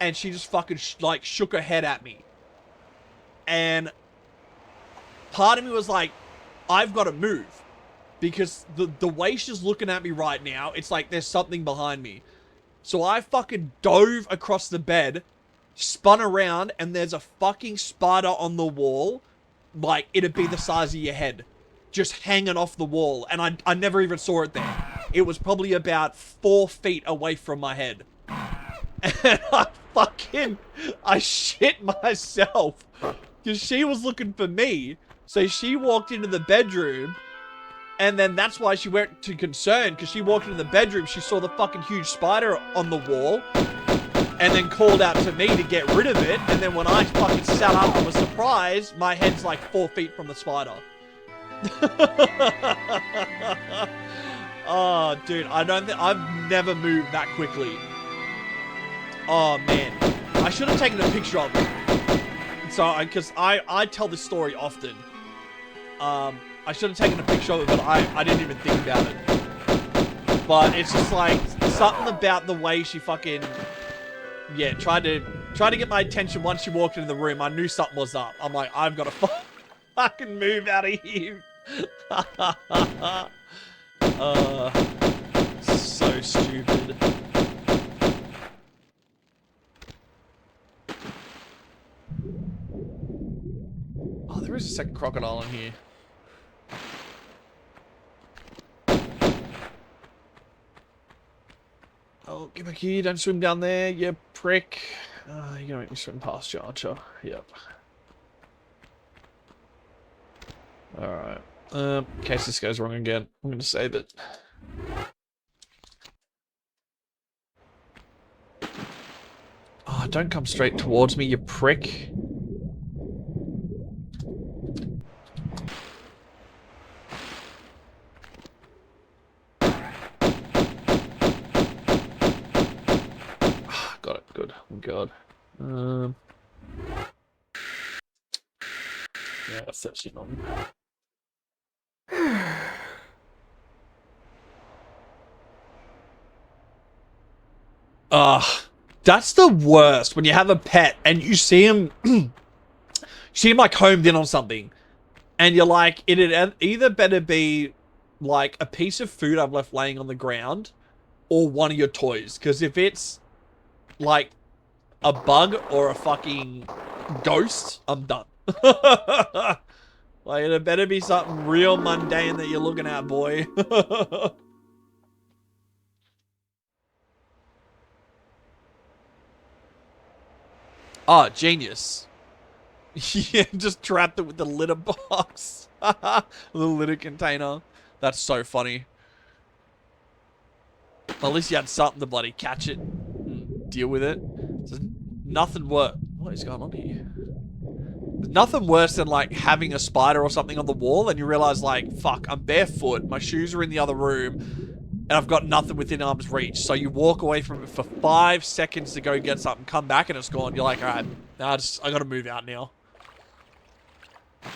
and she just fucking, like, shook her head at me. And part of me was like, I've got to move. Because the way she's looking at me right now, it's like there's something behind me. So I fucking dove across the bed, spun around, and there's a fucking spider on the wall. Like, it'd be the size of your head. Just hanging off the wall. And I never even saw it there. It was probably about 4 feet away from my head. And I shit myself. Because she was looking for me. So she walked into the bedroom. And then that's why she went to concern. Because she walked into the bedroom. She saw the fucking huge spider on the wall. And then called out to me to get rid of it. And then when I fucking sat up and was surprised, my head's like 4 feet from the spider. Oh, dude, I've never moved that quickly. Oh, man. I should have taken a picture of it. So, because I tell this story often. I should have taken a picture of it, but I didn't even think about it. But it's just like something about the way she fucking tried to get my attention once she walked into the room. I knew something was up. I'm like, I've got to fucking move out of here. So stupid. Oh, there is a second crocodile in here. Oh, get back here. Don't swim down there, you prick. You're gonna make me swim past you, aren't you? Yep. Alright. In case this goes wrong again, I'm gonna save it. Oh, don't come straight towards me, you prick. Got it, good. Oh god. Yeah, that's actually not. That's the worst when you have a pet and you see him like homed in on something and you're like, it'd either better be like a piece of food I've left laying on the ground or one of your toys, because if it's like a bug or a fucking ghost, I'm done. Like, it better be something real mundane that you're looking at, boy. Oh, genius. Yeah, just trapped it with the litter box. The litter container. That's so funny. At least you had something to bloody catch it and deal with it. There's nothing worse. What is going on here? There's nothing worse than like having a spider or something on the wall and you realize like, fuck, I'm barefoot, my shoes are in the other room, and I've got nothing within arm's reach. So you walk away from it for 5 seconds to go get something, come back and it's gone. You're like, alright, I gotta move out now.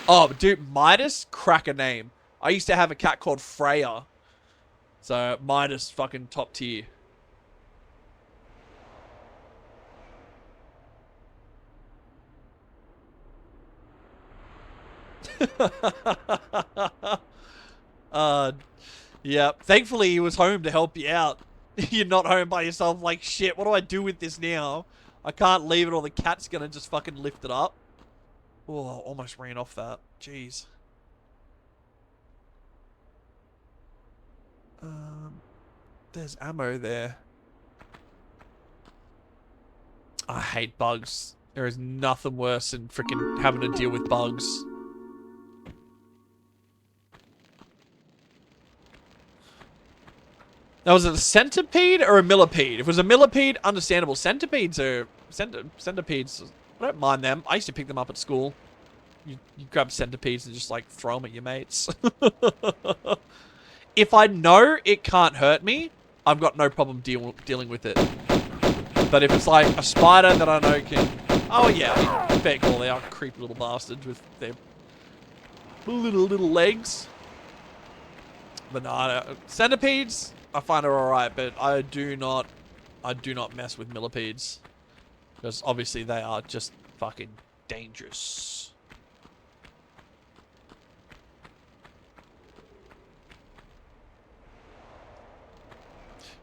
Oh, dude, Midas, crack a name. I used to have a cat called Freya. So, Midas, fucking top tier. Yeah. Thankfully, he was home to help you out. You're not home by yourself like, shit, what do I do with this now? I can't leave it or the cat's gonna just fucking lift it up. Oh, almost ran off that. Jeez. There's ammo there. I hate bugs. There is nothing worse than freaking having to deal with bugs. Now, was it a centipede or a millipede? If it was a millipede, understandable. Centipedes are... Centipedes, I don't mind them. I used to pick them up at school. You grab centipedes and just, like, throw them at your mates. If I know it can't hurt me, I've got no problem dealing with it. But if it's, like, a spider that I know can... Oh, yeah, I mean, fair call. They are creepy little bastards with their little legs. But no, centipedes... I find her alright, but I do not mess with millipedes. Because obviously they are just fucking dangerous.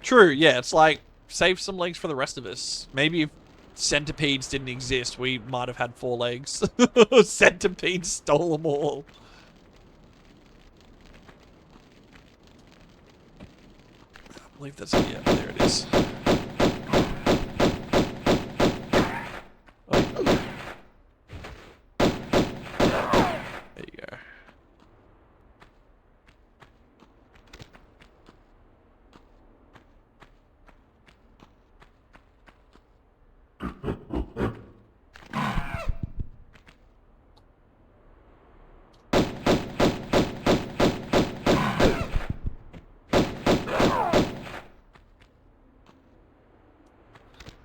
True, yeah, it's like, save some legs for the rest of us. Maybe if centipedes didn't exist, we might have had 4 legs. Centipedes stole them all. I believe that's, yeah, there it is. Oh. There you go.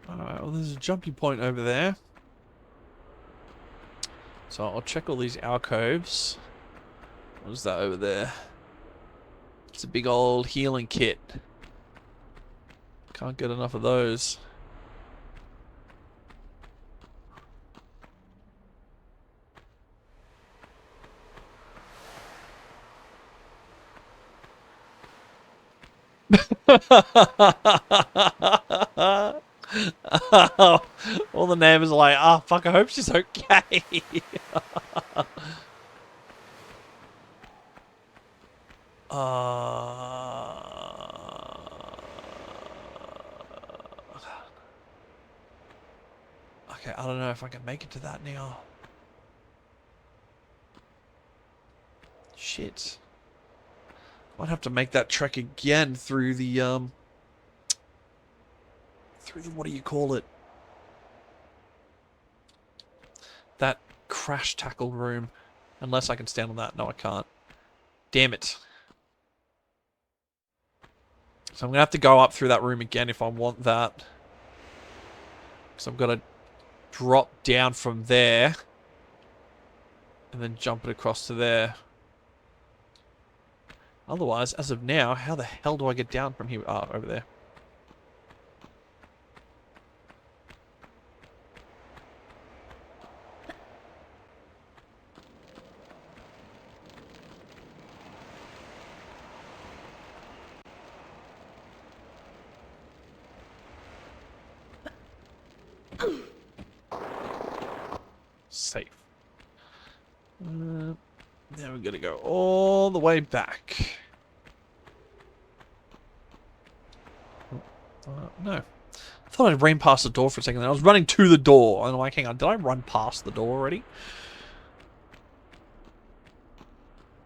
Alright, well there's a jumpy point over there. So I'll check all these alcoves. What is that over there? It's a big old healing kit. Can't get enough of those. All the neighbors are like, ah, fuck, I hope she's okay. Okay, I don't know if I can make it to that now. Shit. Might have to make that trek again through the, what do you call it? That crash tackle room. Unless I can stand on that. No, I can't. Damn it. So I'm going to have to go up through that room again if I want that. So I've got to drop down from there. And then jump it across to there. Otherwise, as of now, how the hell do I get down from here? Ah, over there. Safe. Now we're gonna go all the way back. No. I thought I'd ran past the door for a second. I was running to the door. I'm like, hang on, did I run past the door already?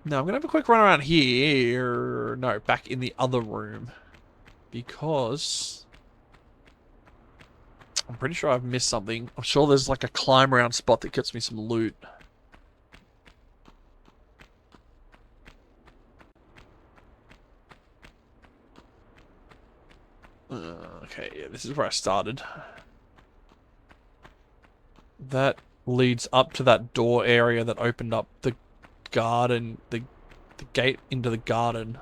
No, I'm gonna have a quick run around here. No, back in the other room. Because I'm pretty sure I've missed something. I'm sure there's like a climb around spot that gets me some loot. Okay, yeah, this is where I started. That leads up to that door area that opened up the garden, the gate into the garden.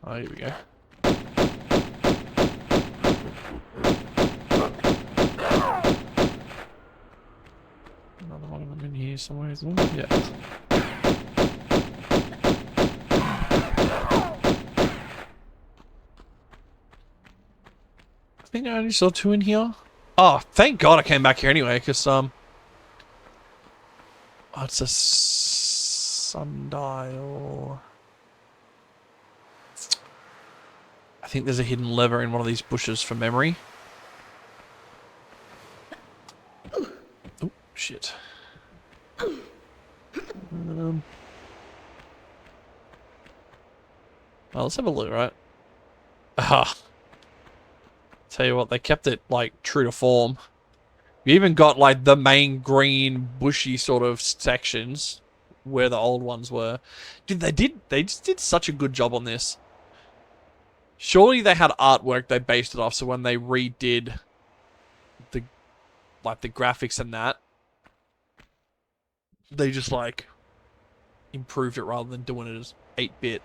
Oh, here we go. Another one of them in here somewhere as well. Yeah. I think I only saw 2 in here. Oh, thank God I came back here anyway, because, oh, it's a sundial. I think there's a hidden lever in one of these bushes from memory. Oh, shit. Well, let's have a look, right? Ah. Tell you what, they kept it, like, true to form. You even got, like, the main green, bushy sort of sections where the old ones were. Dude, they just did such a good job on this. Surely they had artwork they based it off, so when they redid the, like, the graphics and that, they just, like, improved it rather than doing it as 8-bit.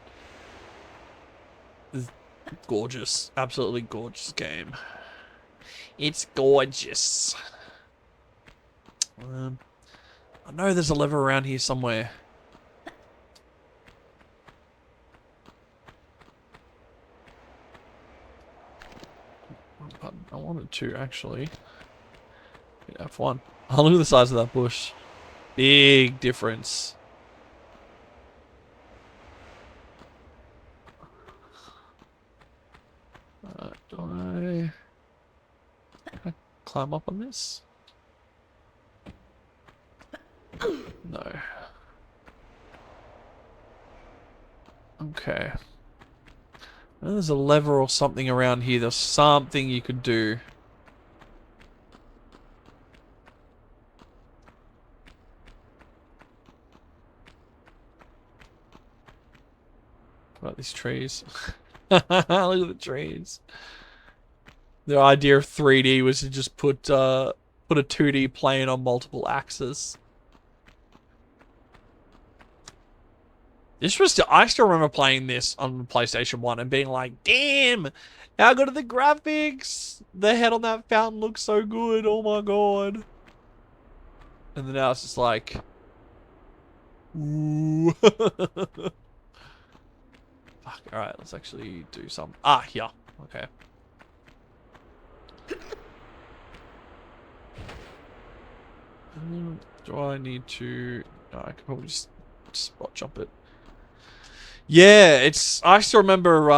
Gorgeous. Absolutely gorgeous game. It's gorgeous. I know there's a lever around here somewhere. I wanted to, actually. F1. Oh, look at the size of that bush. Big difference. Do I climb up on this? No. Okay. Well, there's a lever or something around here. There's something you could do. What about these trees? Look at the trees. The idea of 3D was to just put a 2D plane on multiple axes. I still remember playing this on PlayStation 1 and being like, damn, how good are the graphics? The head on that fountain looks so good. Oh my god. And then now it's just like, ooh. Fuck, alright, let's actually do some. Ah, yeah. Okay. Do I need to... No, I could probably just spot jump it. Yeah, it's... I still remember,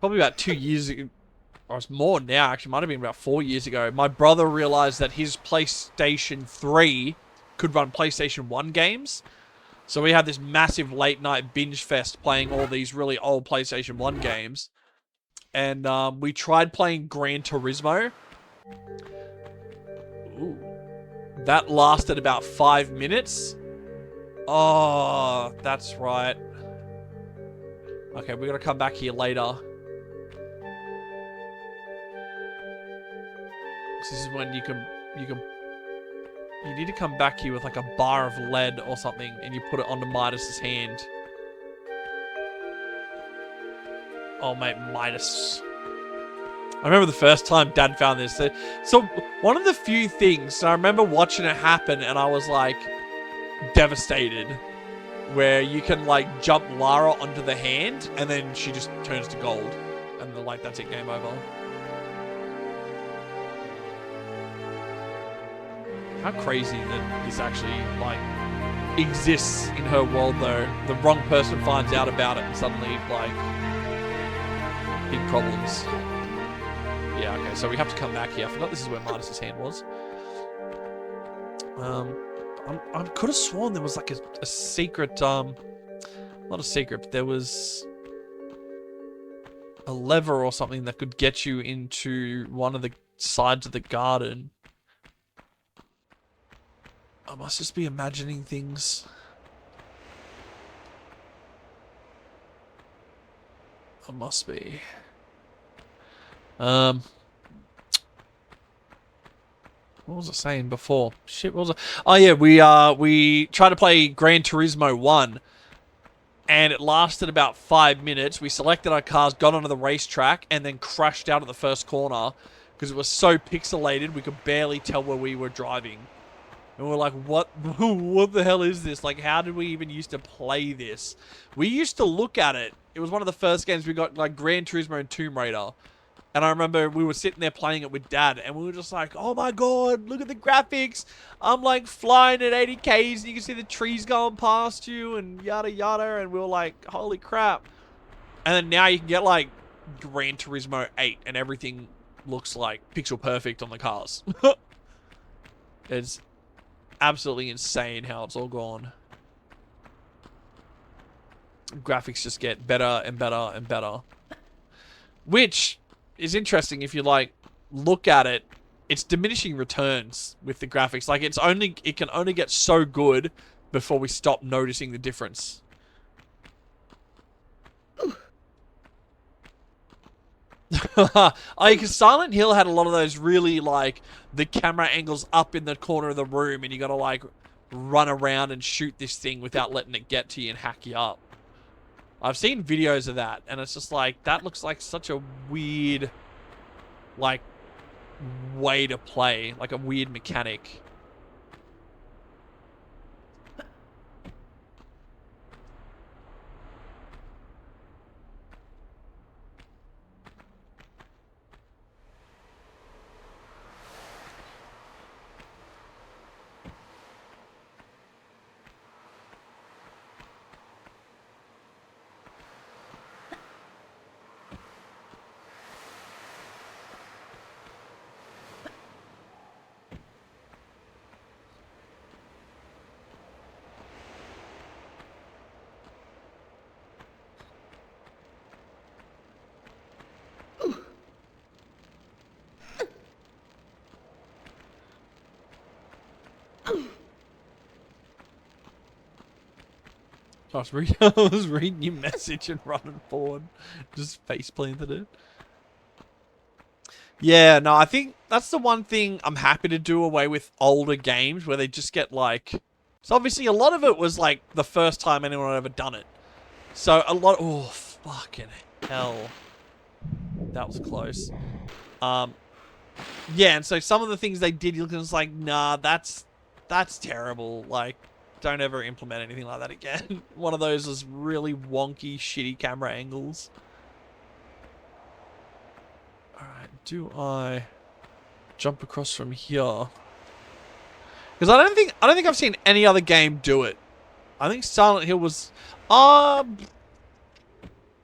probably about 2 years ago, or it's more now, actually, might have been about 4 years ago, my brother realized that his PlayStation 3 could run PlayStation 1 games. So we had this massive late night binge fest playing all these really old PlayStation 1 games. And we tried playing Gran Turismo. Ooh. That lasted about 5 minutes. Oh, that's right. Okay, we're gonna come back here later. This is when you need to come back here with like a bar of lead or something, and you put it onto Midas's hand. Oh, mate, Midas. I remember the first time Dad found this. So one of the few things, I remember watching it happen, and I was like devastated, where you can like jump Lara onto the hand, and then she just turns to gold, and they're like, that's it, game over. How crazy that this actually, like, exists in her world, though. The wrong person finds out about it and suddenly, like, big problems. Yeah, okay, so we have to come back here. I forgot this is where Midas's hand was. I could have sworn there was, like, a secret, not a secret, but there was a lever or something that could get you into one of the sides of the garden. I must just be imagining things. I must be. What was I saying before? Shit, what was I... Oh yeah, we tried to play Gran Turismo 1. And it lasted about 5 minutes. We selected our cars, got onto the racetrack, and then crashed out at the first corner. Because it was so pixelated, we could barely tell where we were driving. And we're like, what the hell is this? Like, how did we even used to play this? We used to look at it. It was one of the first games we got, like, Gran Turismo and Tomb Raider. And I remember we were sitting there playing it with Dad, and we were just like, oh my god, look at the graphics. I'm, like, flying at 80 Ks, and you can see the trees going past you, and yada yada, and we were like, holy crap. And then now you can get, like, Gran Turismo 8, and everything looks, like, pixel perfect on the cars. It's absolutely insane how it's all gone. Graphics just get better and better and better. Which is interesting if you, like, look at it. It's diminishing returns with the graphics. Like, it can only get so good before we stop noticing the difference. Oh, because Silent Hill had a lot of those really, like, the camera angles up in the corner of the room, and you gotta, like, run around and shoot this thing without letting it get to you and hack you up. I've seen videos of that, and it's just like, that looks like such a weird, like, way to play. Like a weird mechanic. I was reading your message and running forward. Just face planted it. Yeah, no, I think that's the one thing I'm happy to do away with older games where they just get, like, So obviously a lot of it was like the first time anyone had ever done it. So a lot... Oh, fucking hell. That was close. Yeah, and so some of the things they did, you're just like, nah, that's terrible. Like, don't ever implement anything like that again. One of those was really wonky, shitty camera angles. Alright, do I jump across from here? Because I don't think I've seen any other game do it. I think Silent Hill was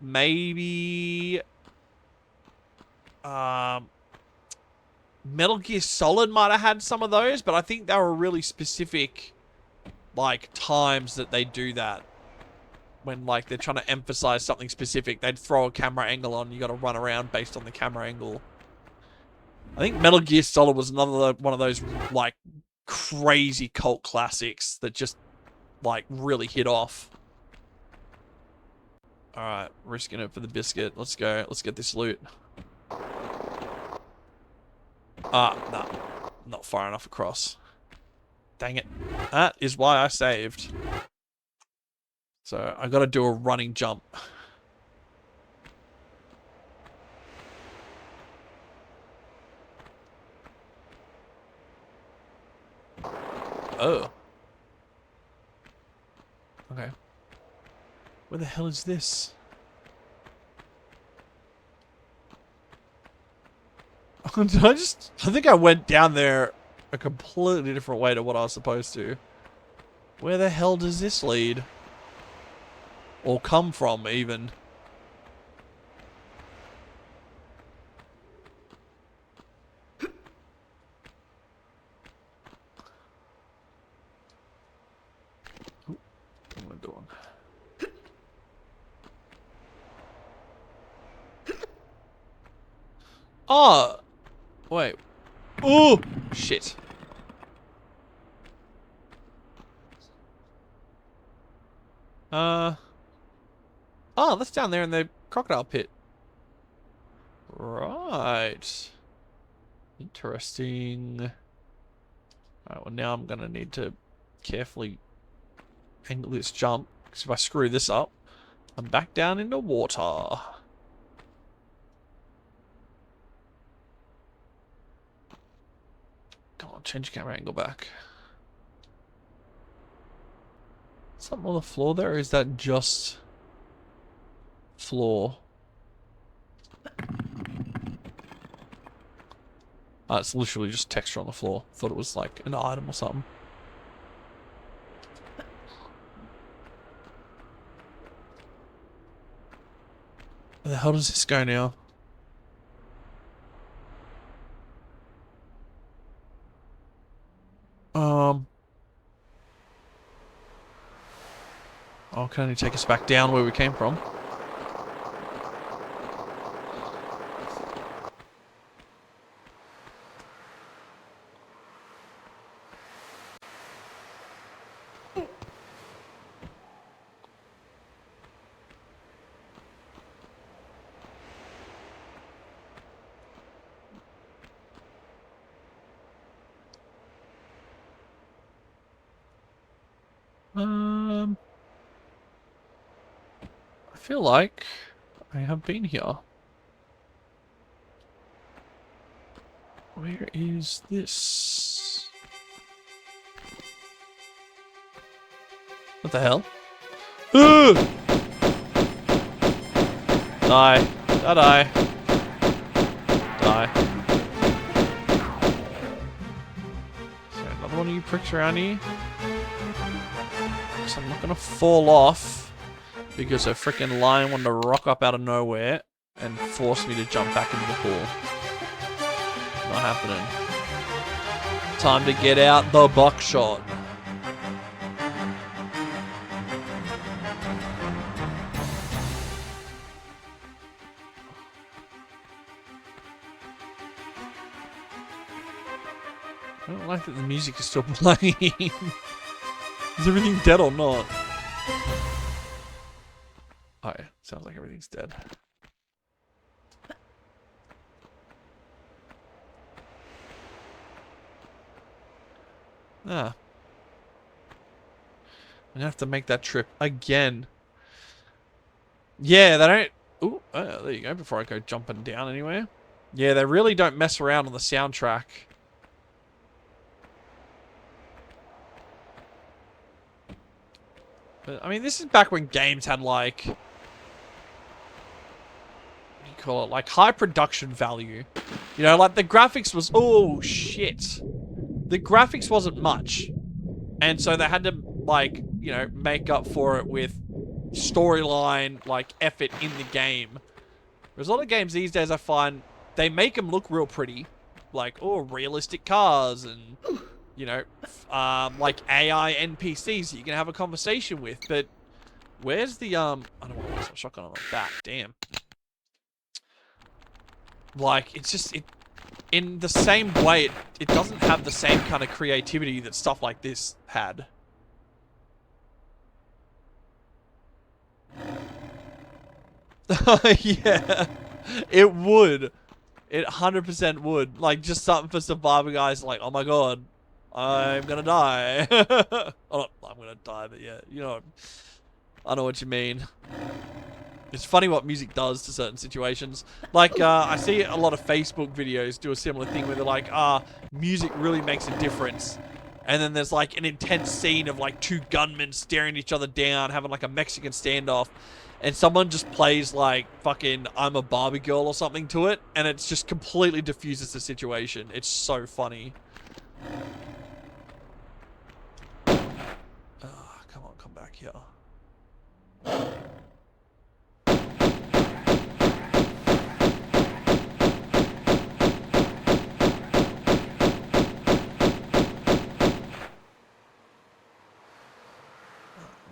maybe Metal Gear Solid might have had some of those, but I think they were really specific like times that they do that. When like they're trying to emphasize something specific, they'd throw a camera angle on, you gotta run around based on the camera angle. I think Metal Gear Solid was another one of those like crazy cult classics that just like really hit off. Alright, risking it for the biscuit. Let's go. Let's get this loot. No. Not far enough across. Dang it. That is why I saved. So, I gotta do a running jump. Oh. Okay. Where the hell is this? I think I went down there a completely different way to what I was supposed to. Where the hell does this lead? Or come from, even? Ooh, what am I doing? Oh! Wait. Oh! Shit. Oh, that's down there in the crocodile pit. Right. Interesting. Alright, well now I'm gonna need to carefully angle this jump, because if I screw this up, I'm back down in the water. Come on, change camera angle back. Something on the floor there, or is that just floor? It's literally just texture on the floor. Thought it was like an item or something. Where the hell does this go now? Oh, can only take us back down where we came from. I feel like I have been here. Where is this? What the hell? Die. Die. Die. Is there another one of you pricks around here? Because I'm not going to fall off because a freaking lion wanted to rock up out of nowhere and force me to jump back into the pool. Not happening. Time to get out the buckshot. I don't like that the music is still playing. Is everything dead or not? Oh yeah, sounds like everything's dead. Ah. gonna have to make that trip again. Yeah, they don't... Ooh, oh, there you go, before I go jumping down anywhere. Yeah, they really don't mess around on the soundtrack. But, I mean, this is back when games had, like... What do you call it? Like, high production value. You know, like, the graphics was... Oh, shit. The graphics wasn't much. And so they had to, like, you know, make up for it with storyline, like, effort in the game. There's a lot of games these days I find, they make them look real pretty. Like, oh, realistic cars and, you know, like AI NPCs that you can have a conversation with. But where's the, I don't want to waste my shotgun on that. Damn. Like, it's just, in the same way, it doesn't have the same kind of creativity that stuff like this had. Yeah, it would. It 100% would. Like, just something for Survivor guys like, oh my god, I'm gonna die. Oh, I'm gonna die, but yeah, you know, I know what you mean. It's funny what music does to certain situations. Like, I see a lot of Facebook videos do a similar thing where they're like, music really makes a difference. And then there's like an intense scene of like two gunmen staring each other down, having like a Mexican standoff. And someone just plays like fucking I'm a Barbie girl or something to it. And it just completely diffuses the situation. It's so funny. Come on, come back here. I'm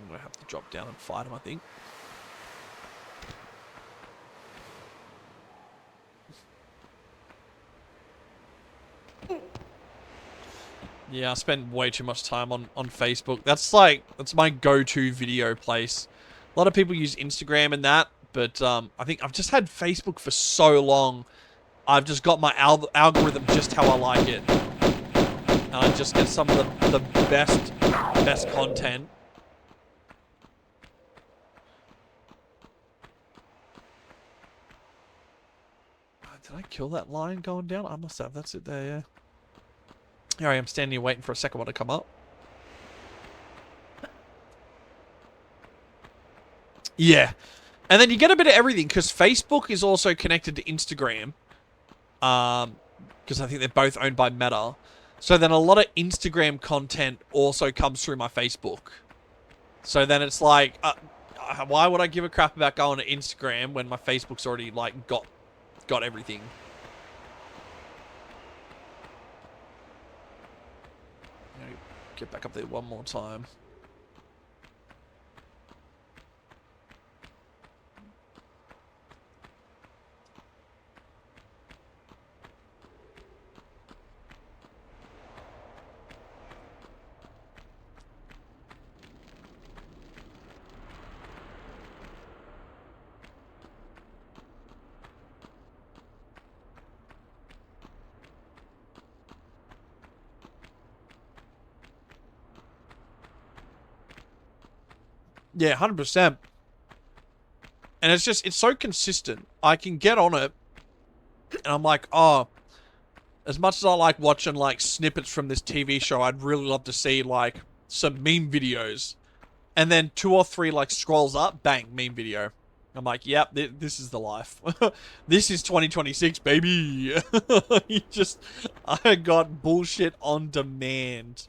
gonna have to drop down and fight him, I think. Yeah, I spend way too much time on Facebook. That's my go-to video place. A lot of people use Instagram and that, but I think I've just had Facebook for so long. I've just got my algorithm just how I like it. And I just get some of the best content. Did I kill that lion going down? I must have. That's it there, yeah. Here I am standing here waiting for a second one to come up. Yeah. And then you get a bit of everything, because Facebook is also connected to Instagram. Because I think they're both owned by Meta. So then a lot of Instagram content also comes through my Facebook. So then it's like, why would I give a crap about going to Instagram when my Facebook's already, like, got everything? Get back up there one more time. Yeah, 100%. And it's so consistent. I can get on it, and I'm like, oh, as much as I like watching, like, snippets from this TV show, I'd really love to see, like, some meme videos. And then 2 or 3, like, scrolls up, bang, meme video. I'm like, yep, this is the life. This is 2026, baby. I got bullshit on demand.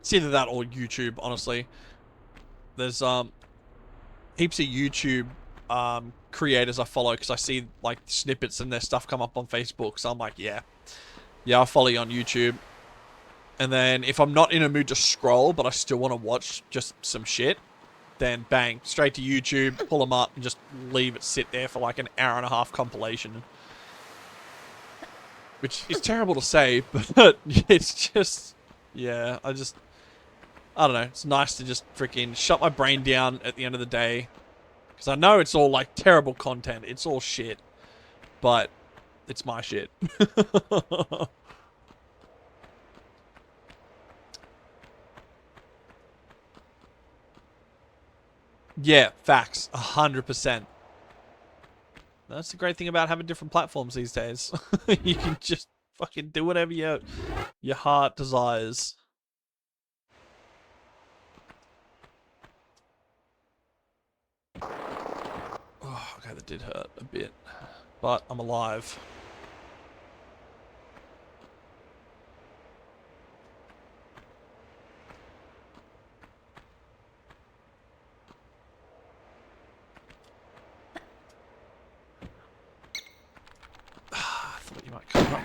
It's either that or YouTube, honestly. There's heaps of YouTube creators I follow because I see like snippets and their stuff come up on Facebook. So I'm like, yeah, I'll follow you on YouTube. And then if I'm not in a mood to scroll, but I still want to watch just some shit, then bang, straight to YouTube, pull them up, and just leave it sit there for like an hour and a half compilation. Which is terrible to say, but it's just, yeah, I don't know. It's nice to just freaking shut my brain down at the end of the day. Because I know it's all, like, terrible content. It's all shit. But it's my shit. Yeah, facts. 100%. That's the great thing about having different platforms these days. You can just fucking do whatever your heart desires. Oh, okay, that did hurt a bit. But I'm alive. I thought you might come up.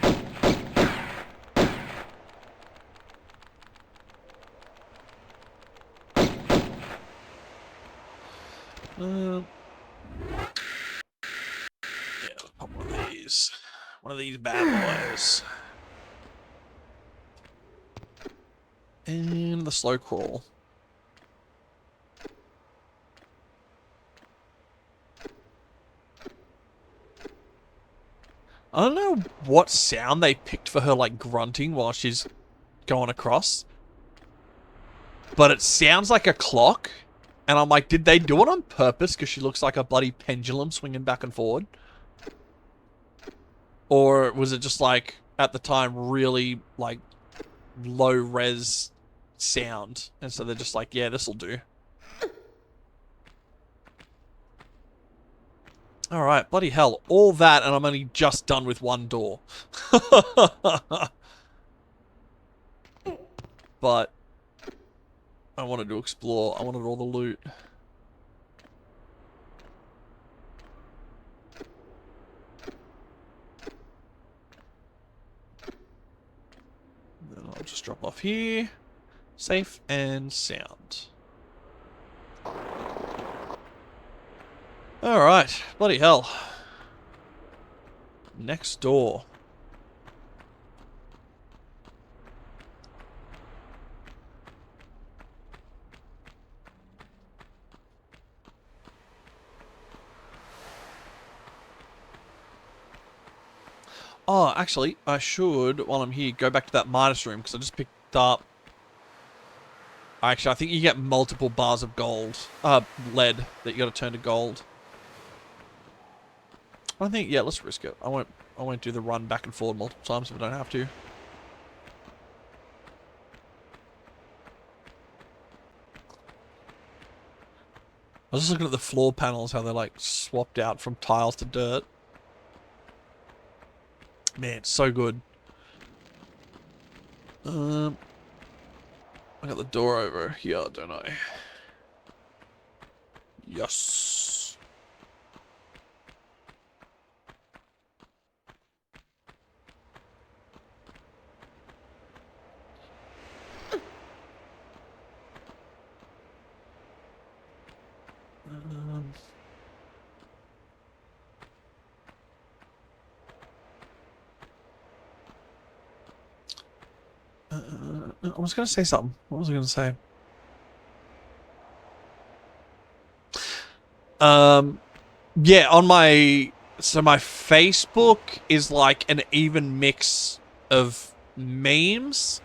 Yeah, let's pop one of these. One of these bad boys. And the slow crawl. I don't know what sound they picked for her, like, grunting while she's going across. But it sounds like a clock. And I'm like, did they do it on purpose? Because she looks like a bloody pendulum swinging back and forward. Or was it just, like, at the time, really, like, low-res sound? And so they're just like, yeah, this'll do. Alright, bloody hell. All that, and I'm only just done with one door. But I wanted to explore. I wanted all the loot. Then I'll just drop off here. Safe and sound. Alright, bloody hell. Next door. Oh, actually, I should, while I'm here, go back to that Midas room, because I just picked up... Actually, I think you get multiple bars of gold. Lead, that you gotta turn to gold. I think, yeah, let's risk it. I won't do the run back and forward multiple times if I don't have to. I was just looking at the floor panels, how they're, like, swapped out from tiles to dirt. Man, it's so good. I got the door over here, don't I? Yes. I was going to say something. What was I going to say? Yeah, on my... So my Facebook is like an even mix of memes.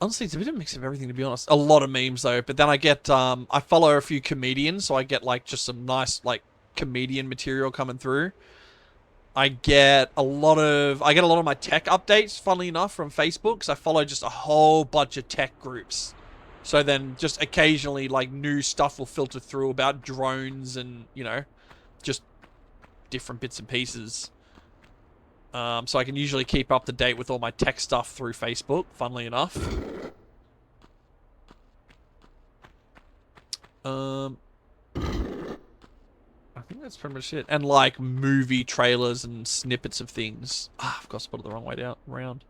Honestly, it's a bit of a mix of everything, to be honest. A lot of memes, though. But then I get... I follow a few comedians, so I get, like, just some nice, like, comedian material coming through. I get a lot of my tech updates, funnily enough, from Facebook, because I follow just a whole bunch of tech groups. So then just occasionally, like, new stuff will filter through about drones and, you know, just different bits and pieces. So I can usually keep up to date with all my tech stuff through Facebook, funnily enough. I think that's pretty much it. And, like, movie trailers and snippets of things. Ah, of course I put it the wrong way down, around.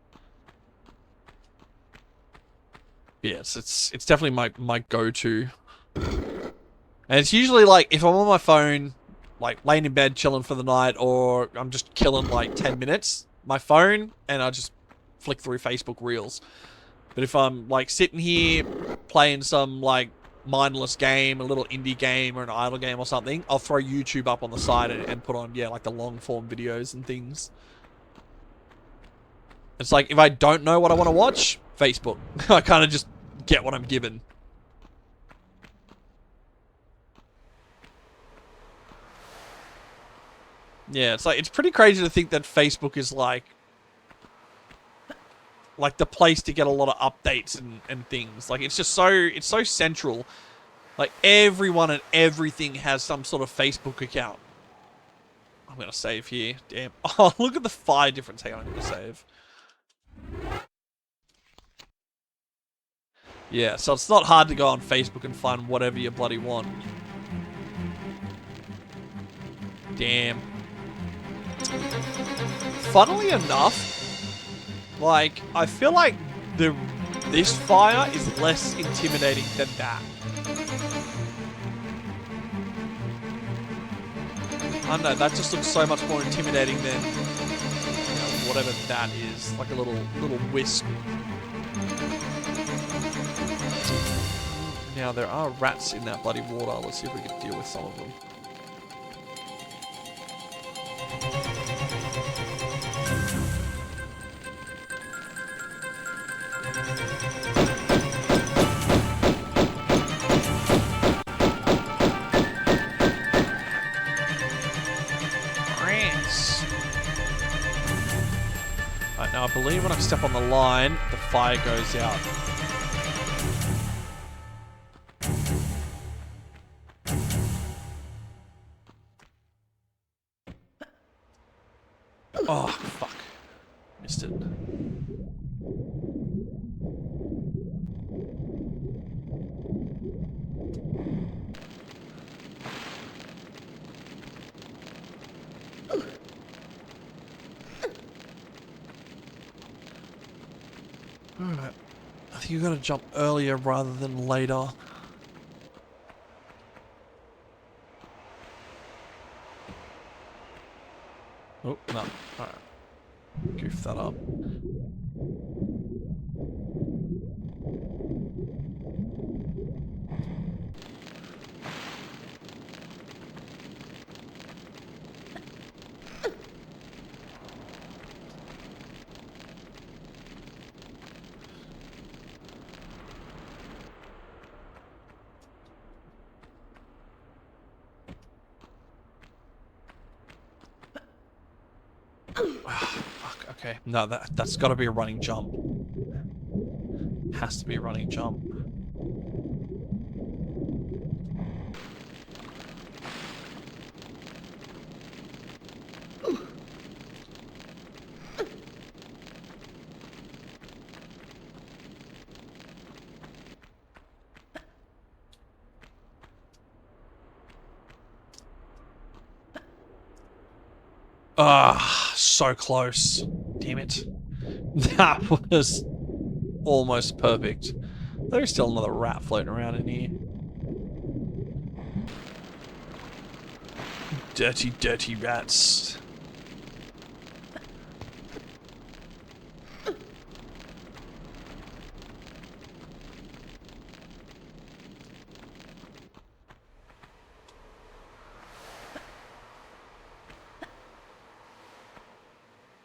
Yes, it's definitely my go-to. And it's usually, like, if I'm on my phone, like, laying in bed, chilling for the night, or I'm just killing, like, 10 minutes, my phone, and I just flick through Facebook Reels. But if I'm, like, sitting here, playing some, like, mindless game, a little indie game or an idle game or something, I'll throw YouTube up on the side and put on, yeah, like the long form videos and things. It's like, if I don't know what I want to watch, Facebook. I kind of just get what I'm given. Yeah, it's like, it's pretty crazy to think that Facebook is like the place to get a lot of updates and things. Like, it's just it's so central. Like, everyone and everything has some sort of Facebook account. I'm going to save here. Damn. Oh, look at the 5 different... Hang on, I'm going to save. Yeah, so it's not hard to go on Facebook and find whatever you bloody want. Damn. Funnily enough, like, I feel like this fire is less intimidating than that. I don't know, that just looks so much more intimidating than, you know, whatever that is. Like a little wisp. Now, there are rats in that bloody water. Let's see if we can deal with some of them. Right, now I believe when I step on the line, the fire goes out. Oh, fuck. Missed it. Alright. I think you gotta jump earlier rather than later. Oh, no. Alright. Goof that up. Fuck, okay. No, that's gotta be a running jump. Has to be a running jump. Ah, so close. Damn it. That was almost perfect. There's still another rat floating around in here. Dirty, dirty rats.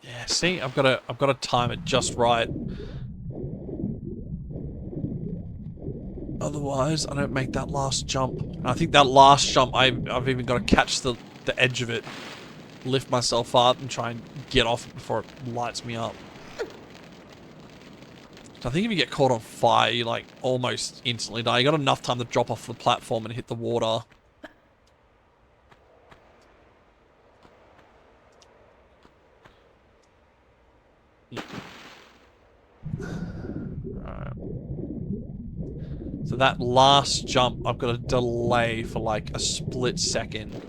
Yeah, see, I've got to time it just right. Otherwise, I don't make that last jump. And I think that last jump, I've even got to catch the edge of it, lift myself up, and try and get off it before it lights me up. So I think if you get caught on fire, you like almost instantly die. You got enough time to drop off the platform and hit the water. Alright. So that last jump, I've got to delay for like a split second.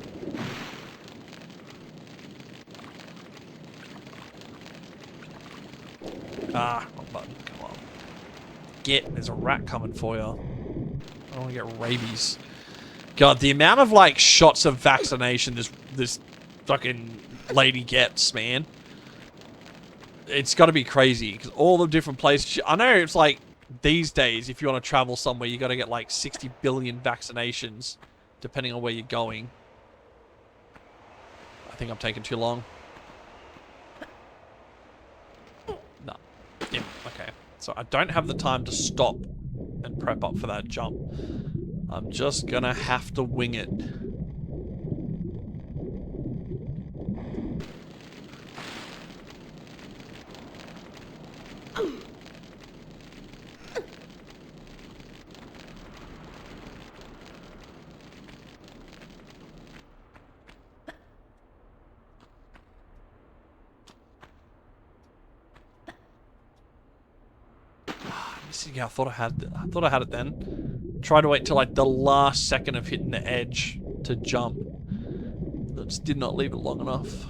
Ah, wrong button. Come on. There's a rat coming for you. I don't want to get rabies. God, the amount of like shots of vaccination this fucking lady gets, man. It's got to be crazy because all the different places. I know it's like these days, if you want to travel somewhere, you got to get like 60 billion vaccinations, depending on where you're going. I think I'm taking too long. No. Yeah, okay. So I don't have the time to stop and prep up for that jump. I'm just gonna have to wing it. Yeah, I thought I had it then. Try to wait till like the last second of hitting the edge to jump. I just did not leave it long enough.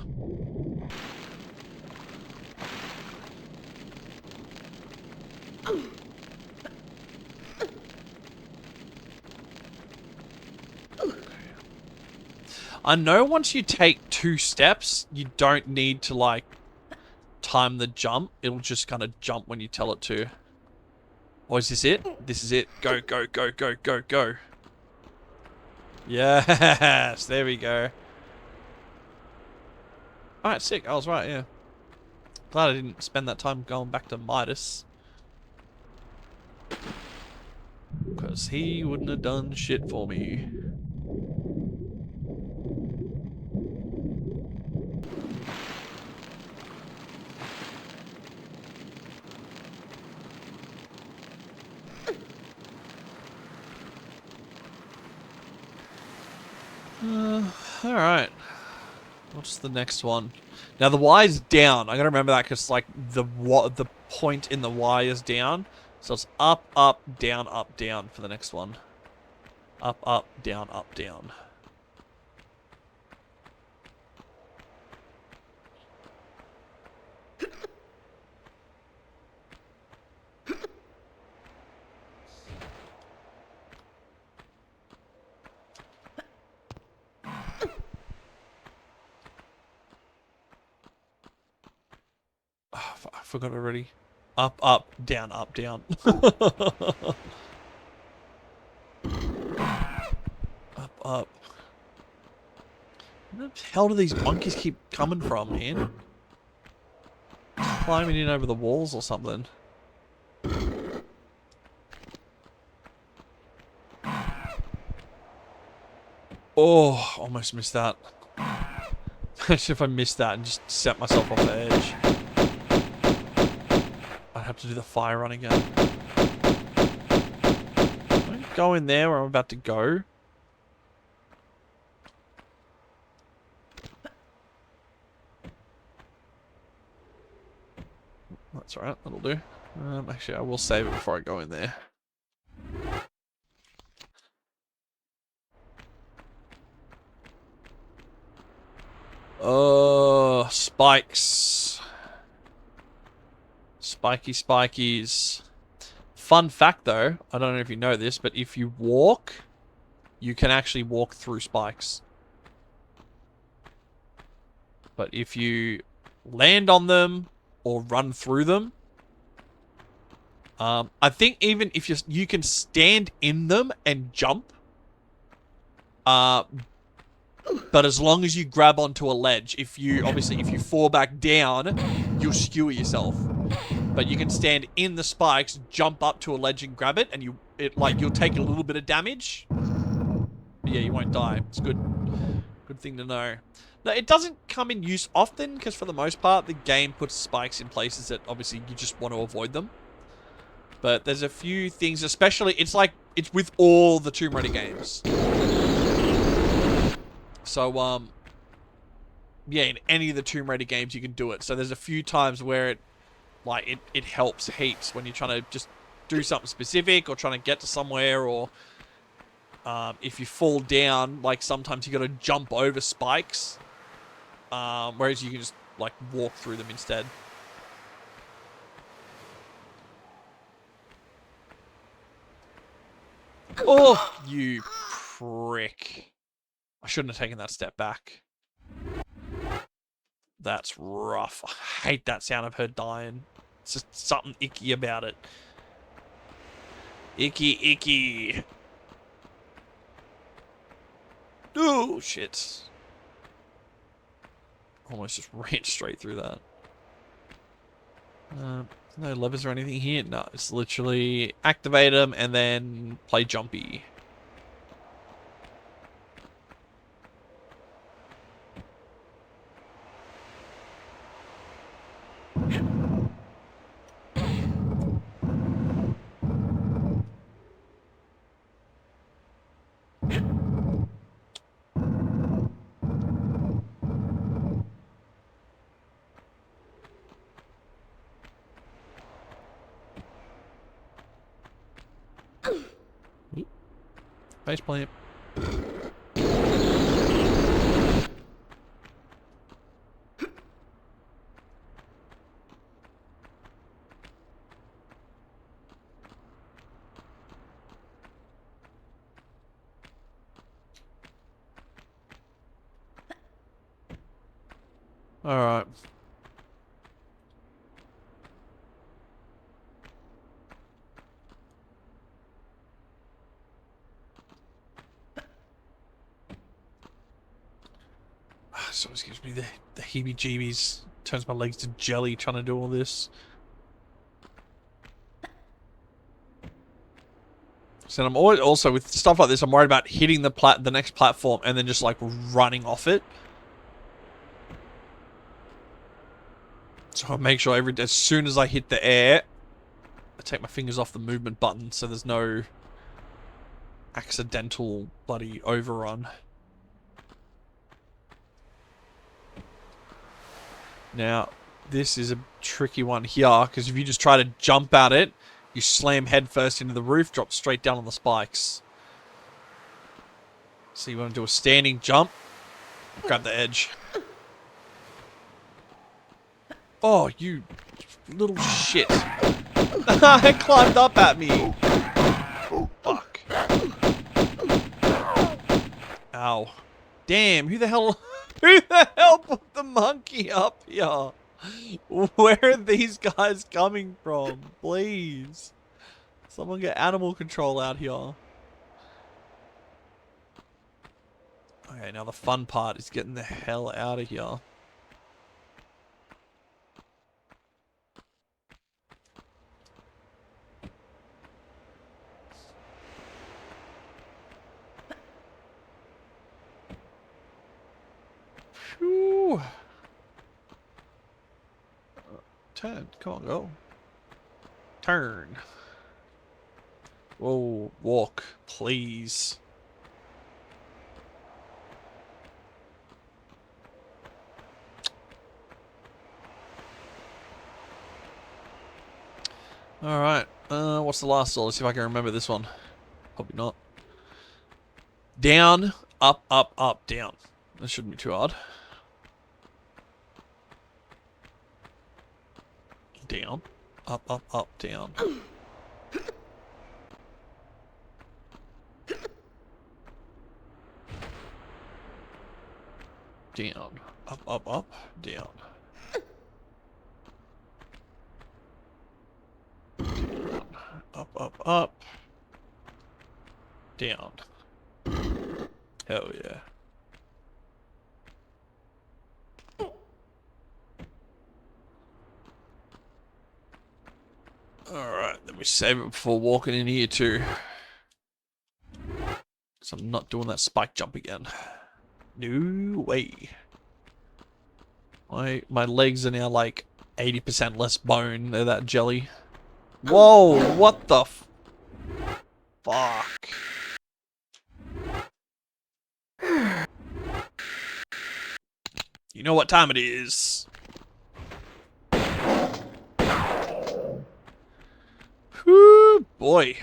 I know once you take 2 steps, you don't need to like time the jump. It'll just kind of jump when you tell it to. Or is this it? This is it. Go, go, go, go, go, go. Yes, there we go. Alright, sick. I was right, yeah. Glad I didn't spend that time going back to Midas. Because he wouldn't have done shit for me. Alright. What's the next one? Now the Y is down. I gotta remember that because like the point in the Y is down. So it's up, down for the next one. Up, down, down. I forgot already. Up, down, down. Up. Where the hell do these monkeys keep coming from, man? Climbing in over the walls or something. Oh, almost missed that. Imagine if I missed that and just set myself off the edge. I'd have to do the fire run again. Don't go in there where I'm about to go. That's alright, that'll do. Actually, I will save it before I go in there. Oh, spikes. Spiky spikies. Fun fact though, I don't know if you know this, but if you walk, you can actually walk through spikes. But if you land on them or run through them, I think even if you can stand in them and jump, but as long as you grab onto a ledge, if you fall back down, you'll skewer yourself. But you can stand in the spikes, jump up to a ledge and grab it, and you'll take a little bit of damage. But yeah, you won't die. It's good. Good thing to know. Now, it doesn't come in use often, because for the most part, the game puts spikes in places that obviously you just want to avoid them. But there's a few things, especially, it's with all the Tomb Raider games. So, yeah, in any of the Tomb Raider games you can do it. So there's a few times where it helps heaps when you're trying to just do something specific or trying to get to somewhere, or if you fall down, like sometimes you got to jump over spikes, whereas you can just like walk through them instead. Oh, you prick. I shouldn't have taken that step back. That's rough. I hate that sound of her dying. It's just something icky about it. Icky, icky. Oh, shit. Almost just ran straight through that. No levers or anything here? No, it's literally activate them and then play jumpy. Face plant. Alright. This always gives me the heebie-jeebies. Turns my legs to jelly trying to do all this. So I'm always, also with stuff like this, I'm worried about hitting the next platform and then just like running off it. So I make sure as soon as I hit the air, I take my fingers off the movement button so there's no accidental bloody overrun. Now, this is a tricky one here, because if you just try to jump at it, you slam headfirst into the roof, drop straight down on the spikes. So you want to do a standing jump, grab the edge. Oh, you little shit. It climbed up at me. Fuck. Ow. Damn, who the hell put the monkey up here? Where are these guys coming from? Please. Someone get animal control out here. Okay, now the fun part is getting the hell out of here. Phew. Turn. Come on, go. Turn. Whoa, walk, please. Alright, what's the last one? Let's see if I can remember this one. Probably not. Down, up, up, up, down. That shouldn't be too hard. Down, up, up, up, down. Down, up, up, up, down. Down, up, up, up, down. Hell yeah. Alright, then we save it before walking in here too. So I'm not doing that spike jump again. No way. My legs are now like 80% less bone. They're that jelly. Whoa, what the fuck? You know what time it is. Whoo, boy.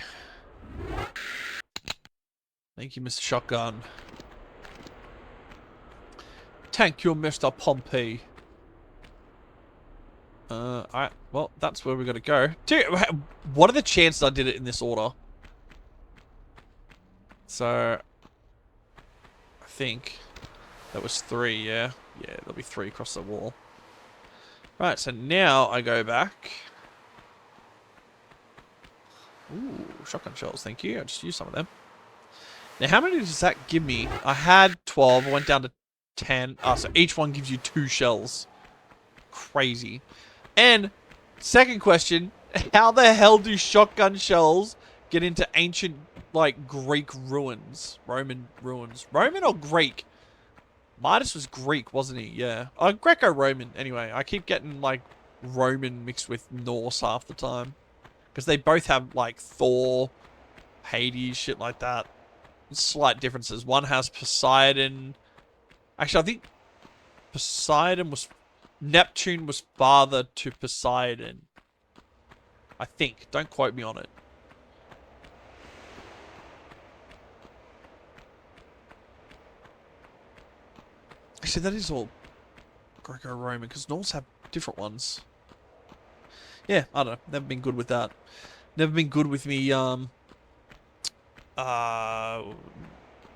Thank you, Mr. Shotgun. Thank you, Mr. Pompey. Alright, well, that's where we gotta go. Dude, what are the chances I did it in this order? So, I think that was 3, yeah? Yeah, there'll be 3 across the wall. Right, so now I go back. Ooh. shotgun shells, thank you. I just used some of them. Now, how many does that give me? I had 12, I went down to 10. So each one gives you 2 shells. Crazy. And, second question, how the hell do shotgun shells get into ancient, like, Greek ruins? Roman ruins. Roman or Greek? Midas was Greek, wasn't he? Yeah. Greco-Roman, anyway. I keep getting, like, Roman mixed with Norse half the time. Because they both have, like, Thor, Hades, shit like that. Slight differences. One has Poseidon. Actually, I think Poseidon was... Neptune was father to Poseidon. I think. Don't quote me on it. Actually, that is all Greco-Roman, because Norse have different ones. Yeah, I don't know. Never been good with that. Never been good with me, what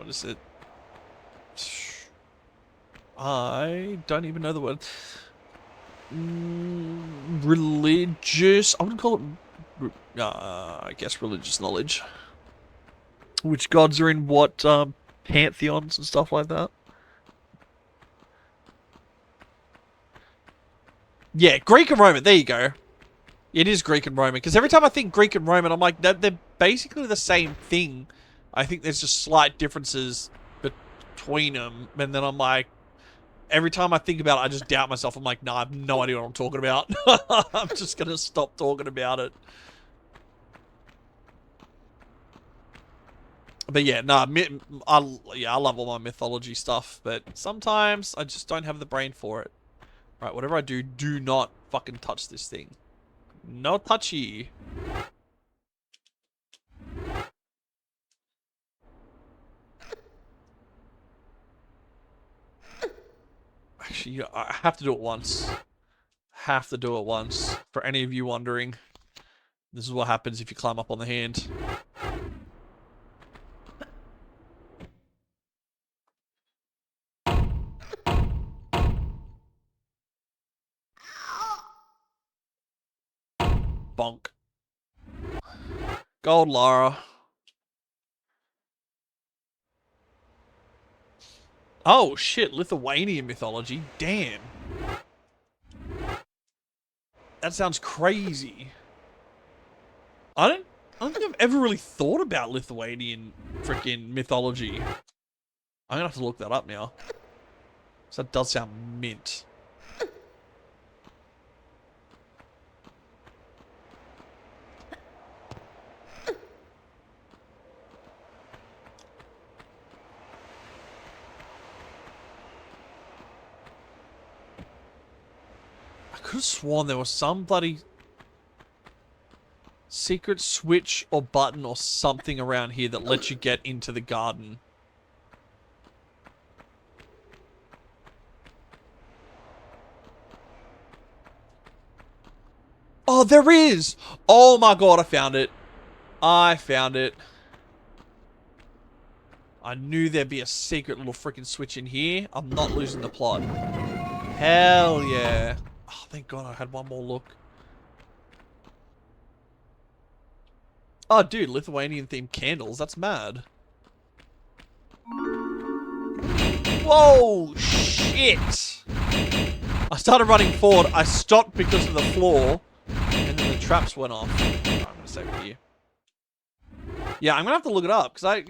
is it? I don't even know the word. Religious. I'm gonna call it. I guess religious knowledge. Which gods are in what pantheons and stuff like that? Yeah, Greek and Roman. There you go. It is Greek and Roman, because every time I think Greek and Roman, I'm like, they're basically the same thing. I think there's just slight differences between them, and then I'm like, every time I think about it, I just doubt myself. I'm like, nah, I have no idea what I'm talking about. I'm just gonna stop talking about it. But yeah, nah, I love all my mythology stuff, but sometimes I just don't have the brain for it. Right, whatever I do, do not fucking touch this thing. No touchy. Actually, I have to do it once. Have to do it once. For any of you wondering, this is what happens if you climb up on the hand. Bonk. Gold Lara. Oh shit, Lithuanian mythology. Damn. That sounds crazy. I don't think I've ever really thought about Lithuanian freaking mythology. I'm gonna have to look that up now. So that does sound mint. I could have sworn there was some bloody secret switch or button or something around here that lets you get into the garden. Oh, there is! Oh my god, I found it. I found it. I knew there'd be a secret little freaking switch in here. I'm not losing the plot. Hell yeah. Oh, thank god I had one more look. Oh, dude, Lithuanian-themed candles. That's mad. Whoa, shit! I started running forward. I stopped because of the floor. And then the traps went off. Right, I'm gonna save it here. Yeah, I'm gonna have to look it up because I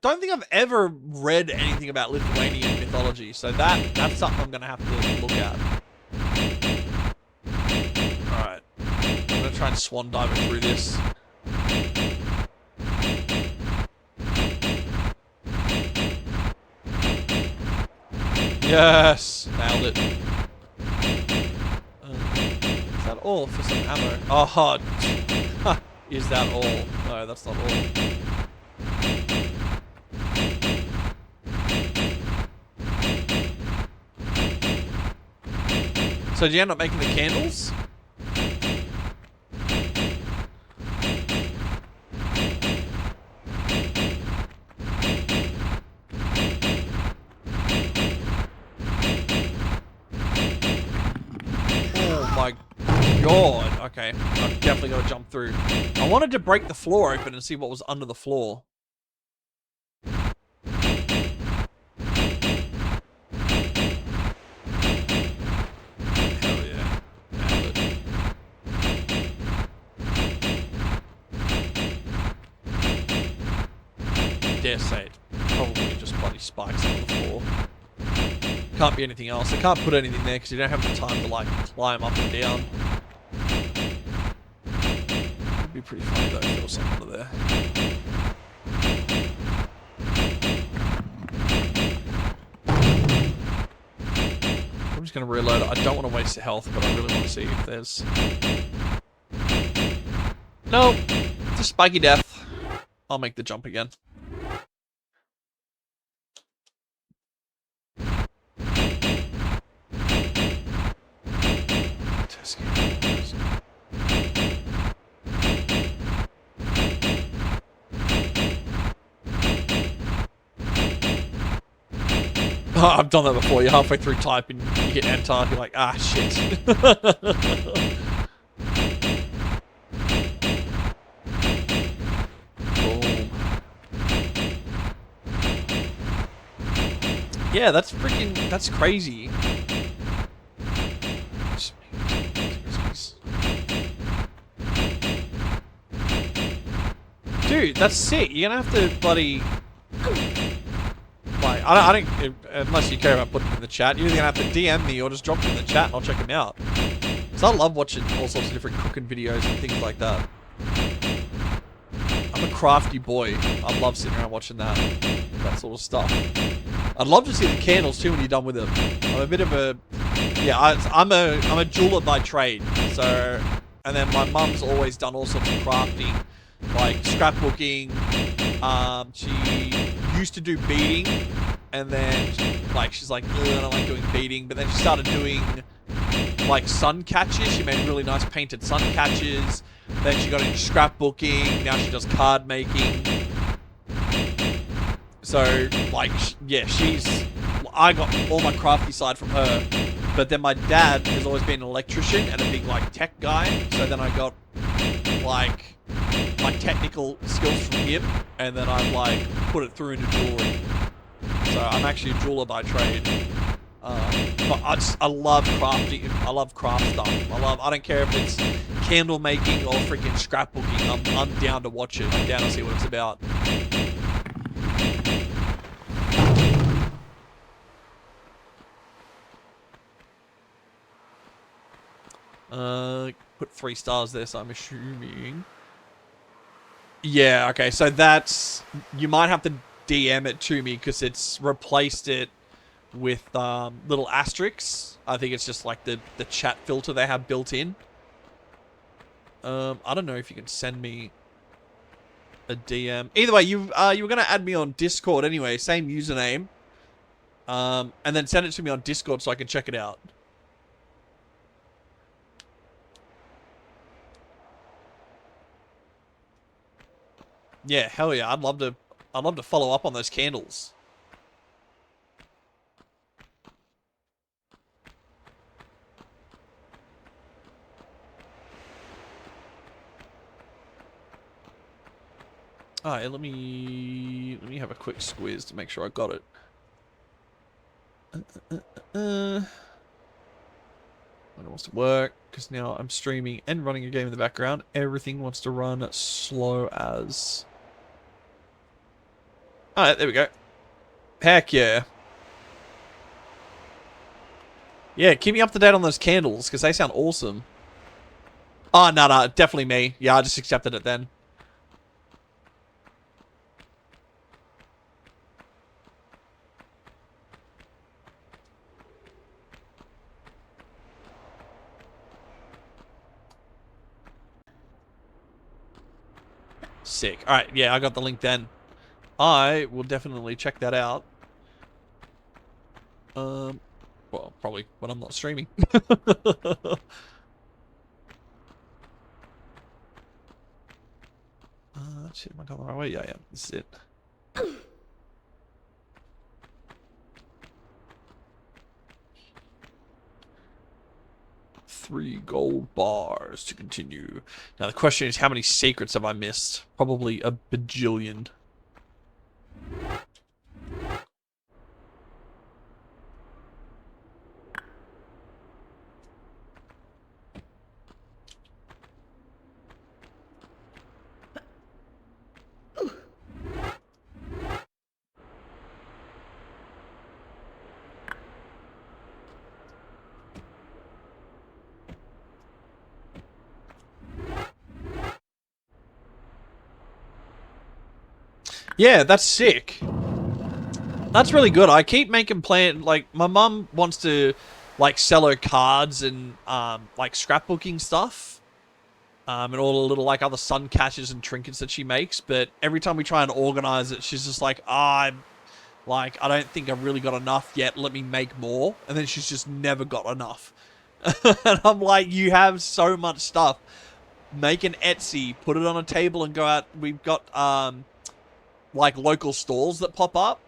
don't think I've ever read anything about Lithuanian mythology, so that's something I'm gonna have to look at. All right, I'm gonna try and swan dive it through this. Yes, nailed it. Is that all for some ammo? Oh, is that all? No, that's not all. So did you end up making the candles? Oh my god. Okay, I've definitely got to jump through. I wanted to break the floor open and see what was under the floor. Hell yeah. Nailed it. Dare say it. Probably just bloody spikes on the floor. Can't be anything else. I can't put anything there because you don't have the time to like climb up and down. It'd be pretty funny though if there was something under there. I'm just going to reload it. I don't want to waste the health, but I really want to see if there's... Nope. It's a spiky death. I'll make the jump again. Oh, I've done that before. You're halfway through typing, you get enter, you're like, ah, shit. Boom. Yeah, that's freaking, that's crazy. Dude, that's sick. You're gonna have to bloody... Like, I don't, unless you care about putting them in the chat, you're either gonna have to DM me or just drop them in the chat and I'll check them out. Because I love watching all sorts of different cooking videos and things like that. I'm a crafty boy. I love sitting around watching that sort of stuff. I'd love to see the candles too when you're done with them. I'm a bit of a, yeah, I'm a jeweler by trade. So, and then my mum's always done all sorts of crafting, like scrapbooking. She used to do beading, and then like she's like, I don't like doing beading, but then she started doing like sun catches. She made really nice painted sun catches. Then she got into scrapbooking. Now she does card making. So like, yeah, I got all my crafty side from her, but then my dad has always been an electrician and a big like tech guy. So then I got like my technical skills from him, and then I've like put it through into jewelry. So I'm actually a jeweler by trade. But I love crafting. I love craft stuff. I don't care if it's candle making or freaking scrapbooking. I'm down to watch it. I'm down to see what it's about. Put 3 stars there, so I'm assuming. Yeah, okay, so that's... You might have to DM it to me, because it's replaced it with little asterisks. I think it's just like the chat filter they have built in. I don't know if you can send me a DM. Either way, you were going to add me on Discord anyway, same username. And then send it to me on Discord so I can check it out. Yeah, hell yeah. I'd love to follow up on those candles. Alright, let me have a quick squeeze to make sure I got it. When it wants to work, because now I'm streaming and running a game in the background. Everything wants to run slow as... Alright, there we go. Heck yeah. Yeah, keep me up to date on those candles, because they sound awesome. Oh, no, definitely me. Yeah, I just accepted it then. Sick. Alright, yeah, I got the link then. I will definitely check that out. Well, probably when I'm not streaming. Shit, am I going the right way? Yeah, this is it. 3 gold bars to continue. Now the question is, how many secrets have I missed? Probably a bajillion. Yeah, that's sick. That's really good. I keep making plan. Like, my mum wants to, like, sell her cards and, like, scrapbooking stuff. And all the little, like, other sun catches and trinkets that she makes. But every time we try and organize it, she's just like, I'm, like, I don't think I've really got enough yet. Let me make more. And then she's just never got enough. And I'm like, you have so much stuff. Make an Etsy, put it on a table and go out. We've got, like, local stalls that pop up.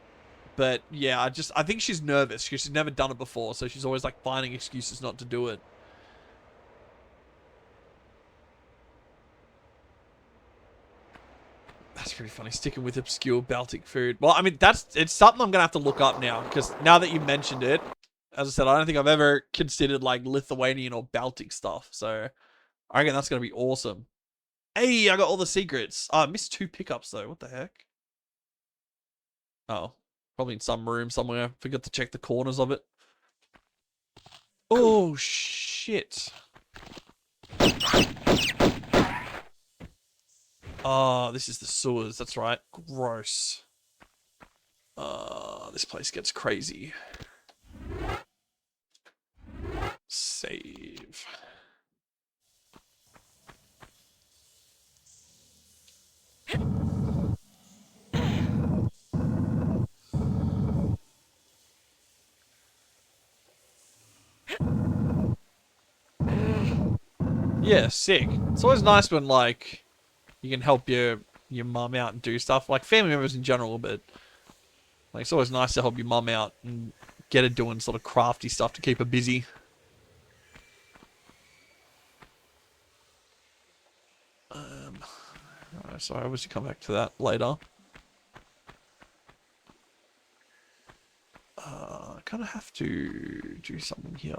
But yeah, I think she's nervous because she's never done it before, so she's always like finding excuses not to do it. That's pretty funny, sticking with obscure Baltic food. Well, I mean, it's something I'm gonna have to look up now, because now that you mentioned it, as I said, I don't think I've ever considered like Lithuanian or Baltic stuff, so I reckon that's gonna be awesome. Hey, I got all the secrets. Oh, I missed 2 pickups though. What the heck? Oh, probably in some room somewhere. Forgot to check the corners of it. Oh, shit. Oh, this is the sewers. That's right. Gross. This place gets crazy. Save. Yeah, sick. It's always nice when, like, you can help your mum out and do stuff. Like, family members in general, but, like, it's always nice to help your mum out and get her doing sort of crafty stuff to keep her busy. So I obviously come back to that later. I kind of have to do something here.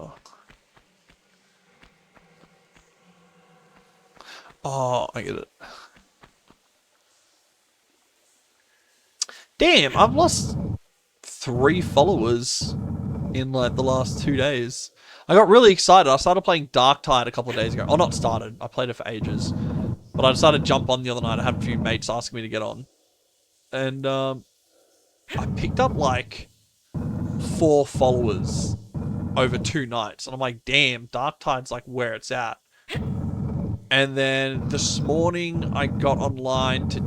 Oh, I get it. Damn, I've lost 3 followers in like the last 2 days. I got really excited. I started playing Darktide a couple of days ago. Oh, not started. I played it for ages. But I decided to jump on the other night. I had a few mates asking me to get on. And I picked up like 4 followers over 2 nights. And I'm like, damn, Darktide's like where it's at. And then this morning I got online to...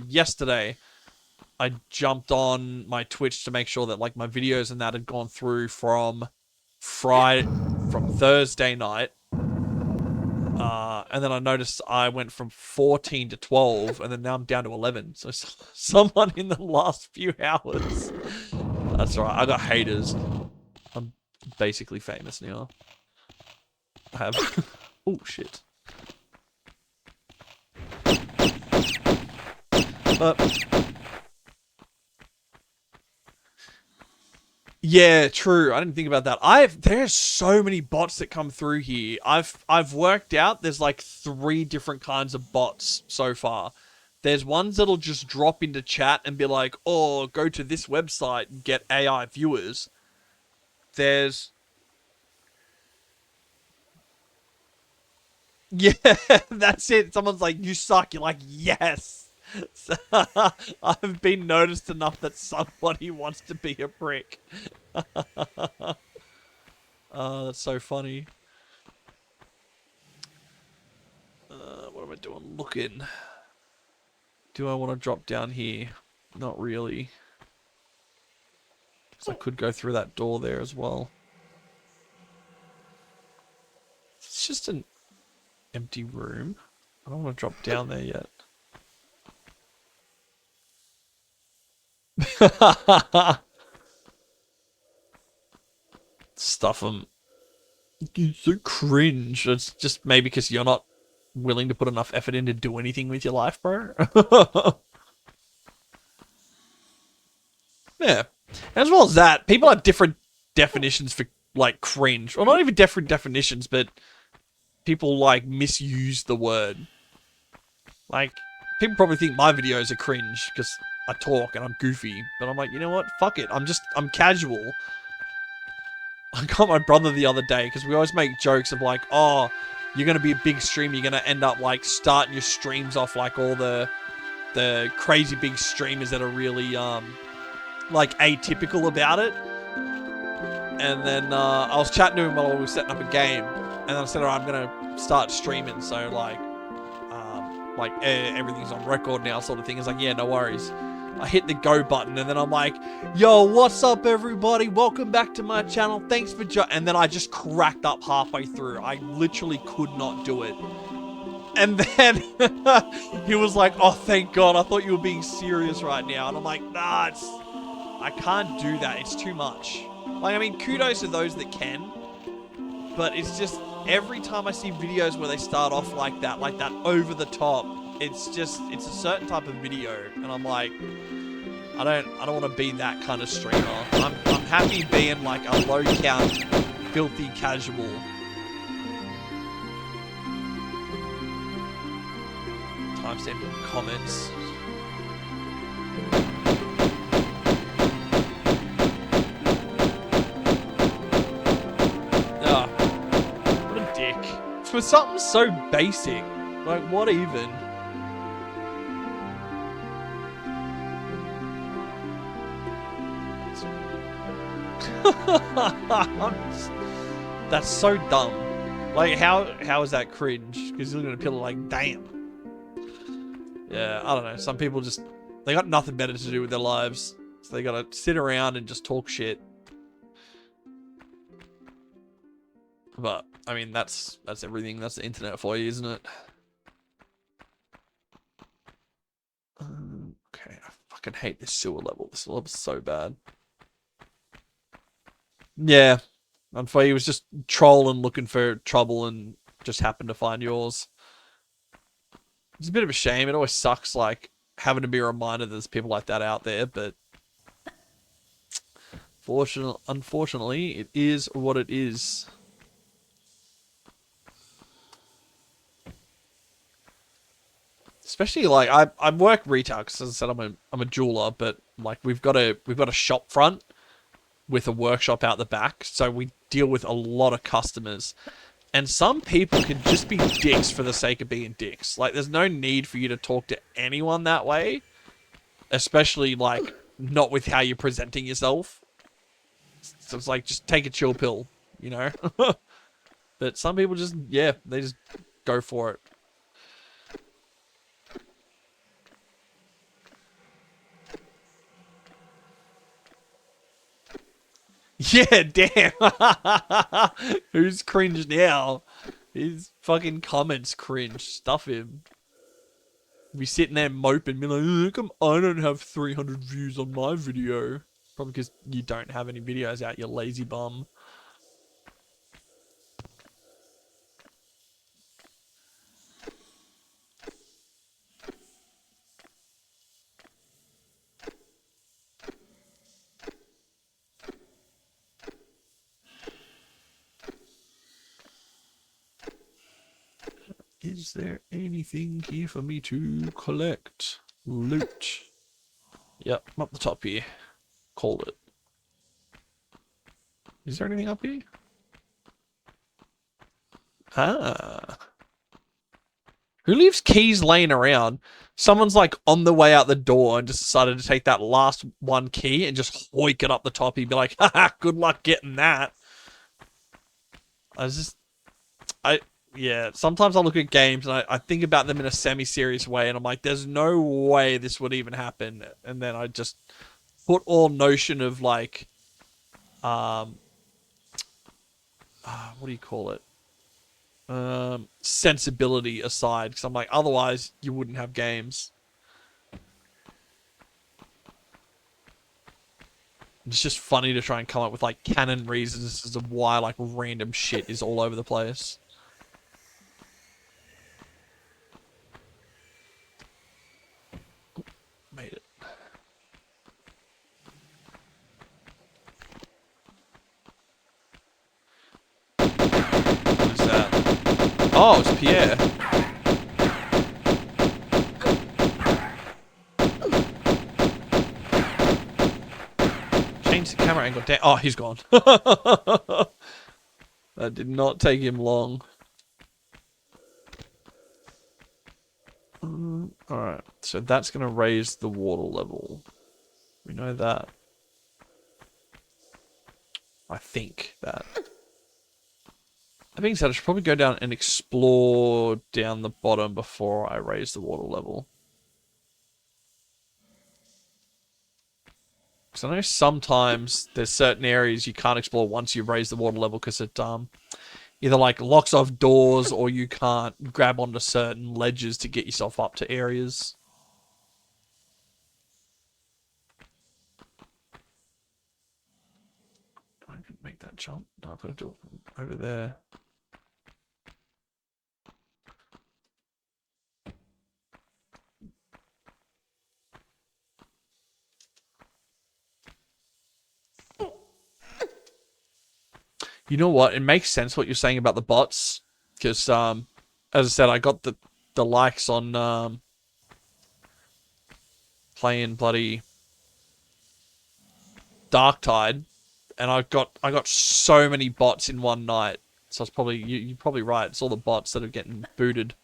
yesterday I jumped on my Twitch to make sure that like my videos and that had gone through from Thursday night. And then I noticed I went from 14 to 12, and then now I'm down to 11. So someone in the last few hours. That's right, I got haters. I'm basically famous now. I have... Oh, shit. But... Yeah, true. I didn't think about that. There's so many bots that come through here. I've worked out there's like 3 different kinds of bots so far. There's ones that'll just drop into chat and be like, "Oh, go to this website and get AI viewers." There's Yeah, that's it. Someone's like, "You suck." You're like, "Yes." So, I've been noticed enough that somebody wants to be a prick. Oh, that's so funny. What am I doing? Looking. Do I want to drop down here? Not really. Because I could go through that door there as well. It's just an empty room. I don't want to drop down there yet. Stuff them. It's so cringe. It's just maybe because you're not willing to put enough effort in to do anything with your life, bro. Yeah. As well as that, people have different definitions for, like, cringe. Or not even different definitions, but people, like, misuse the word. Like, people probably think my videos are cringe because I talk and I'm goofy. But I'm like, you know what? Fuck it. I'm casual. I got my brother the other day because we always make jokes of like, oh, you're going to be a big streamer. You're going to end up, like, starting your streams off like all the crazy big streamers that are really, like, atypical about it. And then I was chatting to him while we were setting up a game, and then I said, "Alright, I'm gonna start streaming, so like everything's on record now, sort of thing." It's like, yeah, no worries. I hit the go button, and then I'm like, "Yo, what's up, everybody? Welcome back to my channel. Thanks for and then I just cracked up halfway through. I literally could not do it. And then he was like, "Oh, thank God! I thought you were being serious right now." And I'm like, "Nah, I can't do that. It's too much." Like, I mean, kudos to those that can, but it's just every time I see videos where they start off like that over the top, it's a certain type of video, and I'm like, I don't want to be that kind of streamer. I'm happy being like a low count, filthy casual. Timestamp in the comments. For something so basic, like, what even? That's so dumb. Like, how is that cringe? Because you're looking at people like, damn. Yeah, I don't know. Some people just, they got nothing better to do with their lives, so they gotta sit around and just talk shit. But I mean, that's everything. That's the internet for you, isn't it? Okay, I fucking hate this sewer level. This level's so bad. Yeah, unfortunately, he was just trolling, looking for trouble, and just happened to find yours. It's a bit of a shame. It always sucks, like, having to be reminded there's people like that out there, but unfortunately, it is what it is. Especially, like, I work retail because, as I said, I'm a jeweler, but like we've got a shop front with a workshop out the back, so we deal with a lot of customers, and some people can just be dicks for the sake of being dicks. Like, there's no need for you to talk to anyone that way, especially like not with how you're presenting yourself. So it's like, just take a chill pill, you know. But some people just, yeah, they just go for it. Yeah, damn. Who's cringe now? His fucking comments cringe. Stuff him. Be sitting there moping, be like, "How come I don't have 300 views on my video?" Probably because you don't have any videos out, you lazy bum. Is there anything here for me to collect? Loot. Yep, I'm up the top here. Called it. Is there anything up here? Ah. Who leaves keys laying around? Someone's like on the way out the door and just decided to take that last one key and just hoik it up the top. He'd be like, haha, good luck getting that. Yeah, sometimes I look at games and I think about them in a semi-serious way, and I'm like, there's no way this would even happen. And then I just put all notion of, like, what do you call it? Sensibility aside, because I'm like, otherwise you wouldn't have games. It's just funny to try and come up with like canon reasons as to why like random shit is all over the place. Made it. What is that? Oh, it's Pierre. Change the camera angle down. Oh, he's gone. That did not take him long. Alright, so that's going to raise the water level. We know that. I think that. That being said, I should probably go down and explore down the bottom before I raise the water level. Because I know sometimes there's certain areas you can't explore once you've raised the water level because it either like locks off doors or you can't grab onto certain ledges to get yourself up to areas. I can make that jump. No, I've got to do it over there. You know what? It makes sense what you're saying about the bots. Because, as I said, I got the likes on playing bloody Darktide, and I got so many bots in one night. So it's probably you're probably right. It's all the bots that are getting booted,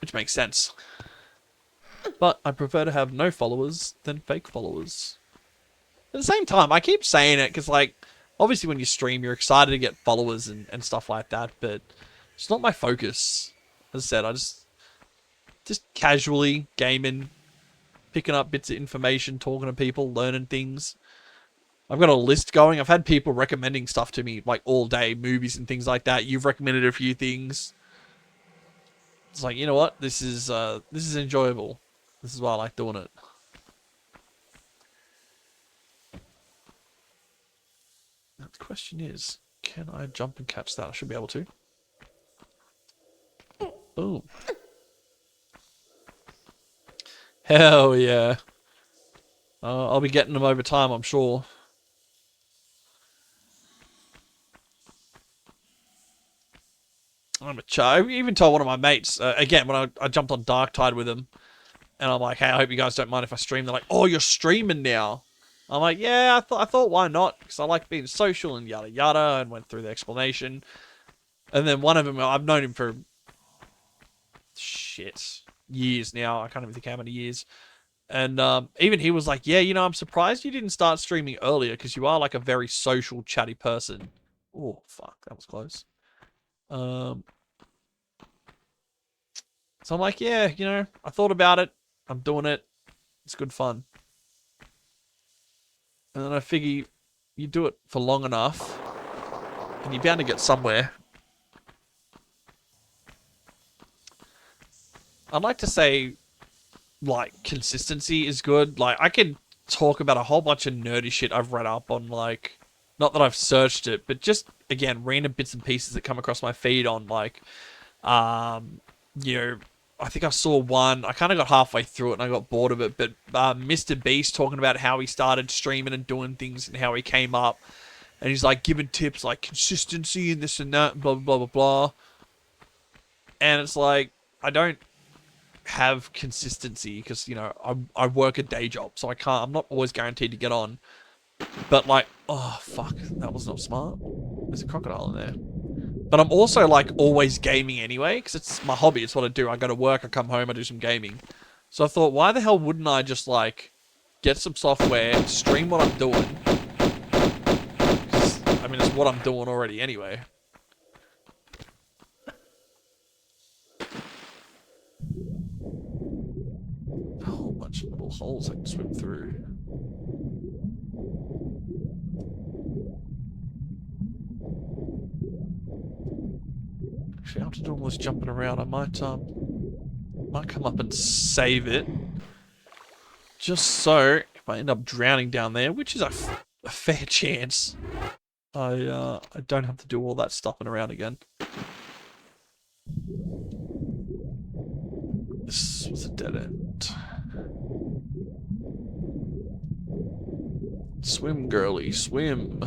which makes sense. But I prefer to have no followers than fake followers. At the same time, I keep saying it because, like, obviously when you stream, you're excited to get followers and stuff like that, but it's not my focus. As I said, I just casually gaming, picking up bits of information, talking to people, learning things. I've got a list going. I've had people recommending stuff to me, like, all day, movies and things like that. You've recommended a few things. It's like, you know what? This is enjoyable. This is why I like doing it. Now, the question is, can I jump and catch that? I should be able to. Boom. Hell yeah. I'll be getting them over time, I'm sure. I even told one of my mates, again, when I jumped on Darktide with him, and I'm like, hey, I hope you guys don't mind if I stream. They're like, oh, you're streaming now. I'm like, yeah, I thought, why not? Because I like being social and yada yada, and went through the explanation. And then one of them, I've known him for years now. I can't even think how many years. And even he was like, yeah, you know, I'm surprised you didn't start streaming earlier because you are like a very social, chatty person. Oh, fuck, that was close. So I'm like, yeah, you know, I thought about it. I'm doing it. It's good fun. And then I figure you do it for long enough and you're bound to get somewhere. I'd like to say, like, consistency is good. Like, I can talk about a whole bunch of nerdy shit I've read up on, like, not that I've searched it, but just, again, random bits and pieces that come across my feed on, like, you know, I think I saw one, I kind of got halfway through it and I got bored of it, but Mr. Beast talking about how he started streaming and doing things and how he came up, and he's, like, giving tips, like, consistency and this and that, blah, blah, blah, blah. And it's like, I don't have consistency because, you know, I work a day job, so I'm not always guaranteed to get on. But, like, oh, fuck, that was not smart. There's a crocodile in there. But I'm also, like, always gaming anyway, because it's my hobby, it's what I do. I go to work, I come home, I do some gaming. So I thought, why the hell wouldn't I just, like, get some software, stream what I'm doing? 'Cause, I mean, it's what I'm doing already anyway. A whole bunch of little holes I can swim through. Actually, after doing all this jumping around, I might come up and save it. Just so, if I end up drowning down there, which is a fair chance, I don't have to do all that stuffing around again. This was a dead end. Swim, girly, swim.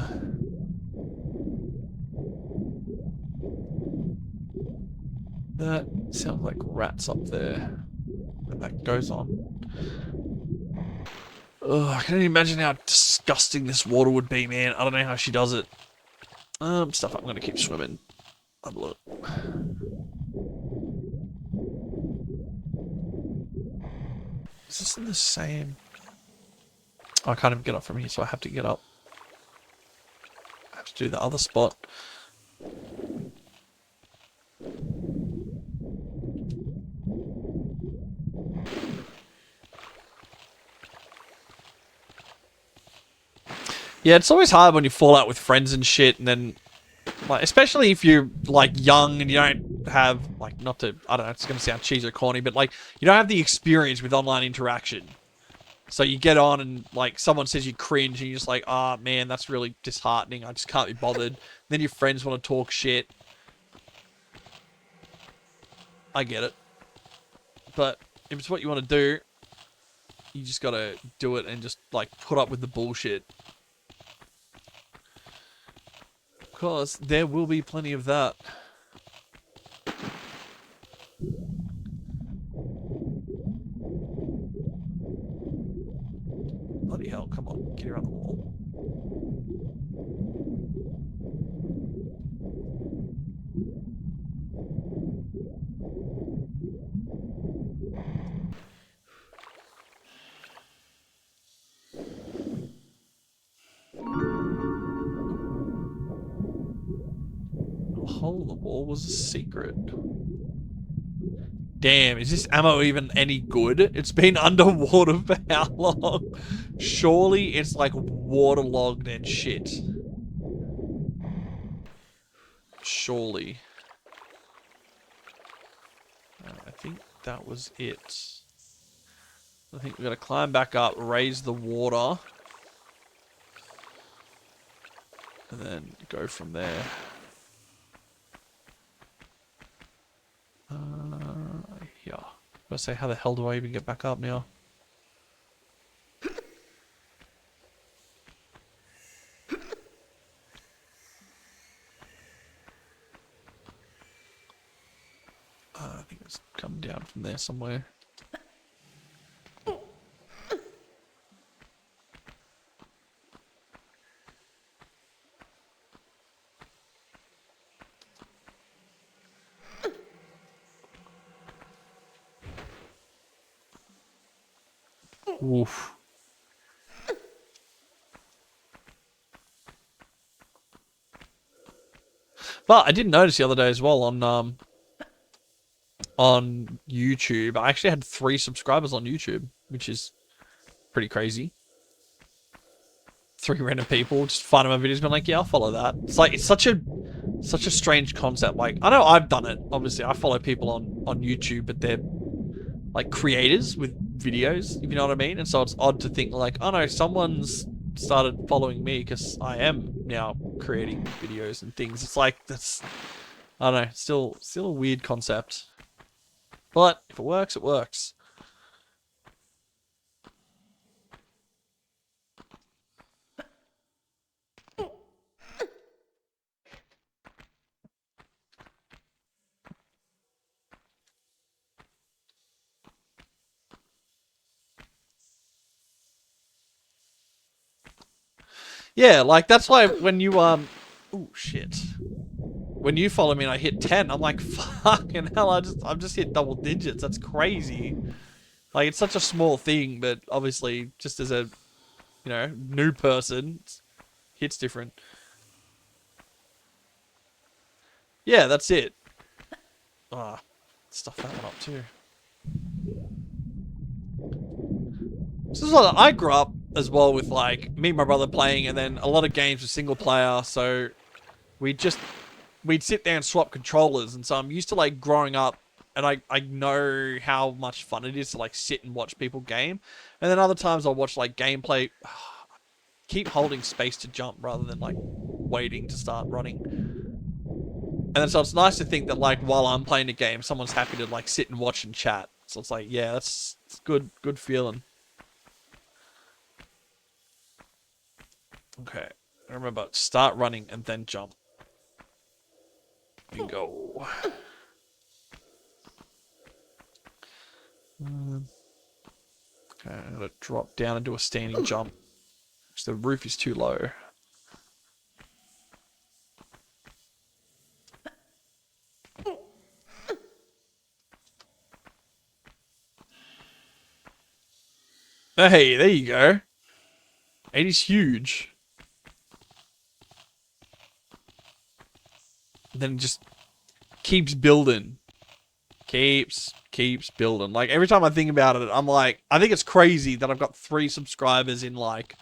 That sounds like rats up there. And that goes on. Ugh, I can only imagine how disgusting this water would be, man. I don't know how she does it. Stuff, I'm gonna keep swimming. Have a look. Is this in the same? Oh, I can't even get up from here, so I have to get up. I have to do the other spot. Yeah, it's always hard when you fall out with friends and shit, and then, like, especially if you're, like, young and you don't have, like, not to, I don't know, it's gonna sound cheesy or corny, but, like, you don't have the experience with online interaction. So you get on and, like, someone says you cringe and you're just like, ah, man, that's really disheartening. I just can't be bothered. Then your friends want to talk shit. I get it. But if it's what you want to do, you just gotta do it and just, like, put up with the bullshit. Because there will be plenty of that. Bloody hell, come on, get around the wall. The hole in the wall was a secret. Damn, is this ammo even any good? It's been underwater for how long? Surely it's like waterlogged and shit. Surely. I think that was it. I think we gotta climb back up, raise the water. And then go from there. Yeah. I say, how the hell do I even get back up now? I think it's come down from there somewhere. Oof. But I did notice the other day as well on YouTube. I actually had 3 subscribers on YouTube, which is pretty crazy. 3 random people just finding my videos, being like, "Yeah, I'll follow that." It's like it's such a strange concept. Like, I know I've done it. Obviously, I follow people on YouTube, but they're like creators with videos, if you know what I mean. And so it's odd to think like, oh no, someone's started following me because I am now creating videos and things. It's like, that's, I don't know, still a weird concept. But if it works, it works. Yeah, like that's why when you oh shit. When you follow me and I hit 10, I'm like, fucking hell, I've just hit double digits. That's crazy. Like, it's such a small thing, but obviously just as a, you know, new person, it hits different. Yeah, that's it. Ah, stuff that one up too. This is what I grew up as well with, like, me and my brother playing, and then a lot of games were single player, so we'd sit there and swap controllers, and so I'm used to, like, growing up and I know how much fun it is to like sit and watch people game. And then other times I'll watch like gameplay. Keep holding space to jump rather than like waiting to start running. And then so it's nice to think that like while I'm playing a game, someone's happy to like sit and watch and chat. So it's like, yeah, that's good feeling. Okay. Remember, start running and then jump. Bingo. Okay, I'm gonna drop down and do a standing jump. Because the roof is too low. Hey, there you go. 80's huge. And then it just keeps building. Keeps building. Like, every time I think about it, I'm like, I think it's crazy that I've got 3 subscribers in, like,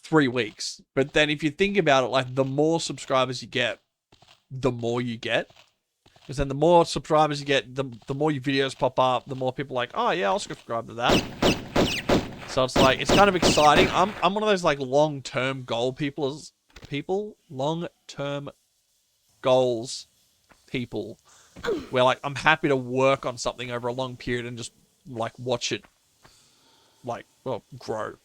3 weeks. But then if you think about it, like, the more subscribers you get, the more you get. Because then the more subscribers you get, the more your videos pop up, the more people are like, oh, yeah, I'll subscribe to that. So it's like, it's kind of exciting. I'm one of those, like, long-term goal people. Long-term goals people. Where, like, I'm happy to work on something over a long period and just, like, watch it, like, well, grow.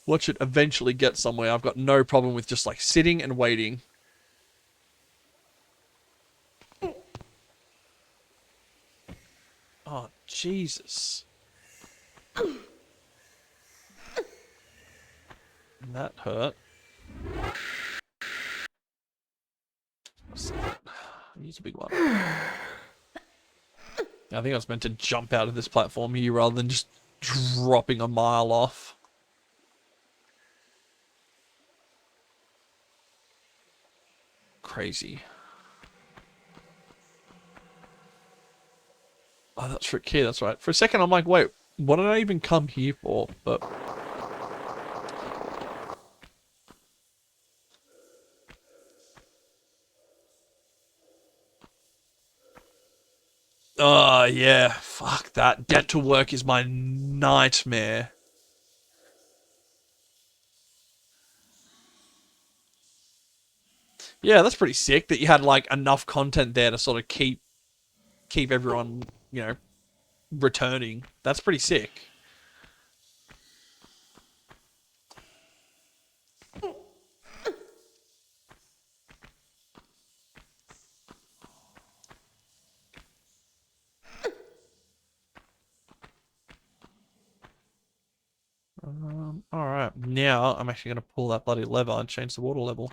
Watch it eventually get somewhere. I've got no problem with just, like, sitting and waiting. Oh, Jesus. That hurt. Use a big one. I think I was meant to jump out of this platform here rather than just dropping a mile off. Crazy. Oh, that's for key, that's right. For a second, I'm like, wait, what did I even come here for? But... oh, yeah. Fuck that. Get to work is my nightmare. Yeah, that's pretty sick that you had, like, enough content there to sort of keep everyone, you know, returning. That's pretty sick. Alright. Now, I'm actually going to pull that bloody lever and change the water level.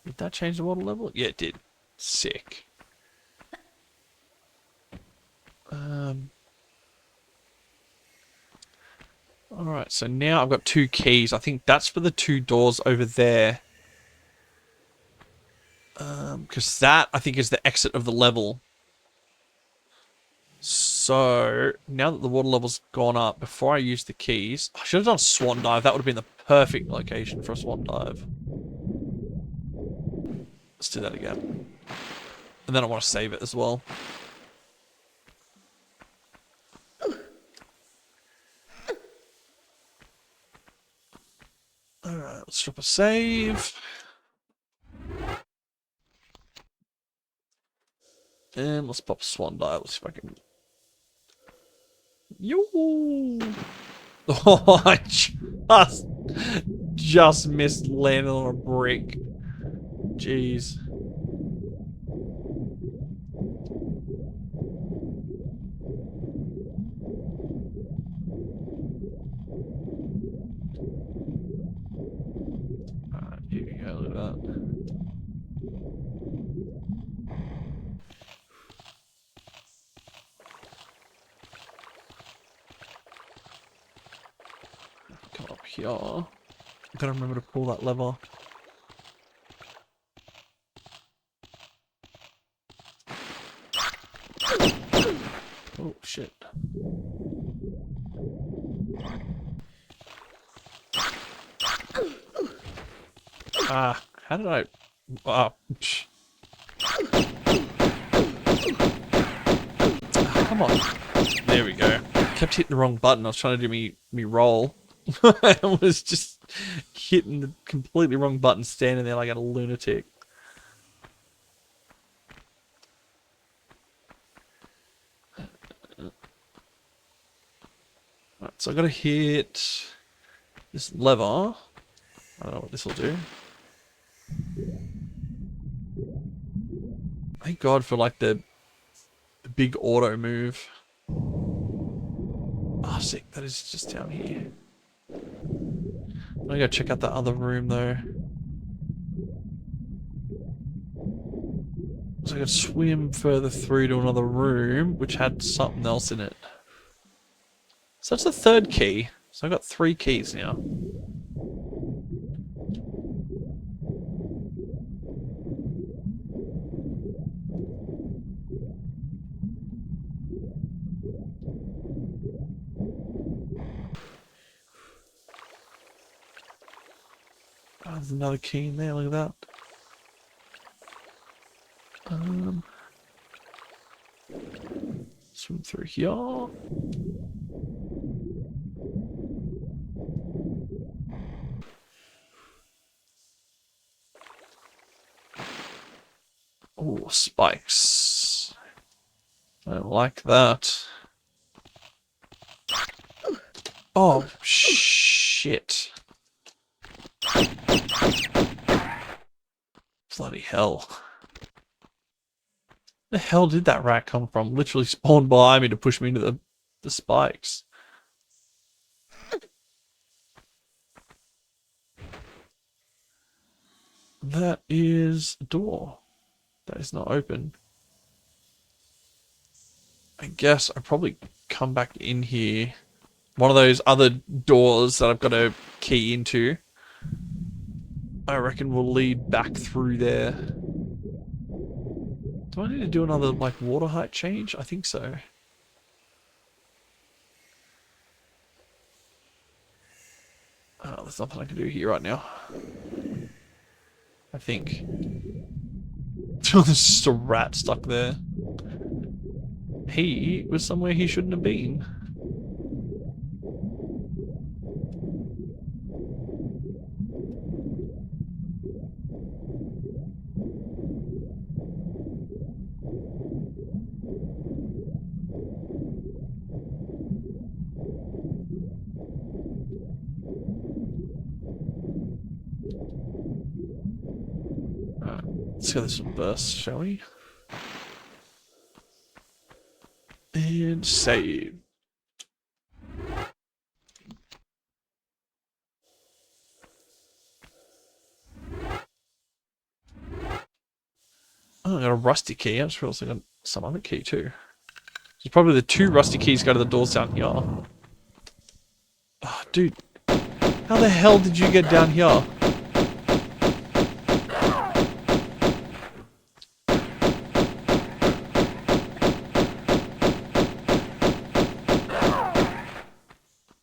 Did that change the water level? Yeah, it did. Sick. Alright, so now I've got 2 keys. I think that's for the 2 doors over there. Because that, I think, is the exit of the level. So, now that the water level's gone up, before I use the keys... I should have done Swan Dive. That would have been the perfect location for a Swan Dive. Let's do that again. And then I want to save it as well. Alright, let's drop a save. And let's pop Swan Dive. Let's see if I can... Yoo! Oh, I just missed landing on a brick. Jeez. Alright, here we go, look at that. here. I gotta remember to pull that lever. Oh shit. Ah, how did I... Ah, come on. There we go. Kept hitting the wrong button. I was trying to do me roll. I was just hitting the completely wrong button, standing there like a lunatic. Right, so I gotta hit this lever. I don't know what this will do. Thank God for like the big auto move. Oh, sick. That is just down here. I'm gonna go check out that other room though. So I could swim further through to another room, which had something else in it. So that's the third key. So I got 3 keys now. Oh, there's another key in there, look at that. Swim through here. Oh, spikes. I don't like that. Oh, shit. Bloody hell. The hell did that rat come from? Literally spawned by me to push me into the spikes. That is a door. That is not open. I guess I probably come back in here. One of those other doors that I've got to key into, I reckon will lead back through there. Do I need to do another, like, water height change? I think so. Oh, there's nothing I can do here right now. I think. There's just a rat stuck there. He was somewhere he shouldn't have been. Let's go this one first, shall we? And save. Oh, I got a rusty key. I just realized I got some other key too. So probably the 2 rusty keys go to the doors down here. Oh, dude. How the hell did you get down here?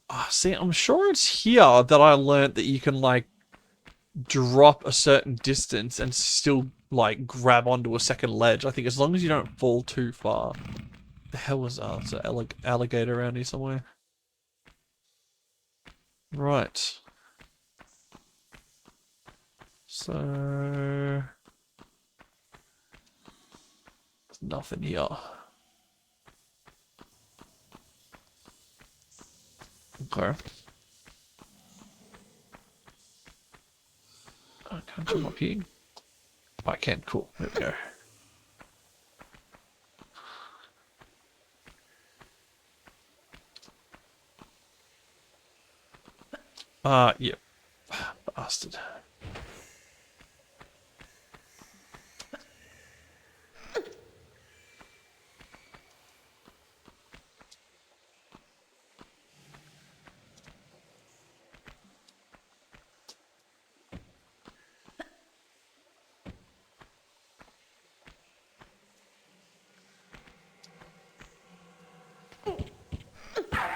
Oh, see, I'm sure it's here that I learnt that you can, like, drop a certain distance and still, like, grab onto a second ledge. I think as long as you don't fall too far. The hell was that? There's an alligator around here somewhere. Right. So... there's nothing here. Okay. I can't jump up here. Oh, I can. Cool. There we go. Yep. Bastard.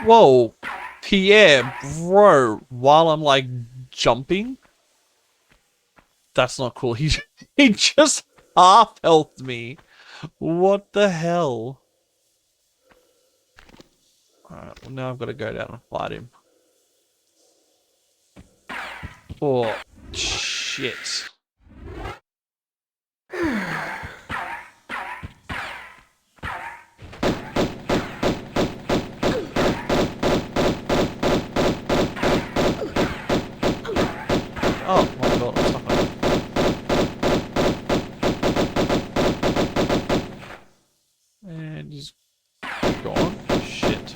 Whoa. Pierre, bro, while I'm like jumping? That's not cool. He just half healthed me. What the hell? Alright, well now I've got to go down and fight him. Oh, shit. Oh my god, I'm stuck on it. And he's gone. Shit.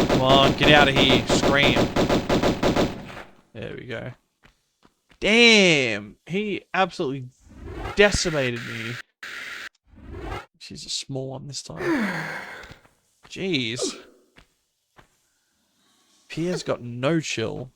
Come on, get out of here. Scream. There we go. Damn! He absolutely decimated me. She's a small one this time. Jeez. Pierre's got no chill.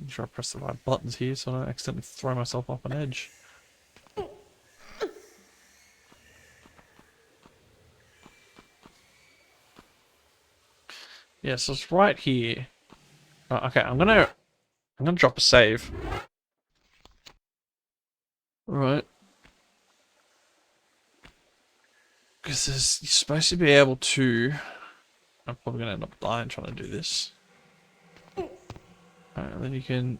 Try to press the right buttons here so I don't accidentally throw myself off an edge. Yeah, so it's right here. Okay, I'm gonna drop a save. Right. Because you're supposed to be able to... I'm probably gonna end up dying trying to do this. Alright, and then you can...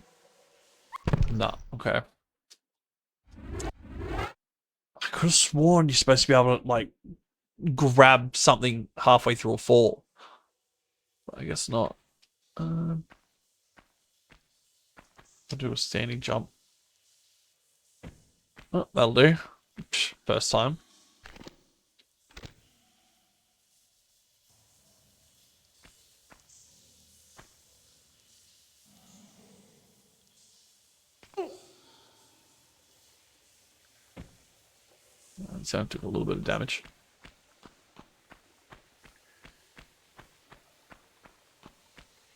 Nah, okay. I could have sworn you're supposed to be able to, like, grab something halfway through a fall. But I guess not. I'll do a standing jump. Oh, that'll do. First time. So I took a little bit of damage.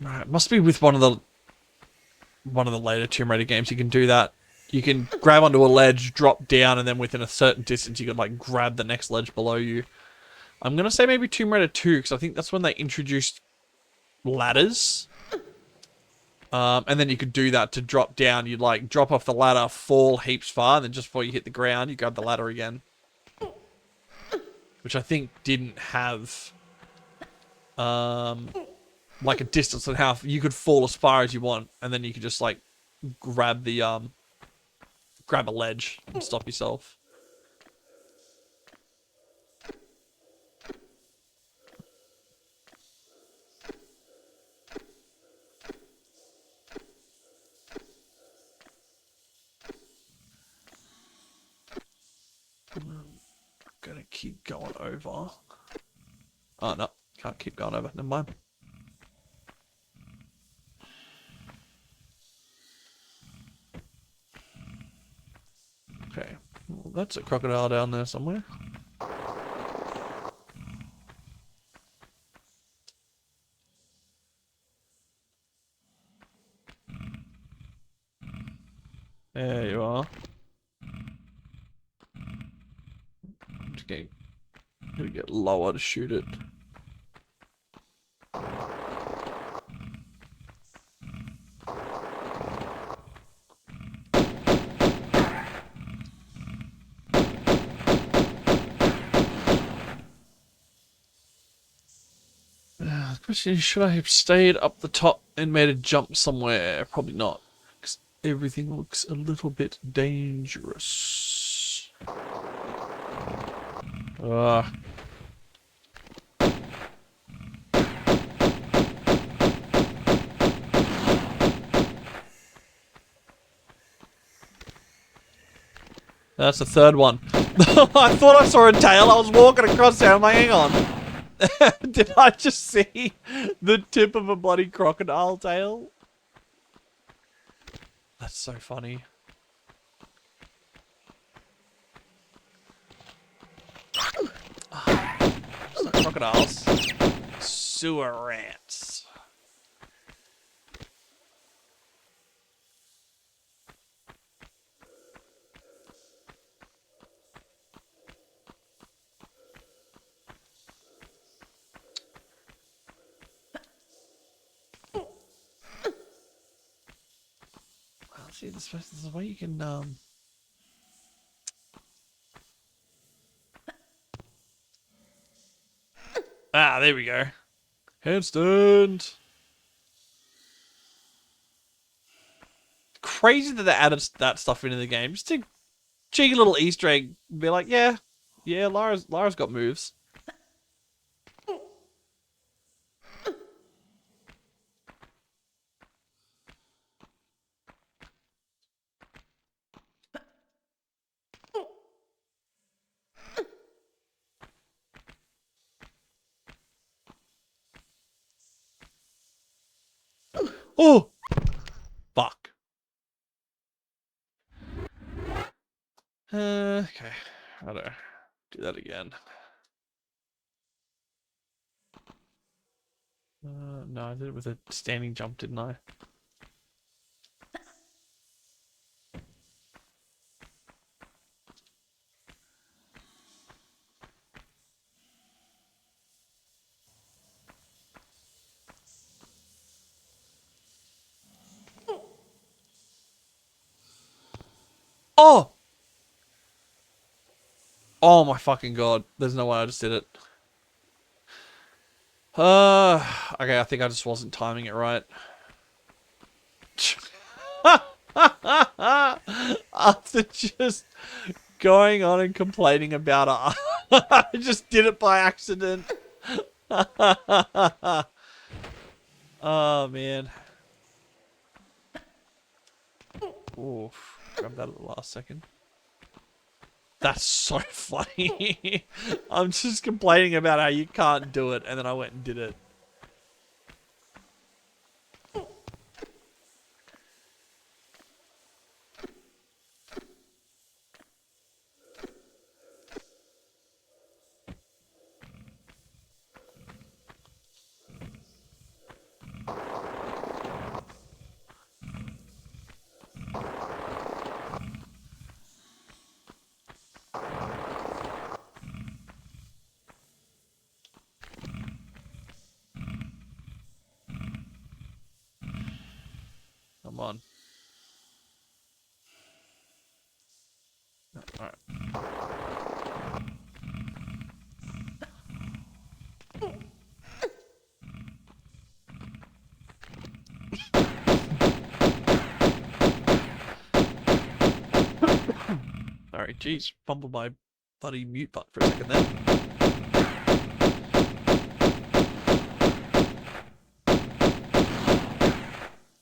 Right, it must be with one of the later Tomb Raider games. You can do that. You can grab onto a ledge, drop down, and then within a certain distance, you can like grab the next ledge below you. I'm gonna say maybe Tomb Raider 2 because I think that's when they introduced ladders. And then you could do that to drop down. You'd like drop off the ladder, fall heaps far, and then just before you hit the ground, you grab the ladder again. Which I think didn't have like a distance on how you could fall as far as you want, and then you could just like grab the grab a ledge and stop yourself. Gonna keep going over. Oh no, can't keep going over. Never mind. Okay, well, that's a crocodile down there somewhere. There you are. Gonna get lower to shoot it. The question is, should I have stayed up the top and made a jump somewhere? Probably not, because everything looks a little bit dangerous. That's the third one. I thought I saw a tail. I was walking across there. I'm like, hang on. Did I just see the tip of a bloody crocodile tail? That's so funny. It's not crocodiles. Sewer rats. Well, see, there's a way you can, Ah, there we go. Handstand. Crazy that they added that stuff into the game. Just a cheeky little Easter egg. Be like, yeah, Lara's got moves. Oh, fuck. Okay. I don't know. Do that again. No, I did it with a standing jump, didn't I? Oh! Oh my fucking god. There's no way I just did it. Okay, I think I just wasn't timing it right. After just going on and complaining about it, I just did it by accident. Oh, man. Oof. Grab that at the last second. That's so funny. I'm just complaining about how you can't do it, and then I went and did it. Come on. Alright. Sorry, jeez. Fumbled my bloody mute button for a second there.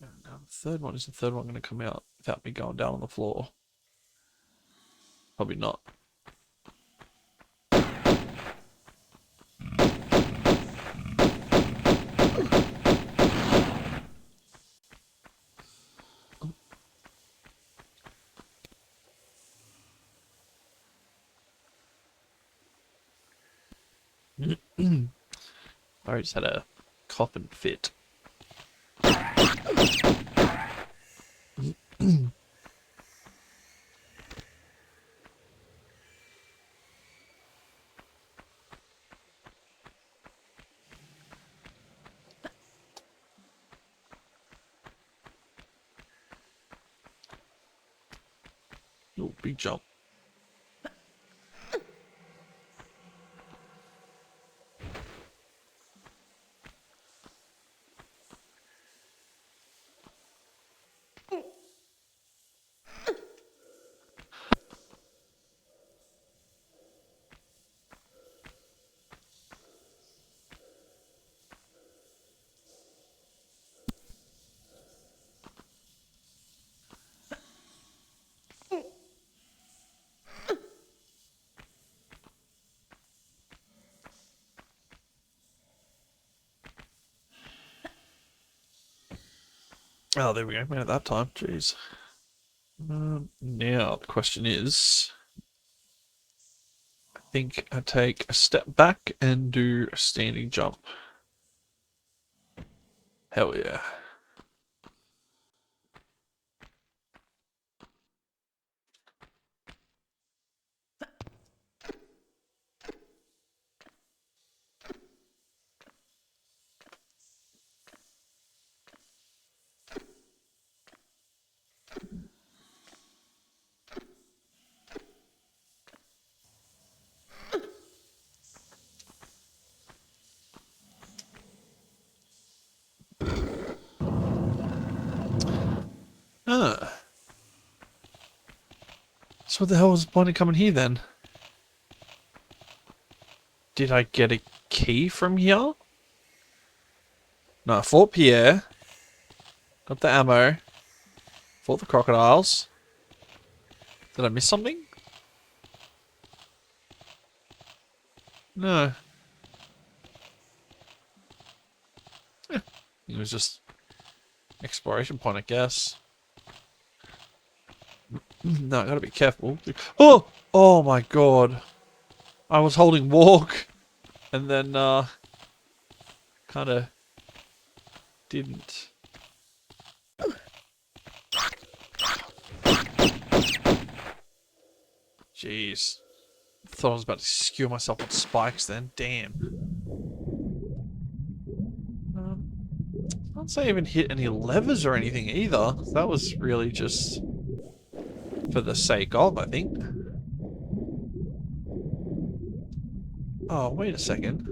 Now, the third one, is the third one going to come out without me going down on the floor? Probably not. I just had a coffin fit. Oh, big jump. Oh, there we go. Made it that time. Jeez. Now, the question is... I think I take a step back and do a standing jump. Hell yeah. Ah. So what the hell was the point of coming here then? Did I get a key from here? No, I fought Pierre. Got the ammo. Fought the crocodiles. Did I miss something? No. It was just exploration point, I guess. No, I gotta be careful. Oh! Oh my god. I was holding walk. And then, kinda didn't. Jeez. Thought I was about to skewer myself on spikes then. Damn. I can't say I even hit any levers or anything either. That was really just for the sake of, I think. Oh, wait a second.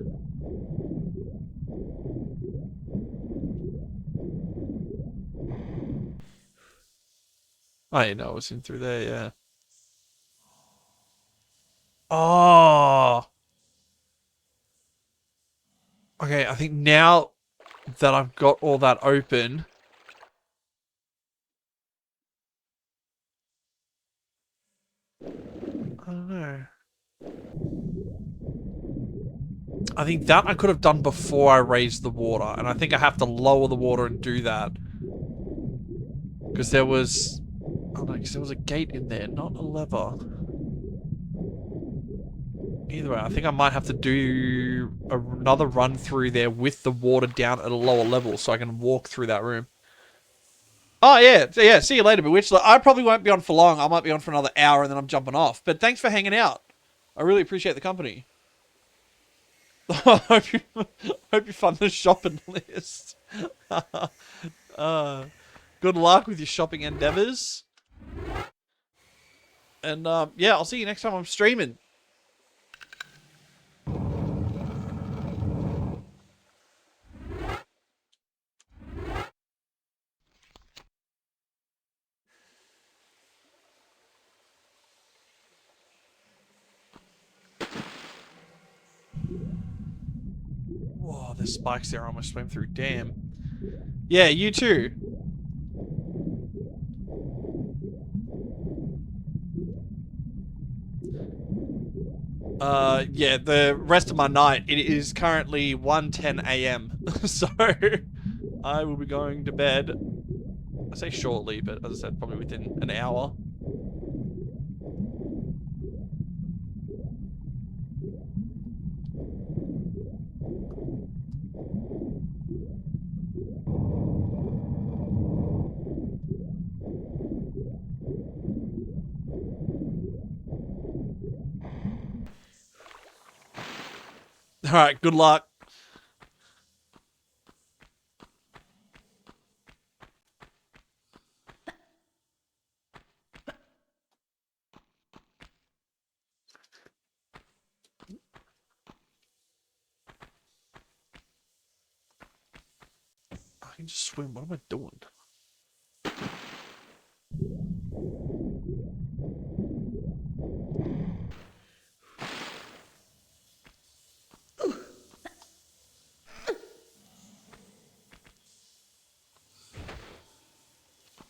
I know it was in through there, yeah. Oh! Okay, I think now that I've got all that open... I don't know. I think that I could have done before I raised the water, and I think I have to lower the water and do that. Because there was... Oh no, because there was a gate in there, not a lever. Either way, I think I might have to do another run through there with the water down at a lower level so I can walk through that room. Oh, yeah. So, yeah, see you later, Bewitched. I probably won't be on for long. I might be on for another hour and then I'm jumping off. But thanks for hanging out. I really appreciate the company. I hope you fund the shopping list. Good luck with your shopping endeavors. And, yeah, I'll see you next time I'm streaming. Whoa, there's spikes there I almost swam through. Damn. Yeah, you too. Yeah, the rest of my night, it is currently 1:10 a.m. So, I will be going to bed. I say shortly, but as I said, probably within an hour. Alright, good luck. I can just swim. What am I doing?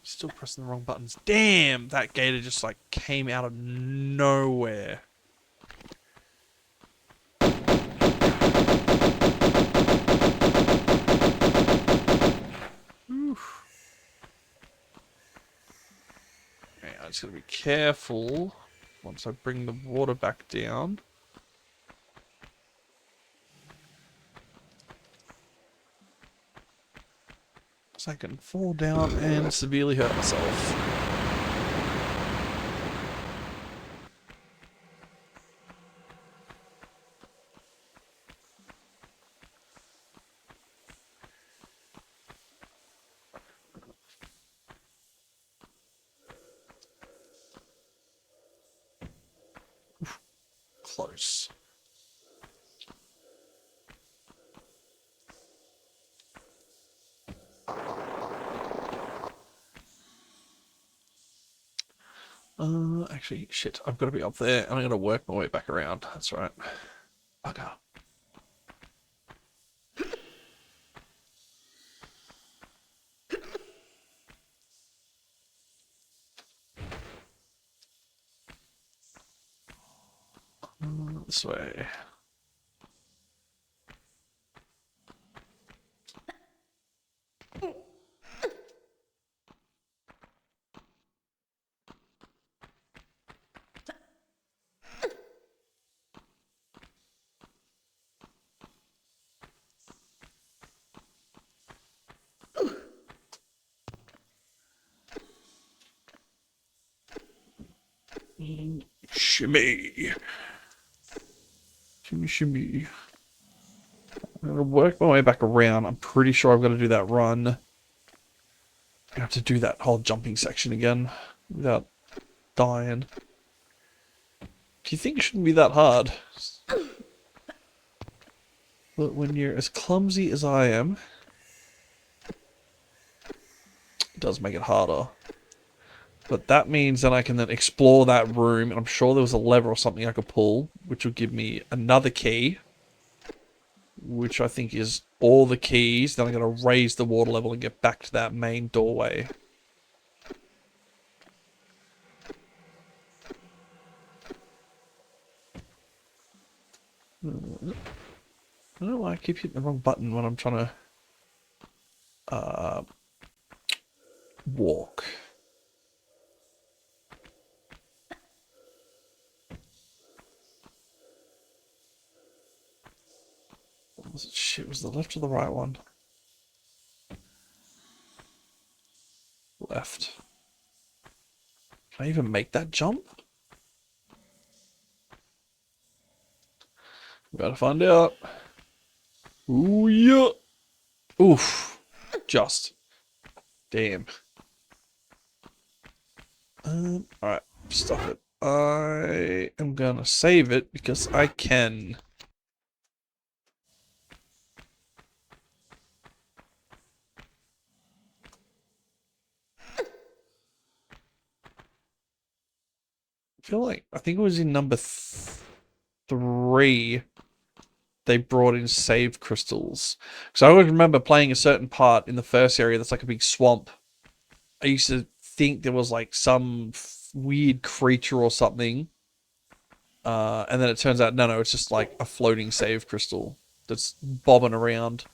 Still pressing the wrong buttons. Damn, that gator just like came out of nowhere. Oof. just gotta be careful once I bring the water back down. So I can fall down and severely hurt myself. Close. Actually, shit, I've got to be up there, and I'm going to work my way back around. That's right. Bugger. This way. Shimmy. Shimmy, shimmy. I'm going to work my way back around. I'm pretty sure I've got to do that run. I have to do that whole jumping section again without dying. Do you think it shouldn't be that hard? But when you're as clumsy as I am, it does make it harder. But that means that I can then explore that room, and I'm sure there was a lever or something I could pull, which will give me another key, which I think is all the keys. Then I'm going to raise the water level and get back to that main doorway. I don't know why I keep hitting the wrong button when I'm trying to walk. Was it, shit, was the left or the right one? Left. Can I even make that jump? We gotta find out. Ooh, yeah. Oof. Just. Damn. Alright. Stop it. I am gonna save it because I can. I think it was in number 3 they brought in save crystals. Because I always remember playing a certain part in the first area that's like a big swamp. I used to think there was like some weird creature or something. And then it turns out, no, it's just like a floating save crystal that's bobbing around.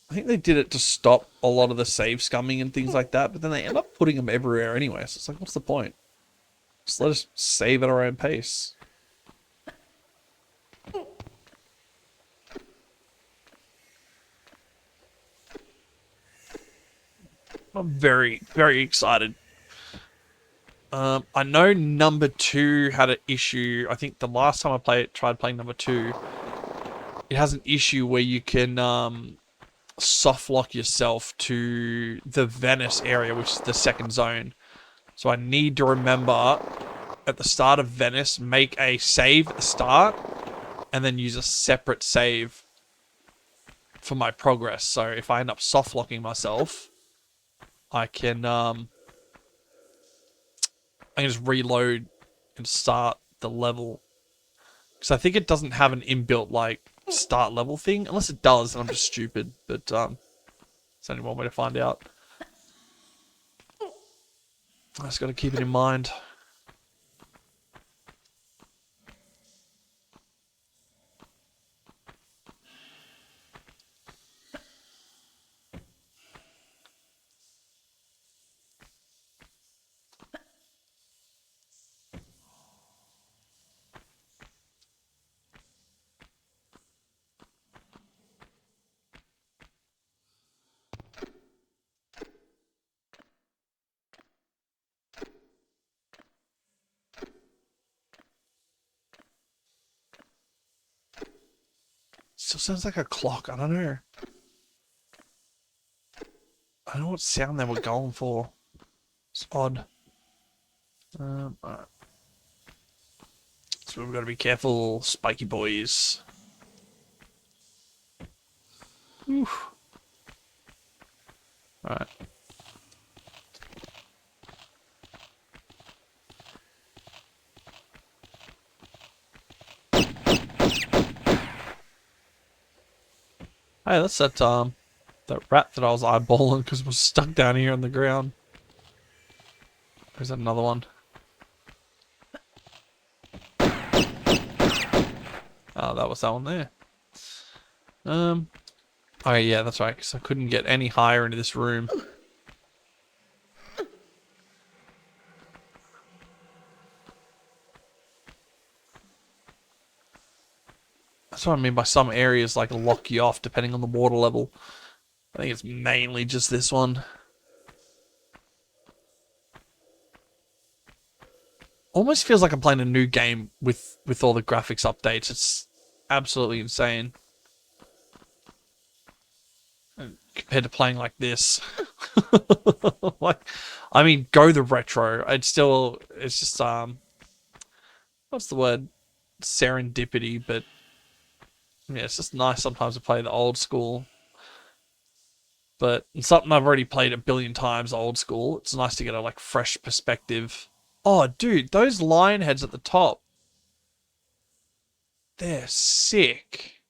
I think they did it to stop a lot of the save scumming and things like that, but then they end up putting them everywhere anyway, so it's like, what's the point? Just let us save at our own pace. I'm very, very excited. I know number 2 had an issue. I think the last time I tried playing number 2, it has an issue where you can soft lock yourself to the Venice area, which is the second zone. So I need to remember at the start of Venice, make a save at the start, and then use a separate save for my progress. So if I end up soft locking myself, I can just reload and start the level. Because I think it doesn't have an inbuilt like start level thing, unless it does, and I'm just stupid. But it's only one way to find out. I just got to keep it in mind. Still sounds like a clock. I don't know. I don't know what sound they were going for. It's odd. Alright. So we've got to be careful, spiky boys. Oof. Alright. Hey, that's that rat that I was eyeballing because it was stuck down here on the ground. There's another one. Oh, that was that one there. Oh yeah, that's right, because I couldn't get any higher into this room. That's what I mean by some areas like lock you off depending on the water level. I think it's mainly just this one. Almost feels like I'm playing a new game with all the graphics updates. It's absolutely insane. Compared to playing like this. Like, I mean, go the retro. It's just, what's the word? Serendipity, but yeah, it's just nice sometimes to play the old school. But it's something I've already played a billion times, old school. It's nice to get a like fresh perspective. Oh, dude, those lion heads at the top. They're sick.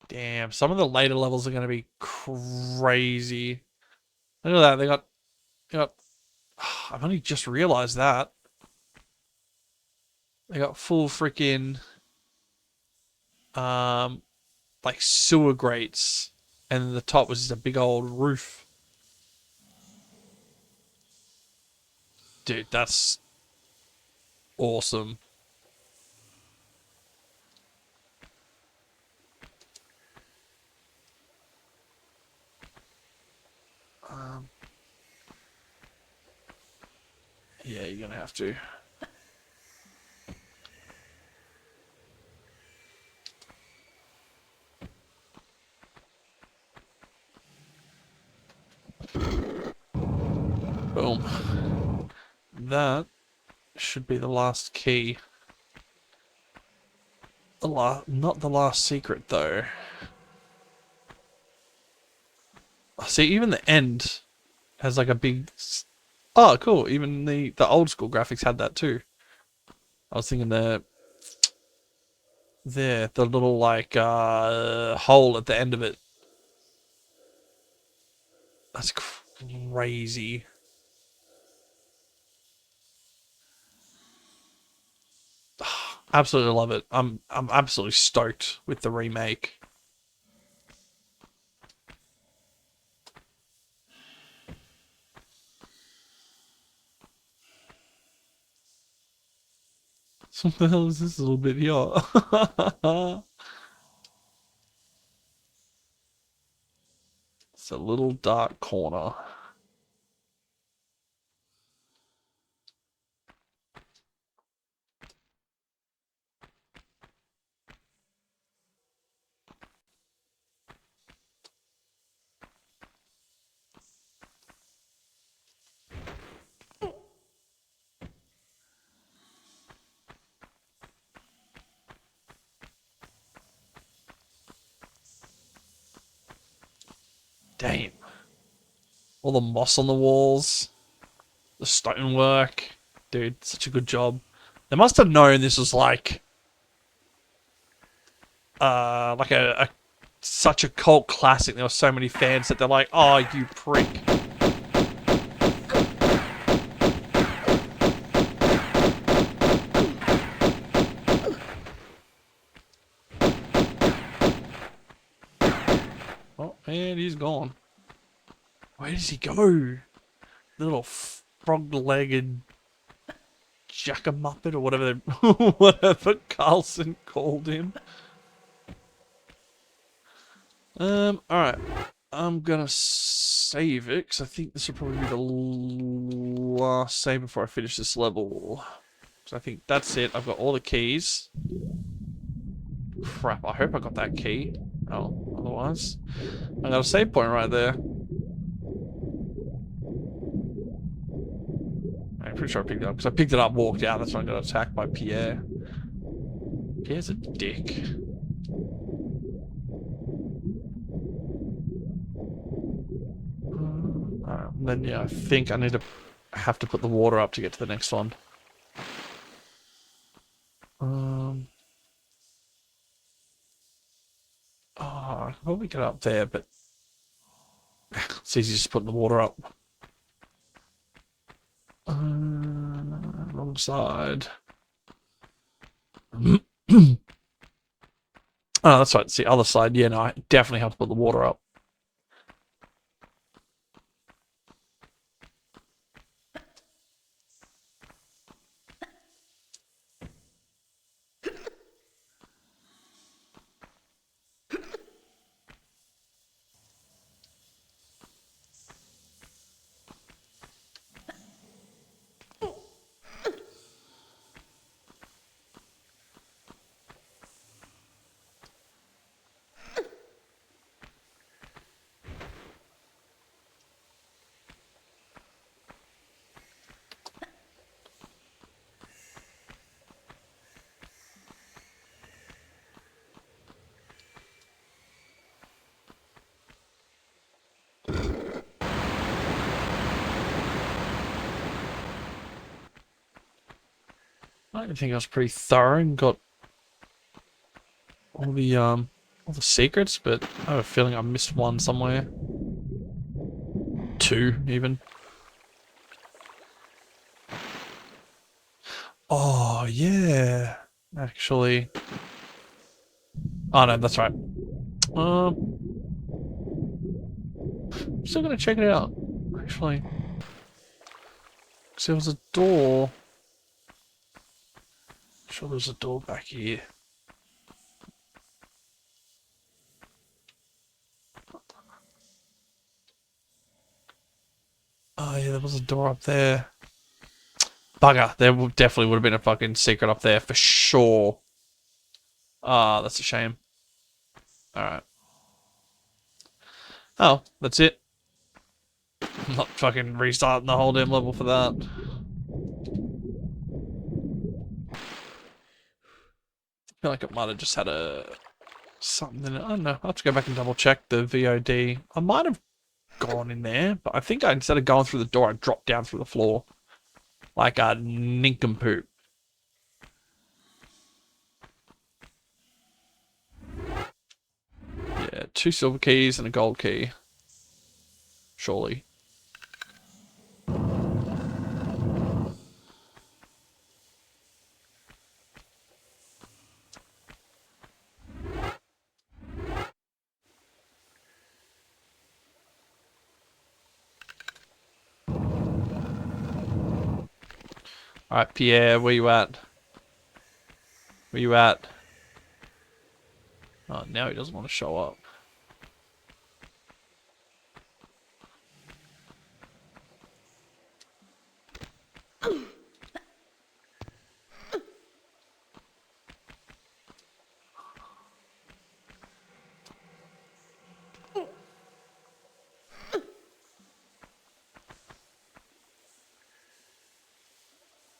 Damn, some of the later levels are going to be crazy. Look at that, they got I've only just realized that. They got full freaking like sewer grates, and the top was just a big old roof. Dude, that's awesome. Yeah, you're gonna have to. Boom. That should be the last key. Not the last secret though. See, even the end has like a big. Oh, cool. Even the old school graphics had that too. I was thinking the little like hole at the end of it. That's crazy. Absolutely love it. I'm absolutely stoked with the remake. So what the hell is this little bit here? It's a little dark corner. Damn. All the moss on the walls. The stonework. Dude, such a good job. They must have known this was like a such a cult classic. There were so many fans that they're like, oh, you prick. Oh, and he's gone. Where does he go? The little frog-legged jackamuppet or whatever whatever Carlson called him. Alright. I'm gonna save it, because I think this will probably be the last save before I finish this level. So I think that's it. I've got all the keys. Crap, I hope I got that key. Oh, otherwise. I got a save point right there. I'm pretty sure I picked it up, because I picked it up, walked out, that's when I got attacked by Pierre. Pierre's a dick. Then yeah, I think I have to put the water up to get to the next one. Oh, I can probably get up there, but it's easy just putting the water up. Wrong side. Oh, that's right. It's the other side. Yeah, no, I definitely have to put the water up. I think I was pretty thorough and got all the secrets, but I have a feeling I missed one somewhere. 2, even. Oh, yeah. Actually. Oh, no, that's right. I'm still gonna check it out, actually. Because there was a door. I'm sure there's a door back here. Oh, yeah, there was a door up there. Bugger, there definitely would have been a fucking secret up there for sure. Ah, that's a shame. Alright. Oh, that's it. I'm not fucking restarting the whole damn level for that. I feel like it might have just had something in it. I don't know. I'll have to go back and double check the VOD. I might have gone in there, but I think instead of going through the door, I dropped down through the floor. Like a nincompoop. Yeah, 2 silver keys and a gold key. Surely. Alright, Pierre, where you at? Where you at? Oh, now he doesn't want to show up.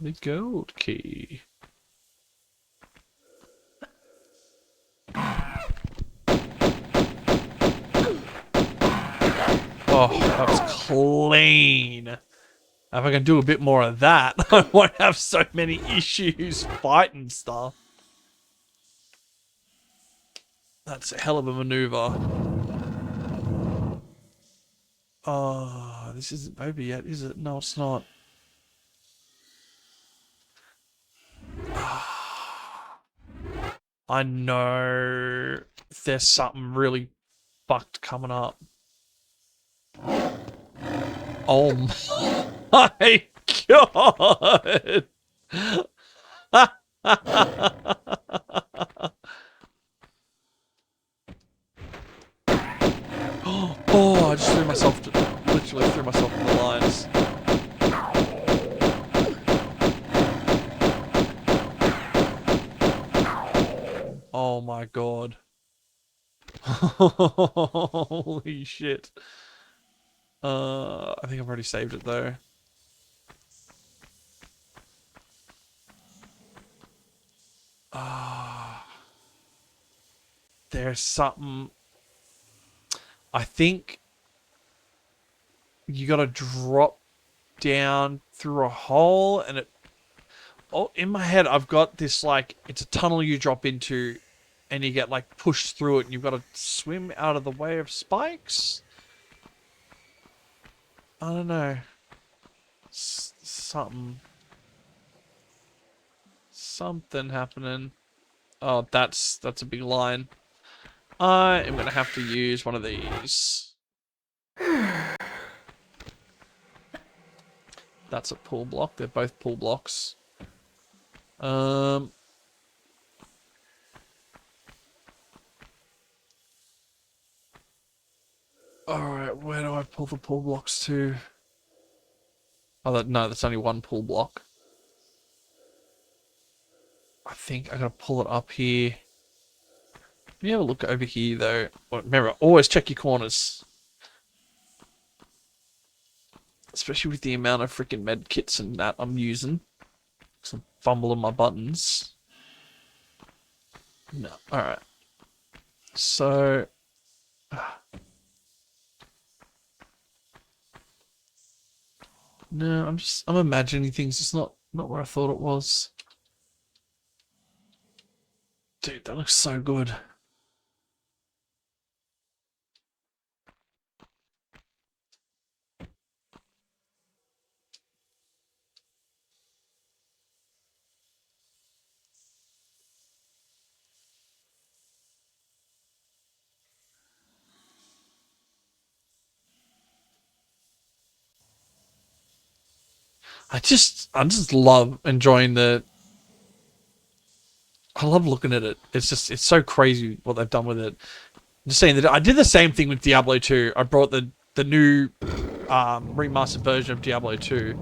The gold key. Oh, that was clean. If I can do a bit more of that, I won't have so many issues fighting stuff. That's a hell of a maneuver. Oh, this isn't over yet, is it? No, it's not. I know there's something really fucked coming up. Oh my god! Oh, I just threw myself, literally threw myself in the lines. Oh my god. Holy shit. I think I've already saved it though. There's something. I think you gotta drop down through a hole and it. Oh, in my head, I've got this like it's a tunnel you drop into, and you get like pushed through it, and you've got to swim out of the way of spikes. I don't know. Something happening. Oh, that's a big line. I am gonna have to use one of these. That's a pull block. They're both pull blocks. Alright, where do I pull the pull blocks to? Oh, no, that's only one pull block. I think I gotta pull it up here. Let me have a look over here, though. Well, remember, always check your corners. Especially with the amount of freaking med kits and that I'm using. Because I'm fumbling my buttons. No, alright. So... No, I'm imagining things. It's not where I thought it was. Dude, that looks so good. I just love enjoying the. I love looking at it. It's so crazy what they've done with it. I'm just saying that I did the same thing with Diablo 2. I brought the new remastered version of Diablo 2.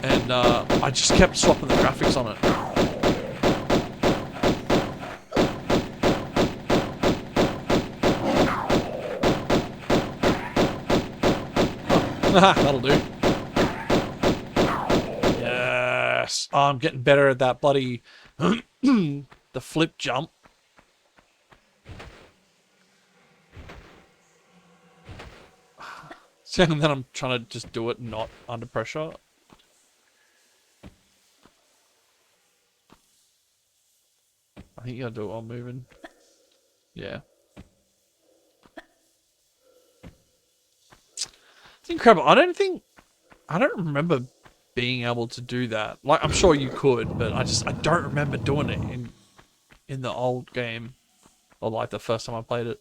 And I just kept swapping the graphics on it. That'll do. Yes. Oh, I'm getting better at that bloody... the flip jump. So and then I'm trying to just do it not under pressure. I think you gotta do it while moving. Yeah. It's incredible. I don't remember being able to do that. Like, I'm sure you could, but I don't remember doing it in the old game. Or like the first time I played it.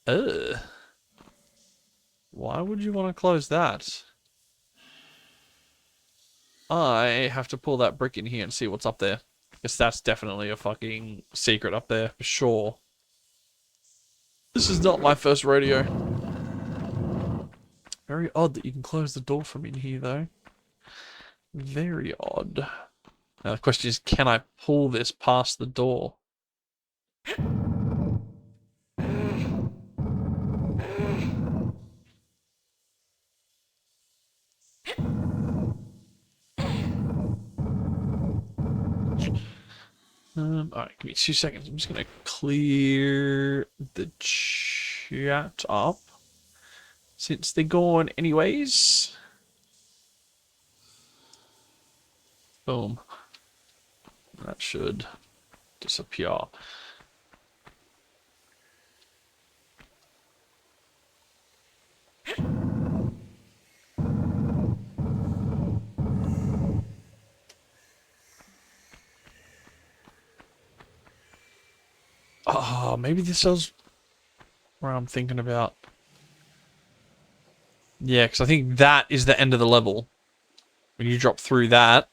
Ugh. Why would you want to close that? I have to pull that brick in here and see what's up there. Because that's definitely a fucking secret up there, for sure. This is not my first rodeo. Very odd that you can close the door from in here, though. Very odd. Now the question is, can I pull this past the door? Alright, give me 2 seconds. I'm just gonna clear the chat up. Since they're gone anyways. Boom. That should disappear. Oh, maybe this is where I'm thinking about. Yeah, because I think that is the end of the level. When you drop through that,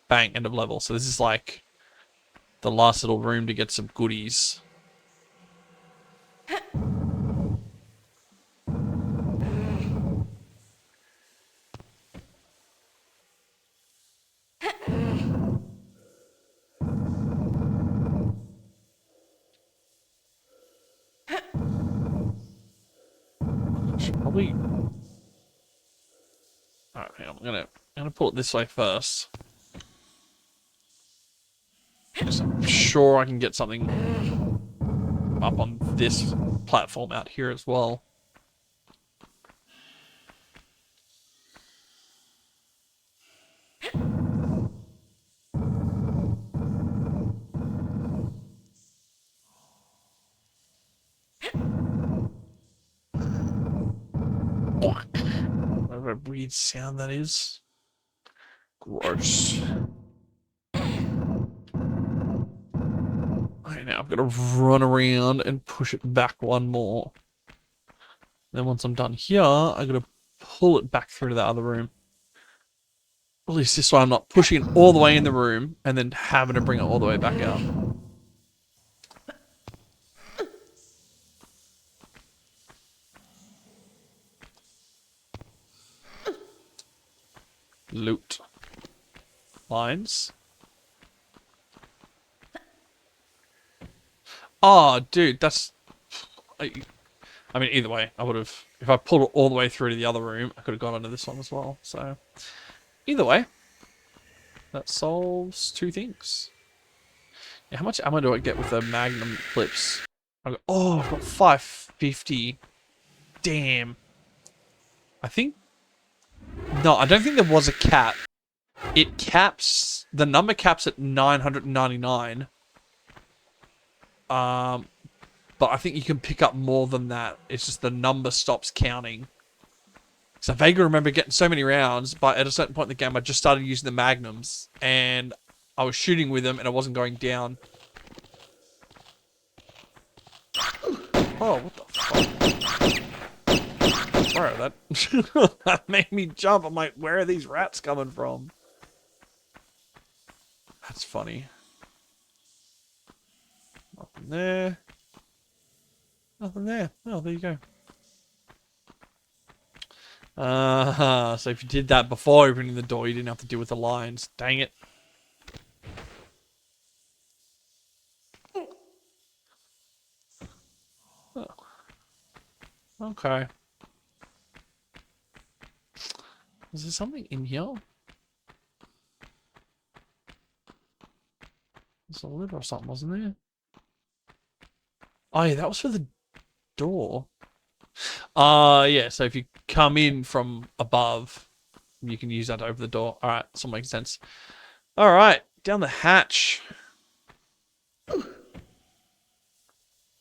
bang, end of level. So this is like the last little room to get some goodies. probably... Alright, hang on. I'm gonna pull it this way first. Because I'm sure I can get something up on this platform out here as well. Whatever weird sound that is. Gross. Okay, now I've got to run around and push it back one more. Then once I'm done here, I've got to pull it back through to the other room. At least this way I'm not pushing it all the way in the room and then having to bring it all the way back out. Loot. Lines. Oh, dude, that's... I mean, either way, I would have... If I pulled it all the way through to the other room, I could have gone into this one as well. So, either way, that solves two things. Yeah, how much ammo do I get with the Magnum clips? Oh, I've got 550. Damn. I think... No, I don't think there was a cap. It caps... The number caps at 999. But I think you can pick up more than that. It's just the number stops counting. So I vaguely remember getting so many rounds, but at a certain point in the game, I just started using the Magnums, and I was shooting with them, and I wasn't going down. Oh, what the fuck? Bro, that made me jump. I'm like, where are these rats coming from? That's funny. Nothing there. Nothing there. Oh, there you go. So if you did that before opening the door, you didn't have to deal with the lines. Dang it. Oh. Okay. Is there something in here? There's a lid or something, wasn't there? Oh yeah, that was for the door. Yeah, so if you come in from above, you can use that to open the door. Alright, this will make sense. Alright, down the hatch. Wonder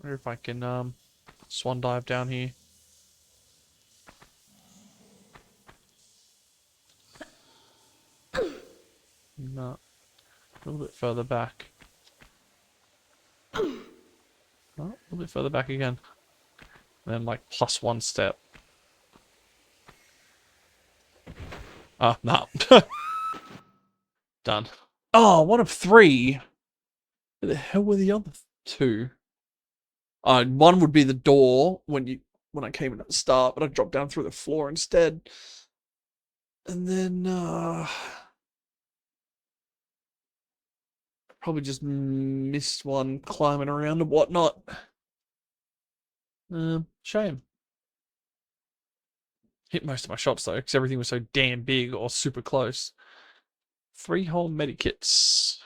if I can swan dive down here. No. A little bit further back. Oh, a little bit further back again. And then like plus one step. Oh, no. Done. Oh, one of three. Where the hell were the other two? One would be the door when I came in at the start, but I dropped down through the floor instead. And then probably just missed one climbing around and whatnot. Shame. Hit most of my shots though, because everything was so damn big or super close. 3 whole medikits.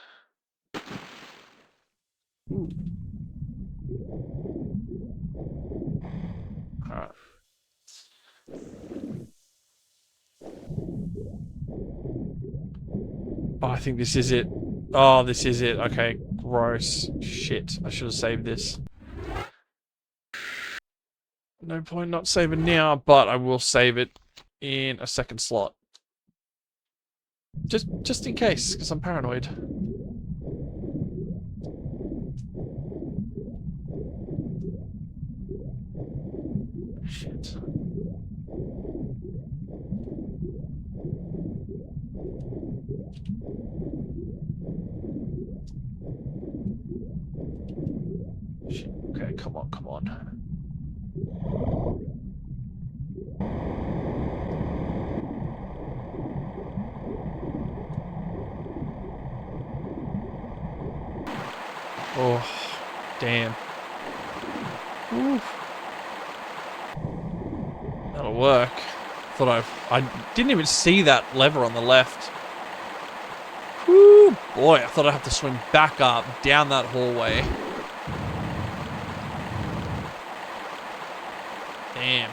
Ooh. Alright. Oh, I think this is it. Oh, this is it. Okay, gross. Shit, I should have saved this. No point not saving now, but I will save it in a second slot. Just in case, because I'm paranoid. Shit. Shit. Okay, come on, come on. Oh, damn. Oof. That'll gonna work. I didn't even see that lever on the left. Whew, boy, I thought I'd have to swim back up, down that hallway. Damn.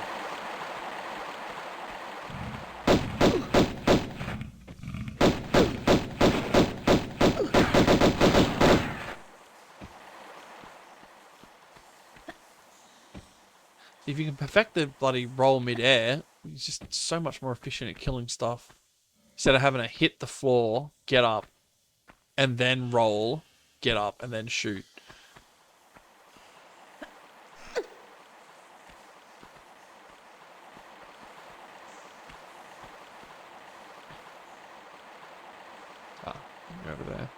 If you can perfect the bloody roll mid-air, it's just so much more efficient at killing stuff. Instead of having to hit the floor, get up, and then roll, get up, and then shoot. Ah, go over there.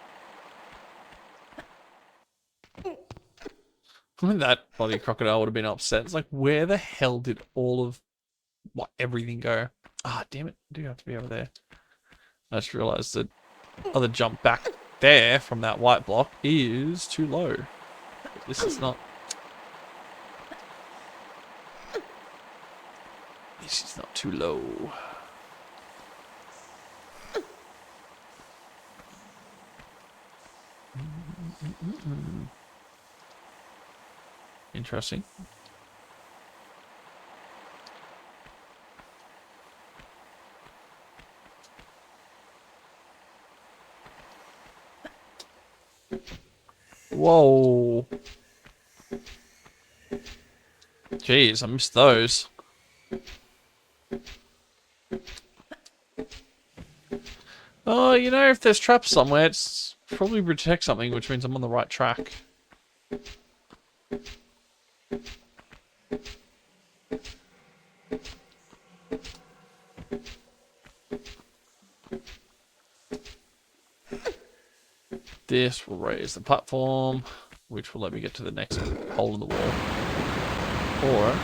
I mean, that bloody crocodile would have been upset. It's like, where the hell did all of everything go? Ah, damn it. I do have to be over there. I just realized that other jump back there from that white block is too low. This is not... This is not too low. Interesting. Whoa. Jeez, I missed those. Oh, you know, if there's traps somewhere, it's probably protect something, which means I'm on the right track. This will raise the platform, which will let me get to the next hole in the wall. Or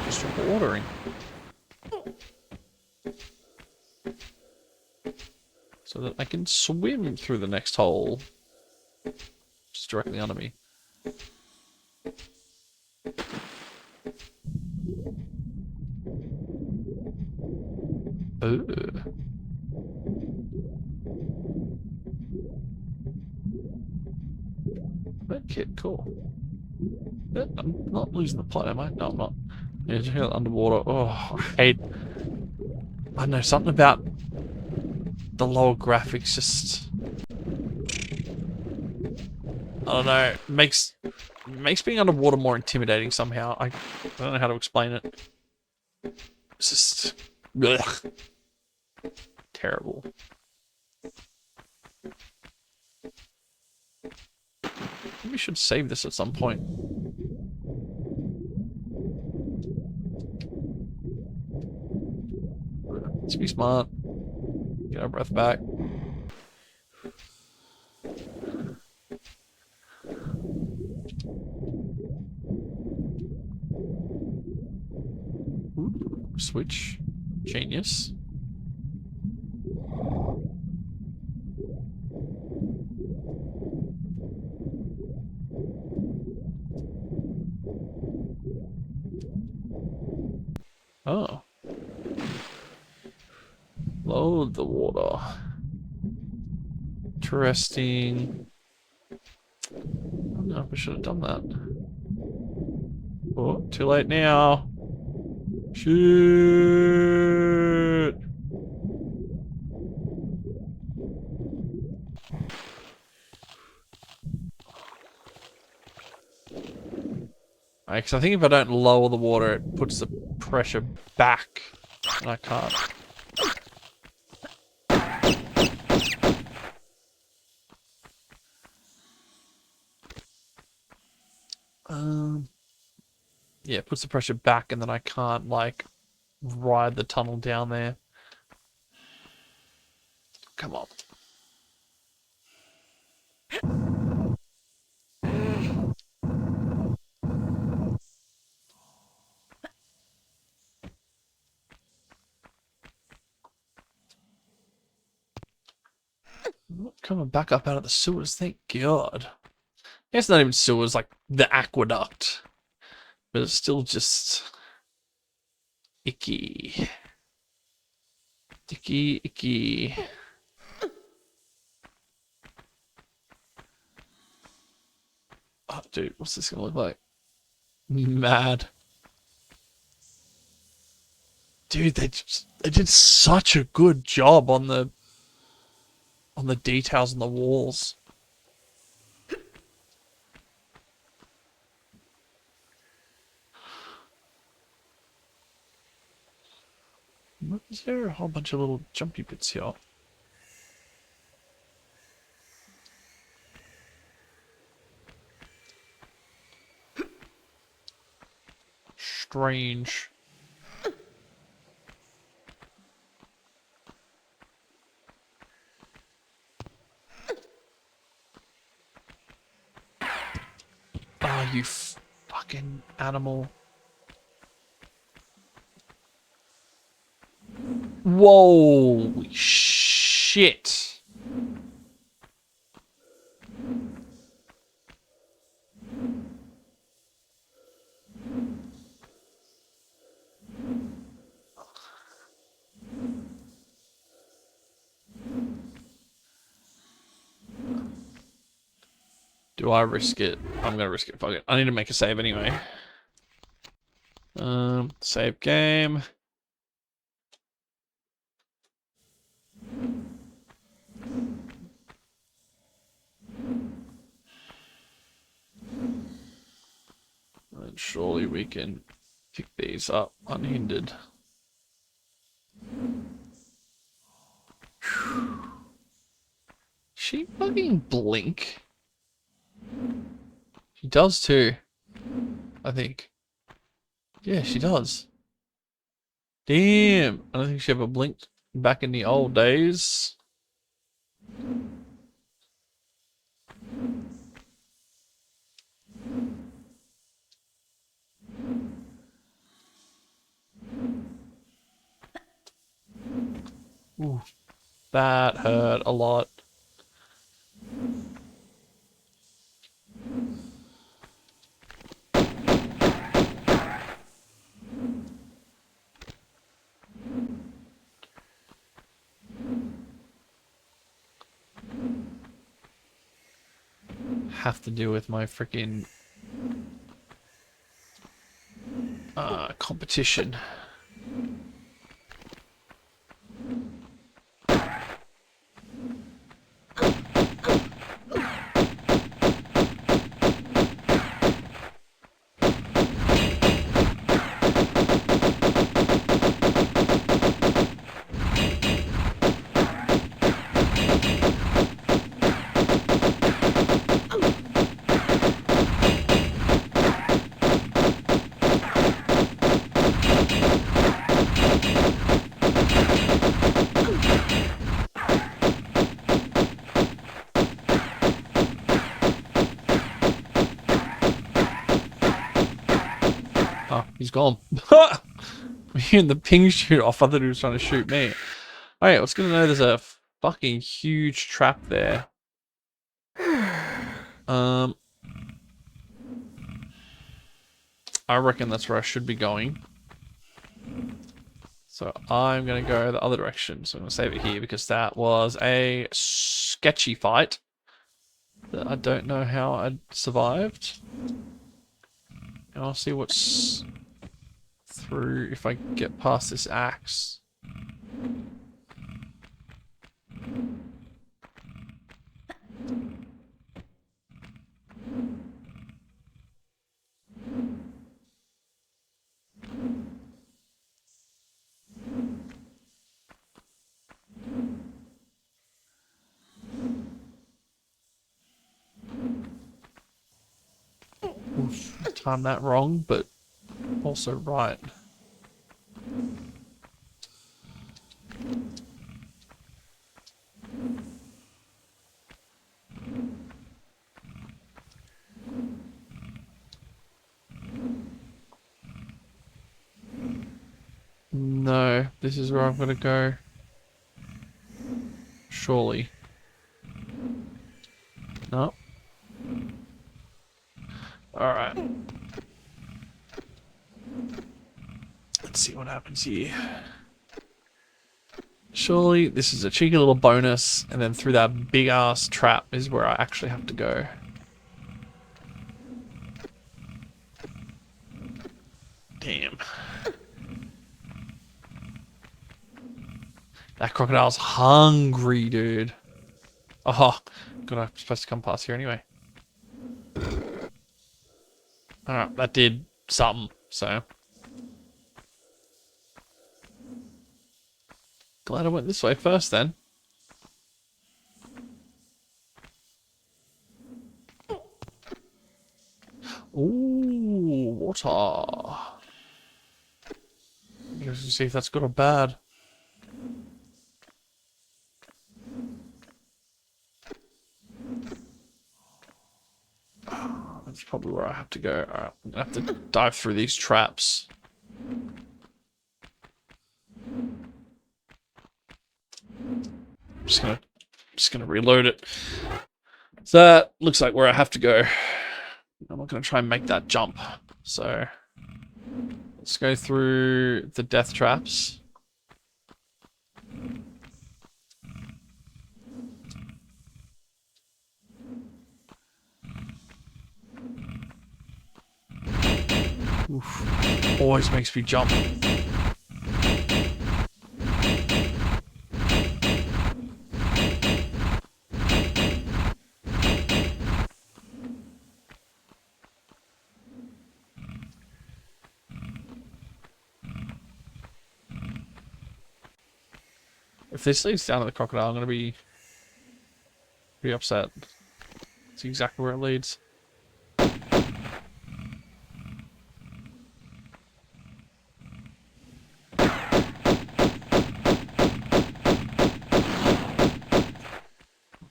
just watering. So that I can swim through the next hole. Just directly under me. Ooh. Okay, cool. Yeah, I'm not losing the plot, am I? No, I'm not. Yeah, check out underwater. Oh, I hate... I don't know, something about the lower graphics just... I don't know, makes being underwater more intimidating somehow. I don't know how to explain it. It's just... Ugh. Terrible. We should save this at some point. Let's be smart. Get our breath back. Ooh, switch. Genius. Oh. Load the water. Interesting. I don't know if I should have done that. Oh, too late now. Shoot. Because I think if I don't lower the water, it puts the pressure back, and I can't. Yeah, it puts the pressure back, and then I can't, like, ride the tunnel down there. Come on. I'm not coming back up out of the sewers, thank God. It's not even sewers, like the aqueduct. But it's still just... Icky. Icky, icky. Oh, dude, what's this gonna look like? Mad. Dude, they did such a good job on the details on the walls. Is there a whole bunch of little jumpy bits here? Strange. Oh, you fucking animal. Whoa, shit. Do I risk it? I'm gonna risk it. Fuck it. I need to make a save anyway. Save game. And surely we can pick these up unhindered. She fucking blink? She does too. I think. Yeah, she does. Damn. I don't think she ever blinked back in the old days. Ooh, that hurt a lot. Have to deal with my freaking competition. Oh, he's gone. Hearing the ping shoot off, I thought he was trying to shoot me. Alright, what's good to know there's a fucking huge trap there. I reckon that's where I should be going. So I'm going to go the other direction. So I'm going to save it here because that was a sketchy fight that I don't know how I survived. And I'll see what's through if I get past this axe. Oof, timed that wrong, but also right. No, this is where I'm gonna go. Surely. No. Alright. Let's see what happens here. Surely this is a cheeky little bonus, and then through that big ass trap is where I actually have to go. Damn. That crocodile's hungry, dude. Oh, God, I'm supposed to come past here anyway. Alright, that did something, so. Glad I went this way first then. Ooh, water. Let's see if that's good or bad. That's probably where I have to go. Alright, I'm gonna have to dive through these traps. Just gonna reload it. So that looks like where I have to go. I'm not gonna try and make that jump. So let's go through the death traps. Oof. Always makes me jump. If this leads down to the crocodile, I'm going to be pretty upset. See exactly where it leads. Let's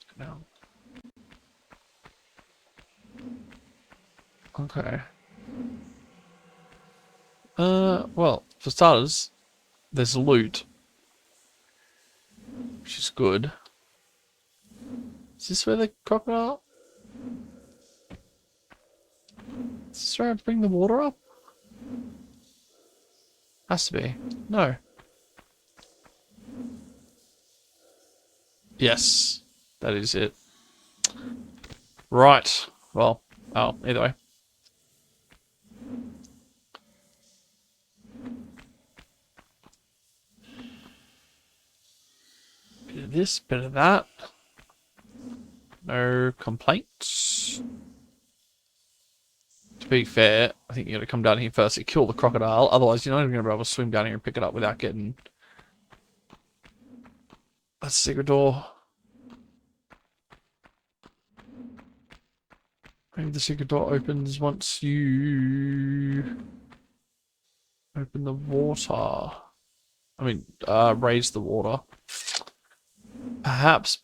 go down. Okay. Well, for starters, there's loot. Which is good. Is this where the crocodile? Is this where I bring the water up? Has to be. No. Yes. That is it. Right. Well, oh, either way. Bit of this, bit of that. No complaints. To be fair, I think you gotta come down here first to kill the crocodile, otherwise you're not even gonna be able to swim down here and pick it up without getting... That's the secret door. Maybe the secret door opens once you... open the water. I mean, raise the water. Perhaps.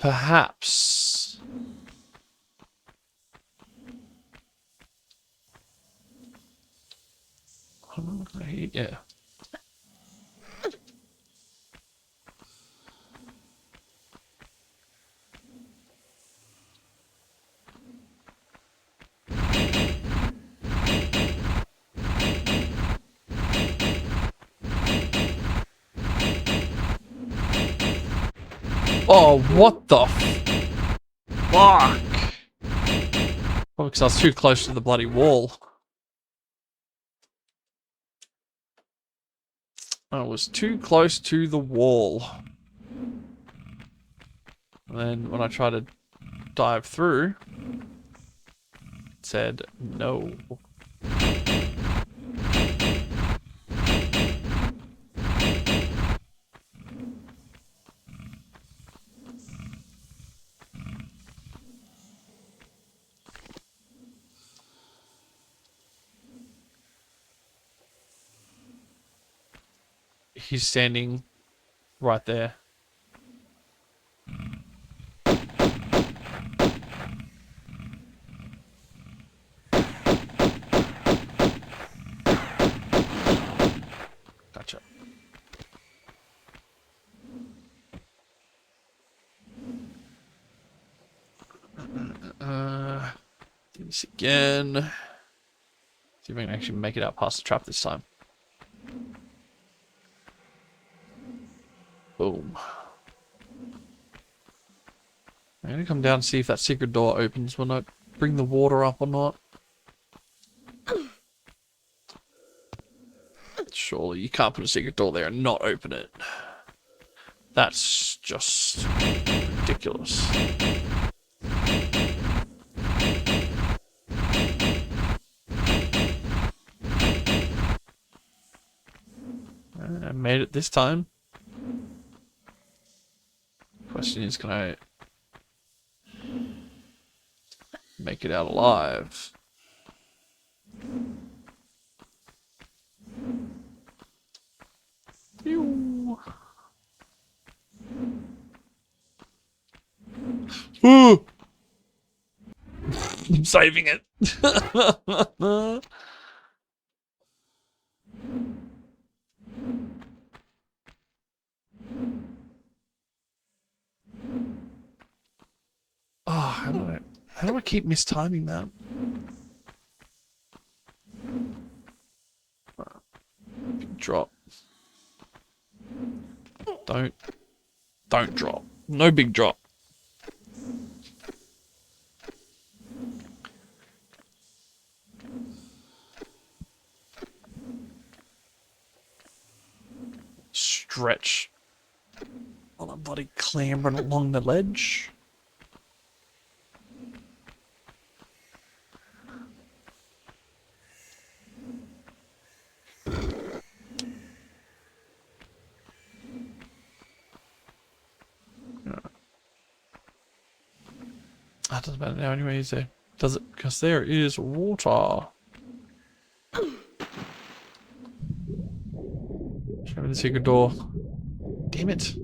Yeah. Oh, what the fuck? Probably because I was too close to the bloody wall. I was too close to the wall. And then when I tried to dive through, it said no. He's standing right there. Gotcha. Do this again. See if I can actually make it out past the trap this time. Boom. I'm gonna come down and see if that secret door opens when I bring the water up or not. Surely you can't put a secret door there and not open it. That's just ridiculous. I made it this time. Question is, can I make it out alive? Pew. Ooh! I'm saving it. Oh, how do I keep mistiming that? Big drop. Don't drop. No big drop. Stretch while I'm bloody clambering along the ledge. That doesn't matter now anyway, is there? Does it? Because there is water. Show me the secret door. Damn it.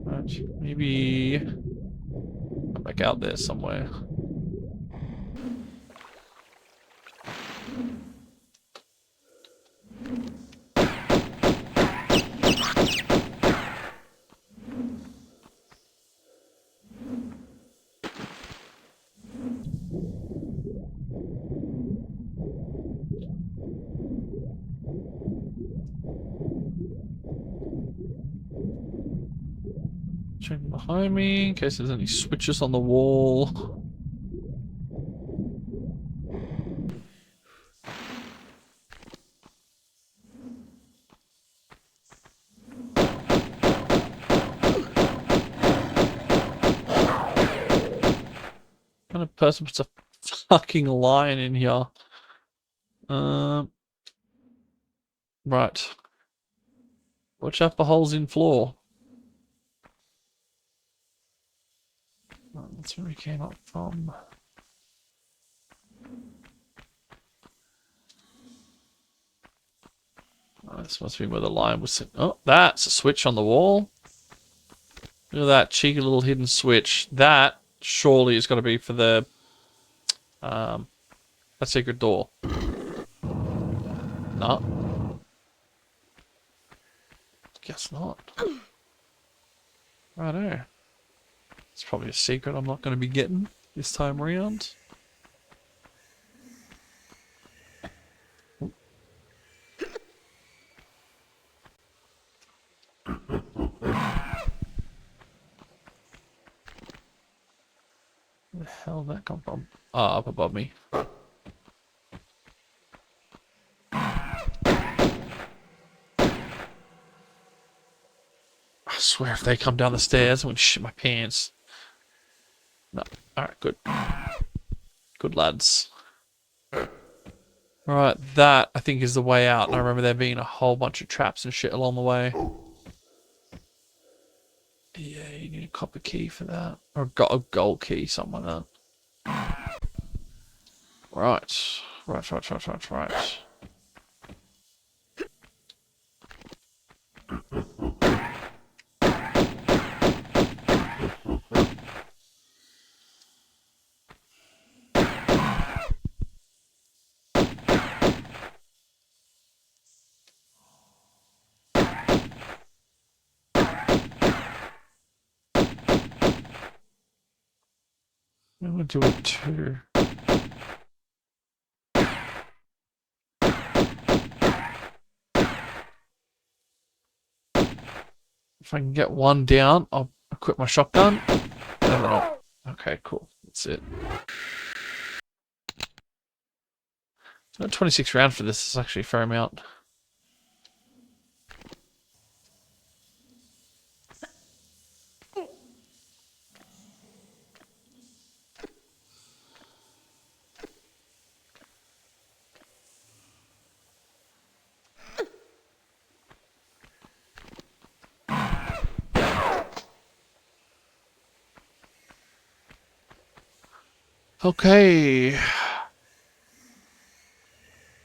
Right, maybe I'm back out there somewhere. Checking behind me in case there's any switches on the wall. What kind of person puts a fucking lion in here? Right. Watch out for holes in floor. Oh, that's where we came up from. Oh, this must be where the lion was sitting. Oh, that's a switch on the wall. Look at that cheeky little hidden switch. That surely is going to be for the that secret door. No. Guess not. Righto. It's probably a secret I'm not going to be getting this time around. Where the hell did that come from? Ah, up above me. I swear if they come down the stairs, I'm going to shit my pants. No. Alright, good. Good lads. Alright, that I think is the way out. And I remember there being a whole bunch of traps and shit along the way. Yeah, you need a copper key for that. Or a gold key, something like that. Right. Right. I'm gonna do it too. If I can get one down, I'll equip my shotgun. And then I'll... Okay, cool. That's it. So 26 rounds for this is actually a fair amount. Okay.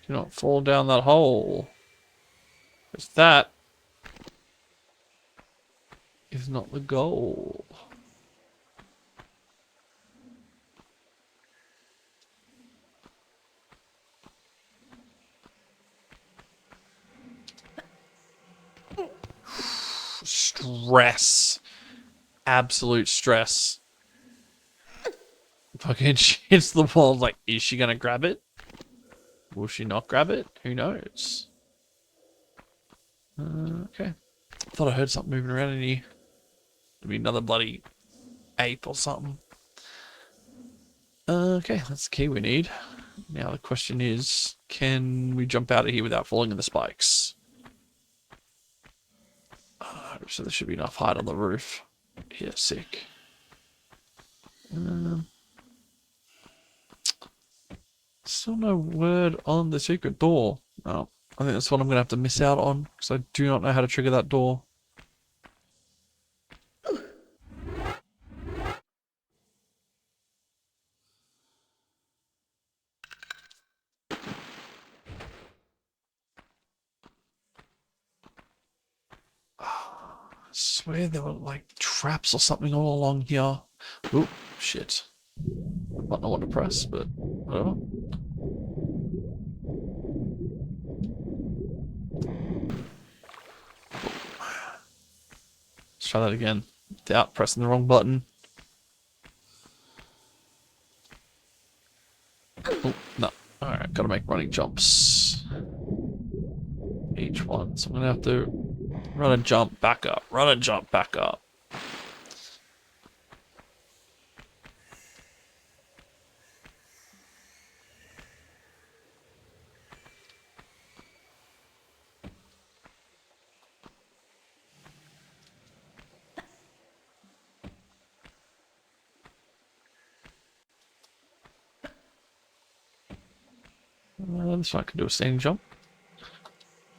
Do not fall down that hole. Because that is not the goal. Stress. Absolute stress. Fucking she hits the wall like, is she gonna grab it? Will she not grab it? Who knows? Okay. Thought I heard something moving around in here. Could be another bloody ape or something. Okay, that's the key we need. Now the question is, can we jump out of here without falling in the spikes? So there should be enough height on the roof. Yeah, sick. Still no word on the secret door. Oh, I think that's what I'm going to have to miss out on, because I do not know how to trigger that door. I swear there were like traps or something all along here. Oh, shit. Might not want to press, but whatever. Let's try that again. Without pressing the wrong button. Oh, no. Alright, gotta make running jumps. Each one. So I'm gonna have to run and jump, back up. Run and jump, back up. So I can do a standing jump.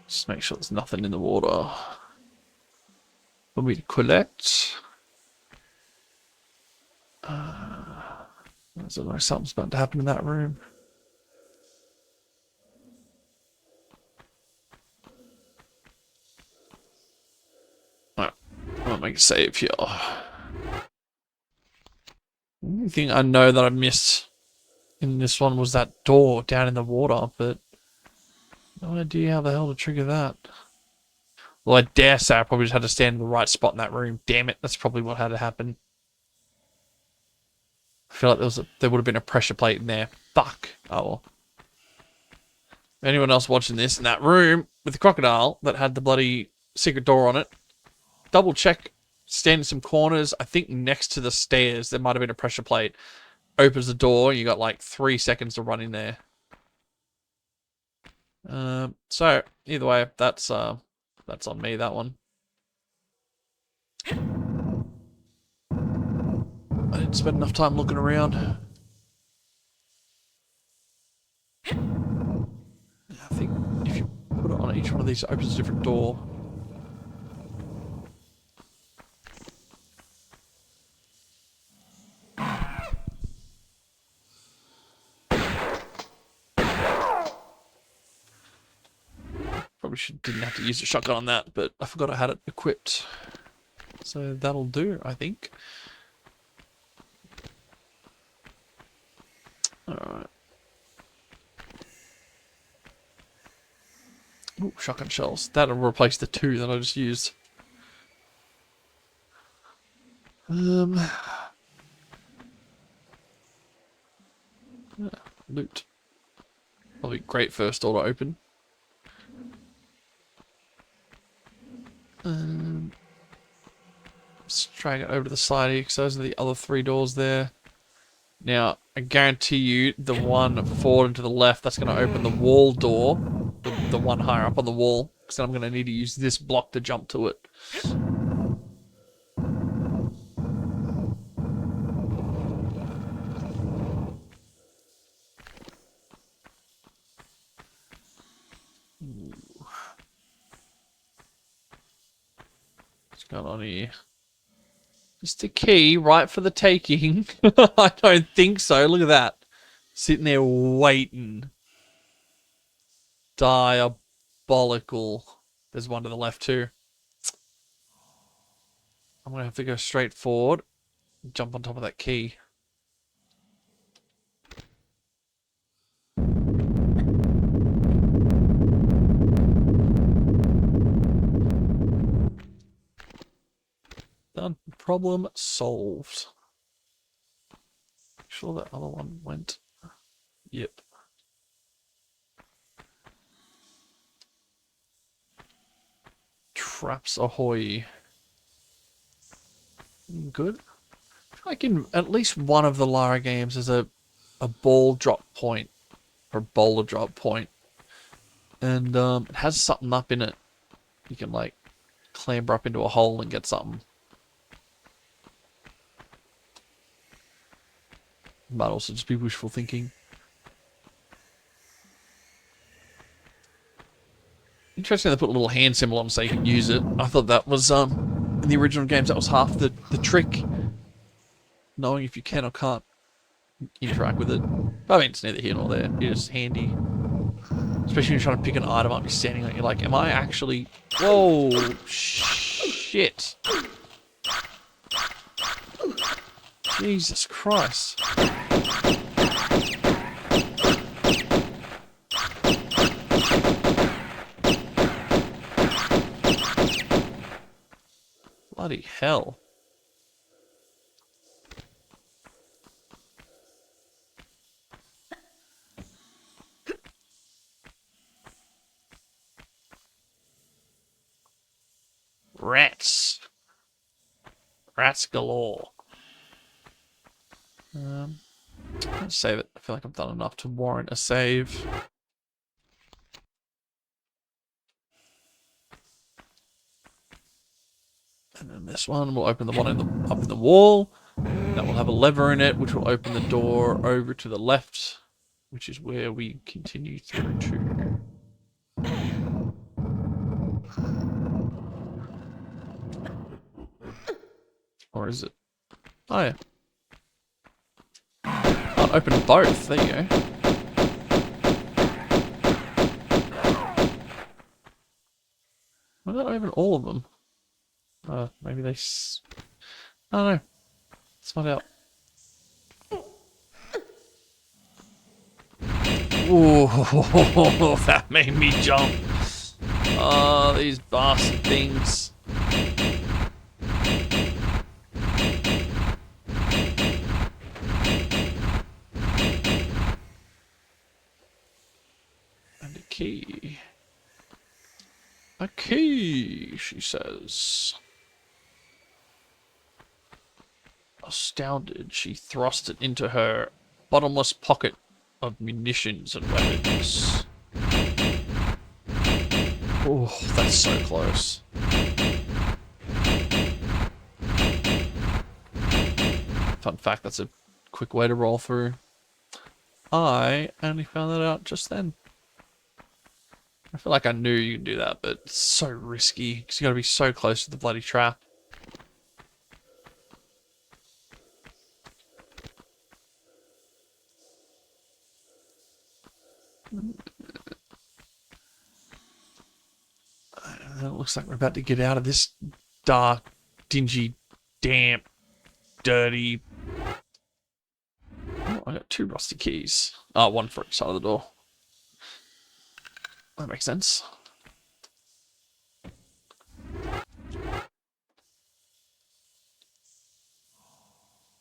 Just make sure there's nothing in the water for me to collect. There's like something's about to happen in that room. Alright, I'll make a save here. The only thing I know that I missed in this one was that door down in the water, but no idea how the hell to trigger that. Well, I dare say I probably just had to stand in the right spot in that room. Damn it, that's probably what had to happen. I feel like there would have been a pressure plate in there. Fuck. Oh well. Anyone else watching this in that room with the crocodile that had the bloody secret door on it, double check, stand in some corners. I think next to the stairs there might have been a pressure plate. Opens the door, you got like 3 seconds to run in there. So either way, that's on me, that one. I didn't spend enough time looking around. I think if you put it on each one of these, it opens a different door. Probably didn't have to use a shotgun on that, but I forgot I had it equipped. So that'll do, I think. Alright. Ooh, shotgun shells. That'll replace the 2 that I just used. Yeah, loot. Probably great first door to open. drag it over to the side here because those are the other 3 doors there. Now, I guarantee you the one forward and to the left, that's going to open the wall door. The one higher up on the wall. Because then I'm going to need to use this block to jump to it. What's going on here? Just a key, right for the taking. I don't think so. Look at that. Sitting there waiting. Diabolical. There's one to the left too. I'm going to have to go straight forward. Jump on top of that key. Done. Problem solved. Sure that other one went. Yep. Traps ahoy. Good. I feel like in at least one of the Lara games there's a ball drop point. Or boulder drop point. And it has something up in it. You can like clamber up into a hole and get something. Might also just be wishful thinking. Interesting they put a little hand symbol on so you can use it. I thought that was in the original games that was half the trick. Knowing if you can or can't interact with it. But I mean it's neither here nor there. It's just handy. Especially when you're trying to pick an item up, you're standing there, you're like, am I actually... Whoa! Shit! Jesus Christ. Bloody hell. Rats. Rats galore. Let's save it. I feel like I've done enough to warrant a save. And then this one will open the one up in the wall. That will have a lever in it, which will open the door over to the left, which is where we continue through to. Or is it? Oh yeah. I'll open both. There you go. Why not open all of them? Maybe they... I don't know. Let's find out. Ooh, that made me jump. Oh, these bastard things. And a key. A key, she says. Astounded, she thrust it into her bottomless pocket of munitions and weapons. Oh, that's so close. Fun fact, that's a quick way to roll through. I only found that out just then. I feel like I knew you could do that, but it's so risky because you got to be so close to the bloody trap. It looks like we're about to get out of this dark, dingy, damp, dirty... Oh, I got 2 rusty keys. Oh, one for each side of the door. That makes sense.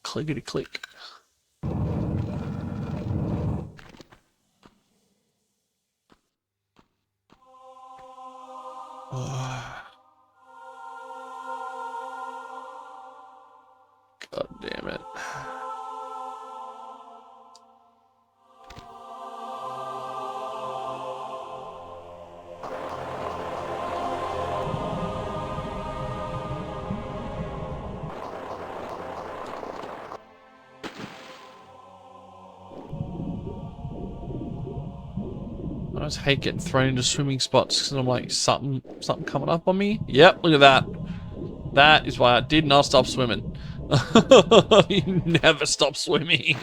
Clickety click. always hate getting thrown into swimming spots because I'm like, something coming up on me. Yep, look at that. That is why I did not stop swimming. You never stop swimming.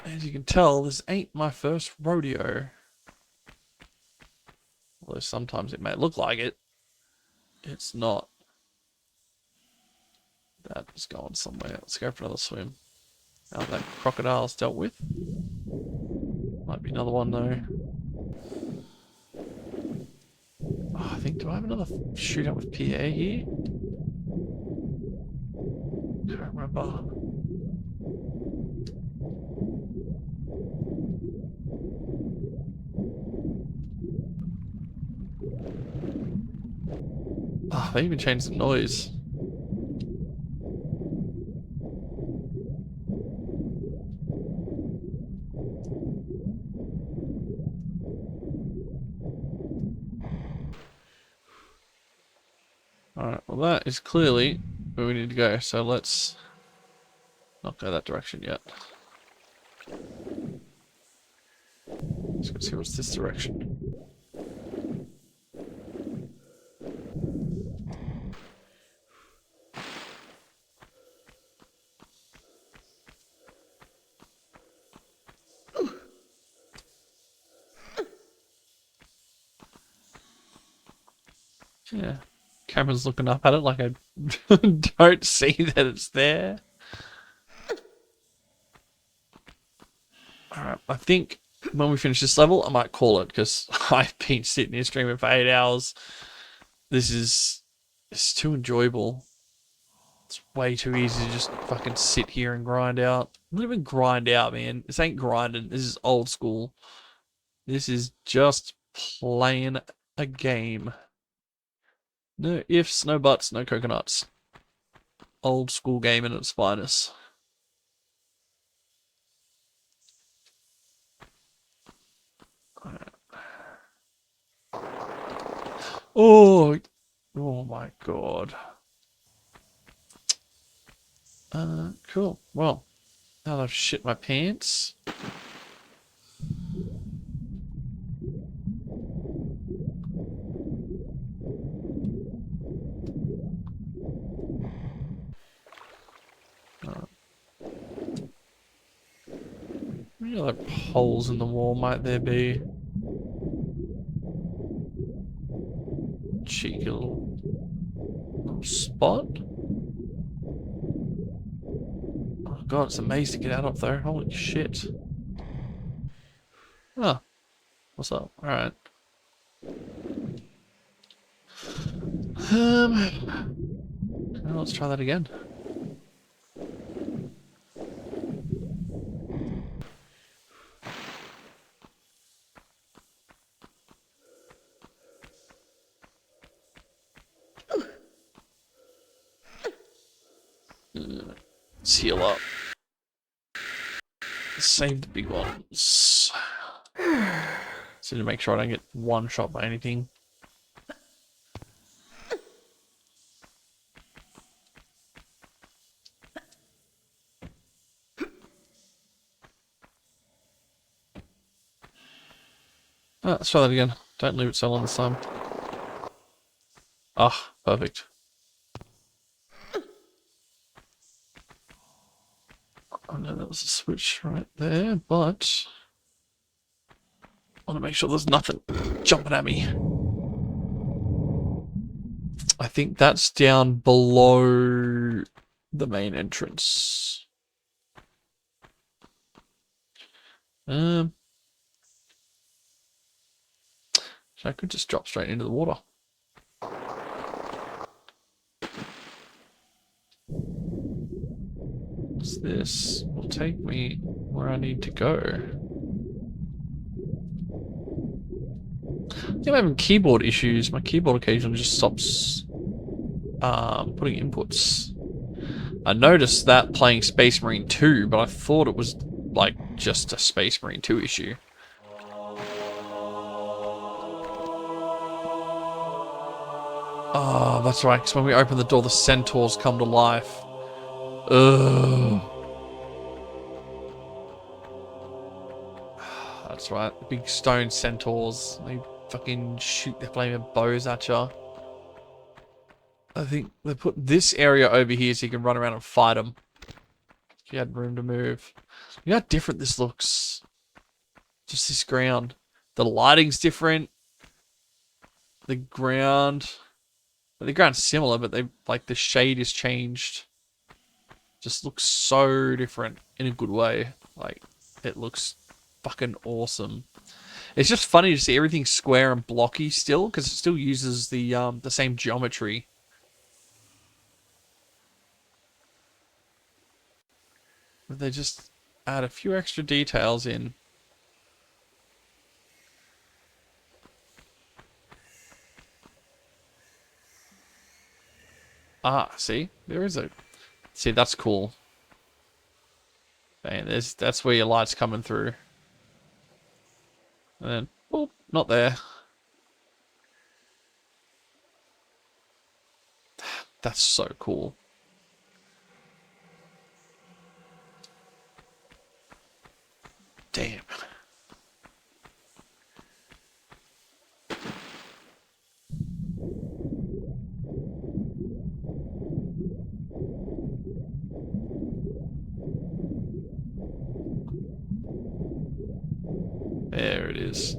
As you can tell, this ain't my first rodeo. Although sometimes it may look like it. It's not. That is going somewhere. Let's go for another swim. Now that crocodile's dealt with. Might be another one though. Oh, I think, do I have another shootout with Pierre here? Can't remember. Oh, they even changed the noise. Alright, well that is clearly where we need to go, so let's not go that direction yet. Let's go see what's this direction. Yeah. Camera's looking up at it like I don't see that it's there. Alright, I think when we finish this level, I might call it, because I've been sitting here streaming for 8 hours. It's too enjoyable. It's way too easy to just fucking sit here and grind out. Not even grind out, man. This ain't grinding. This is old school. This is just playing a game. No ifs, no buts, no coconuts. Old school game in its finest. Oh, oh my god. Cool. Well, now that I've shit my pants. How many other holes in the wall might there be? Cheeky little spot. Oh god, it's a maze to get out of though. Holy shit. Ah, what's up? Alright. Well, let's try that again. Let's heal up. Save the big ones. So to make sure I don't get one shot by anything. Ah, let's try that again. Don't leave it so long this time. Ah, perfect. I know that was a switch right there, but I want to make sure there's nothing jumping at me. I think that's down below the main entrance. So I could just drop straight into the water. This will take me where I need to go. I think I'm having keyboard issues. My keyboard occasionally just stops putting inputs. I noticed that playing Space Marine 2, but I thought it was like just a Space Marine 2 issue. Oh, that's right, because when we open the door, the centaurs come to life. Ugh. That's right. The big stone centaurs. They fucking shoot their flaming bows at you. I think they put this area over here so you can run around and fight them. If you had room to move. You know how different this looks? Just this ground. The lighting's different. The ground. The ground's similar, but they like the shade is changed. Just looks so different in a good way. Like, it looks fucking awesome. It's just funny to see everything square and blocky still, because it still uses the same geometry. But they just add a few extra details in. Ah, see? There is a... See, that's cool. And that's where your light's coming through. And then, boop, not there. That's so cool. Damn. There it is.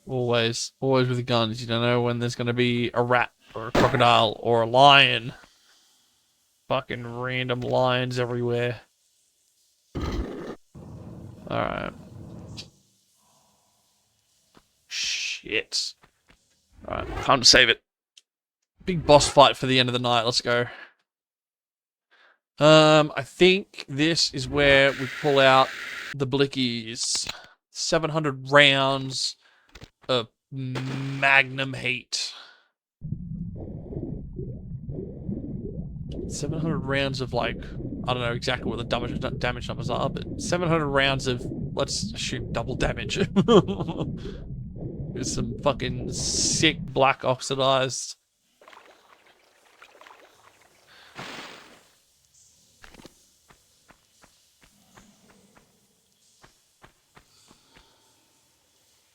Always with the guns. You don't know when there's going to be a rat or a crocodile or a lion. Fucking random lions everywhere. Alright. Shit. Alright, time to save it. Big boss fight for the end of the night. Let's go. I think this is where we pull out the blickies. 700 rounds of magnum heat. 700 rounds of, like, I don't know exactly what the damage numbers are, but 700 rounds of, let's shoot double damage. With some fucking sick black oxidized.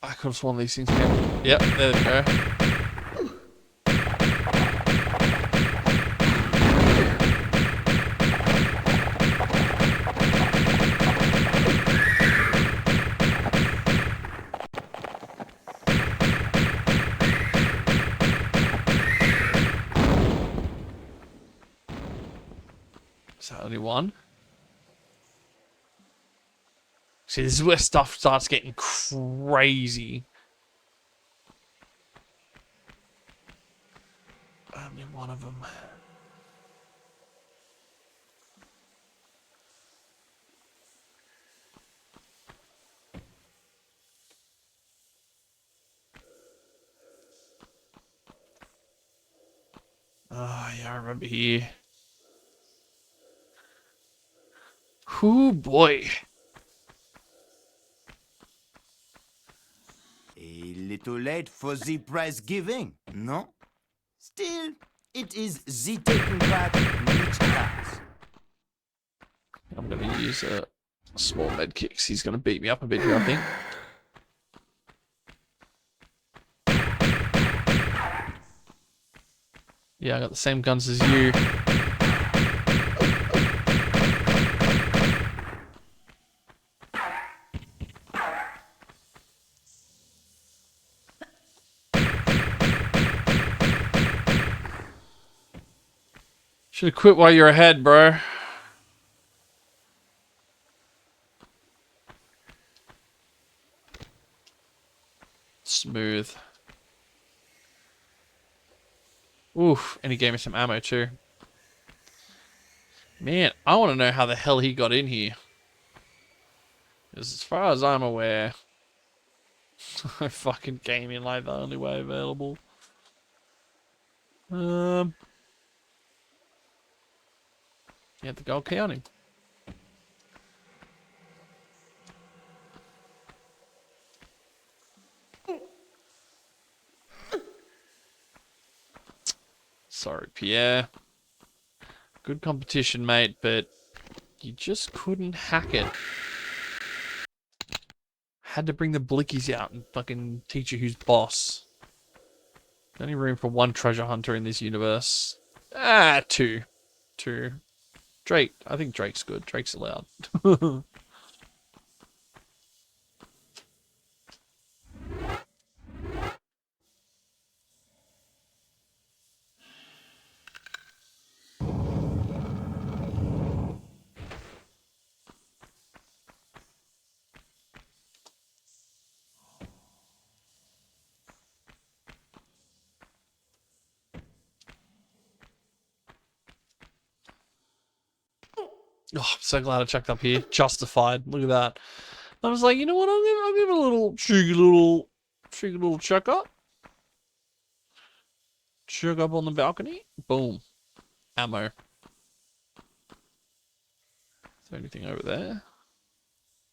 I could have sworn these things came. Yep, there we go. Is that only one? See, this is where stuff starts getting crazy. Only one of them. Oh, yeah, I remember here. Ooh, boy. A little late for the prize giving, no? Still, it is the taking back which counts. I'm going to use a small med kick 'cause he's going to beat me up a bit here, I think. Yeah, I got the same guns as you. Should have quit while you're ahead, bro. Smooth. Oof, and he gave me some ammo too. Man, I want to know how the hell he got in here. Because as far as I'm aware, I fucking came in like the only way available. You have the gold key on him. Sorry, Pierre. Good competition, mate, but you just couldn't hack it. Had to bring the blickies out and fucking teach you who's boss. Only room for one treasure hunter in this universe. Ah, two. Two. Drake. I think Drake's good. Drake's allowed. Oh, I'm so glad I checked up here. Justified. Look at that. I was like, you know what? I'll give it a little cheeky little check up. Check up on the balcony. Boom. Ammo. Is there anything over there?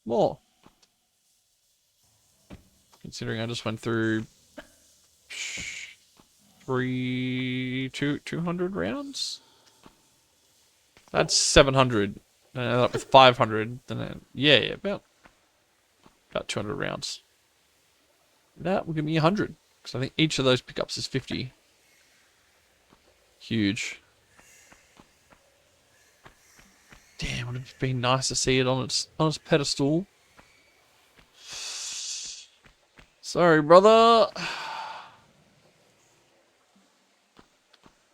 More. Considering I just went through 200 rounds. That's 700. Up with 500. Then yeah, about 200 rounds. That will give me 100. Because I think each of those pickups is 50. Huge. Damn, would have been nice to see it on its pedestal. Sorry, brother.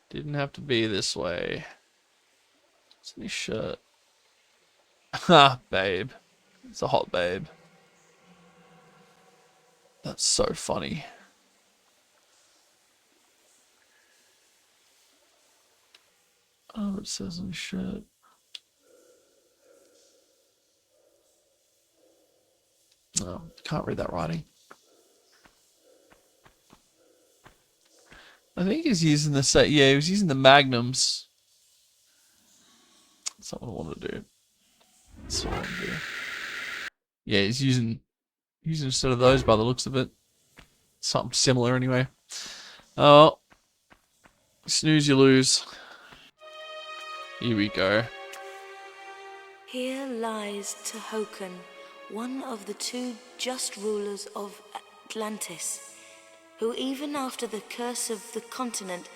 Didn't have to be this way. What's in his shirt? Ha, babe. It's a hot babe. That's so funny. Oh, it says on his shirt. No, can't read that writing. I think he's using the set. Yeah, he was using the magnums. That's not what I want to do. That's what I want to do. Yeah, he's using instead of those by the looks of it. Something similar anyway. Oh, snooze you lose. Here we go. Here lies Tehokan, one of the two just rulers of Atlantis, who even after the curse of the continent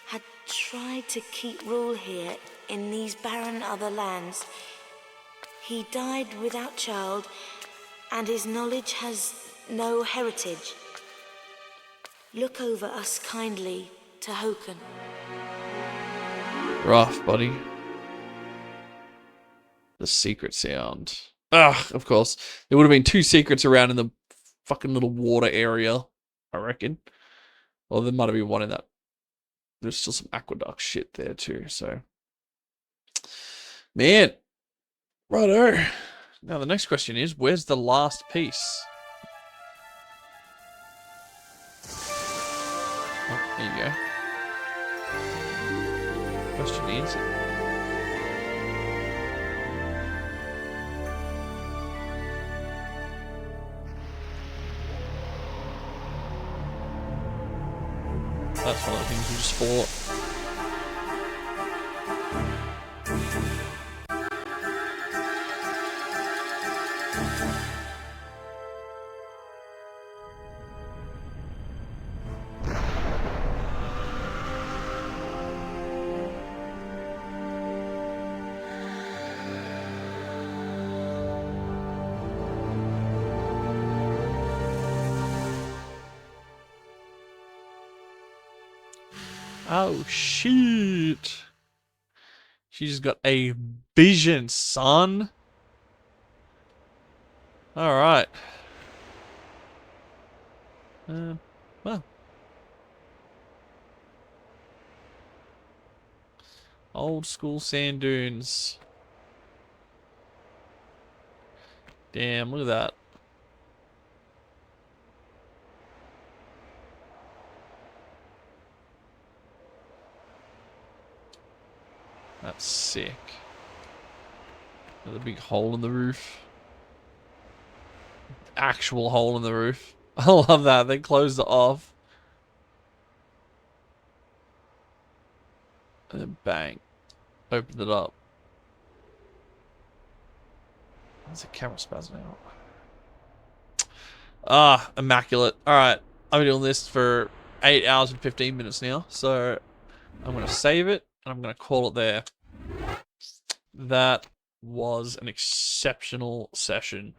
had tried to keep rule here in these barren other lands. He died without child, and his knowledge has no heritage. Look over us kindly, Tehokan. Rough, buddy. The secret sound. Ah, of course. There would have been 2 secrets around in the fucking little water area, I reckon. Well, there might have been one in that. There's still some aqueduct shit there too, so. Man. Righto. Now the next question is, where's the last piece? Oh, there you go. Question answered. That's one of the things we just fought. Oh, shit. She just got a vision, son. Alright. Well. Old school sand dunes. Damn, look at that. That's sick. Another big hole in the roof. Actual hole in the roof. I love that. They closed it off. And then bang. Opened it up. Where's the camera spazzing out? Ah, immaculate. Alright. I've been doing this for 8 hours and 15 minutes now. So I'm going to save it. And I'm going to call it there. That was an exceptional session.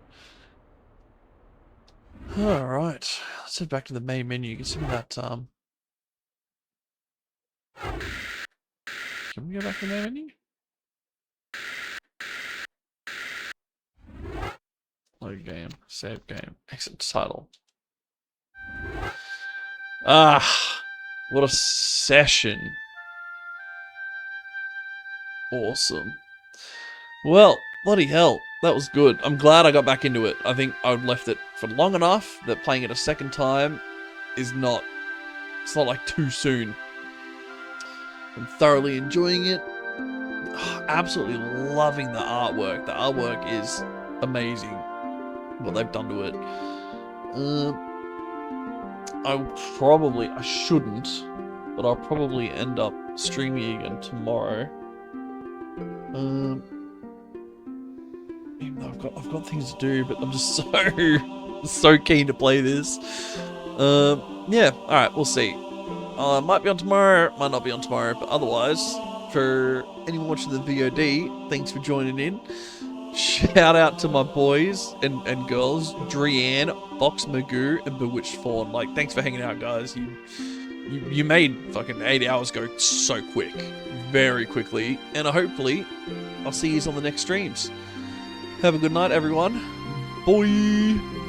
Alright. Let's head back to the main menu. Get some of that, Can we go back to the main menu? Load game. Save game. Exit title. Ah, what a session. Awesome. Well, bloody hell. That was good. I'm glad I got back into it. I think I've left it for long enough that playing it a second time is not... It's not like too soon. I'm thoroughly enjoying it. Absolutely loving the artwork. The artwork is amazing. What they've done to it. I shouldn't, but I'll probably end up streaming again tomorrow. Even though I've got things to do, but I'm just so keen to play this. Yeah, alright, we'll see. Might be on tomorrow, might not be on tomorrow, but otherwise, for anyone watching the VOD, thanks for joining in. Shout out to my boys and girls, Drianne, Box Magoo, and Bewitched Fawn. Like, thanks for hanging out, guys. You made fucking 8 hours go so quick. Very quickly. And hopefully, I'll see you on the next streams. Have a good night, everyone. Bye!